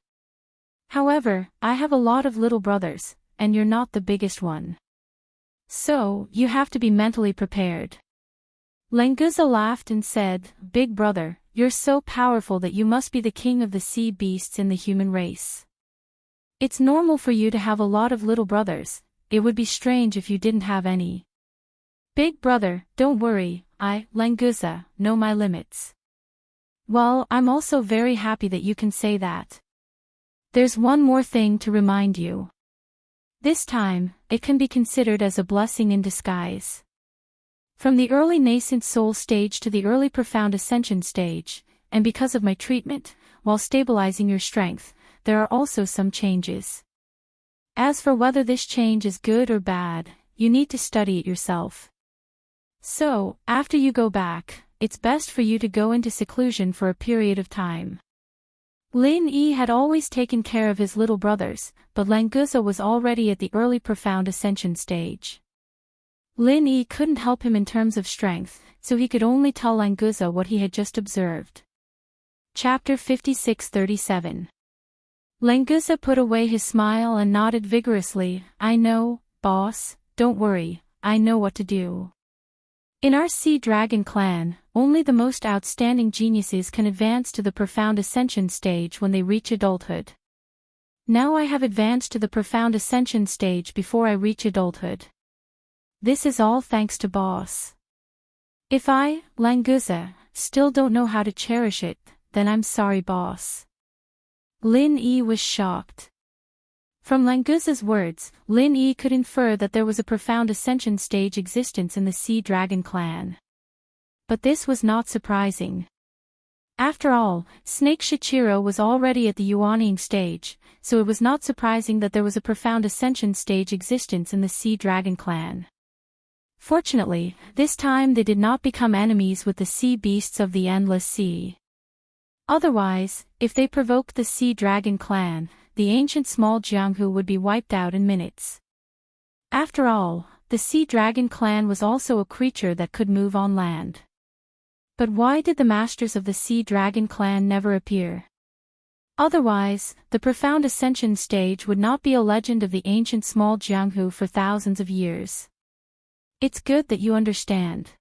A: However, I have a lot of little brothers, and you're not the biggest one. So, you have to be mentally prepared." Languza laughed and said, "Big Brother, you're so powerful that you must be the king of the sea beasts in the human race. It's normal for you to have a lot of little brothers, it would be strange if you didn't have any. Big Brother, don't worry, I, Languza, know my limits." "Well, I'm also very happy that you can say that. There's one more thing to remind you. This time, it can be considered as a blessing in disguise. From the early nascent soul stage to the early profound ascension stage, and because of my treatment, while stabilizing your strength, there are also some changes. As for whether this change is good or bad, you need to study it yourself. So, after you go back, it's best for you to go into seclusion for a period of time." Lin Yi had always taken care of his little brothers, but Languza was already at the early profound ascension stage. Lin Yi couldn't help him in terms of strength, so he could only tell Languza what he had just observed. Chapter 56-37. Languza put away his smile and nodded vigorously. I know, boss, don't worry, I know what to do. In our Sea Dragon clan, only the most outstanding geniuses can advance to the profound ascension stage when they reach adulthood. Now I have advanced to the profound ascension stage before I reach adulthood. This is all thanks to boss. If I, Languza, still don't know how to cherish it, then I'm sorry boss. Lin Yi was shocked. From Languza's words, Lin Yi could infer that there was a profound ascension stage existence in the Sea Dragon clan. But this was not surprising. After all, Snake Shichiro was already at the Yuanying stage, so it was not surprising that there was a profound ascension stage existence in the Sea Dragon clan. Fortunately, this time they did not become enemies with the sea beasts of the Endless Sea. Otherwise, if they provoked the Sea Dragon clan, the ancient small Jianghu would be wiped out in minutes. After all, the Sea Dragon clan was also a creature that could move on land. But why did the masters of the Sea Dragon clan never appear? Otherwise, the profound ascension stage would not be a legend of the ancient small Jianghu for thousands of years. It's good that you understand.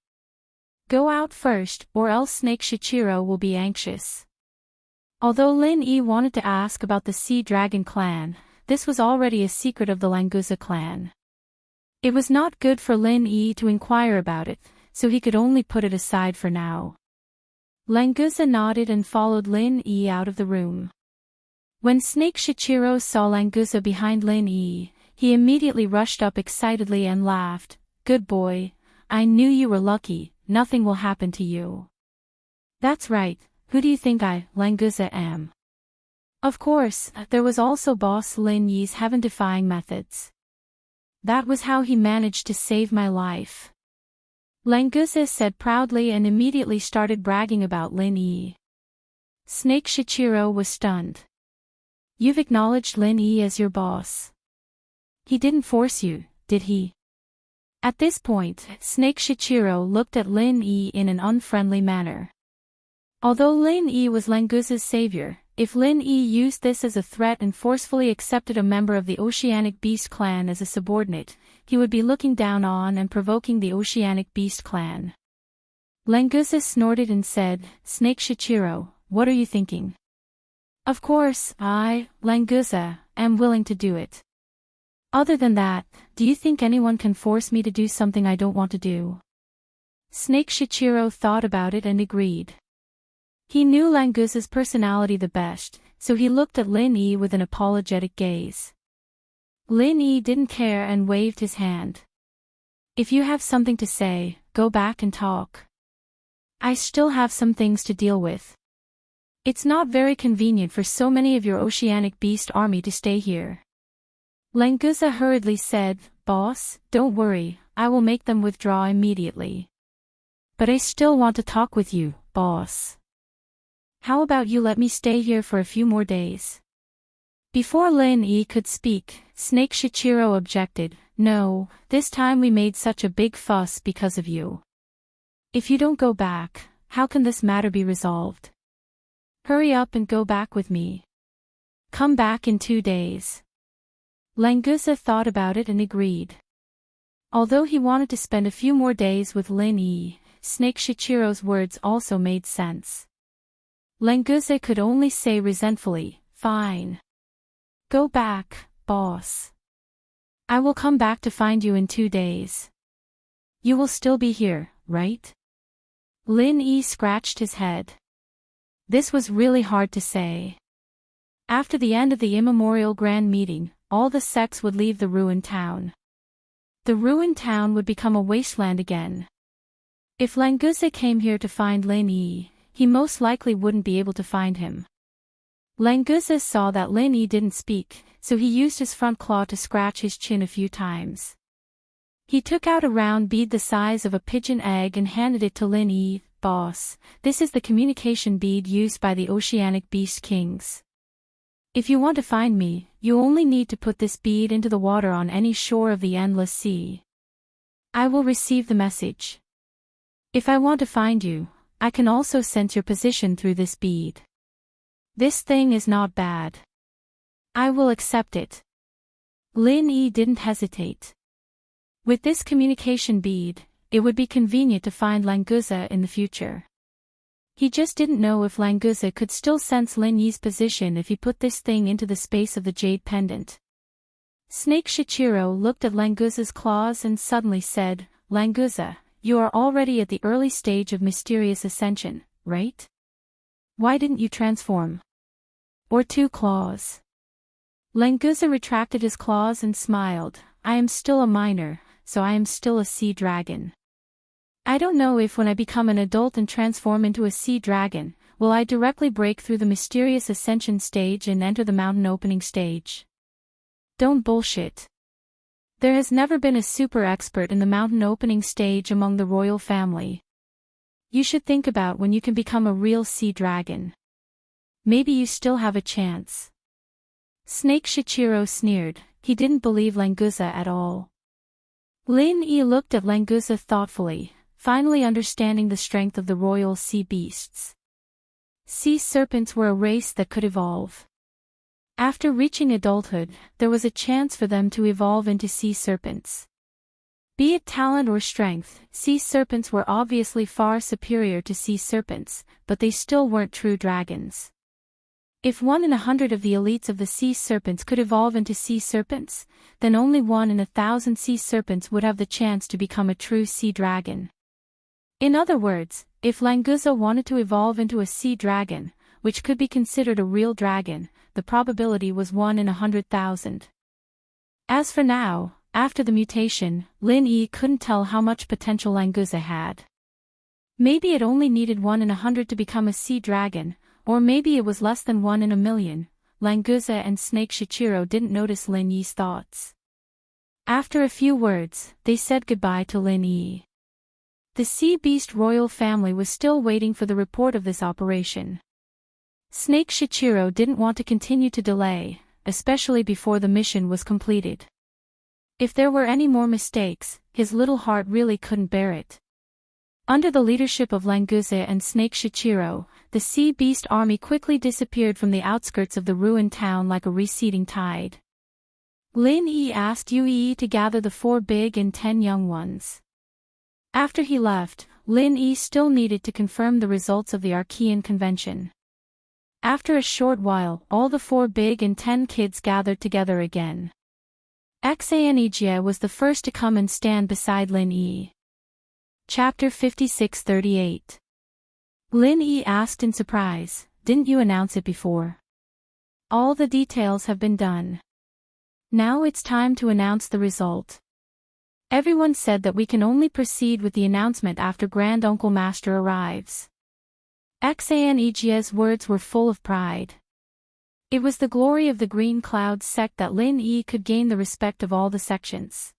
A: Go out first, or else Snake Shichiro will be anxious. Although Lin Yi wanted to ask about the Sea Dragon clan, this was already a secret of the Languza clan. It was not good for Lin Yi to inquire about it, so he could only put it aside for now. Languza nodded and followed Lin Yi out of the room. When Snake Shichiro saw Languza behind Lin Yi, he immediately rushed up excitedly and laughed. Good boy, I knew you were lucky, nothing will happen to you. That's right, who do you think I, Languza, am? Of course, there was also boss Lin Yi's heaven-defying methods. That was how he managed to save my life. Languza said proudly and immediately started bragging about Lin Yi. Snake Shichiro was stunned. You've acknowledged Lin Yi as your boss. He didn't force you, did he? At this point, Snake Shichiro looked at Lin Yi in an unfriendly manner. Although Lin Yi was Languza's savior, if Lin Yi used this as a threat and forcefully accepted a member of the Oceanic Beast clan as a subordinate, he would be looking down on and provoking the Oceanic Beast clan. Languza snorted and said, Snake Shichiro, what are you thinking? Of course, I, Languza, am willing to do it. Other than that, do you think anyone can force me to do something I don't want to do? Snake Shichiro thought about it and agreed. He knew Languza's personality the best, so he looked at Lin Yi with an apologetic gaze. Lin Yi didn't care and waved his hand. If you have something to say, go back and talk. I still have some things to deal with. It's not very convenient for so many of your Oceanic Beast army to stay here. Languza hurriedly said, Boss, don't worry, I will make them withdraw immediately. But I still want to talk with you, boss. How about you let me stay here for a few more days? Before Lin Yi could speak, Snake Shichiro objected, No, this time we made such a big fuss because of you. If you don't go back, how can this matter be resolved? Hurry up and go back with me. Come back in 2 days. Languza thought about it and agreed. Although he wanted to spend a few more days with Lin Yi, Snake Shichiro's words also made sense. Languza could only say resentfully, Fine. Go back, boss. I will come back to find you in 2 days. You will still be here, right? Lin Yi scratched his head. This was really hard to say. After the end of the immemorial grand meeting, all the sects would leave the ruined town. The ruined town would become a wasteland again. If Languza came here to find Lin Yi, he most likely wouldn't be able to find him. Languza saw that Lin Yi didn't speak, so he used his front claw to scratch his chin a few times. He took out a round bead the size of a pigeon egg and handed it to Lin Yi. Boss, this is the communication bead used by the Oceanic Beast Kings. If you want to find me, you only need to put this bead into the water on any shore of the Endless Sea. I will receive the message. If I want to find you, I can also sense your position through this bead. This thing is not bad. I will accept it. Lin Yi didn't hesitate. With this communication bead, it would be convenient to find Languza in the future. He just didn't know if Languza could still sense Lin Yi's position if he put this thing into the space of the jade pendant. Snake Shichiro looked at Languza's claws and suddenly said, Languza, you are already at the early stage of mysterious ascension, right? Why didn't you transform? Or 2 claws? Languza retracted his claws and smiled. I am still a minor, so I am still a sea dragon. I don't know if when I become an adult and transform into a sea dragon, will I directly break through the mysterious ascension stage and enter the mountain opening stage. Don't bullshit. There has never been a super expert in the mountain opening stage among the royal family. You should think about when you can become a real sea dragon. Maybe you still have a chance. Snake Shichiro sneered. He didn't believe Languza at all. Lin Yi looked at Languza thoughtfully, finally understanding the strength of the royal sea beasts. Sea serpents were a race that could evolve. After reaching adulthood, there was a chance for them to evolve into sea serpents. Be it talent or strength, sea serpents were obviously far superior to sea serpents, but they still weren't true dragons. If 1 in 100 of the elites of the sea serpents could evolve into sea serpents, then only 1 in 1,000 sea serpents would have the chance to become a true sea dragon. In other words, if Languza wanted to evolve into a sea dragon, which could be considered a real dragon, the probability was 1 in 100,000. As for now, after the mutation, Lin Yi couldn't tell how much potential Languza had. Maybe it only needed 1 in 100 to become a sea dragon, or maybe it was less than 1 in a million. Languza and Snake Shichiro didn't notice Lin Yi's thoughts. After a few words, they said goodbye to Lin Yi. The sea beast royal family was still waiting for the report of this operation. Snake Shichiro didn't want to continue to delay, especially before the mission was completed. If there were any more mistakes, his little heart really couldn't bear it. Under the leadership of Languza and Snake Shichiro, the sea beast army quickly disappeared from the outskirts of the ruined town like a receding tide. Lin Yi asked Yue to gather the 4 big and 10 young ones. After he left, Lin Yi still needed to confirm the results of the Archean convention. After a short while, all the 4 big and 10 kids gathered together again. Xanejia was the first to come and stand beside Lin Yi. Chapter 56-38. Lin Yi asked in surprise, didn't you announce it before? All the details have been done. Now it's time to announce the result. Everyone said that we can only proceed with the announcement after Grand Uncle Master arrives. Xanejia's words were full of pride. It was the glory of the Green Clouds sect that Lin Yi could gain the respect of all the sections.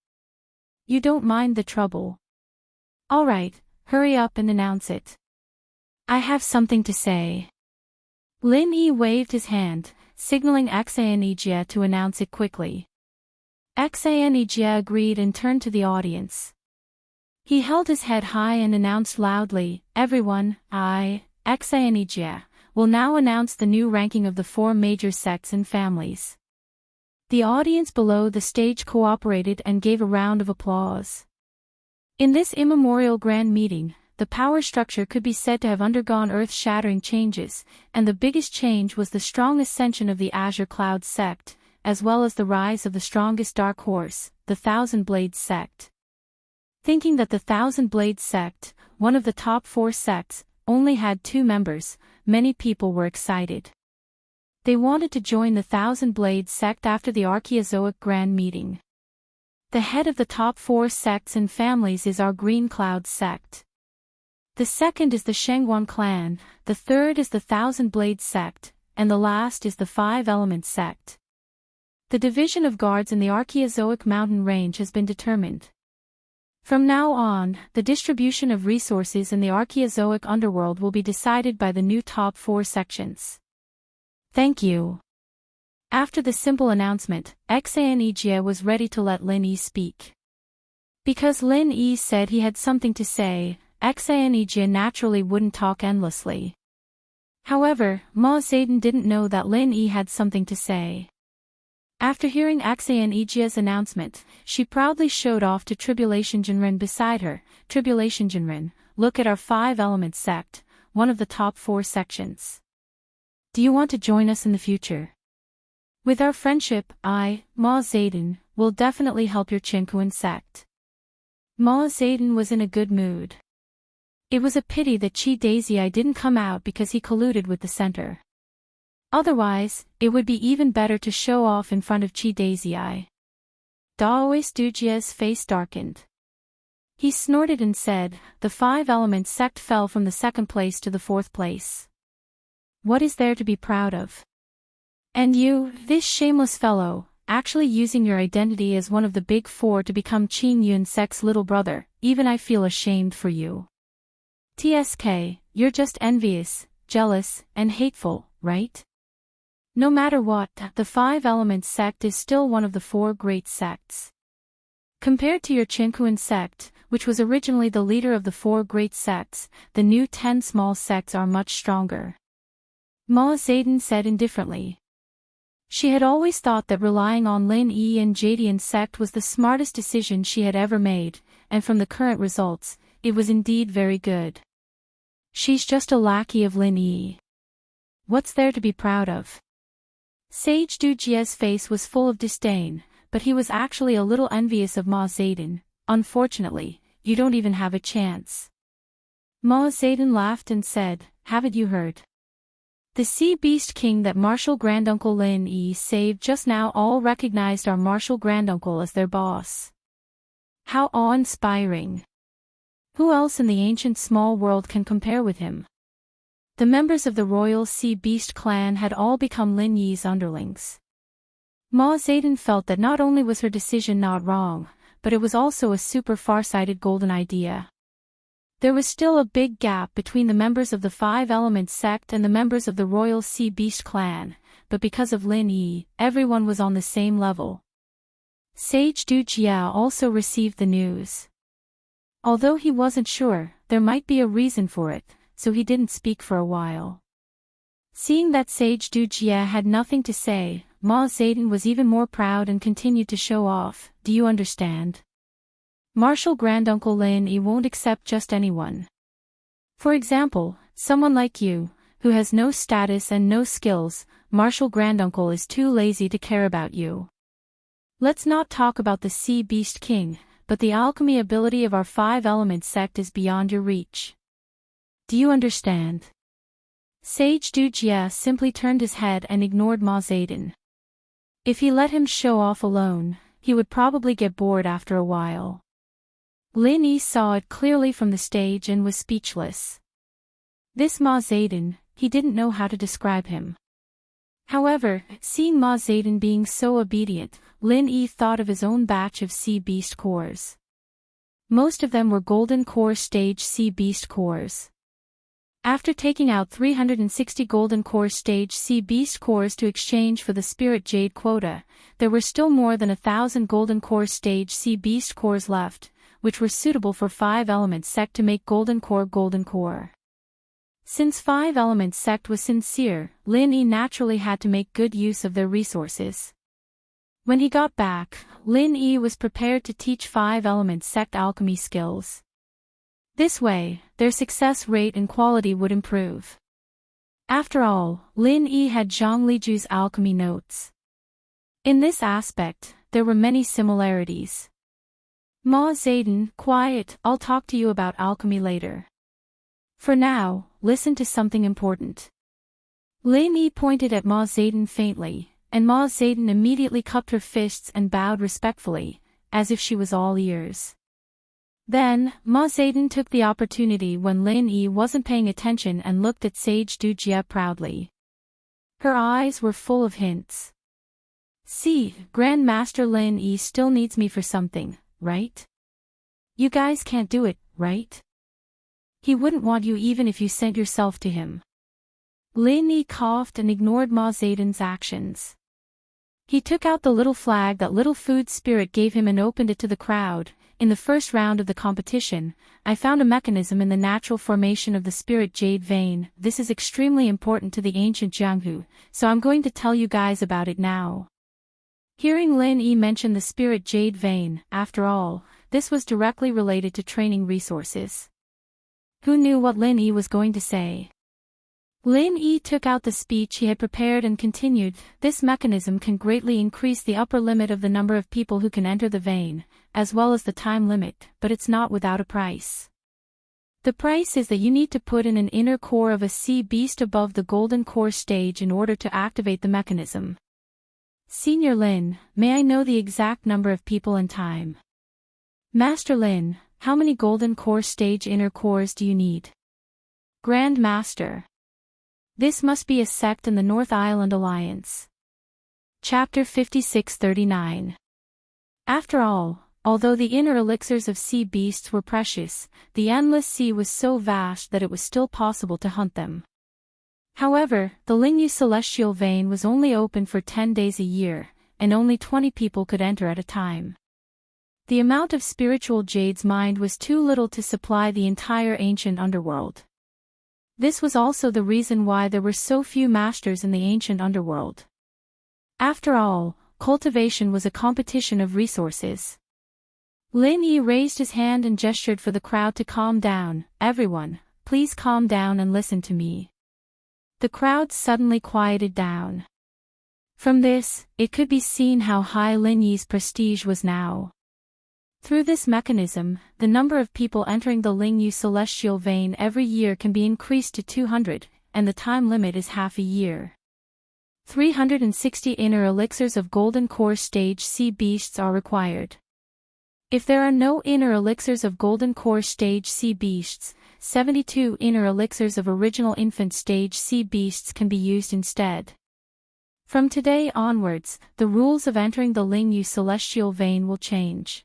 A: You don't mind the trouble. All right, hurry up and announce it. I have something to say. Lin Yi waved his hand, signaling Xanejia to announce it quickly. Xanejia agreed and turned to the audience. He held his head high and announced loudly, everyone, I, Xanejia, will now announce the new ranking of the 4 major sects and families. The audience below the stage cooperated and gave a round of applause. In this immemorial grand meeting, the power structure could be said to have undergone earth-shattering changes, and the biggest change was the strong ascension of the Azure Cloud sect, as well as the rise of the strongest dark horse, the Thousand Blades sect. Thinking that the Thousand Blades sect, one of the top 4 sects, only had 2 members, many people were excited. They wanted to join the Thousand Blades sect after the Archaeozoic Grand Meeting. The head of the top 4 sects and families is our Green Cloud sect. The second is the Shengguan clan, the third is the Thousand Blades sect, and the last is the 5 Elements sect. The division of guards in the Archaeozoic mountain range has been determined. From now on, the distribution of resources in the Archaeozoic underworld will be decided by the new top 4 sections. Thank you. After the simple announcement, Xanejia was ready to let Lin Yi speak. Because Lin Yi said he had something to say, Xanijia naturally wouldn't talk endlessly. However, Ma Zedong didn't know that Lin Yi had something to say. After hearing Xanijia's announcement, she proudly showed off to Tribulation Jinren beside her. Tribulation Jinren, look at our 5-element sect, one of the top 4 sections. Do you want to join us in the future? With our friendship, I, Ma Zedong, will definitely help your Qinkuan sect. Ma Zedong was in a good mood. It was a pity that Qi Daisyi didn't come out because he colluded with the center. Otherwise, it would be even better to show off in front of Qi Daisyi. Daoist Dujia's face darkened. He snorted and said, the 5-element sect fell from the 2nd place to the 4th place. What is there to be proud of? And you, this shameless fellow, actually using your identity as one of the big 4 to become Qin Yun sect's little brother, even I feel ashamed for you. TSK, you're just envious, jealous, and hateful, right? No matter what, the 5-element sect is still one of the 4 great sects. Compared to your Qinkuan sect, which was originally the leader of the 4 great sects, the new 10 small sects are much stronger. Ma Zedong said indifferently. She had always thought that relying on Lin Yi and Jadian sect was the smartest decision she had ever made, and from the current results, it was indeed very good. She's just a lackey of Lin Yi. What's there to be proud of? Sage Dujie's face was full of disdain, but he was actually a little envious of Ma Zedong. Unfortunately, you don't even have a chance. Ma Zedong laughed and said, haven't you heard? The Sea Beast King that Martial Granduncle Lin Yi saved just now all recognized our Martial Granduncle as their boss. How awe-inspiring. Who else in the ancient small world can compare with him? The members of the royal Sea Beast clan had all become Lin Yi's underlings. Ma Zedong felt that not only was her decision not wrong, but it was also a super far-sighted golden idea. There was still a big gap between the members of the 5-element sect and the members of the royal Sea Beast clan, but because of Lin Yi, everyone was on the same level. Sage Du Jia also received the news. Although he wasn't sure, there might be a reason for it, so he didn't speak for a while. Seeing that Sage Du Jia had nothing to say, Ma Zedong was even more proud and continued to show off. Do you understand? Martial Granduncle Lin Yi won't accept just anyone. For example, someone like you, who has no status and no skills. Martial Granduncle is too lazy to care about you. Let's not talk about the Sea Beast King, but the alchemy ability of our 5-element sect is beyond your reach. Do you understand? Sage Du Jia simply turned his head and ignored Ma Zedong. If he let him show off alone, he would probably get bored after a while. Lin Yi saw it clearly from the stage and was speechless. This Ma Zedong, he didn't know how to describe him. However, seeing Ma Zedong being so obedient, Lin Yi thought of his own batch of Sea Beast cores. Most of them were Golden Core Stage Sea Beast cores. After taking out 360 Golden Core Stage Sea Beast cores to exchange for the Spirit Jade quota, there were still more than 1,000 Golden Core Stage Sea Beast cores left, which were suitable for 5-element sect to make Golden Core. Since 5-element sect was sincere, Lin Yi naturally had to make good use of their resources. When he got back, Lin Yi was prepared to teach 5-element sect alchemy skills. This way, their success rate and quality would improve. After all, Lin Yi had Zhang Liju's alchemy notes. In this aspect, there were many similarities. Ma Zedong, quiet, I'll talk to you about alchemy later. For now, listen to something important. Lin Yi pointed at Ma Zedong faintly, and Ma Zedong immediately cupped her fists and bowed respectfully, as if she was all ears. Then, Ma Zedong took the opportunity when Lin Yi wasn't paying attention and looked at Sage Du Jia proudly. Her eyes were full of hints. See, Grand Master Lin Yi still needs me for something, right? You guys can't do it, right? He wouldn't want you even if you sent yourself to him. Lin Yi coughed and ignored Ma Zedong's actions. He took out the little flag that Little Food Spirit gave him and opened it to the crowd. in the first round of the competition, I found a mechanism in the natural formation of the spirit jade vein. This is extremely important to the ancient Jianghu, so I'm going to tell you guys about it now. Hearing Lin Yi mention the spirit jade vein, after all, this was directly related to training resources. Who knew what Lin Yi was going to say? Lin Yi took out the speech he had prepared and continued, this mechanism can greatly increase the upper limit of the number of people who can enter the vein, as well as the time limit, but it's not without a price. The price is that you need to put in an inner core of a sea beast above the golden core stage in order to activate the mechanism. Senior Lin, may I know the exact number of people and time? Master Lin, how many golden core stage inner cores do you need? Grand Master. This must be a sect in the North Island Alliance. Chapter 5639. After all, although the inner elixirs of sea beasts were precious, the endless sea was so vast that it was still possible to hunt them. However, the Lingyu celestial vein was only open for 10 days a year, and only 20 people could enter at a time. The amount of spiritual jade's mind was too little to supply the entire ancient underworld. This was also the reason why there were so few masters in the ancient underworld. After all, cultivation was a competition of resources. Lin Yi raised his hand and gestured for the crowd to calm down. Everyone, please calm down and listen to me. The crowd suddenly quieted down. From this, it could be seen how high Lin Yi's prestige was now. Through this mechanism, the number of people entering the Lingyu celestial vein every year can be increased to 200, and the time limit is half a year. 360 inner elixirs of golden core stage sea beasts are required. If there are no inner elixirs of golden core stage sea beasts, 72 inner elixirs of original infant stage sea beasts can be used instead. From today onwards, the rules of entering the Lingyu celestial vein will change.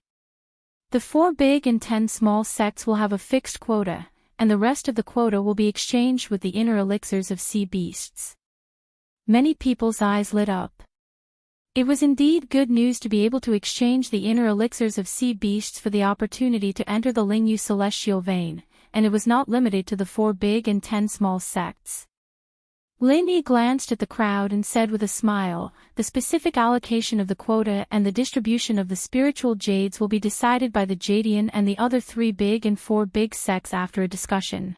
A: The 4 big and 10 small sects will have a fixed quota, and the rest of the quota will be exchanged with the inner elixirs of sea beasts. Many people's eyes lit up. It was indeed good news to be able to exchange the inner elixirs of sea beasts for the opportunity to enter the Lingyu celestial vein, and it was not limited to the 4 big and 10 small sects. Lin Yi glanced at the crowd and said with a smile, the specific allocation of the quota and the distribution of the spiritual jades will be decided by the Jadian and the other 3 big and 4 big sects after a discussion.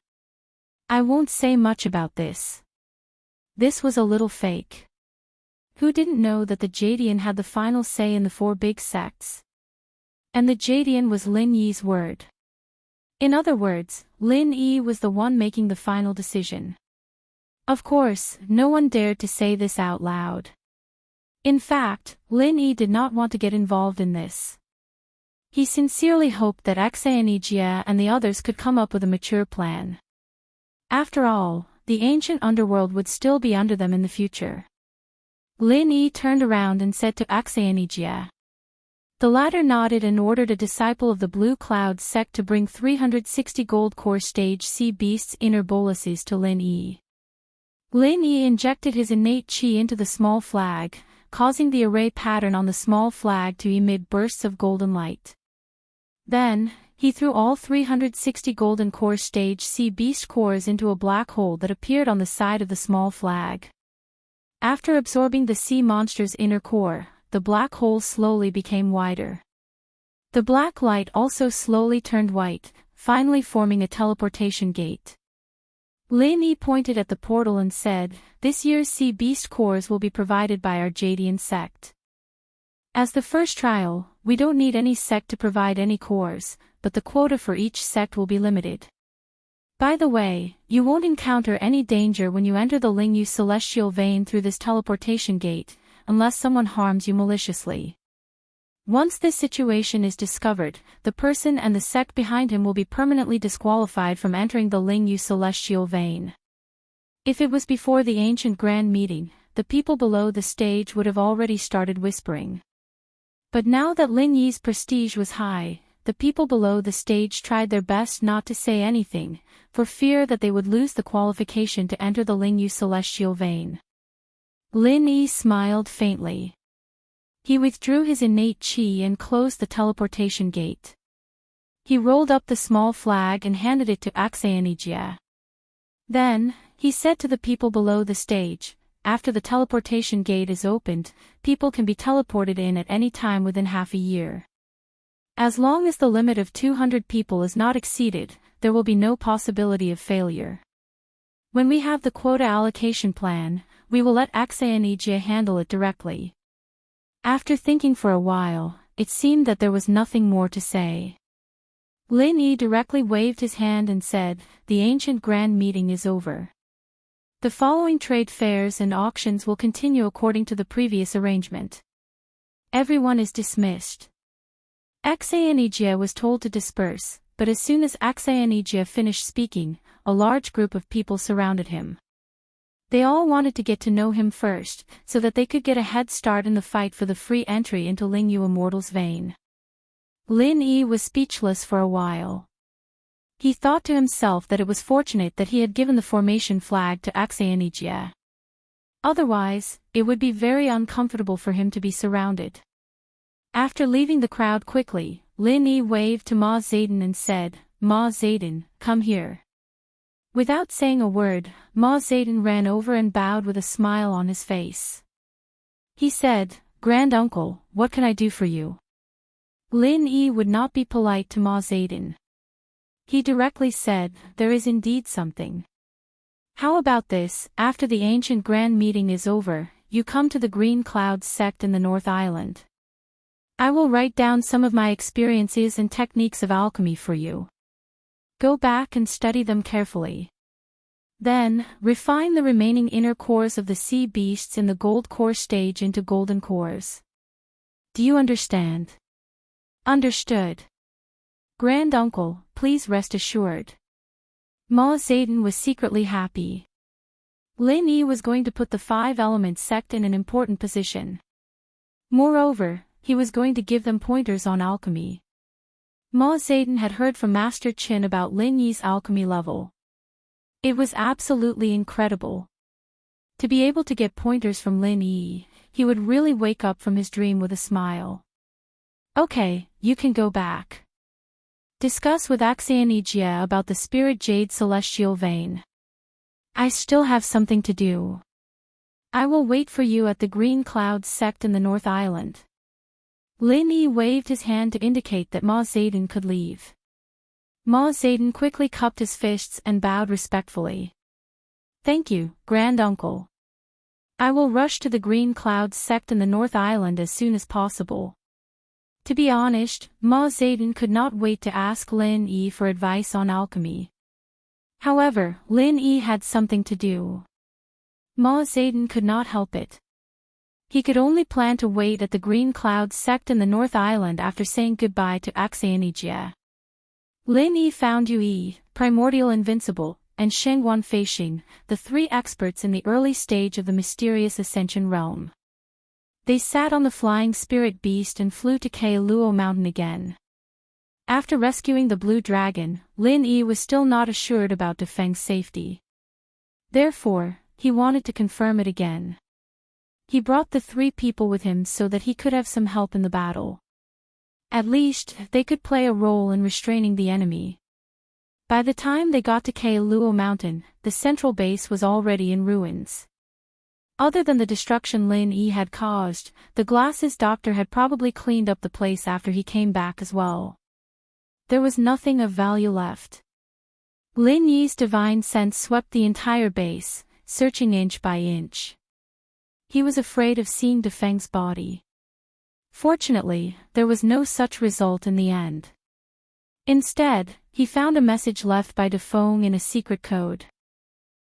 A: I won't say much about this. This was a little fake. Who didn't know that the Jadian had the final say in the 4 big sects? And the Jadian was Lin Yi's word. In other words, Lin Yi was the one making the final decision. Of course, no one dared to say this out loud. In fact, Lin Yi did not want to get involved in this. He sincerely hoped that Xianijia and the others could come up with a mature plan. After all, the ancient underworld would still be under them in the future. Lin Yi turned around and said to Xianijia. The latter nodded and ordered a disciple of the Blue Cloud sect to bring 360 gold core stage sea beasts inner boluses to Lin Yi. Lin Yi injected his innate qi into the small flag, causing the array pattern on the small flag to emit bursts of golden light. Then, he threw all 360 golden core stage sea beast cores into a black hole that appeared on the side of the small flag. After absorbing the sea monster's inner core, the black hole slowly became wider. The black light also slowly turned white, finally forming a teleportation gate. Lin Yi pointed at the portal and said, this year's sea beast cores will be provided by our Jadian sect. As the first trial, we don't need any sect to provide any cores, but the quota for each sect will be limited. By the way, you won't encounter any danger when you enter the Lingyu celestial vein through this teleportation gate, unless someone harms you maliciously. Once this situation is discovered, the person and the sect behind him will be permanently disqualified from entering the Lingyu celestial vein. If it was before the ancient grand meeting, the people below the stage would have already started whispering. But now that Lin Yi's prestige was high, the people below the stage tried their best not to say anything, for fear that they would lose the qualification to enter the Lingyu celestial vein. Lin Yi smiled faintly. He withdrew his innate qi and closed the teleportation gate. He rolled up the small flag and handed it to Aksayanigia. Then, he said to the people below the stage, after the teleportation gate is opened, people can be teleported in at any time within half a year. As long as the limit of 200 people is not exceeded, there will be no possibility of failure. When we have the quota allocation plan, we will let Aksayanigia handle it directly. After thinking for a while, it seemed that there was nothing more to say. Lin Yi directly waved his hand and said, "The ancient grand meeting is over. The following trade fairs and auctions will continue according to the previous arrangement. Everyone is dismissed." Aksayanigia was told to disperse, but as soon as Aksayanigia finished speaking, a large group of people surrounded him. They all wanted to get to know him first, so that they could get a head start in the fight for the free entry into Lingyu Immortal's vein. Lin Yi was speechless for a while. He thought to himself that it was fortunate that he had given the formation flag to Aksayanigia. Otherwise, it would be very uncomfortable for him to be surrounded. After leaving the crowd quickly, Lin Yi waved to Ma Zayden and said, "Ma Zayden, come here." Without saying a word, Ma Zayden ran over and bowed with a smile on his face. He said, "Grand Uncle, what can I do for you?" Lin Yi would not be polite to Ma Zayden. He directly said, "There is indeed something. How about this, after the ancient grand meeting is over, you come to the Green Clouds sect in the North Island. I will write down some of my experiences and techniques of alchemy for you. Go back and study them carefully. Then, refine the remaining inner cores of the sea beasts in the gold core stage into golden cores. Do you understand?" "Understood. Grand Uncle, please rest assured." Ma Zayden was secretly happy. Lin Yi was going to put the Five Elements sect in an important position. Moreover, he was going to give them pointers on alchemy. Ma Zayden had heard from Master Qin about Lin Yi's alchemy level. It was absolutely incredible. To be able to get pointers from Lin Yi, he would really wake up from his dream with a smile. "Okay, you can go back. Discuss with Aksayanigia about the Spirit Jade Celestial Vein. I still have something to do. I will wait for you at the Green Clouds sect in the North Island." Lin Yi waved his hand to indicate that Ma Zayden could leave. Ma Zayden quickly cupped his fists and bowed respectfully. "Thank you, Grand Uncle. I will rush to the Green Clouds sect in the North Island as soon as possible." To be honest, Ma Zayden could not wait to ask Lin Yi for advice on alchemy. However, Lin Yi had something to do. Ma Zayden could not help it. He could only plan to wait at the Green Clouds sect in the North Island after saying goodbye to Aksayanigia. Lin Yi found Yui, Primordial Invincible, and Shengwan Feixing, the three experts in the early stage of the mysterious Ascension realm. They sat on the flying spirit beast and flew to Kailuo Mountain again. After rescuing the blue dragon, Lin Yi was still not assured about Defeng's safety. Therefore, he wanted to confirm it again. He brought the three people with him so that he could have some help in the battle. At least, they could play a role in restraining the enemy. By the time they got to Kailuo Mountain, the central base was already in ruins. Other than the destruction Lin Yi had caused, the Glasses Doctor had probably cleaned up the place after he came back as well. There was nothing of value left. Lin Yi's divine sense swept the entire base, searching inch by inch. He was afraid of seeing Defeng's body. Fortunately, there was no such result in the end. Instead, he found a message left by Defeng in a secret code.